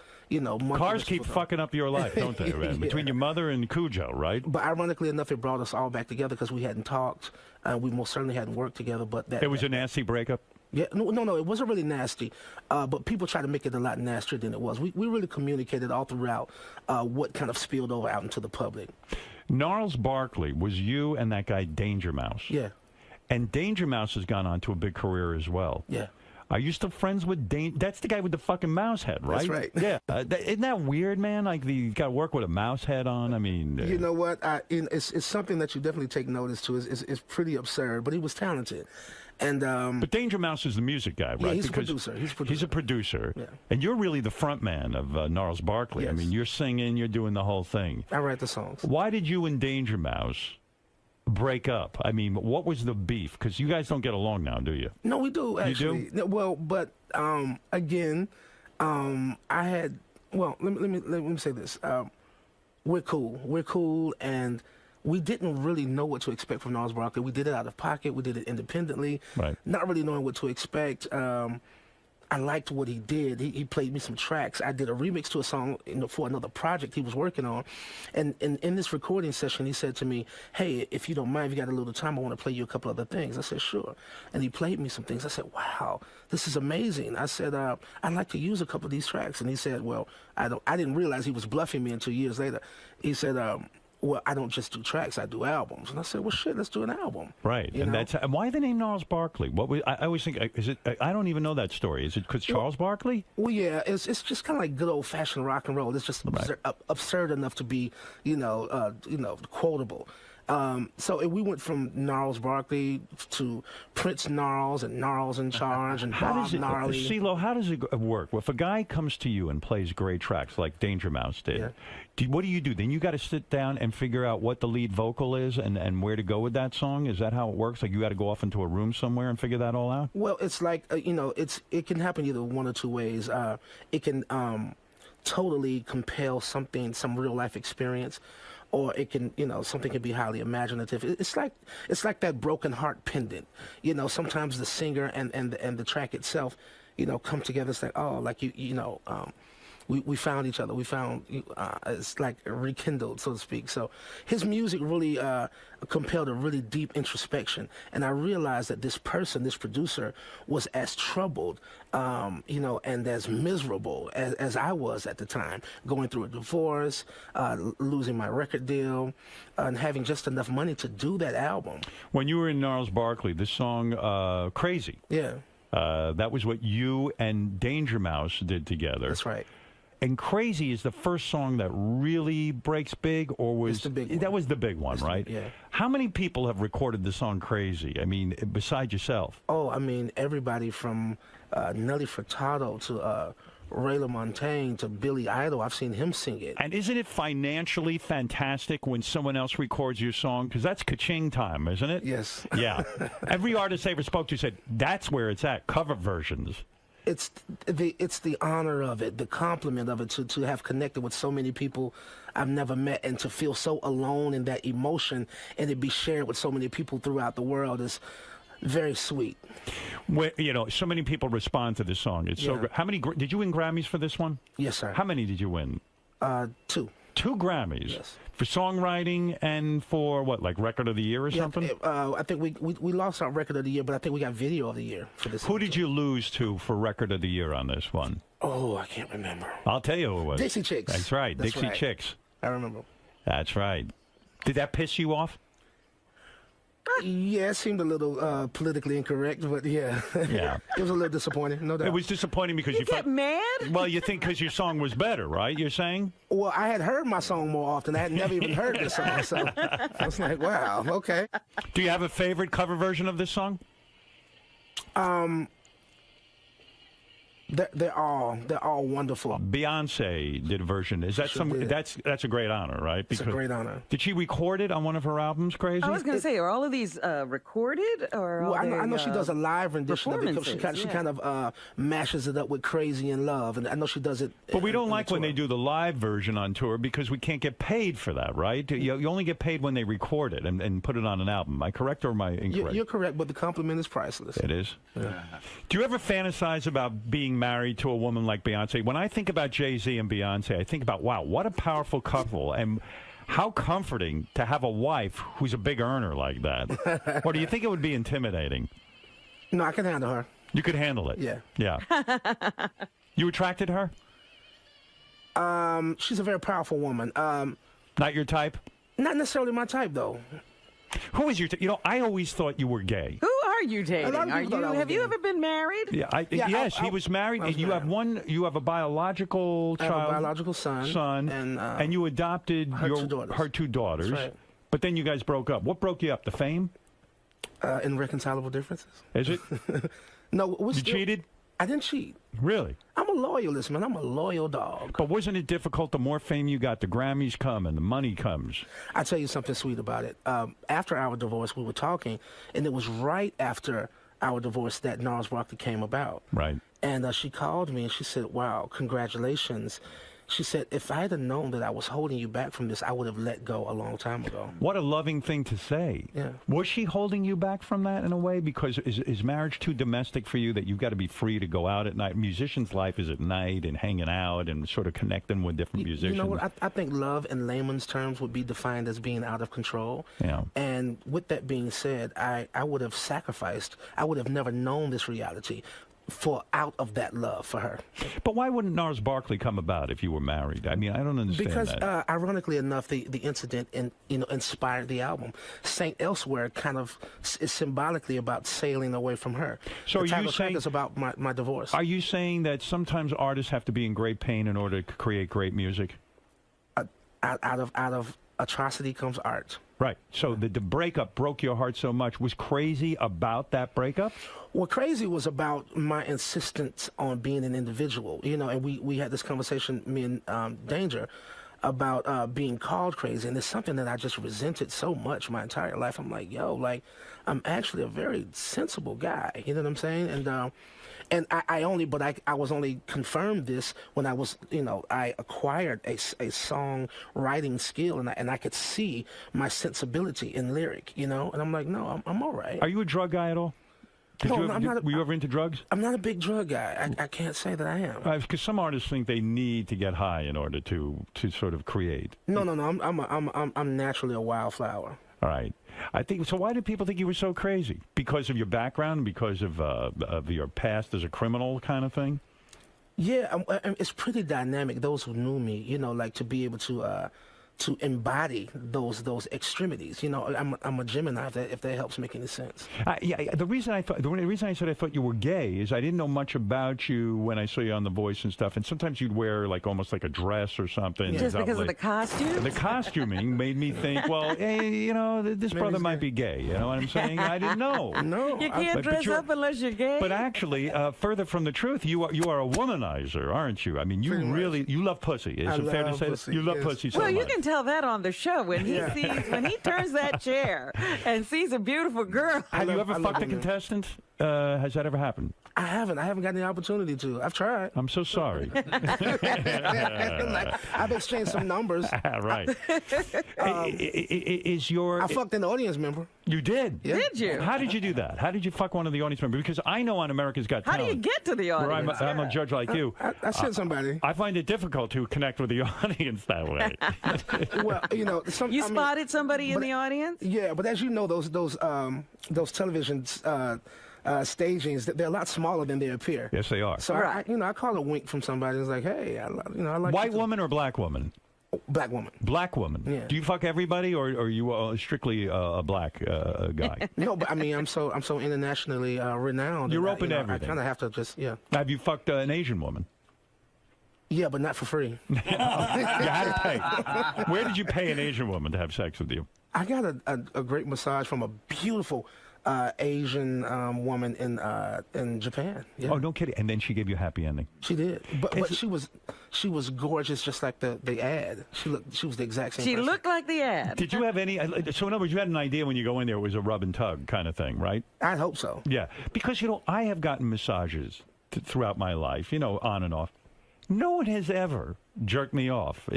Speaker 13: cars keep fucking up your life, don't they, man? Between your mother and Cujo, right?
Speaker 1: But ironically enough, it brought us all back together because we hadn't talked. We most certainly hadn't worked together. But
Speaker 13: it was a nasty breakup?
Speaker 1: Yeah, no, it wasn't really nasty, but people try to make it a lot nastier than it was. We really communicated all throughout what kind of spilled over out into the public.
Speaker 13: Gnarls Barkley was you and that guy Danger Mouse.
Speaker 1: Yeah.
Speaker 13: And Danger Mouse has gone on to a big career as well.
Speaker 1: Yeah.
Speaker 13: Are you still friends with That's the guy with the fucking mouse head, right?
Speaker 1: That's right.
Speaker 13: Yeah. Isn't that weird, man? Like, you got to work with a mouse head on? I mean...
Speaker 1: You know what? It's something that you definitely take notice to. It's pretty absurd, but he was talented. And
Speaker 13: but Danger Mouse is the music guy, right?
Speaker 1: Yeah, he's a producer.
Speaker 13: He's a producer.
Speaker 1: Yeah.
Speaker 13: And you're really the front man of Gnarls Barkley.
Speaker 1: Yes.
Speaker 13: I mean, you're singing, you're doing the whole thing.
Speaker 1: I write the songs.
Speaker 13: Why did you and Danger Mouse break up? I mean, what was the beef? Because you guys don't get along now, do you?
Speaker 1: No, we do, actually.
Speaker 13: You do?
Speaker 1: Well, but again, I had... Well, let me say this. We're cool, and... We didn't really know what to expect from Gnarls Barkley. We did it out of pocket. We did it independently,
Speaker 13: right.
Speaker 1: Not really knowing what to expect. I liked what he did. He played me some tracks. I did a remix to a song for another project he was working on. And in this recording session, he said to me, hey, if you don't mind, if you got a little time, I want to play you a couple other things. I said, sure. And he played me some things. I said, wow, this is amazing. I said, I'd like to use a couple of these tracks. And he said, well, I didn't realize he was bluffing me until years later. He said, well, I don't just do tracks, I do albums. And I said, well, shit, let's do an album.
Speaker 13: Right. And why the name Gnarls Barkley? I always think, is it? I don't even know that story. Is it because Charles Barkley?
Speaker 1: Well, yeah, it's just kind of like good old-fashioned rock and roll. It's just absurd enough to be, quotable. So we went from Gnarls Barkley to Prince Gnarls and Gnarls in Charge and Bob Gnarly.
Speaker 13: CeeLo, how does it work? Well, if a guy comes to you and plays great tracks like Danger Mouse did, what do you do? Then you got to sit down and figure out what the lead vocal is and where to go with that song? Is that how it works? Like you got to go off into a room somewhere and figure that all out?
Speaker 1: Well, it's like, it can happen either one or two ways. It can totally compel some real-life experience. or it can, something can be highly imaginative. It's like that broken heart pendant. Sometimes the singer and the track itself, come together. It's like, oh, like we found each other. We found it's like rekindled, so to speak. So his music really compelled a really deep introspection, and I realized that this producer, was as troubled, and as miserable as I was at the time, going through a divorce, losing my record deal, and having just enough money to do that album.
Speaker 13: When you were in Gnarls Barkley, this song "Crazy,"
Speaker 1: yeah,
Speaker 13: that was what you and Danger Mouse did together.
Speaker 1: That's right.
Speaker 13: And Crazy is the first song that really breaks big, or was
Speaker 1: It's the big one.
Speaker 13: That was the big one, right?
Speaker 1: Yeah.
Speaker 13: How many people have recorded the song Crazy? I mean, besides yourself?
Speaker 1: Oh, I mean, everybody from Nelly Furtado to Ray LaMontagne to Billy Idol. I've seen him sing it.
Speaker 13: And isn't it financially fantastic when someone else records your song? Because that's ka-ching time, isn't it?
Speaker 1: Yes.
Speaker 13: Yeah. Every artist I ever spoke to said, that's where it's at, cover versions.
Speaker 1: It's the honor of it, the compliment of it, to have connected with so many people I've never met, and to feel so alone in that emotion, and it be shared with so many people throughout the world is very sweet.
Speaker 13: Well, so many people respond to this song. It's so
Speaker 1: Yeah.
Speaker 13: great. How many did you win Grammys for this one?
Speaker 1: Yes, sir.
Speaker 13: How many did you win?
Speaker 1: 2.
Speaker 13: 2 Grammys.
Speaker 1: Yes.
Speaker 13: For songwriting and for what, like Record of the Year or something?
Speaker 1: I think we lost our Record of the Year, but I think we got Video of the Year for this.
Speaker 13: Who did you lose to for Record of the Year on this one?
Speaker 1: Oh, I can't remember.
Speaker 13: I'll tell you who it was.
Speaker 1: Dixie Chicks.
Speaker 13: That's right,
Speaker 1: That's
Speaker 13: Dixie
Speaker 1: right.
Speaker 13: Chicks.
Speaker 1: I remember.
Speaker 13: That's right. Did that piss you off?
Speaker 1: Yeah, it seemed a little politically incorrect, but yeah.
Speaker 13: Yeah.
Speaker 1: It was a little disappointing, no doubt.
Speaker 13: It was disappointing because you
Speaker 11: get mad?
Speaker 13: Well, you think because your song was better, right? You're saying?
Speaker 1: Well, I had heard my song more often. I had never even heard this song, so I was like, wow, okay.
Speaker 13: Do you have a favorite cover version of this song?
Speaker 1: They're all wonderful.
Speaker 13: Beyonce did a version. Is that
Speaker 1: Sure did.
Speaker 13: that's a great honor, right?
Speaker 1: It's a great honor.
Speaker 13: Did she record it on one of her albums, Crazy?
Speaker 11: I was going to say, are all of these recorded? Or
Speaker 1: Well,
Speaker 11: are
Speaker 1: I know she
Speaker 11: they,
Speaker 1: does a live rendition of it because she
Speaker 11: performances?
Speaker 1: kind of mashes it up with Crazy in Love, and I know she does it.
Speaker 13: But we don't
Speaker 1: in
Speaker 13: like
Speaker 1: the
Speaker 13: when
Speaker 1: tour.
Speaker 13: they do the live version on tour because we can't get paid for that, right? You only get paid when they record it and put it on an album. Am I correct or am I incorrect?
Speaker 1: You're correct, but the compliment is priceless.
Speaker 13: It is?
Speaker 1: Yeah.
Speaker 13: Do you ever fantasize about being married to a woman like Beyonce? When I think about Jay-Z and Beyonce, I think about, wow, what a powerful couple, and how comforting to have a wife who's a big earner like that. Or do you think it would be intimidating?
Speaker 1: No, I can handle her.
Speaker 13: You could handle it?
Speaker 1: Yeah.
Speaker 13: Yeah. You attracted to her?
Speaker 1: She's a very powerful woman.
Speaker 13: Not your type?
Speaker 1: Not necessarily my type, though.
Speaker 13: Who is your type? I always thought you were gay.
Speaker 11: Who are you dating?
Speaker 1: lot of
Speaker 11: Are
Speaker 1: people thought I
Speaker 11: you?
Speaker 1: was
Speaker 11: Have you
Speaker 1: gay.
Speaker 11: ever been married?
Speaker 13: Yeah, yes, he was married.
Speaker 1: I was
Speaker 13: And you have
Speaker 1: married.
Speaker 13: you have a biological
Speaker 1: I have
Speaker 13: child.
Speaker 1: a biological son.
Speaker 13: And you adopted
Speaker 1: her two daughters.
Speaker 13: her 2 daughters.
Speaker 1: That's right.
Speaker 13: But then you guys broke up. What broke you up? The fame?
Speaker 1: Irreconcilable differences.
Speaker 13: Is it?
Speaker 1: No,
Speaker 13: You cheated?
Speaker 1: I didn't cheat.
Speaker 13: Really?
Speaker 1: I'm a loyalist, man. I'm a loyal dog.
Speaker 13: But wasn't it difficult? The more fame you got, the Grammys come and the money comes.
Speaker 1: I'll tell you something sweet about it. After our divorce, we were talking, and it was right after our divorce that Gnarls Barkley came about.
Speaker 13: Right.
Speaker 1: And she called me, and she said, wow, congratulations. She said, if I had known that I was holding you back from this, I would have let go a long time ago.
Speaker 13: What a loving thing to say.
Speaker 1: Yeah.
Speaker 13: Was she holding you back from that in a way? Because is marriage too domestic for you that you've got to be free to go out at night? Musician's life is at night and hanging out and sort of connecting with different musicians.
Speaker 1: You know what? I think love in layman's terms would be defined as being out of control.
Speaker 13: Yeah.
Speaker 1: And with that being said, I would have sacrificed. I would have never known this reality for out of that love for her.
Speaker 13: But why wouldn't Gnarls Barkley come about if you were married? I mean, I don't understand
Speaker 1: Because
Speaker 13: that.
Speaker 1: ironically enough, the incident inspired the album. Saint Elsewhere kind of is symbolically about sailing away from her.
Speaker 13: So
Speaker 1: the
Speaker 13: are
Speaker 1: title
Speaker 13: you
Speaker 1: track
Speaker 13: saying
Speaker 1: is about my divorce.
Speaker 13: Are you saying that sometimes artists have to be in great pain in order to create great music?
Speaker 1: Out of atrocity comes art.
Speaker 13: Right. So the breakup broke your heart so much. Was Crazy about that breakup?
Speaker 1: Well, Crazy was about my insistence on being an individual, and we had this conversation, me and Danger. being called crazy, and it's something that I just resented so much my entire life. I'm like, yo, like, I'm actually a very sensible guy. You know what I'm saying? And I was only confirmed this when I was, I acquired a songwriting skill, and I could see my sensibility in lyric, and I'm like, no, I'm all right.
Speaker 13: Are you a drug guy at all? Were you ever into drugs?
Speaker 1: I'm not a big drug guy. I can't say that I am.
Speaker 13: Because some artists think they need to get high in order to sort of create.
Speaker 1: No. I'm naturally a wildflower.
Speaker 13: All right. I think so. Why did people think you were so crazy? Because of your background, because of your past as a criminal, kind of thing.
Speaker 1: Yeah, it's pretty dynamic. Those who knew me, like to be able to embody those extremities. I'm a Gemini, if that helps make any sense.
Speaker 13: The reason I said I thought you were gay is I didn't know much about you when I saw you on The Voice and stuff, and sometimes you'd wear almost like a dress or something.
Speaker 11: Just because of the costume?
Speaker 13: The costuming made me think, well, hey, this brother might be gay. You know what I'm saying? I didn't know.
Speaker 1: No.
Speaker 11: You can't dress up unless you're gay.
Speaker 13: But actually, further from the truth, you are a womanizer, aren't you? I mean, you love pussy. Is it fair to say that? You love pussy so much.
Speaker 11: Well, you can tell that on the show when he when he turns that chair and sees a beautiful girl.
Speaker 13: Have you ever fucked a contestant? Has that ever happened?
Speaker 1: I haven't gotten the opportunity to. I've tried.
Speaker 13: I'm so sorry.
Speaker 1: I've exchanged some numbers.
Speaker 13: Right.
Speaker 1: I fucked an audience member.
Speaker 13: You did?
Speaker 1: Yeah.
Speaker 11: Did you?
Speaker 13: How did you do that? How did you fuck one of the audience members? Because I know on America's Got Talent.
Speaker 11: How do you get to the audience?
Speaker 13: Where I'm a judge like you.
Speaker 1: I sent somebody.
Speaker 13: I find it difficult to connect with the audience that way.
Speaker 1: Well,
Speaker 11: you spotted somebody in the audience?
Speaker 1: Yeah, but as you know, those television stagings, they're a lot smaller than they appear.
Speaker 13: Yes, they are.
Speaker 1: So I call a wink from somebody. It's like, hey, I like
Speaker 13: white woman or black woman?
Speaker 1: Black woman.
Speaker 13: Black woman.
Speaker 1: Yeah.
Speaker 13: Do you fuck everybody, or are you strictly a black guy?
Speaker 1: No, but I mean, I'm so internationally renowned.
Speaker 13: You're open to everything.
Speaker 1: I kind of have to just
Speaker 13: Have you fucked an Asian woman?
Speaker 1: Yeah, but not for free.
Speaker 13: You had to pay. Where did you pay an Asian woman to have sex with you?
Speaker 1: I got a great massage from a beautiful Asian woman in Japan. Yeah.
Speaker 13: Oh, no kidding! And then she gave you a happy ending.
Speaker 1: She did, but she was gorgeous, just like the ad. She was the exact same.
Speaker 11: She
Speaker 1: person.
Speaker 11: looked like the ad.
Speaker 13: Did you have any? So in other words, you had an idea when you go in there it was a rub and tug kind of thing, right?
Speaker 1: I hope so.
Speaker 13: Yeah, because I have gotten massages throughout my life, on and off. No one has ever jerked me off.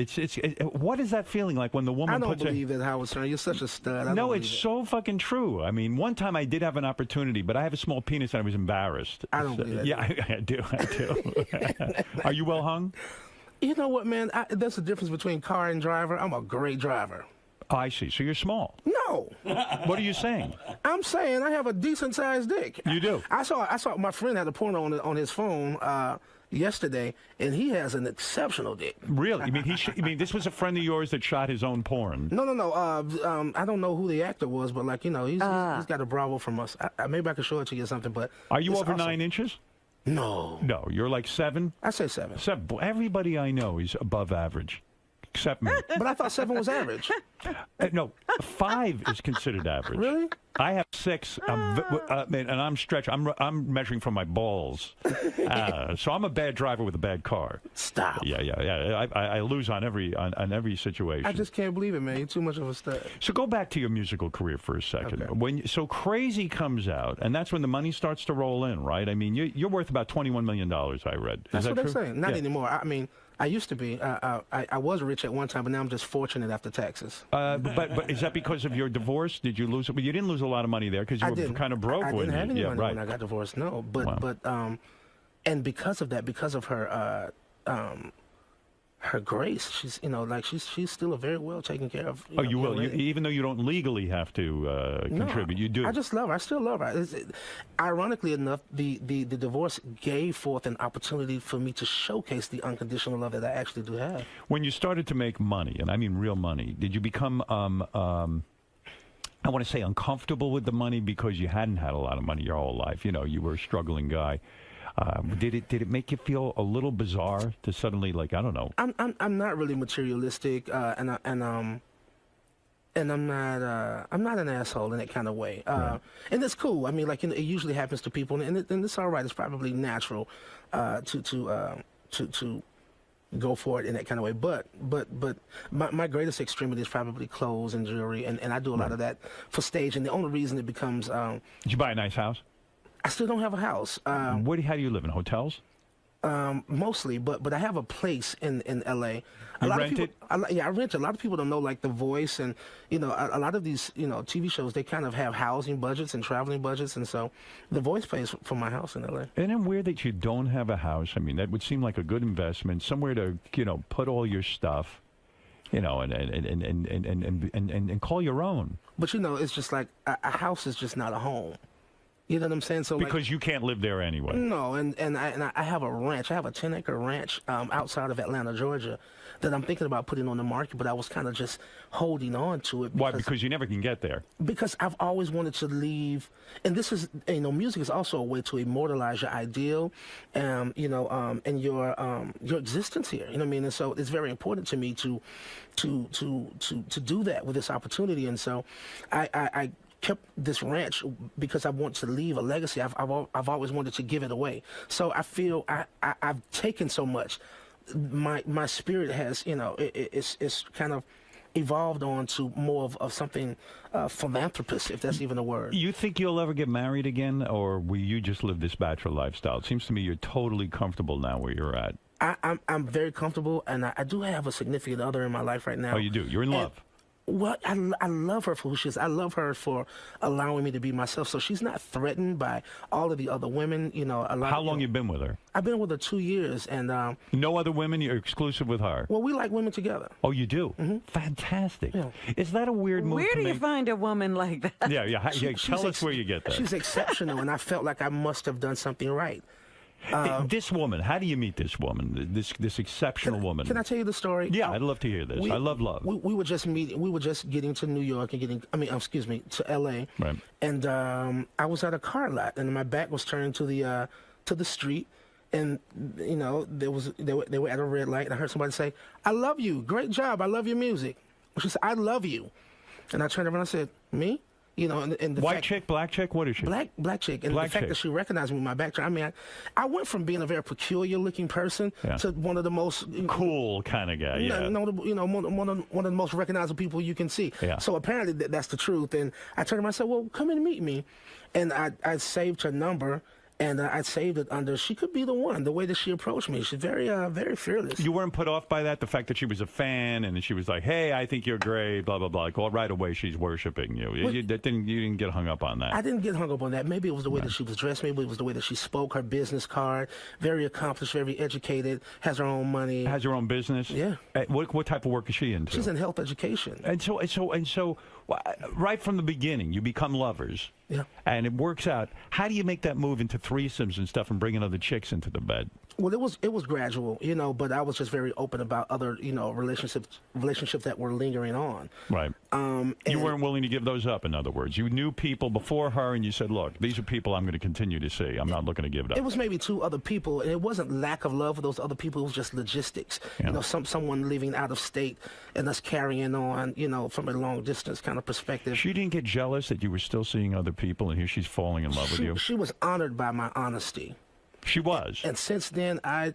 Speaker 13: What is that feeling like when the woman puts
Speaker 1: I don't believe it, Howard Stern. You're such a stud.
Speaker 13: No, it's so fucking true. I mean, one time I did have an opportunity, but I have a small penis and I was embarrassed.
Speaker 1: I don't believe that.
Speaker 13: Yeah, I do. Are you well hung?
Speaker 1: You know what, man? There's a difference between car and driver. I'm a great driver.
Speaker 13: Oh, I see. So you're small.
Speaker 1: No.
Speaker 13: What are you saying?
Speaker 1: I'm saying I have a decent-sized dick.
Speaker 13: You do?
Speaker 1: I saw my friend had a porno on his phone yesterday, and he has an exceptional dick.
Speaker 13: Really? You mean this was a friend of yours that shot his own porn?
Speaker 1: No. I don't know who the actor was, but he's got a Bravo from us. Maybe I could show it to you or something. But
Speaker 13: are you over
Speaker 1: awesome.
Speaker 13: 9 inches?
Speaker 1: No.
Speaker 13: No, you're like 7?
Speaker 1: I say 7.
Speaker 13: 7. Everybody I know is above average. Except me.
Speaker 1: But I thought 7 was average.
Speaker 13: No, 5 is considered average.
Speaker 1: Really?
Speaker 13: I have 6, and I'm stretched. I'm measuring from my balls, so I'm a bad driver with a bad car.
Speaker 1: Stop.
Speaker 13: Yeah. I lose on every situation.
Speaker 1: I just can't believe it, man. You're too much of a stud.
Speaker 13: So go back to your musical career for a second.
Speaker 1: Okay.
Speaker 13: So Crazy comes out, and that's when the money starts to roll in, right? I mean, you're worth about $21 million. I read.
Speaker 1: That's what
Speaker 13: true?
Speaker 1: they're saying. Not anymore. I mean, I used to be. I was rich at one time, but now I'm just fortunate after taxes.
Speaker 13: But is that because of your divorce? Did you lose it? But you didn't lose a lot of money there because you were kind of broke.
Speaker 1: I didn't have any money
Speaker 13: right.
Speaker 1: when I got divorced. No, but and because of that, because of her grace, she's she's still a very well taken care of.
Speaker 13: You will, even though you don't legally have to contribute, you do.
Speaker 1: I just love her. I still love her. Ironically enough, the divorce gave forth an opportunity for me to showcase the unconditional love that I actually do have.
Speaker 13: When you started to make money, and I mean real money, did you become I want to say uncomfortable with the money because you hadn't had a lot of money your whole life? You were a struggling guy. Did it make you feel a little bizarre to suddenly, I don't know?
Speaker 1: I'm not really materialistic, and I'm not an asshole in that kind of way. And it's cool. I mean, it usually happens to people, and it's all right. It's probably natural to go for it in that kind of way. But my greatest extremity is probably clothes and jewelry, and I do a lot of that for stage. And the only reason it becomes
Speaker 13: Did you buy a nice house?
Speaker 1: I still don't have a house.
Speaker 13: How do you live in hotels?
Speaker 1: Mostly, but I have a place in L.A.
Speaker 13: You rent it?
Speaker 1: Yeah, I rent it. A lot of people don't know, like, The Voice, and a lot of these TV shows, they kind of have housing budgets and traveling budgets, and so The Voice pays for my house in L.A.
Speaker 13: Isn't it weird that you don't have a house? I mean, that would seem like a good investment, somewhere to put all your stuff, and call your own.
Speaker 1: But it's just like a house is just not a home. You know what I'm saying? So
Speaker 13: because you can't live there anyway.
Speaker 1: No, and I have a ranch. I have a 10-acre ranch outside of Atlanta, Georgia, that I'm thinking about putting on the market, but I was kind of just holding on to it.
Speaker 13: Why? Because you never can get there.
Speaker 1: Because I've always wanted to leave, and this is, music is also a way to immortalize your ideal, and your existence here. You know what I mean? And so it's very important to me to do that with this opportunity, and so I kept this ranch because I want to leave a legacy. I've always wanted to give it away. So I feel I've taken so much. My spirit has, it's kind of evolved on to more of something philanthropist, if that's even a word.
Speaker 13: You think you'll ever get married again, or will you just live this bachelor lifestyle? It seems to me you're totally comfortable now where you're at.
Speaker 1: I'm very comfortable, and I do have a significant other in my life right now.
Speaker 13: Oh, you do? You're in love?
Speaker 1: Well, I love her for who she is. I love her for allowing me to be myself. So she's not threatened by all of the other women.
Speaker 13: How long you been with her?
Speaker 1: I've been with her 2 years, and
Speaker 13: no other women. You're exclusive with her.
Speaker 1: Well, we like women together.
Speaker 13: Oh, you do? Mm-hmm. Fantastic. Yeah. Is that a weird move?
Speaker 11: Where do you find a woman like that?
Speaker 13: Yeah. Tell us where you get that.
Speaker 1: She's exceptional, and I felt like I must have done something right.
Speaker 13: This woman, how do you meet this woman, this exceptional woman?
Speaker 1: Can I tell you the story?
Speaker 13: Yeah, I'd love to hear this. I love love.
Speaker 1: We were just meeting. We were just getting to New York and to L.A.
Speaker 13: Right.
Speaker 1: And I was at a car lot, and my back was turned to the street, and they were at a red light, and I heard somebody say, "I love you. Great job. I love your music." She said, "I love you," and I turned around and I said, "Me?" And the
Speaker 13: white chick, black chick, what is she?
Speaker 1: Black chick, and
Speaker 13: black
Speaker 1: the fact
Speaker 13: chick.
Speaker 1: that she recognized me with my background. I mean, I went from being a very peculiar looking person to one of the most
Speaker 13: cool kind of guy. Yeah,
Speaker 1: one of the most recognizable people you can see.
Speaker 13: Yeah.
Speaker 1: So apparently that's the truth. And I turned around and said, "Well, come and meet me," and I saved her number. And I saved it under, she could be the one, the way that she approached me. She's very, very fearless.
Speaker 13: You weren't put off by that, the fact that she was a fan and she was like, "Hey, I think you're great, blah, blah, blah." Like, right away, she's worshiping you. You didn't get hung up on that.
Speaker 1: I didn't get hung up on that. Maybe it was the way that she was dressed. Maybe it was the way that she spoke, her business card. Very accomplished, very educated, has her own money.
Speaker 13: Has her own business?
Speaker 1: Yeah.
Speaker 13: What type of work is she into?
Speaker 1: She's in health education.
Speaker 13: And so, right from the beginning, you become lovers.
Speaker 1: Yeah.
Speaker 13: And it works out. How do you make that move into threesomes and stuff and bringing other chicks into the bed?
Speaker 1: Well, it was gradual, but I was just very open about other, relationships that were lingering on.
Speaker 13: Right. You weren't willing to give those up, in other words. You knew people before her, and you said, "Look, these are people I'm going to continue to see. I'm not looking to give it up."
Speaker 1: It was maybe 2 other people, and it wasn't lack of love for those other people. It was just logistics. Yeah. Someone living out of state and us carrying on, from a long distance kind of perspective.
Speaker 13: She didn't get jealous that you were still seeing other people, and here she's falling in love with you?
Speaker 1: She was honored by my honesty.
Speaker 13: She was.
Speaker 1: And since then, I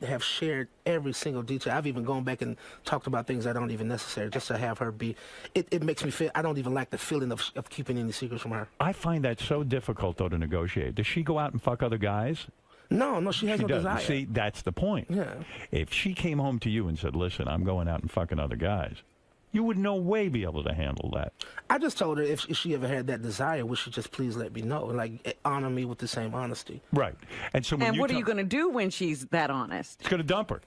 Speaker 1: have shared every single detail. I've even gone back and talked about things that aren't even necessary just to have her be. It makes me feel, I don't even like the feeling of keeping any secrets from her.
Speaker 13: I find that so difficult, though, to negotiate. Does she go out and fuck other guys?
Speaker 1: No, she has no desire.
Speaker 13: See, that's the point.
Speaker 1: Yeah.
Speaker 13: If she came home to you and said, "Listen, I'm going out and fucking other guys," you would no way be able to handle that.
Speaker 1: I just told her if she ever had that desire, would she just please let me know, like honor me with the same honesty.
Speaker 13: Right. And so,
Speaker 11: what are you going to do when she's that honest?
Speaker 13: It's going to dump her.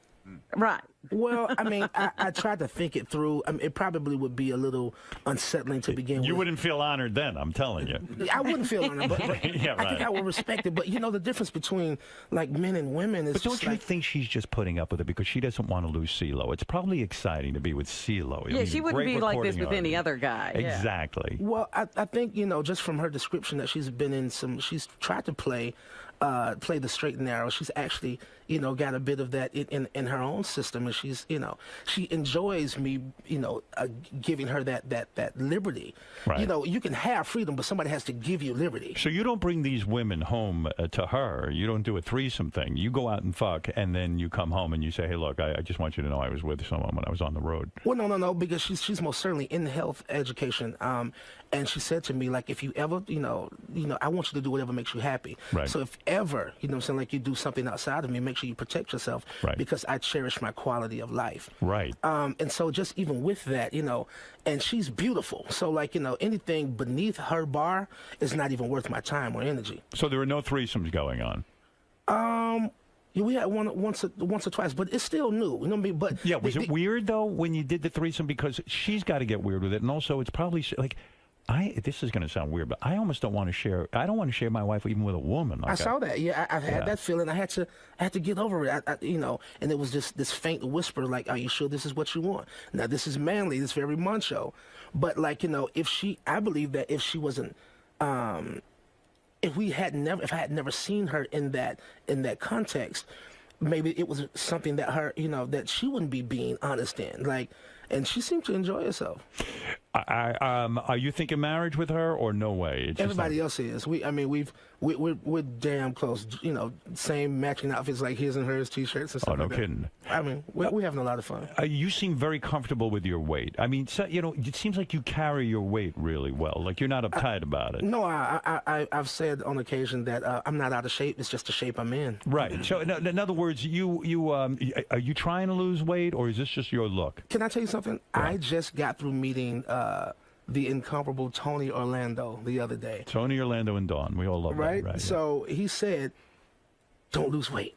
Speaker 11: Right.
Speaker 1: Well, I mean, I tried to think it through. I mean, it probably would be a little unsettling to begin with.
Speaker 13: You wouldn't feel honored then, I'm telling you.
Speaker 1: I wouldn't feel honored, but
Speaker 13: yeah, right.
Speaker 1: I think I would respect it. But, the difference between, like, men and women is
Speaker 13: But don't you think she's just putting up with it because she doesn't want to lose CeeLo? It's probably exciting to be with CeeLo.
Speaker 11: Yeah, she wouldn't be like this with any other guy.
Speaker 13: Exactly.
Speaker 1: Yeah. Well, I think, just from her description that she's been in she's tried to play the straight and narrow. She's actually, got a bit of that in her own system, and she's, you know, she enjoys me, you know, giving her that liberty.
Speaker 13: Right.
Speaker 1: You know, you can have freedom, but somebody has to give you liberty.
Speaker 13: So you don't bring these women home to her. You don't do a threesome thing. You go out and fuck, and then you come home and you say, hey, look, I just want you to know I was with someone when I was on the road.
Speaker 1: Well, no, because she's most certainly in health education. And she said to me, like, if you ever, you know, I want you to do whatever makes you happy.
Speaker 13: Right.
Speaker 1: So if ever, you know what I'm saying, like you do something outside of me, make sure you protect yourself.
Speaker 13: Right.
Speaker 1: Because I cherish my quality of life.
Speaker 13: Right.
Speaker 1: And so just even with that, you know, and she's beautiful. So, like, you know, anything beneath her bar is not even worth my time or energy.
Speaker 13: So there were no threesomes going on?
Speaker 1: Yeah, we had one once or twice, but it's still new. You know what I mean? But
Speaker 13: yeah, was it weird though when you did the threesome? Because she's got to get weird with it, and also it's probably like, this is going to sound weird, but I almost don't want to share. I don't want to share my wife even with a woman. Like
Speaker 1: I saw that. Yeah, I've had that feeling. I had to get over it. You know, and it was just this faint whisper, like, "Are you sure this is what you want?" Now this is manly. This is very macho. But like, you know, I believe that if she wasn't. If I had never seen her in that context, maybe it was something that her, you know, that she wouldn't be being honest in. Like, and she seemed to enjoy herself.
Speaker 13: Are you thinking marriage with her or no way? It's
Speaker 1: Everybody else is. We're damn close. You know, same matching outfits like his and hers, t-shirts and stuff.
Speaker 13: Oh, no
Speaker 1: like that.
Speaker 13: kidding.
Speaker 1: I mean, we're having a lot of fun.
Speaker 13: You seem very comfortable with your weight. I mean, so, you know, it seems like you carry your weight really well. Like you're not uptight about it.
Speaker 1: No, I've said on occasion that I'm not out of shape. It's just the shape I'm in.
Speaker 13: Right. So in other words, are you trying to lose weight or is this just your look?
Speaker 1: Can I tell you something? Yeah. I just got through meeting the incomparable Tony Orlando the other day.
Speaker 13: Tony Orlando and Dawn. We all love that, right?
Speaker 1: So he said, don't lose weight.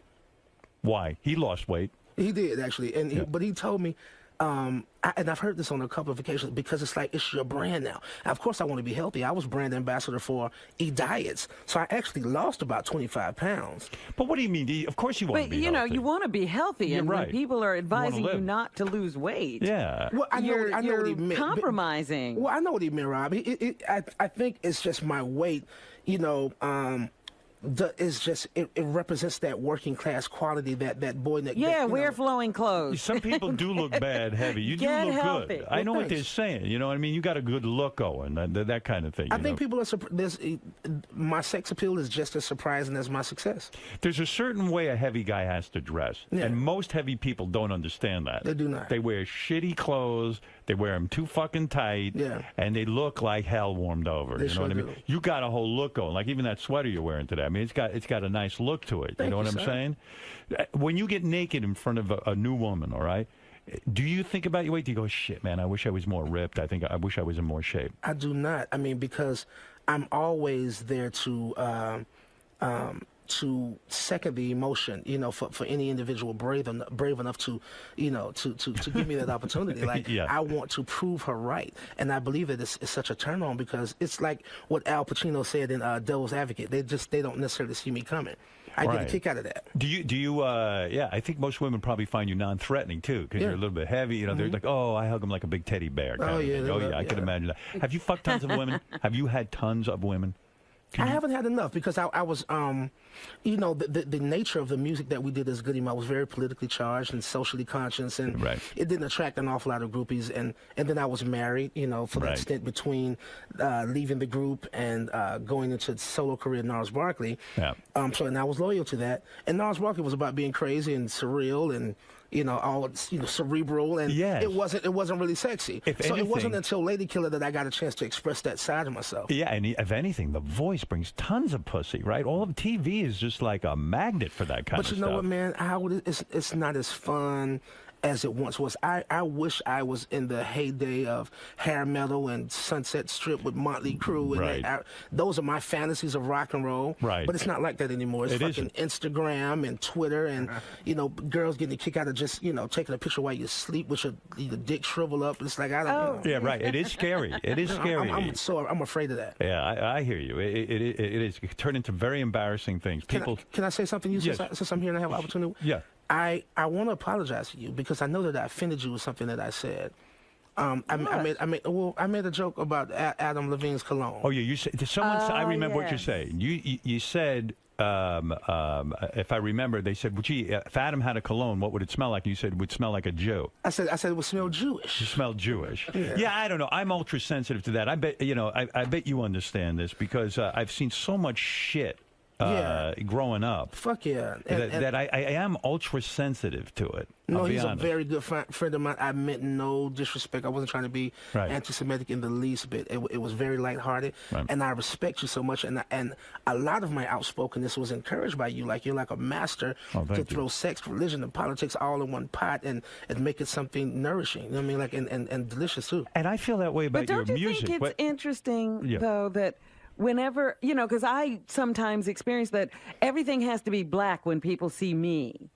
Speaker 13: Why? He lost weight.
Speaker 1: He did, actually. But he told me, and I've heard this on a couple of occasions, because it's like, it's your brand now. Of course, I want to be healthy. I was brand ambassador for E-Diets, so I actually lost about 25 pounds.
Speaker 13: But what do you mean? Of course you want to be healthy.
Speaker 11: But, you want to be healthy, and when people are advising you not to lose weight,
Speaker 1: well, I know what he meant.
Speaker 11: Compromising.
Speaker 1: Well, I know what he meant, Rob. I think it's just my weight, you know, it represents that working class quality, that boy that
Speaker 11: wear flowing clothes.
Speaker 13: Some people do look bad heavy. You do look
Speaker 11: healthy.
Speaker 13: good. I know what they're saying. You know what I mean? You got a good look going. That kind of thing.
Speaker 1: I think people are my sex appeal is just as surprising as my success.
Speaker 13: There's a certain way a heavy guy has to dress, and most heavy people don't understand that.
Speaker 1: They do not.
Speaker 13: They wear shitty clothes. They wear them too fucking tight, and they look like hell warmed over. You know what I mean? You got a whole look going. Like even that sweater you're wearing today. I mean, it's got a nice look to it. You know what I'm saying? When you get naked in front of a new woman, all right, do you think about your weight? Do you go, shit, man, I wish I was more ripped. I wish I was in more shape.
Speaker 1: I do not. I mean, because I'm always there to second the emotion, you know, for any individual brave enough to, you know, to give me that opportunity. Like, I want to prove her right. And I believe that it's such a turn on, because it's like what Al Pacino said in Devil's Advocate. They don't necessarily see me coming. I get a kick out of that.
Speaker 13: Do you I think most women probably find you non-threatening too, because you're a little bit heavy. You know, they're like, oh, I hug them like a big teddy bear. I can imagine that. Have you fucked tons of women? Have you had tons of women?
Speaker 1: I haven't had enough, because I was, you know, the nature of the music that we did as Goody Mob was very politically charged and socially conscious, and it didn't attract an awful lot of groupies. And then I was married, you know, for that stint between leaving the group and going into solo career, Gnarls Barkley. And I was loyal to that. And Gnarls Barkley was about being crazy and surreal and, you know, all, you know, cerebral, and it wasn't really sexy. It wasn't until Lady Killer that I got a chance to express that side of myself.
Speaker 13: Yeah, and if anything, the voice brings tons of pussy, right? All of TV is just like a magnet for that kind of stuff.
Speaker 1: But you know what, man? It's not as fun as it once was. I wish I was in the heyday of hair metal and Sunset Strip with Motley Crue. And those are my fantasies of rock and roll.
Speaker 13: Right.
Speaker 1: But it's not like that anymore. It's fucking Instagram and Twitter and, you know, girls getting a kick out of just, you know, taking a picture while you sleep with your dick shrivel up. It's like, I don't know.
Speaker 13: Yeah, right. It is scary. It is scary.
Speaker 1: I'm afraid of that.
Speaker 13: Yeah, I hear you. It is. It turned into very embarrassing things.
Speaker 1: Can I say something? Since I'm here and I have an opportunity?
Speaker 13: Yeah.
Speaker 1: I want to apologize to you, because I know that I offended you with something that I said. I made a joke about Adam Levine's cologne.
Speaker 13: Oh yeah, you said someone. I remember what you're saying. You said if I remember, they said, well, gee, if Adam had a cologne, what would it smell like? And you said it would smell like a Jew.
Speaker 1: I said it would smell Jewish.
Speaker 13: It smelled Jewish.
Speaker 1: Yeah.
Speaker 13: Yeah, I don't know. I'm ultra sensitive to that. I bet I bet you understand this because I've seen so much shit. Growing up.
Speaker 1: Fuck yeah.
Speaker 13: That I am ultra sensitive to it.
Speaker 1: No,
Speaker 13: I'll be
Speaker 1: he's
Speaker 13: honest.
Speaker 1: a very good friend of mine. I meant no disrespect. I wasn't trying to be
Speaker 13: Right.
Speaker 1: anti-Semitic in the least bit. It was very lighthearted,
Speaker 13: Right.
Speaker 1: and I respect you so much. And a lot of my outspokenness was encouraged by you. Like you're like a master
Speaker 13: Oh,
Speaker 1: to
Speaker 13: thank you.
Speaker 1: throw sex, religion, and politics all in one pot and make it something nourishing. You know what I mean? Like and delicious too.
Speaker 13: And I feel that way about
Speaker 11: But don't
Speaker 13: your
Speaker 11: you
Speaker 13: music.
Speaker 11: think it's interesting,
Speaker 13: Yeah.
Speaker 11: though, that whenever, because I sometimes experience that everything has to be black when people see me.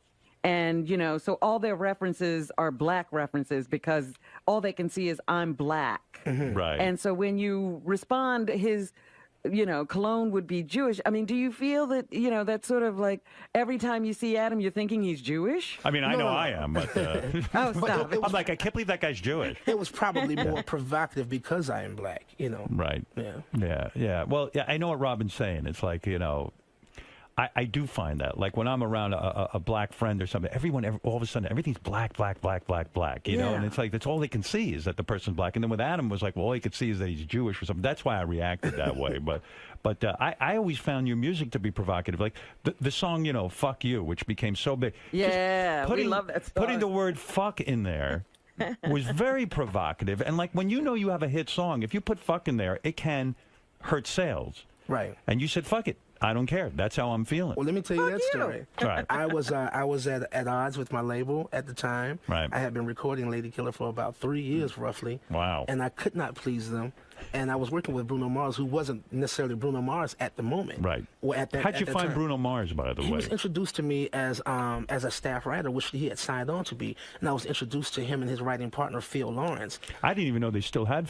Speaker 11: And, so all their references are black references because all they can see is I'm black.
Speaker 13: Right.
Speaker 11: And so when you respond, his, cologne would be Jewish. I mean, do you feel that, that's sort of like every time you see Adam, you're thinking he's Jewish?
Speaker 13: I mean, I know I am, but
Speaker 11: Oh, stop.
Speaker 13: I'm like, I can't believe that guy's Jewish.
Speaker 1: It was probably more provocative because I am black.
Speaker 13: Right.
Speaker 1: Yeah.
Speaker 13: Yeah. Well, yeah, I know what Robin's saying. It's like, I do find that. Like when I'm around a black friend or something, all of a sudden, everything's black, black, black, black, black, you know? And it's like, that's all they can see is that the person's black. And then with Adam, was like, well, all he could see is that he's Jewish or something. That's why I reacted that way. But I always found your music to be provocative. Like the song, Fuck You, which became so big.
Speaker 11: Yeah, we love that song.
Speaker 13: Putting the word fuck in there was very provocative. And like when you have a hit song, if you put fuck in there, it can hurt sales.
Speaker 1: Right.
Speaker 13: And you said, fuck it. I don't care. That's how I'm feeling.
Speaker 1: Well, let me tell you that story.
Speaker 13: Right.
Speaker 1: I was at odds with my label at the time.
Speaker 13: Right.
Speaker 1: I had been recording Lady Killer for about 3 years, roughly.
Speaker 13: Wow.
Speaker 1: And I could not please them. And I was working with Bruno Mars, who wasn't necessarily Bruno Mars at the moment.
Speaker 13: Right.
Speaker 1: Well,
Speaker 13: How'd you find Bruno Mars, by the way?
Speaker 1: He was introduced to me as a staff writer, which he had signed on to be, and I was introduced to him and his writing partner, Phil Lawrence.
Speaker 13: I didn't even know they still had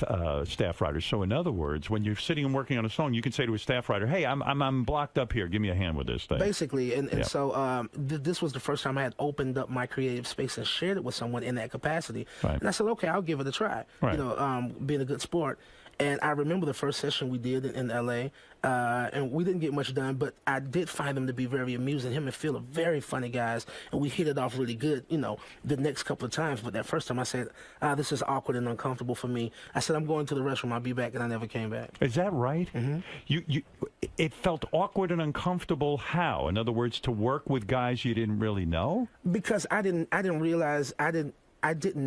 Speaker 13: staff writers. So in other words, when you're sitting and working on a song, you can say to a staff writer, "Hey, I'm blocked up here. Give me a hand with this thing."
Speaker 1: Basically, and so this was the first time I had opened up my creative space and shared it with someone in that capacity.
Speaker 13: Right.
Speaker 1: And I said, "Okay, I'll give it a try."
Speaker 13: Right.
Speaker 1: Being a good sport. And I remember the first session we did in L.A., and we didn't get much done, but I did find them to be very amusing. Him and Phil are very funny guys, and we hit it off really good, the next couple of times. But that first time I said, this is awkward and uncomfortable for me. I said, I'm going to the restroom. I'll be back, and I never came back.
Speaker 13: Is that right?
Speaker 1: Mm-hmm.
Speaker 13: It felt awkward and uncomfortable. How? In other words, to work with guys you didn't really know?
Speaker 1: Because I didn't realize I didn't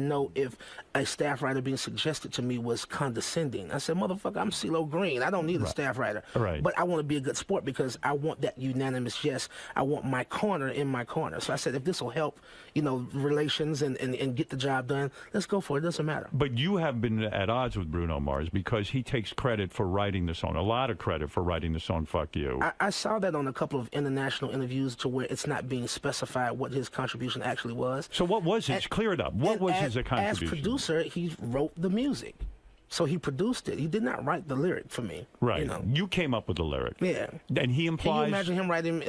Speaker 1: know if a staff writer being suggested to me was condescending. I said, motherfucker, I'm CeeLo Green. I don't need a staff writer.
Speaker 13: Right.
Speaker 1: But I want to be a good sport because I want that unanimous yes. I want my corner in my corner. So I said, if this will help, relations and get the job done, let's go for it. It doesn't matter.
Speaker 13: But you have been at odds with Bruno Mars because he takes credit for writing the song, a lot of credit for writing the song Fuck You.
Speaker 1: I saw that on a couple of international interviews to where it's not being specified what his contribution actually was.
Speaker 13: So what was his? Clear it up. What was his contribution?
Speaker 1: As producer, he wrote the music. So he produced it. He did not write the lyric for me.
Speaker 13: Right. You came up with the lyric.
Speaker 1: Yeah.
Speaker 13: And he implies...
Speaker 1: Can you imagine him writing,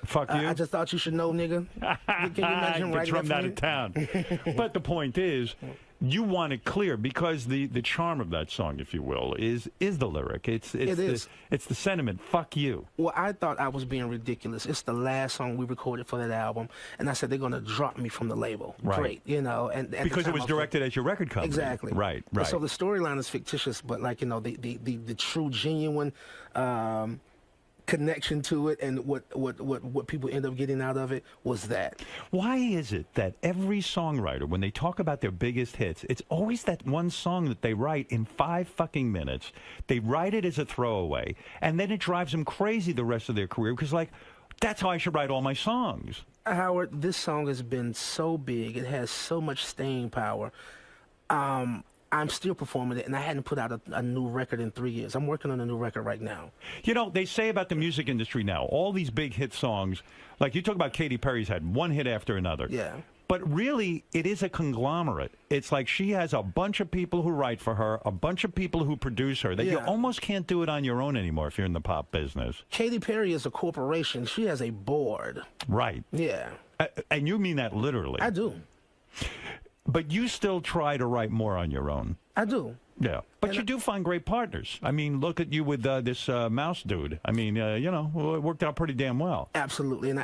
Speaker 13: Fuck you?
Speaker 1: I just thought you should know, nigga? Can you imagine him writing
Speaker 13: from
Speaker 1: that
Speaker 13: out
Speaker 1: for
Speaker 13: of town. But the point is, you want it clear because the charm of that song, if you will, is the lyric. It's the sentiment. Fuck you.
Speaker 1: Well, I thought I was being ridiculous. It's the last song we recorded for that album, and I said they're going to drop me from the label.
Speaker 13: Right.
Speaker 1: Great, and
Speaker 13: because it was directed at your record company.
Speaker 1: Exactly.
Speaker 13: Right.
Speaker 1: And so the storyline is fictitious, but the true, genuine connection to it and what people end up getting out of it was that.
Speaker 13: Why is it that every songwriter, when they talk about their biggest hits, it's always that one song that they write in 5 fucking minutes. They write it as a throwaway, and then it drives them crazy the rest of their career because, that's how I should write all my songs.
Speaker 1: Howard, this song has been so big. It has so much staying power. I'm still performing it, and I hadn't put out a new record in 3 years. I'm working on a new record right now.
Speaker 13: They say about the music industry now, all these big hit songs, like you talk about Katy Perry's had one hit after another.
Speaker 1: Yeah.
Speaker 13: But really, it is a conglomerate. It's like she has a bunch of people who write for her, a bunch of people who produce her, that you almost can't do it on your own anymore if you're in the pop business.
Speaker 1: Katy Perry is a corporation. She has a board.
Speaker 13: Right.
Speaker 1: Yeah.
Speaker 13: And you mean that literally.
Speaker 1: I do.
Speaker 13: But you still try to write more on your own.
Speaker 1: I do.
Speaker 13: Yeah, but you do find great partners. I mean, look at you with this Mouse dude. I mean, you know, it worked out pretty damn well.
Speaker 1: Absolutely, and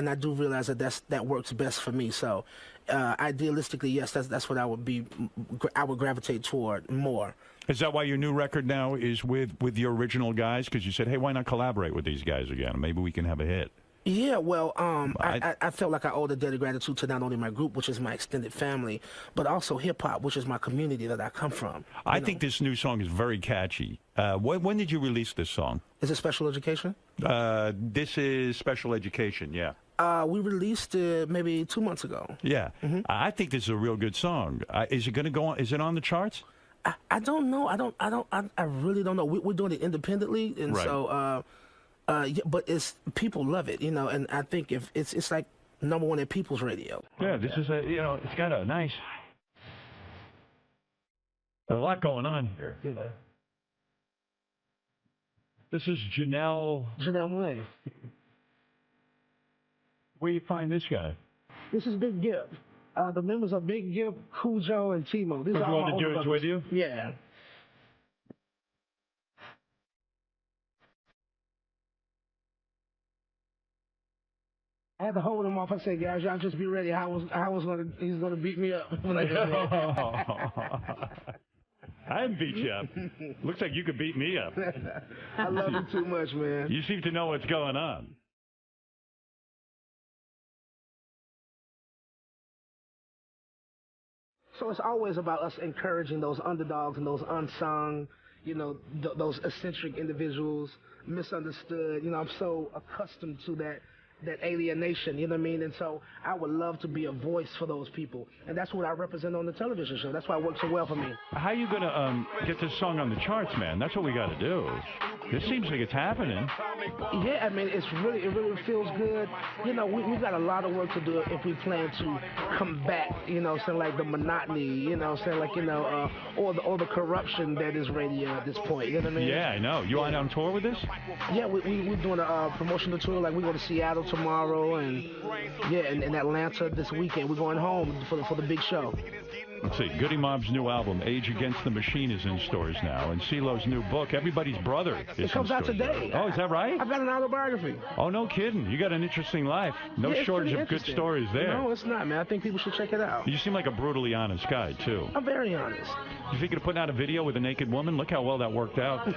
Speaker 1: I do realize that works best for me. So, idealistically, yes, that's what I would gravitate toward more.
Speaker 13: Is that why your new record now is with your original guys? Because you said, hey, why not collaborate with these guys again? Maybe we can have a hit.
Speaker 1: Yeah, well, I felt like I owed a debt of gratitude to not only my group, which is my extended family, but also hip-hop, which is my community that I come from.
Speaker 13: I think this new song is very catchy. When did you release this song?
Speaker 1: Is it Special Education?
Speaker 13: This is Special Education, yeah.
Speaker 1: We released it maybe 2 months ago.
Speaker 13: Yeah. I think this is a real good song. Is it going to go on? Is it on the charts?
Speaker 1: I don't know. I really don't know. We're doing it independently, and
Speaker 13: right.
Speaker 1: So... yeah, but people love it, you know, and I think if it's like #1 at People's Radio.
Speaker 13: Yeah, this is it's got a nice, a lot going on here. This is Janelle.
Speaker 1: Janelle Way.
Speaker 13: Where do you find this guy?
Speaker 1: This is Big Gibb. The members are Big Gibb, Cujo, and Timo. These
Speaker 13: are
Speaker 1: all
Speaker 13: the dudes with you?
Speaker 1: Yeah. I had to hold him off. I said, guys, y'all just be ready. He's gonna beat me up.
Speaker 13: I didn't beat you up. Looks like you could beat me up.
Speaker 1: I love you too much, man.
Speaker 13: You seem to know what's going on.
Speaker 1: So it's always about us encouraging those underdogs and those unsung, you know, those eccentric individuals, misunderstood. You know, I'm so accustomed to that alienation, you know what I mean? And so I would love to be a voice for those people. And that's what I represent on the television show. That's why it works so well for me.
Speaker 13: How are you going to get this song on the charts, man? That's what we got to do. This seems like it's happening.
Speaker 1: Yeah, I mean, it really feels good. You know, we've got a lot of work to do if we plan to combat, you know, saying like the monotony, you know, saying like, you know, or the corruption that is radio at this point, you know what I mean?
Speaker 13: Yeah, I know. You on tour with this?
Speaker 1: Yeah, we're doing a promotional tour. Like, we go to Seattle tomorrow, and yeah, and in Atlanta this weekend. We're going home for the big show.
Speaker 13: Let's see. Goody Mob's new album, Age Against the Machine, is in stores now, and CeeLo's new book, Everybody's Brother, is
Speaker 1: it comes out today.
Speaker 13: Oh, is that right?
Speaker 1: I've got an autobiography.
Speaker 13: Oh, no kidding. You got an interesting life. No shortage of good stories there.
Speaker 1: No, it's not, man. I think people should check it out.
Speaker 13: You seem like a brutally honest guy, too.
Speaker 1: I'm very honest.
Speaker 13: You thinking of putting out a video with a naked woman? Look how well that worked out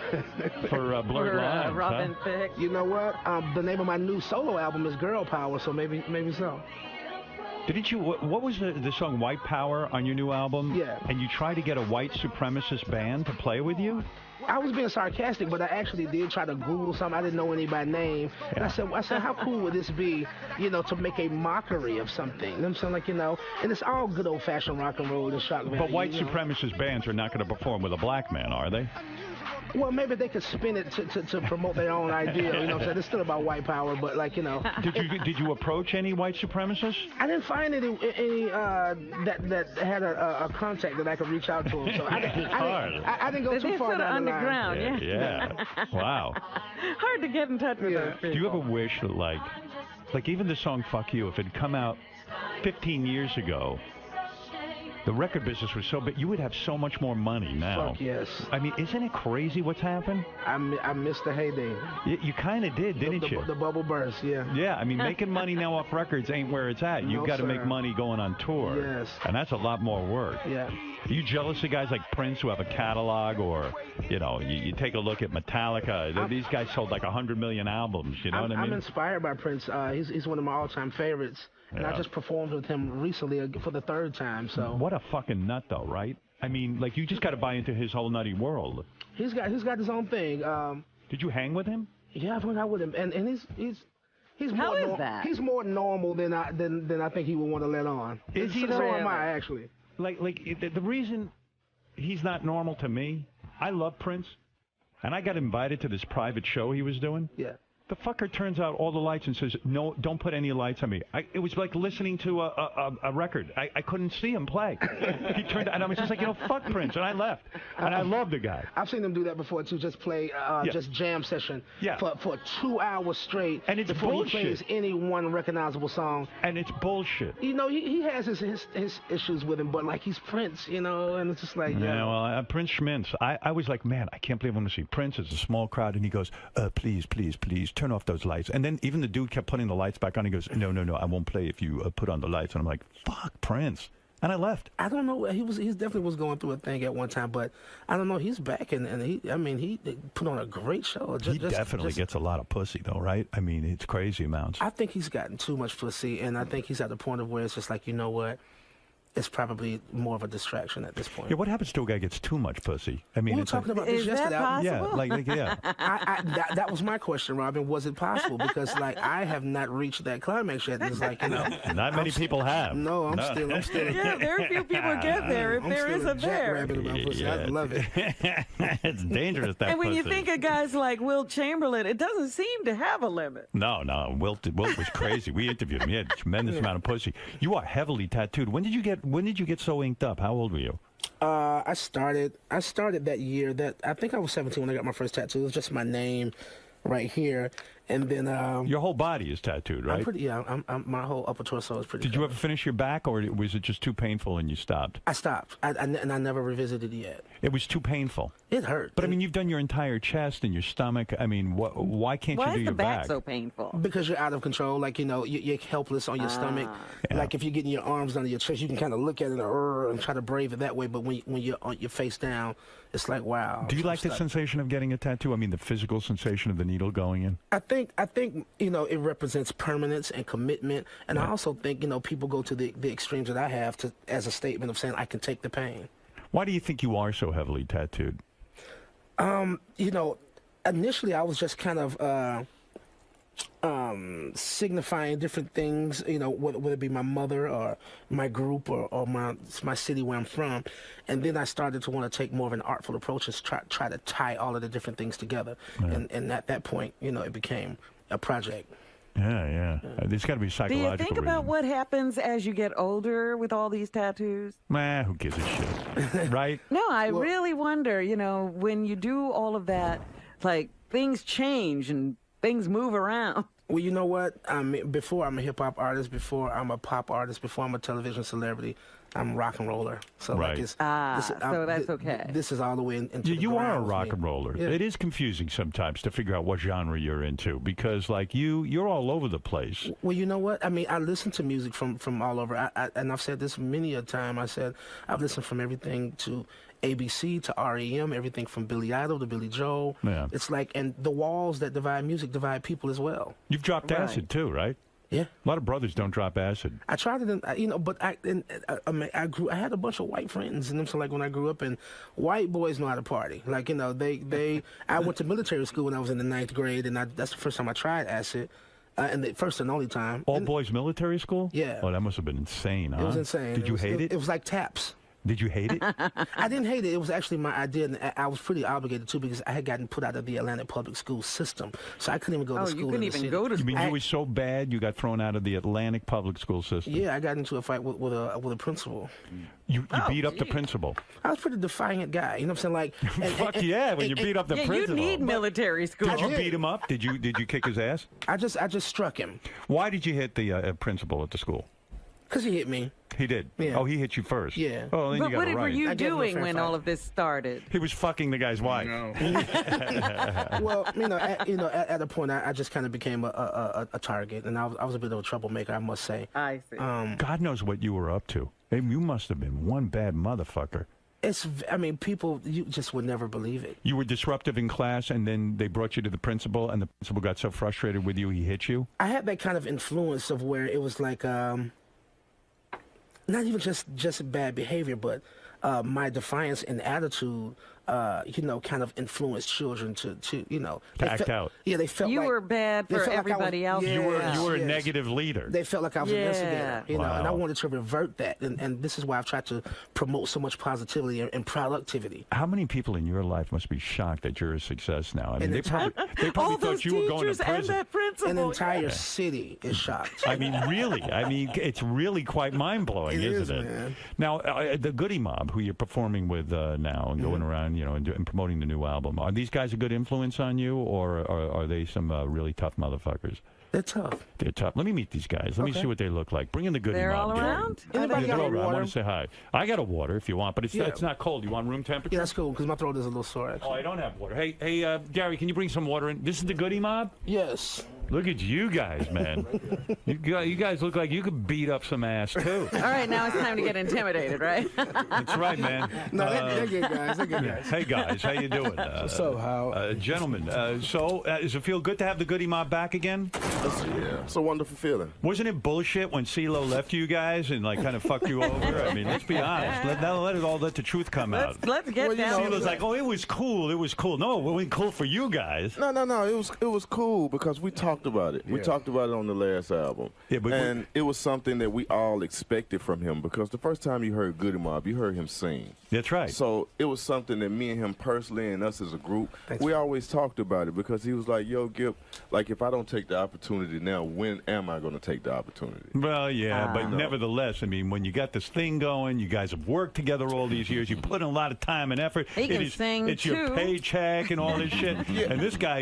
Speaker 13: for Blurred Lines.
Speaker 11: Robin Thicke.
Speaker 1: You know what? The name of my new solo album is Girl Power, so maybe so.
Speaker 13: Didn't you? What was the song White Power on your new album?
Speaker 1: Yeah.
Speaker 13: And you tried to get a white supremacist band to play with you?
Speaker 1: I was being sarcastic, but I actually did try to Google something. I didn't know anybody by name. And I said, how cool would this be, you know, to make a mockery of something? You know what I'm saying? Like, you know, and it's all good old-fashioned rock and roll and shock value.
Speaker 13: But white supremacist bands are not going to perform with a black man, are they?
Speaker 1: Well, maybe they could spin it to promote their own idea. You know what I'm saying? It's still about white power, but like, you know.
Speaker 13: Did you approach any white supremacists?
Speaker 1: I didn't find any that had a contact that I could reach out to them. So I didn't go too far down the line.
Speaker 11: Underground,
Speaker 13: yeah. Wow.
Speaker 11: Hard to get in touch with those people.
Speaker 13: Do you ever wish that, like even the song "Fuck You," if it had come out 15 years ago, the record business was so big, you would have so much more money now.
Speaker 1: Fuck yes.
Speaker 13: I mean, isn't it crazy what's happened?
Speaker 1: I missed the heyday.
Speaker 13: You kind of did, didn't you?
Speaker 1: The bubble burst, yeah.
Speaker 13: Yeah, I mean, making money now off records ain't where it's at. You've got to make money going on tour.
Speaker 1: Yes.
Speaker 13: And that's a lot more work.
Speaker 1: Yeah.
Speaker 13: Are you jealous of guys like Prince who have a catalog, or, you know, you take a look at Metallica. These guys sold like 100 million albums, you know what I mean?
Speaker 1: I'm inspired by Prince. He's one of my all-time favorites. And I just performed with him recently for the 3rd time. So
Speaker 13: what a fucking nut, though, right? I mean, like, you just got to buy into his whole nutty world.
Speaker 1: He's got his own thing.
Speaker 13: Did you hang with him?
Speaker 1: Yeah, I've hung out with him, and he's
Speaker 11: How
Speaker 1: more
Speaker 11: is that?
Speaker 1: He's more normal than I think he would want to let on.
Speaker 13: Is he?
Speaker 1: So am I, actually.
Speaker 13: Like the reason he's not normal to me, I love Prince, and I got invited to this private show he was doing.
Speaker 1: Yeah.
Speaker 13: The fucker turns out all the lights and says, "No, don't put any lights on me." It was like listening to a record. I couldn't see him play. He turned, and I was just like, fuck Prince, and I left. And I love the guy.
Speaker 1: I've seen them do that before too. Just play, just jam session for 2 hours straight.
Speaker 13: And it's
Speaker 1: before
Speaker 13: bullshit.
Speaker 1: he plays any one recognizable song.
Speaker 13: And it's bullshit.
Speaker 1: He has his issues with him, but like he's Prince, and it's just like
Speaker 13: Well, Prince Schmintz. I was like, man, I can't believe I'm going to see Prince. It's a small crowd, and he goes, please, please, please. Turn off those lights. And then even the dude kept putting the lights back on. He goes, no, I won't play if you put on the lights. And I'm like, fuck Prince. And I left.
Speaker 1: I don't know. He definitely was going through a thing at one time, but I don't know. He's back, and he put on a great show.
Speaker 13: He definitely gets a lot of pussy, though, right? I mean, it's crazy amounts.
Speaker 1: I think he's gotten too much pussy, and I think he's at the point of where it's just like, you know what? It's probably more of a distraction at this point.
Speaker 13: Yeah, what happens to a guy gets too much pussy? I mean,
Speaker 1: we were talking about this yesterday.
Speaker 13: Yeah,
Speaker 1: that was my question, Robin. Was it possible? Because I have not reached that climax yet. It's like
Speaker 13: not many people have.
Speaker 1: No, I'm still.
Speaker 11: Yeah, there are few people get there. If there is a there.
Speaker 1: I love it.
Speaker 13: It's dangerous. That
Speaker 11: and when
Speaker 13: pussy.
Speaker 11: you think of guys like Wilt Chamberlain, it doesn't seem to have a limit.
Speaker 13: No, Wilt was crazy. We interviewed him. He had a tremendous amount of pussy. You are heavily tattooed. When did you get so inked up? How old were you?
Speaker 1: I started that year. That I think I was 17 when I got my first tattoo. It was just my name right here, and then
Speaker 13: your whole body is tattooed, right?
Speaker 1: I'm pretty. My whole upper torso is pretty.
Speaker 13: Did you ever finish your back, or was it just too painful and you stopped?
Speaker 1: I stopped. And I never revisited it yet.
Speaker 13: It was too painful.
Speaker 1: It hurt.
Speaker 13: But I mean, you've done your entire chest and your stomach. I mean, why can't you do your back?
Speaker 11: Why is the back so painful?
Speaker 1: Because you're out of control. Like you're helpless on your stomach.
Speaker 13: Yeah.
Speaker 1: Like if you're getting your arms under your chest, you can kind of look at it and try to brave it that way. But when you're on your face down, it's like wow.
Speaker 13: Do you like the sensation of getting a tattoo? I mean, the physical sensation of the needle going in.
Speaker 1: I think it represents permanence and commitment, and I also think people go to the extremes that I have as a statement of saying I can take the pain.
Speaker 13: Why do you think you are so heavily tattooed?
Speaker 1: Initially I was just kind of signifying different things, whether it be my mother or my group or my city where I'm from, and then I started to want to take more of an artful approach and try to tie all of the different things together, and at that point, it became a project.
Speaker 13: Yeah. There's got to be psychological.
Speaker 11: Do you think about what happens as you get older with all these tattoos?
Speaker 13: Who gives a shit, right?
Speaker 11: No, I really wonder, when you do all of that, like things change and things move around.
Speaker 1: Well, you know what? Before I'm a hip-hop artist, before I'm a pop artist, before I'm a television celebrity, I'm a rock and roller. So
Speaker 13: right.
Speaker 11: So that's okay.
Speaker 1: This is all the way into the
Speaker 13: You are a
Speaker 1: ground
Speaker 13: rock and roller.
Speaker 1: Yeah.
Speaker 13: It is confusing sometimes to figure out what genre you're into because, like, you're all over the place.
Speaker 1: Well, you know what? I mean, I listen to music from all over. And I've said this many a time. I said I've listened from everything to ABC to REM, everything from Billy Idol to Billy Joel.
Speaker 13: Yeah.
Speaker 1: It's like, and the walls that divide music divide people as well.
Speaker 13: You've dropped acid too, right?
Speaker 1: Yeah.
Speaker 13: A lot of brothers don't drop acid.
Speaker 1: I tried it, but I had a bunch of white friends, and so like when I grew up, and white boys know how to party. Like I went to military school when I was in the 9th grade, and that's the first time I tried acid. And the first and only time.
Speaker 13: All boys military school?
Speaker 1: Yeah.
Speaker 13: Oh, that must have been insane, huh?
Speaker 1: It was insane.
Speaker 13: Did you hate it?
Speaker 1: It was like taps.
Speaker 13: Did you hate it?
Speaker 1: I didn't hate it. It was actually my idea, and I was pretty obligated too because I had gotten put out of the Atlanta public school system, so I couldn't even go to school.
Speaker 11: You couldn't even go to
Speaker 13: school. You mean you were so bad you got thrown out of the Atlantic public school system?
Speaker 1: Yeah, I got into a fight with a principal.
Speaker 13: You beat up the principal?
Speaker 1: I was a pretty defiant guy. You know what I'm saying? Like,
Speaker 13: fuck yeah, when you beat up the principal.
Speaker 11: You need military school.
Speaker 13: Did you beat him up? Did you kick his ass?
Speaker 1: I just struck him.
Speaker 13: Why did you hit the principal at the school?
Speaker 1: Because he hit me.
Speaker 13: He did?
Speaker 1: Yeah.
Speaker 13: Oh, he hit you first?
Speaker 1: Yeah.
Speaker 13: Oh, then
Speaker 11: but
Speaker 13: you got
Speaker 11: what
Speaker 13: it right.
Speaker 11: were you doing when all of this started?
Speaker 13: He was fucking the guy's wife.
Speaker 1: No. Well, at a point, I just kind of became a target, and I was a bit of a troublemaker, I must say.
Speaker 11: I see.
Speaker 13: God knows what you were up to. You must have been one bad motherfucker.
Speaker 1: People, you just would never believe it.
Speaker 13: You were disruptive in class, and then they brought you to the principal, and the principal got so frustrated with you, he hit you?
Speaker 1: I had that kind of influence of where it was like, not even just bad behavior, but my defiance and attitude you know, kind of influence children to you know,
Speaker 13: To act out.
Speaker 1: Yeah, they felt
Speaker 11: You
Speaker 1: like
Speaker 11: were bad
Speaker 1: they
Speaker 11: for
Speaker 1: felt like I was-
Speaker 11: everybody else.
Speaker 1: Yes,
Speaker 13: You were a
Speaker 1: yes.
Speaker 13: negative leader.
Speaker 1: They felt like I was an instigator,
Speaker 11: Yeah.
Speaker 1: you know, and I
Speaker 13: Wow.
Speaker 1: wanted to revert that, and this is why I've tried to promote so much positivity and productivity.
Speaker 13: How many people in your life must be shocked that you're a success now? I mean,
Speaker 1: And
Speaker 13: they
Speaker 1: the
Speaker 13: probably
Speaker 11: All those
Speaker 13: thought you were going
Speaker 11: teachers
Speaker 13: to
Speaker 11: and
Speaker 13: prison.
Speaker 11: that principal.
Speaker 1: An entire city is shocked.
Speaker 13: I mean, really. I mean, it's really quite mind-blowing,
Speaker 1: It
Speaker 13: isn't
Speaker 1: is,
Speaker 13: it?
Speaker 1: man.
Speaker 13: Now, the Goody Mob, who you're performing with now and going around, you know, and promoting the new album, are these guys a good influence on you, or are they some really tough motherfuckers?
Speaker 1: They're tough.
Speaker 13: They're tough. Let me meet these guys. Let me
Speaker 1: Okay.
Speaker 13: see what they look like. Bring in the Goody
Speaker 11: They're
Speaker 13: Mob.
Speaker 11: all
Speaker 13: Gary.
Speaker 11: around?
Speaker 1: Anybody
Speaker 13: Yeah,
Speaker 1: got
Speaker 13: they're
Speaker 1: a
Speaker 13: all around. I
Speaker 1: water?
Speaker 13: want to say hi. I got a water if you want, but it's
Speaker 1: Yeah.
Speaker 13: not cold. You want room temperature?
Speaker 1: Yeah, that's cool because my throat is a little sore. Actually.
Speaker 13: Oh, I don't have water. Hey, Gary, can you bring some water in? This is the Goody Mob?
Speaker 1: Yes.
Speaker 13: Look at you guys, man. you guys look like you could beat up some ass, too.
Speaker 11: All right, now it's time to get intimidated, right?
Speaker 13: That's right, man.
Speaker 1: No, they're good guys. They're good guys.
Speaker 13: Hey, guys, how you doing?
Speaker 5: What's up, Hal?
Speaker 13: Gentlemen, does it feel good to have the Goody Mob back again?
Speaker 5: Yeah, it's a wonderful feeling.
Speaker 13: Wasn't it bullshit when CeeLo left you guys and, like, kind of fucked you over? I mean, let's be honest. Let the truth come out.
Speaker 11: Let's get
Speaker 5: Well, you
Speaker 11: down.
Speaker 5: know,
Speaker 13: CeeLo's like, oh, it was cool. It was cool. No, it wasn't cool for you guys.
Speaker 5: No. It was cool because we talked about it. We talked about it on the last album.
Speaker 13: Yeah, but
Speaker 5: and it was something that we all expected from him because the first time you heard Goody Mob, you heard him sing.
Speaker 13: That's right.
Speaker 5: So it was something that me and him personally and us as a group, we always talked about it because he was like, yo, Gip, like if I don't take the opportunity now, when am I going to take the opportunity?
Speaker 13: Well, yeah, but
Speaker 5: No.
Speaker 13: nevertheless, I mean, when you got this thing going, you guys have worked together all these years, you put in a lot of time and effort.
Speaker 11: He can sing,
Speaker 13: It's your
Speaker 11: too.
Speaker 13: paycheck and all this shit. And this guy,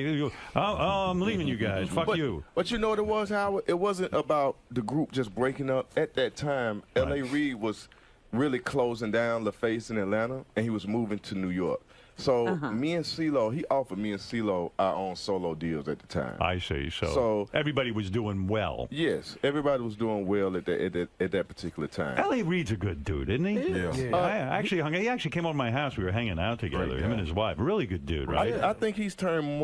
Speaker 13: I'm leaving you guys. Fuck you.
Speaker 5: But you know what it was, Howard? It wasn't about the group just breaking up. At that time, L.A. Reid was really closing down LaFace in Atlanta, and he was moving to New York. So me and CeeLo, he offered me and CeeLo our own solo deals at the time.
Speaker 13: I see. So everybody was doing well.
Speaker 5: Yes, everybody was doing well at that particular time.
Speaker 13: L.A. Reid's a good dude, isn't he?
Speaker 5: Yeah.
Speaker 13: He actually came over to my house. We were hanging out together, him and his wife. Really good dude, right?
Speaker 5: I think he's turned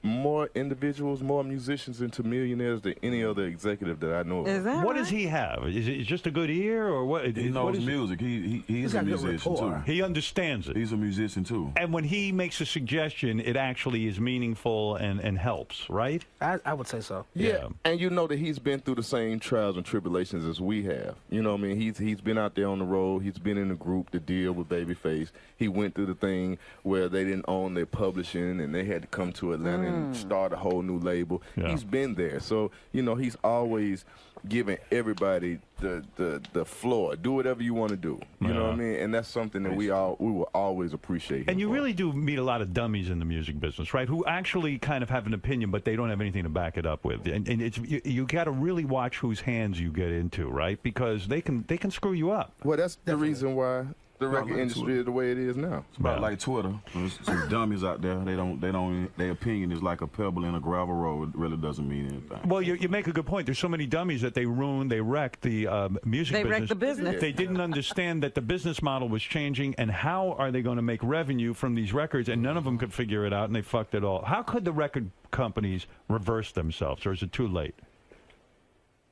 Speaker 5: more individuals, more musicians into millionaires than any other executive that I know of.
Speaker 11: Is that
Speaker 13: What does he have? Is it just a good ear, or what?
Speaker 8: He knows
Speaker 13: what is
Speaker 8: music. He's
Speaker 1: He's
Speaker 8: a
Speaker 1: got good
Speaker 8: musician too.
Speaker 1: rapport.
Speaker 13: He understands it.
Speaker 8: He's a musician too.
Speaker 13: And when he makes a suggestion, it actually is meaningful and helps, right?
Speaker 1: I would say so.
Speaker 5: Yeah, and you know that he's been through the same trials and tribulations as we have. You know what I mean? He's been out there on the road. He's been in the group to deal with Babyface. He went through the thing where they didn't own their publishing and they had to come to Atlanta and start a whole new label.
Speaker 13: Yeah.
Speaker 5: He's been there. So, you know, he's always giving everybody the floor. Do whatever you want to do. You know what I mean? And that's something that we will always appreciate.
Speaker 13: And you really do meet a lot of dummies in the music business, right? Who actually kind of have an opinion, but they don't have anything to back it up with. And it's you got to really watch whose hands you get into, right? Because they can screw you up.
Speaker 5: Well, that's the reason why the record industry is the way it is now.
Speaker 8: It's about like Twitter. There's some dummies out there. Their opinion is like a pebble in a gravel road. It really doesn't mean anything.
Speaker 13: Well, you make a good point. There's so many dummies that they wreck the music business.
Speaker 11: They wreck the business.
Speaker 13: They didn't understand that the business model was changing, and how are they going to make revenue from these records, and none of them could figure it out, and they fucked it all. How could the record companies reverse themselves, or is it too late?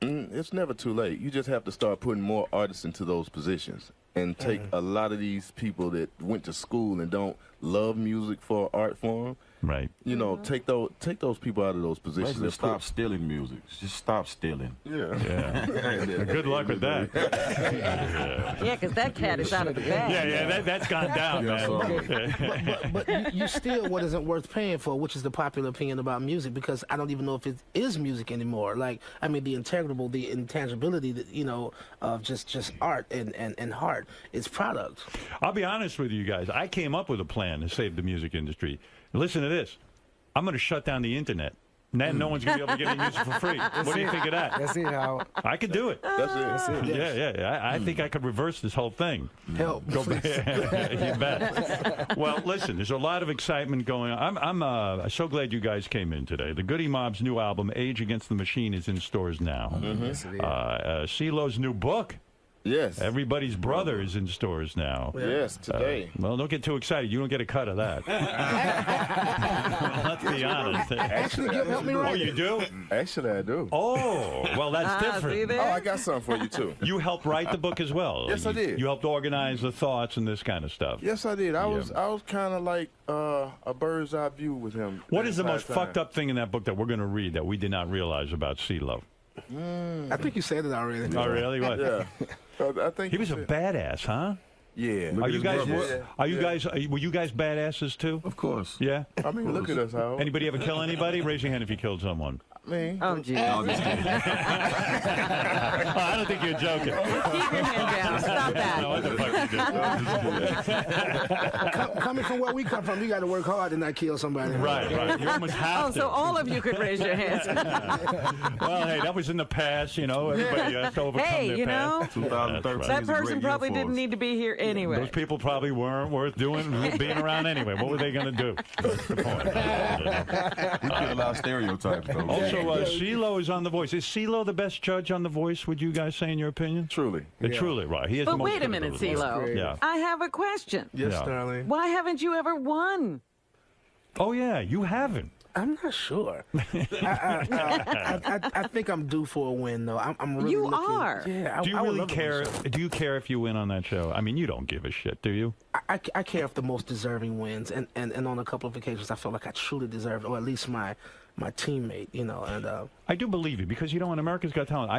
Speaker 5: It's never too late. You just have to start putting more artists into those positions and take a lot of these people that went to school and don't love music for art form.
Speaker 13: Right.
Speaker 5: You know, take those people out of those positions.
Speaker 8: Basically,
Speaker 5: and
Speaker 8: stop stealing music. Just stop stealing.
Speaker 5: Yeah.
Speaker 13: Good luck with that.
Speaker 11: Yeah, because that cat is out of the bag.
Speaker 13: Yeah, that's gone down, man.
Speaker 1: But you steal what isn't worth paying for, which is the popular opinion about music, because I don't even know if it is music anymore. Like, I mean, the intangibility that, you know, of just art and heart is product.
Speaker 13: I'll be honest with you guys. I came up with a plan to save the music industry. Listen to this. I'm going to shut down the internet. Then no one's going to be able to get any music for free. What do you think of that?
Speaker 5: That's it, Howard.
Speaker 13: I could do it.
Speaker 5: That's it.
Speaker 13: Yeah. I think I could reverse this whole thing.
Speaker 1: Help.
Speaker 13: Go back. You bet. Well, listen, there's a lot of excitement going on. I'm so glad you guys came in today. The Goody Mob's new album, Age Against the Machine, is in stores now.
Speaker 5: Yes, it is.
Speaker 13: CeeLo's new book.
Speaker 5: Yes.
Speaker 13: Everybody's Brother is in stores now.
Speaker 5: Yes, today.
Speaker 13: Well, don't get too excited. You don't get a cut of that. Let's be be honest.
Speaker 2: Actually,
Speaker 10: help me write
Speaker 13: Oh, you do?
Speaker 5: Actually, I do.
Speaker 13: Oh, well, that's different.
Speaker 11: see there?
Speaker 5: Oh, I got something for you too.
Speaker 13: You helped write the book as well.
Speaker 5: Yes, I did.
Speaker 13: You helped organize the thoughts and this kind of stuff.
Speaker 5: Yes, I did. I was kind of like a bird's eye view with him.
Speaker 13: What is the most fucked up thing in that book that we're going to read that we did not realize about CeeLo?
Speaker 1: I think you said it already.
Speaker 13: Oh, really? What?
Speaker 5: Yeah. I think
Speaker 13: He was a badass, huh?
Speaker 5: Yeah.
Speaker 13: Were you guys badasses too?
Speaker 8: Of course.
Speaker 13: Yeah.
Speaker 5: I mean, look at us, Howard.
Speaker 13: Anybody ever kill anybody? Raise your hand if you killed someone.
Speaker 5: Me.
Speaker 11: Oh, geez.
Speaker 8: No, just kidding.
Speaker 13: I don't think you're joking.
Speaker 11: Keep your hand down. Stop that.
Speaker 13: No, what the fuck you did?
Speaker 1: Coming from where we come from, you got to work hard to not kill somebody.
Speaker 13: Right. You almost have
Speaker 11: Oh,
Speaker 13: to.
Speaker 11: so all of you could raise your hands.
Speaker 13: Well, hey, that was in the past, you know. Everybody has to overcome
Speaker 11: Hey,
Speaker 13: their
Speaker 11: you
Speaker 13: past.
Speaker 11: know,
Speaker 8: 2013
Speaker 11: that
Speaker 8: is a great
Speaker 11: person
Speaker 8: year
Speaker 11: probably
Speaker 8: for
Speaker 11: didn't
Speaker 8: us.
Speaker 11: need to be here anyway.
Speaker 13: Those people probably weren't worth being around anyway. What were they going to do? That's the point.
Speaker 8: We get a lot of stereotypes, though.
Speaker 13: Also, CeeLo is on The Voice. Is CeeLo the best judge on The Voice, would you guys say, in your opinion?
Speaker 5: Truly.
Speaker 13: Truly, right. He is the
Speaker 11: But
Speaker 13: most
Speaker 11: wait a minute,
Speaker 13: credibility.
Speaker 11: CeeLo.
Speaker 13: Yeah.
Speaker 11: I have a question.
Speaker 1: Yes,
Speaker 13: Yeah.
Speaker 1: darling.
Speaker 11: Why haven't you ever won?
Speaker 13: Oh, yeah, you haven't.
Speaker 1: I'm not sure. I think I'm due for a win, though. I'm really
Speaker 11: You
Speaker 1: looking,
Speaker 11: are.
Speaker 1: Yeah.
Speaker 13: Do you
Speaker 1: I would
Speaker 13: really
Speaker 1: love to win
Speaker 13: care?
Speaker 1: some.
Speaker 13: Do you care if you win on that show? I mean, you don't give a shit, do you?
Speaker 1: I care if the most deserving wins, and on a couple of occasions I felt like I truly deserved, or at least my teammate, you know. And
Speaker 13: I do believe you because, you know, in America's Got Talent,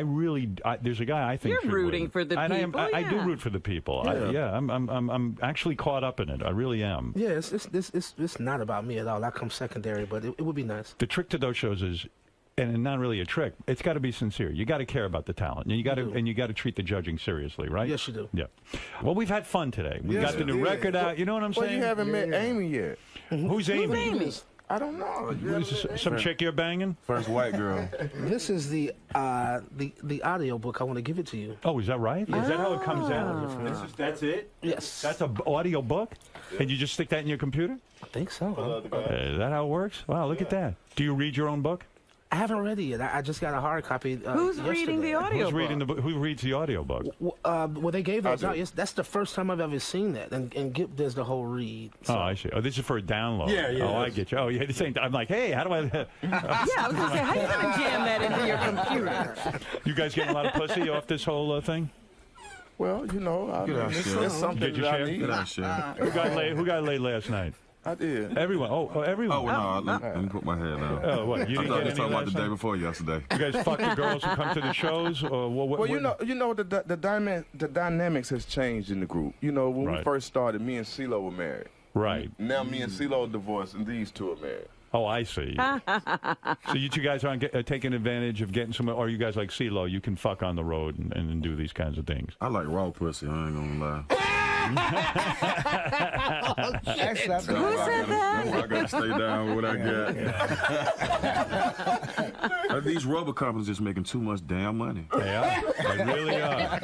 Speaker 13: there's a guy I think
Speaker 11: You're
Speaker 13: should
Speaker 11: rooting
Speaker 13: win.
Speaker 11: for the
Speaker 13: And
Speaker 11: people,
Speaker 13: I do
Speaker 11: yeah.
Speaker 13: root for the people.
Speaker 1: Yeah.
Speaker 13: I'm actually caught up in it. I really am.
Speaker 1: yeah, it's not about me at all. I come secondary, but it would be nice.
Speaker 13: The trick to those shows is, and not really a trick, it's got to be sincere. You got to care about the talent, and you got to treat the judging seriously, right?
Speaker 1: Yes, you do.
Speaker 13: Yeah. Well, we've had fun today. We
Speaker 5: Yes,
Speaker 13: got the
Speaker 5: we
Speaker 13: new
Speaker 5: did.
Speaker 13: record out. You know what I'm
Speaker 5: Well,
Speaker 13: saying?
Speaker 5: you haven't met Amy yet.
Speaker 13: Who's Amy?
Speaker 5: I don't know.
Speaker 13: Some chick you're banging?
Speaker 8: First white girl.
Speaker 1: This is the audio book. I want to give it to you.
Speaker 13: Oh, is that right? Is that how it comes out? That's it?
Speaker 1: Yes.
Speaker 13: That's an audio book? And you just stick that in your computer?
Speaker 1: I think so.
Speaker 13: Is that how it works? Wow, look at that. Do you read your own book?
Speaker 1: I haven't read it yet. I just got a hard copy.
Speaker 11: Who's reading the
Speaker 1: yesterday.
Speaker 11: audio
Speaker 13: Who's reading the book? Who reads the audio book?
Speaker 1: Well, they gave those out. Yes, that's the first time I've ever seen that. And Gip does the whole read.
Speaker 13: Oh, I see. Oh, this is for a download.
Speaker 1: Yeah.
Speaker 13: Oh, I get you. Oh, yeah. This ain't, I'm like, hey, how do I?
Speaker 11: Yeah, I was going to say, how are you going to jam that into your computer?
Speaker 13: You guys getting a lot of pussy off this whole thing?
Speaker 5: Well, you know, I mean, it's something
Speaker 13: Did you
Speaker 5: that I
Speaker 13: share?
Speaker 5: need.
Speaker 13: Who got laid last night?
Speaker 5: I did.
Speaker 13: Everyone. Oh, everyone.
Speaker 8: Oh, well, no, let me put my head down.
Speaker 13: Oh, what? You
Speaker 8: I
Speaker 13: didn't
Speaker 8: thought
Speaker 13: get
Speaker 8: you
Speaker 13: any
Speaker 8: talking about
Speaker 13: last
Speaker 8: the day
Speaker 13: night?
Speaker 8: before yesterday.
Speaker 13: You guys fuck the girls who come to the shows? Or
Speaker 5: Well, you know, the dynamics has changed in the group. You know, when we
Speaker 13: Right.
Speaker 5: first started, me and CeeLo were married.
Speaker 13: Right.
Speaker 5: Now me and CeeLo are divorced, and these two are married.
Speaker 13: Oh, I see. So you two guys aren't taking advantage of getting some, or you guys like CeeLo, you can fuck on the road and do these kinds of things.
Speaker 8: I like raw pussy, I ain't gonna lie.
Speaker 1: That's not
Speaker 11: Who said that?
Speaker 8: I gotta stay down with what I got. These rubber companies just making too much damn money.
Speaker 13: They are. They really are.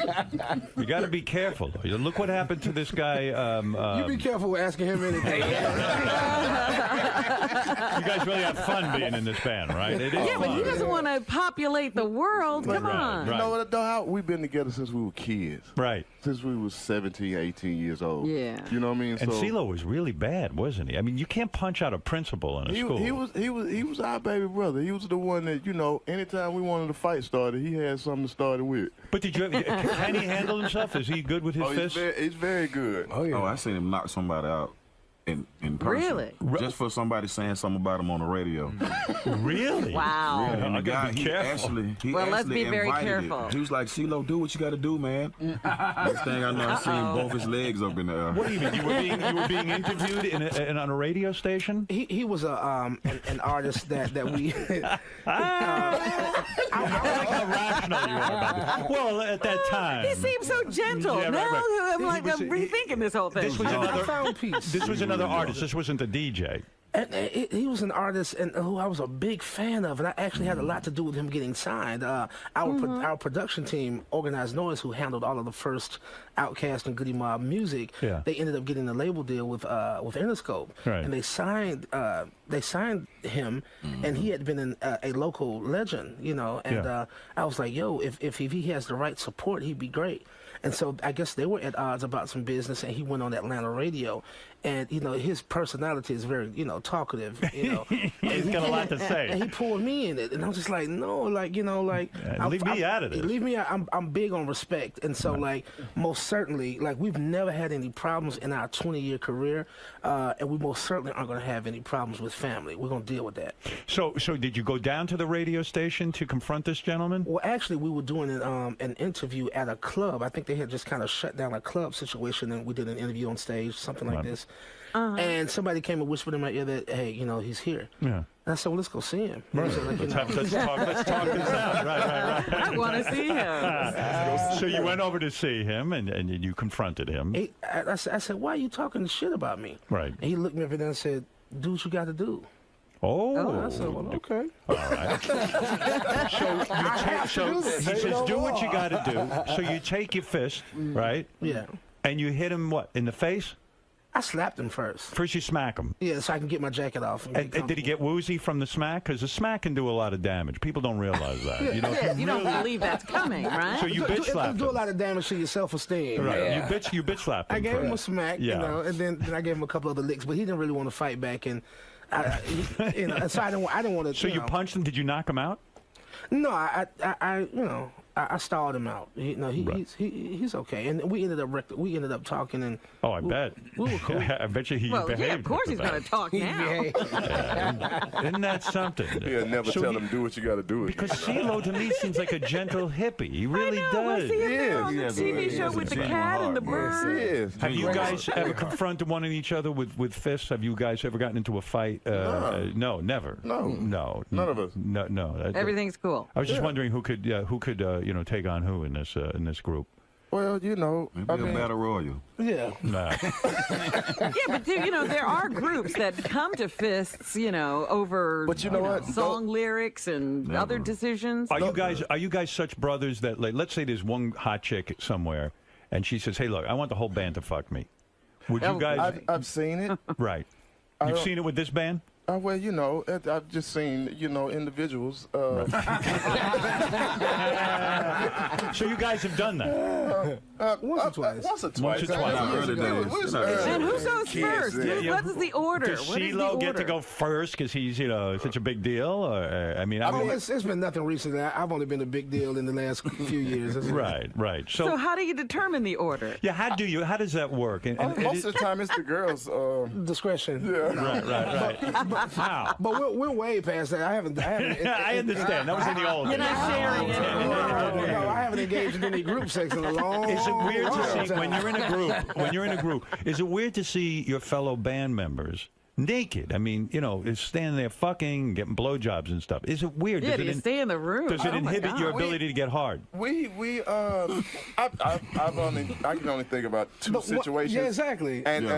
Speaker 13: You got to be careful. Look what happened to this guy.
Speaker 1: You be careful with asking him anything.
Speaker 13: You guys really have fun being in this band, right? It is
Speaker 11: Yeah, but he
Speaker 13: fun.
Speaker 11: doesn't want to populate the world. Come on.
Speaker 5: You know what, though, how we've been together since we were kids.
Speaker 13: Right.
Speaker 5: Since we were 17, 18 years old.
Speaker 11: Yeah.
Speaker 5: You know what I mean?
Speaker 13: And
Speaker 5: So
Speaker 13: CeeLo was really bad, wasn't he? I mean, you can't punch out a principal in a school.
Speaker 5: he was our baby brother. He was the one that, you know, anytime we wanted to fight started, he had something to start it with.
Speaker 13: But did you? Can he handle himself? Is he good with his fists?
Speaker 5: He's very good.
Speaker 8: Oh, I seen him knock somebody out in person.
Speaker 11: Really?
Speaker 8: Just for somebody saying something about him on the radio.
Speaker 13: Really?
Speaker 11: Wow.
Speaker 8: Really. And the
Speaker 13: I gotta
Speaker 8: guy,
Speaker 13: be
Speaker 8: he
Speaker 13: careful.
Speaker 8: actually
Speaker 11: Well, let's
Speaker 8: actually
Speaker 11: be very
Speaker 8: invited
Speaker 11: careful.
Speaker 8: it. He was like, CeeLo, do what you got to do, man. Next thing I know, I seen both his legs up in the air.
Speaker 13: What do you mean? You were being interviewed on a radio station?
Speaker 1: He was an artist that we.
Speaker 13: I like how rational you are about this. Well, at that time.
Speaker 11: He seems so gentle.
Speaker 13: Yeah,
Speaker 11: Now
Speaker 13: right.
Speaker 11: I'm like, I'm rethinking this whole thing.
Speaker 13: This was
Speaker 1: I
Speaker 13: another.
Speaker 1: found peace.
Speaker 13: This was another artist. This wasn't the DJ.
Speaker 1: And he was an artist and who I was a big fan of, and I actually had a lot to do with him getting signed. Our production team, Organized Noise, who handled all of the first Outkast and Goody Mob music, they ended up getting a label deal with Interscope,
Speaker 13: Right.
Speaker 1: and they signed him, and he had been a local legend, you know. And I was like, yo, if he has the right support, he'd be great. And so I guess they were at odds about some business, and he went on Atlanta radio. And, you know, his personality is very, you know, talkative, you know.
Speaker 13: He's got a lot to say.
Speaker 1: And he pulled me in it. And I was just like, no, like, you know, like.
Speaker 13: Leave me out of this.
Speaker 1: Leave me out. I'm big on respect. And so, like, most certainly, like, we've never had any problems in our 20-year career. And we most certainly aren't going to have any problems with family. We're going to deal with that.
Speaker 13: So did you go down to the radio station to confront this gentleman?
Speaker 1: Well, actually, we were doing an interview at a club. I think they had just kind of shut down a club situation, and we did an interview on stage, something like this. And somebody came and whispered in my ear that, hey, you know, he's here. Yeah. And I said, well, let's go see him.
Speaker 13: Right.
Speaker 1: So, like,
Speaker 13: Let's talk this out. Right.
Speaker 11: I want to see him.
Speaker 13: So you went over to see him, and you confronted him.
Speaker 1: I said, why are you talking shit about me?
Speaker 13: Right.
Speaker 1: And he looked me up and down and said, do what you got to do.
Speaker 13: Oh.
Speaker 1: I said, well, okay.
Speaker 13: All right. So he says, do what you got to do. So you take your fist, right?
Speaker 1: Yeah.
Speaker 13: And you hit him, what, in the face?
Speaker 1: I slapped him first.
Speaker 13: First you smack him.
Speaker 1: Yeah, so I can get my jacket off.
Speaker 13: And did he get woozy from the smack? Because the smack can do a lot of damage. People don't realize that.
Speaker 1: Yeah.
Speaker 13: You know,
Speaker 11: You don't believe that's coming, right?
Speaker 13: So you bitch slapped him.
Speaker 1: Do a lot of damage to your self-esteem.
Speaker 13: Right.
Speaker 1: Yeah.
Speaker 13: You bitch slapped him.
Speaker 1: I gave him a smack, you know, and then I gave him a couple other licks, but he didn't really want to fight back, and you know, so I didn't want to.
Speaker 13: So you punched him? Did you knock him out?
Speaker 1: No, I stalled him out. He's okay, and we ended up talking, and
Speaker 13: I bet
Speaker 1: we were cool.
Speaker 13: I bet you he behaved.
Speaker 11: Yeah, of course he's going to talk now.
Speaker 13: Isn't that something?
Speaker 5: Yeah, never tell him do what you got to do.
Speaker 13: Because CeeLo to me seems like a gentle hippie. He really does.
Speaker 11: I see him there on the TV show with the cat and the bird.
Speaker 13: Have you guys ever confronted one of each other with fists? Have you guys ever gotten into a fight? No, never. No, none
Speaker 5: of us.
Speaker 13: No.
Speaker 11: Everything's cool.
Speaker 13: I was just wondering who could take on who in this group.
Speaker 5: Well, you know,
Speaker 8: maybe a battle royal.
Speaker 1: Yeah.
Speaker 13: Nah.
Speaker 11: Yeah, but there are groups that come to fists, over
Speaker 5: but you know what?
Speaker 11: Song lyrics and other decisions.
Speaker 13: Are you guys such brothers that, like, let's say there's one hot chick somewhere, and she says, "Hey, look, I want the whole band to fuck me." Would you guys?
Speaker 5: I've seen it.
Speaker 13: Right. You've seen it with this band?
Speaker 5: Well, you know, I've just seen, individuals.
Speaker 13: So you guys have done that?
Speaker 1: Once or twice.
Speaker 5: Once or twice.
Speaker 11: And who goes first? What is the order?
Speaker 13: Does CeeLo get to go first because he's, such a big deal? Or,
Speaker 1: it's been nothing recently. I've only been a big deal in the last few years.
Speaker 13: Right.
Speaker 11: So how do you determine the order?
Speaker 13: Yeah, how does that work? And
Speaker 5: most of the time, it's the girls'
Speaker 1: discretion.
Speaker 5: Yeah.
Speaker 13: Right. Wow.
Speaker 1: But we're way past that. I haven't.
Speaker 13: I understand. That was in the old days.
Speaker 11: You're not sharing it anymore.
Speaker 1: No, I haven't engaged in any group sex in a long.
Speaker 13: Is it weird to see when you're in a group? Is it weird to see your fellow band members naked? I mean, is standing there fucking, getting blowjobs and stuff. Is it weird?
Speaker 11: Yeah, do you stay in the room?
Speaker 13: Does it inhibit your ability to get hard?
Speaker 5: I can only think about two situations.
Speaker 1: Yeah, exactly.
Speaker 5: And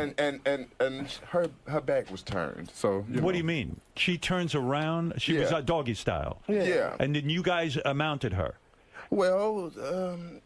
Speaker 5: her back was turned. So
Speaker 13: what do you mean? She turns around. She was doggy style.
Speaker 5: Yeah.
Speaker 13: And then you guys mounted her.
Speaker 5: Well,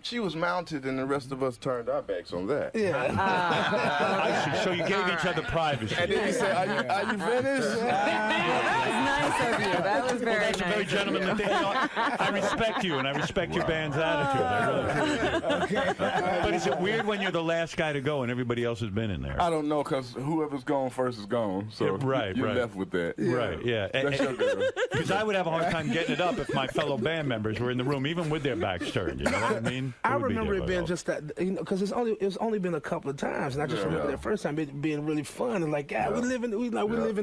Speaker 5: she was mounted, and the rest of us turned our backs on that.
Speaker 1: Yeah.
Speaker 13: I see. So you gave each other privacy.
Speaker 5: And then he said, "Are you finished?"
Speaker 11: That was nice of you. That was very nice.
Speaker 13: That's a very gentlemanly thing. I respect you, and I respect your band's attitude. I really do. But is it weird when you're the last guy to go and everybody else has been in there?
Speaker 5: I don't know, because whoever's gone first is gone. So you're left with that.
Speaker 13: Right. Yeah.
Speaker 5: That's your girl.
Speaker 13: Because I would have a hard time getting it up if my fellow band members were in the room, even with their backs turned. You know what I mean?
Speaker 1: I remember it being just that, because it's only been a couple of times, and I just remember that first time it being really fun and like, we live in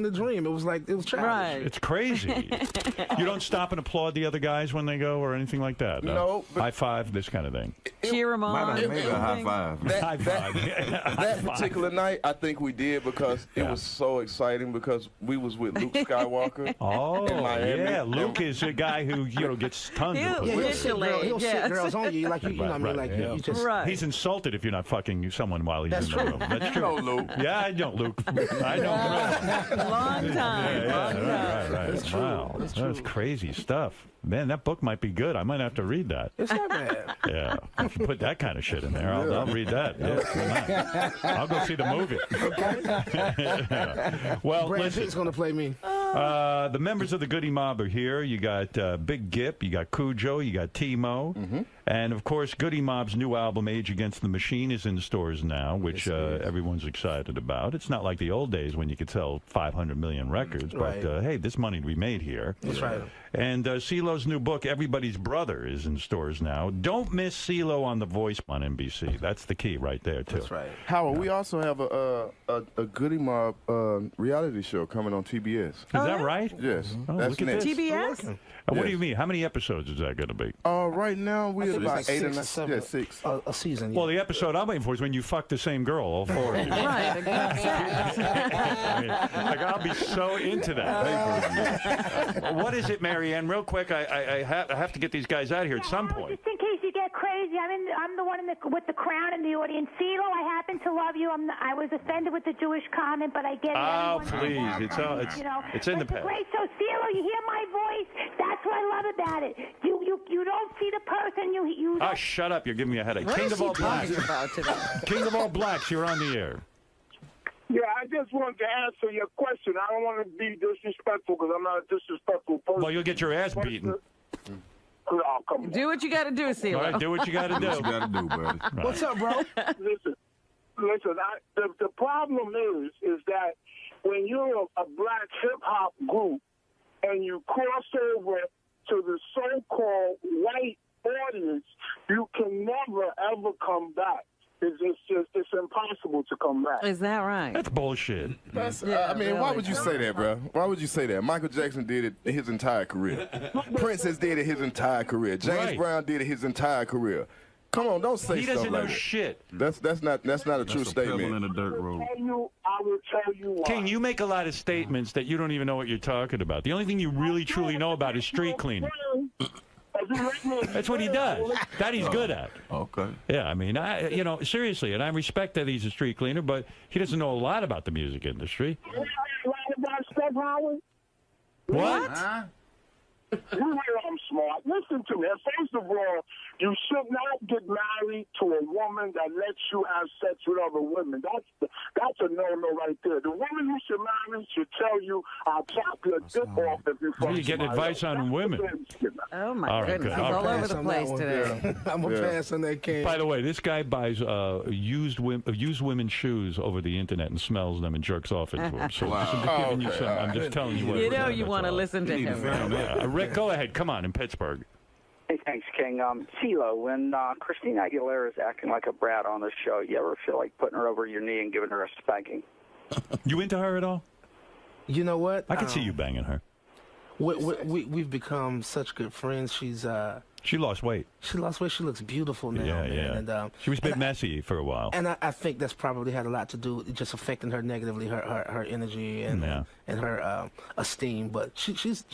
Speaker 1: the dream. It was childish.
Speaker 11: Right.
Speaker 13: It's crazy. You don't stop and applaud the other guys when they go or anything like that.
Speaker 5: No.
Speaker 13: High five, this kind of thing.
Speaker 11: Cheer them on.
Speaker 8: Maybe a high five.
Speaker 13: High five.
Speaker 5: That particular night, I think we did because it was so exciting because we was with Luke Skywalker.
Speaker 13: Oh,
Speaker 5: in Miami.
Speaker 13: yeah. Luke is a guy who gets tons of pussy.
Speaker 1: He'll sit girls on you like you know what I mean, like you just.
Speaker 11: Right.
Speaker 13: He's insulted if you're not fucking someone while he's in the room. That's true.
Speaker 5: No, Luke.
Speaker 13: Yeah, I know Luke. I know.
Speaker 11: Long time.
Speaker 13: Right.
Speaker 1: That's true.
Speaker 13: Wow, that's crazy stuff. Man, that book might be good. I might have to read that.
Speaker 1: It's not bad.
Speaker 13: Yeah, if you put that kind of shit in there, I'll read that. Yeah, I'll go see the movie. Well,
Speaker 1: Brad Pitt's gonna play me.
Speaker 13: The members of the Goody Mob are here. You got Big Gip, you got Cujo, you got T-Mo, and of course Goody Mob's new album Age Against the Machine is in the stores now, which everyone's excited about. It's not like the old days when you could sell 500 million records, but hey, this money to be made here.
Speaker 1: That's right.
Speaker 13: And CeeLo's new book, Everybody's Brother, is in stores now. Don't miss CeeLo on The Voice on NBC. That's the key right there, too.
Speaker 1: That's right.
Speaker 5: Howard, we also have a Goody Mob reality show coming on TBS.
Speaker 13: Is that right?
Speaker 5: Yes.
Speaker 13: Oh,
Speaker 5: That's
Speaker 13: look at
Speaker 5: next.
Speaker 13: this.
Speaker 11: TBS?
Speaker 13: What do you mean? How many episodes is that going to be?
Speaker 5: Right now, we're
Speaker 1: think
Speaker 5: about
Speaker 1: it's
Speaker 5: 8
Speaker 1: like
Speaker 5: or 9.
Speaker 1: 6 or 7.
Speaker 5: Yeah, 6.
Speaker 1: A season.
Speaker 13: Well, the episode I'm waiting for is when you fuck the same girl, all four of you.
Speaker 11: Right.
Speaker 13: I mean, like, I'll be so into that. What is it, Marianne? Real quick, I have to get these guys out of here at some point.
Speaker 12: Just in case you get crazy, I'm the one with the crown in the audience. CeeLo, I happen to love you. I was offended with the Jewish comment, but I get it.
Speaker 13: Oh, please. It's in the past.
Speaker 12: Great. So, CeeLo, you hear my voice? That's what I love about it. You don't see the person. You
Speaker 13: Oh, shut up. You're giving me a headache.
Speaker 11: What
Speaker 13: King
Speaker 11: is
Speaker 13: of
Speaker 11: he
Speaker 13: all blacks.
Speaker 11: talking about today?
Speaker 13: King of all blacks, you're on the air.
Speaker 16: Yeah, I just wanted to answer your question. I don't want to be disrespectful because I'm not a disrespectful person.
Speaker 13: Well, you'll get your ass beaten.
Speaker 16: Oh, come on.
Speaker 11: Do what you got to do, CeeLo.
Speaker 13: All right, do what you got to do.
Speaker 8: What you got to do, buddy.
Speaker 13: Right.
Speaker 1: What's up, bro?
Speaker 16: Listen. The problem is that when you're a black hip hop group and you cross over to the so-called white audience, you can never ever come back. It's impossible to come back.
Speaker 11: Is that right?
Speaker 13: That's bullshit.
Speaker 5: I mean, why would you say that, bro? Why would you say that? Michael Jackson did it his entire career. Princess did it his entire career. James Brown did it his entire career. Come on, don't say
Speaker 13: He
Speaker 5: stuff
Speaker 13: doesn't
Speaker 5: like
Speaker 13: know
Speaker 5: that.
Speaker 13: shit.
Speaker 5: That's not a true statement.
Speaker 8: In the dirt road.
Speaker 16: I will tell you why.
Speaker 13: King, you make a lot of statements that you don't even know what you're talking about. The only thing you really, truly know about is street cleaning. That's what he does. That he's good at.
Speaker 8: Okay.
Speaker 13: Yeah, I mean, seriously, and I respect that he's a street cleaner, but he doesn't know a lot about the music industry. What?
Speaker 16: You hear I'm smart. Listen to me. First of all, you should not get married to a woman that lets you have sex with other women. That's a no-no right there. The woman you should marry should tell you, I'll chop your dick off if you fuck
Speaker 13: You get advice on women.
Speaker 11: Oh, my
Speaker 13: All right,
Speaker 11: goodness.
Speaker 13: good.
Speaker 11: He's all
Speaker 13: Okay.
Speaker 11: over the place today.
Speaker 1: I'm a pass on that, King.
Speaker 13: By the way, this guy buys used women's shoes over the internet and smells them and jerks off into them. So I'm just telling you what
Speaker 11: You
Speaker 13: it
Speaker 11: know
Speaker 13: is,
Speaker 11: you
Speaker 13: that's
Speaker 11: want to
Speaker 13: all.
Speaker 11: listen to him.
Speaker 13: Yeah. Rick, go ahead. Come on, in Pittsburgh.
Speaker 21: Hey, thanks, King. CeeLo, when Christina Aguilera is acting like a brat on the show, you ever feel like putting her over your knee and giving her a spanking?
Speaker 13: You into her at all?
Speaker 1: You know what?
Speaker 13: I could see you banging her.
Speaker 1: We've become such good friends.
Speaker 13: She lost weight.
Speaker 1: She lost weight. She looks beautiful now,
Speaker 13: Yeah,
Speaker 1: man.
Speaker 13: yeah.
Speaker 1: And,
Speaker 13: She was a bit messy for a while.
Speaker 1: And I think that's probably had a lot to do with just affecting her negatively, her energy and her esteem. But she's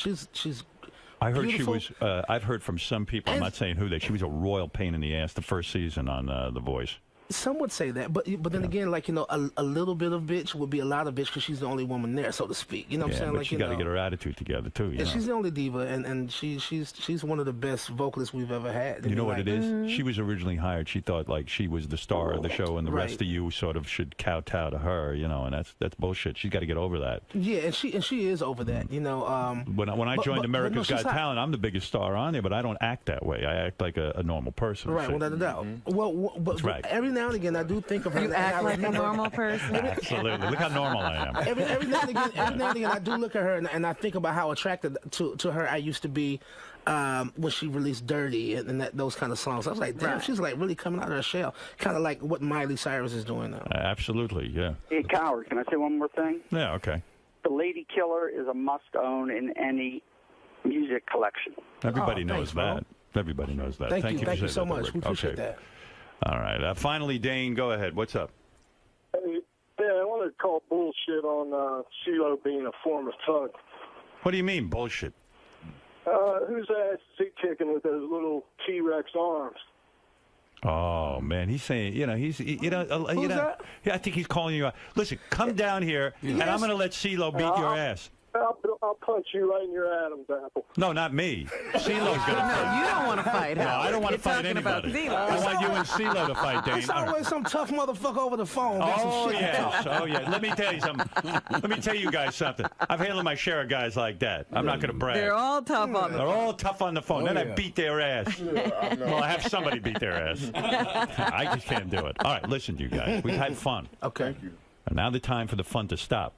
Speaker 13: I heard
Speaker 1: beautiful.
Speaker 13: she was. I've heard from some people. I'm not saying who, that she was a royal pain in the ass the first season on The Voice.
Speaker 1: Some would say that, but then again, like, a little bit of bitch would be a lot of bitch because she's the only woman there, so to speak. You know what I'm saying?
Speaker 13: But
Speaker 1: Like,
Speaker 13: she got to get her attitude together too. You
Speaker 1: and
Speaker 13: know?
Speaker 1: she's the only diva, and she's one of the best vocalists we've ever had.
Speaker 13: You know what it is? She was originally hired. She thought like she was the star of the show, and the rest
Speaker 1: Right.
Speaker 13: of you sort of should kowtow to her. And that's bullshit. She's got to get over that.
Speaker 1: Yeah, and she is over that.
Speaker 13: When I joined America's Got Talent, I'm the biggest star on there, but I don't act that way. I act like a normal person.
Speaker 1: Right,
Speaker 13: So-
Speaker 1: without a doubt. Well, but
Speaker 13: That's right.
Speaker 1: every now and again, I do think of her.
Speaker 11: You act like a normal person.
Speaker 13: Absolutely. Look how normal I am.
Speaker 1: Every now and again, I do look at her and I think about how attracted to her I used to be when she released "Dirty" and those kind of songs. I was like, damn, she's like really coming out of her shell, kind of like what Miley Cyrus is doing now.
Speaker 13: Absolutely, yeah.
Speaker 21: Hey, Coward, can I say one more thing?
Speaker 13: Yeah, okay.
Speaker 21: The Lady Killer is a must-own in any music collection.
Speaker 13: Everybody knows that. Everybody knows that.
Speaker 1: Thank you
Speaker 13: for
Speaker 1: so
Speaker 13: saying that,
Speaker 1: much.
Speaker 13: Rick.
Speaker 1: We appreciate
Speaker 13: Okay.
Speaker 1: that.
Speaker 13: All right. Finally, Dane, go ahead. What's up?
Speaker 16: Hey, I want to call bullshit on CeeLo being a former thug.
Speaker 13: What do you mean bullshit?
Speaker 16: Whose ass is he kicking with those little T-Rex arms?
Speaker 13: Oh man, he's saying,
Speaker 16: that?
Speaker 13: Yeah, I think he's calling you out. Listen, come down here, and I'm going to let CeeLo beat your ass.
Speaker 16: I'll punch you right in your Adam's apple.
Speaker 13: No, not me. CeeLo's going to fight.
Speaker 11: No, you don't want to fight,
Speaker 13: No,
Speaker 11: Howard.
Speaker 13: I don't want to
Speaker 11: You're
Speaker 13: fight
Speaker 11: talking about
Speaker 13: anybody.
Speaker 11: CeeLo.
Speaker 13: I want you and CeeLo to fight, Dane.
Speaker 1: It's always some tough motherfucker over the phone. Get some
Speaker 13: Oh,
Speaker 1: shit
Speaker 13: yes. Oh, yeah. Let me tell you something. Let me tell you guys something. I've handled my share of guys like that. I'm not going to brag.
Speaker 11: They're all tough on the
Speaker 13: They're all tough on the phone.
Speaker 8: Oh,
Speaker 13: Then I
Speaker 8: yeah.
Speaker 13: beat their ass. Well, I have somebody beat their ass. I just can't do it. All right, listen, you guys. We've had fun.
Speaker 1: Okay.
Speaker 13: And now the time for the fun to stop.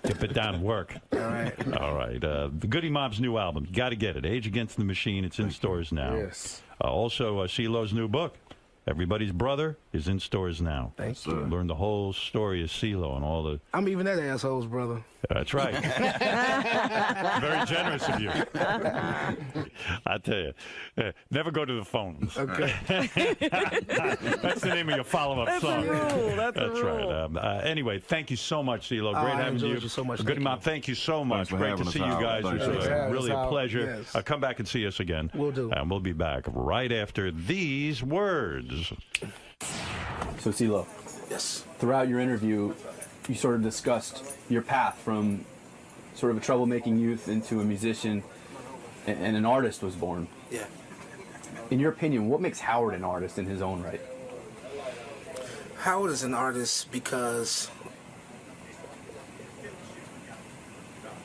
Speaker 13: Get it down and work.
Speaker 1: All right.
Speaker 13: All right. The Goody Mob's new album. You got to get it. Age Against the Machine. It's in stores now.
Speaker 10: Yes.
Speaker 13: Also, CeeLo's new book, Everybody's Brother, is in stores now.
Speaker 1: Thank you.
Speaker 13: Learn the whole story of CeeLo and all the...
Speaker 1: I'm even that asshole's brother.
Speaker 13: That's right. Very generous of you. I tell you, never go to the phones.
Speaker 1: Okay.
Speaker 13: That's the name of your follow-up
Speaker 11: That's
Speaker 13: song.
Speaker 11: a rule. That's a
Speaker 13: right. Anyway, thank you so much, CeeLo. Great
Speaker 1: I
Speaker 13: having
Speaker 1: enjoyed you so much.
Speaker 13: Good
Speaker 1: Thank
Speaker 13: Mom, thank you so much.
Speaker 8: for
Speaker 13: Great
Speaker 8: having
Speaker 13: to
Speaker 8: us,
Speaker 13: see you
Speaker 8: Howard.
Speaker 13: guys.
Speaker 8: Thanks
Speaker 13: It
Speaker 8: for
Speaker 13: was
Speaker 8: having
Speaker 1: us,
Speaker 13: really a
Speaker 1: Howard.
Speaker 13: pleasure.
Speaker 1: Yes.
Speaker 13: Come back and see us again.
Speaker 1: Will do.
Speaker 13: And we'll be back right after these words.
Speaker 18: So, CeeLo,
Speaker 1: Yes.
Speaker 18: throughout your interview, you sort of discussed your path from sort of a troublemaking youth into a musician, and an artist was born.
Speaker 1: Yeah.
Speaker 18: In your opinion, what makes Howard an artist in his own right?
Speaker 1: Howard is an artist because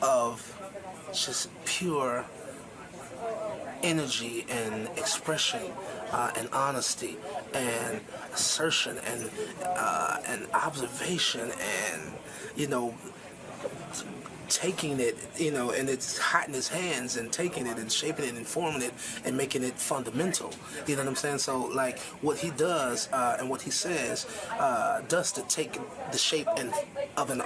Speaker 1: of just pure energy and expression and honesty and assertion and observation and, taking it, and it's hot in his hands and taking it and shaping it and forming it and making it fundamental. You know what I'm saying? So, like, what he does and what he says does to take the shape of an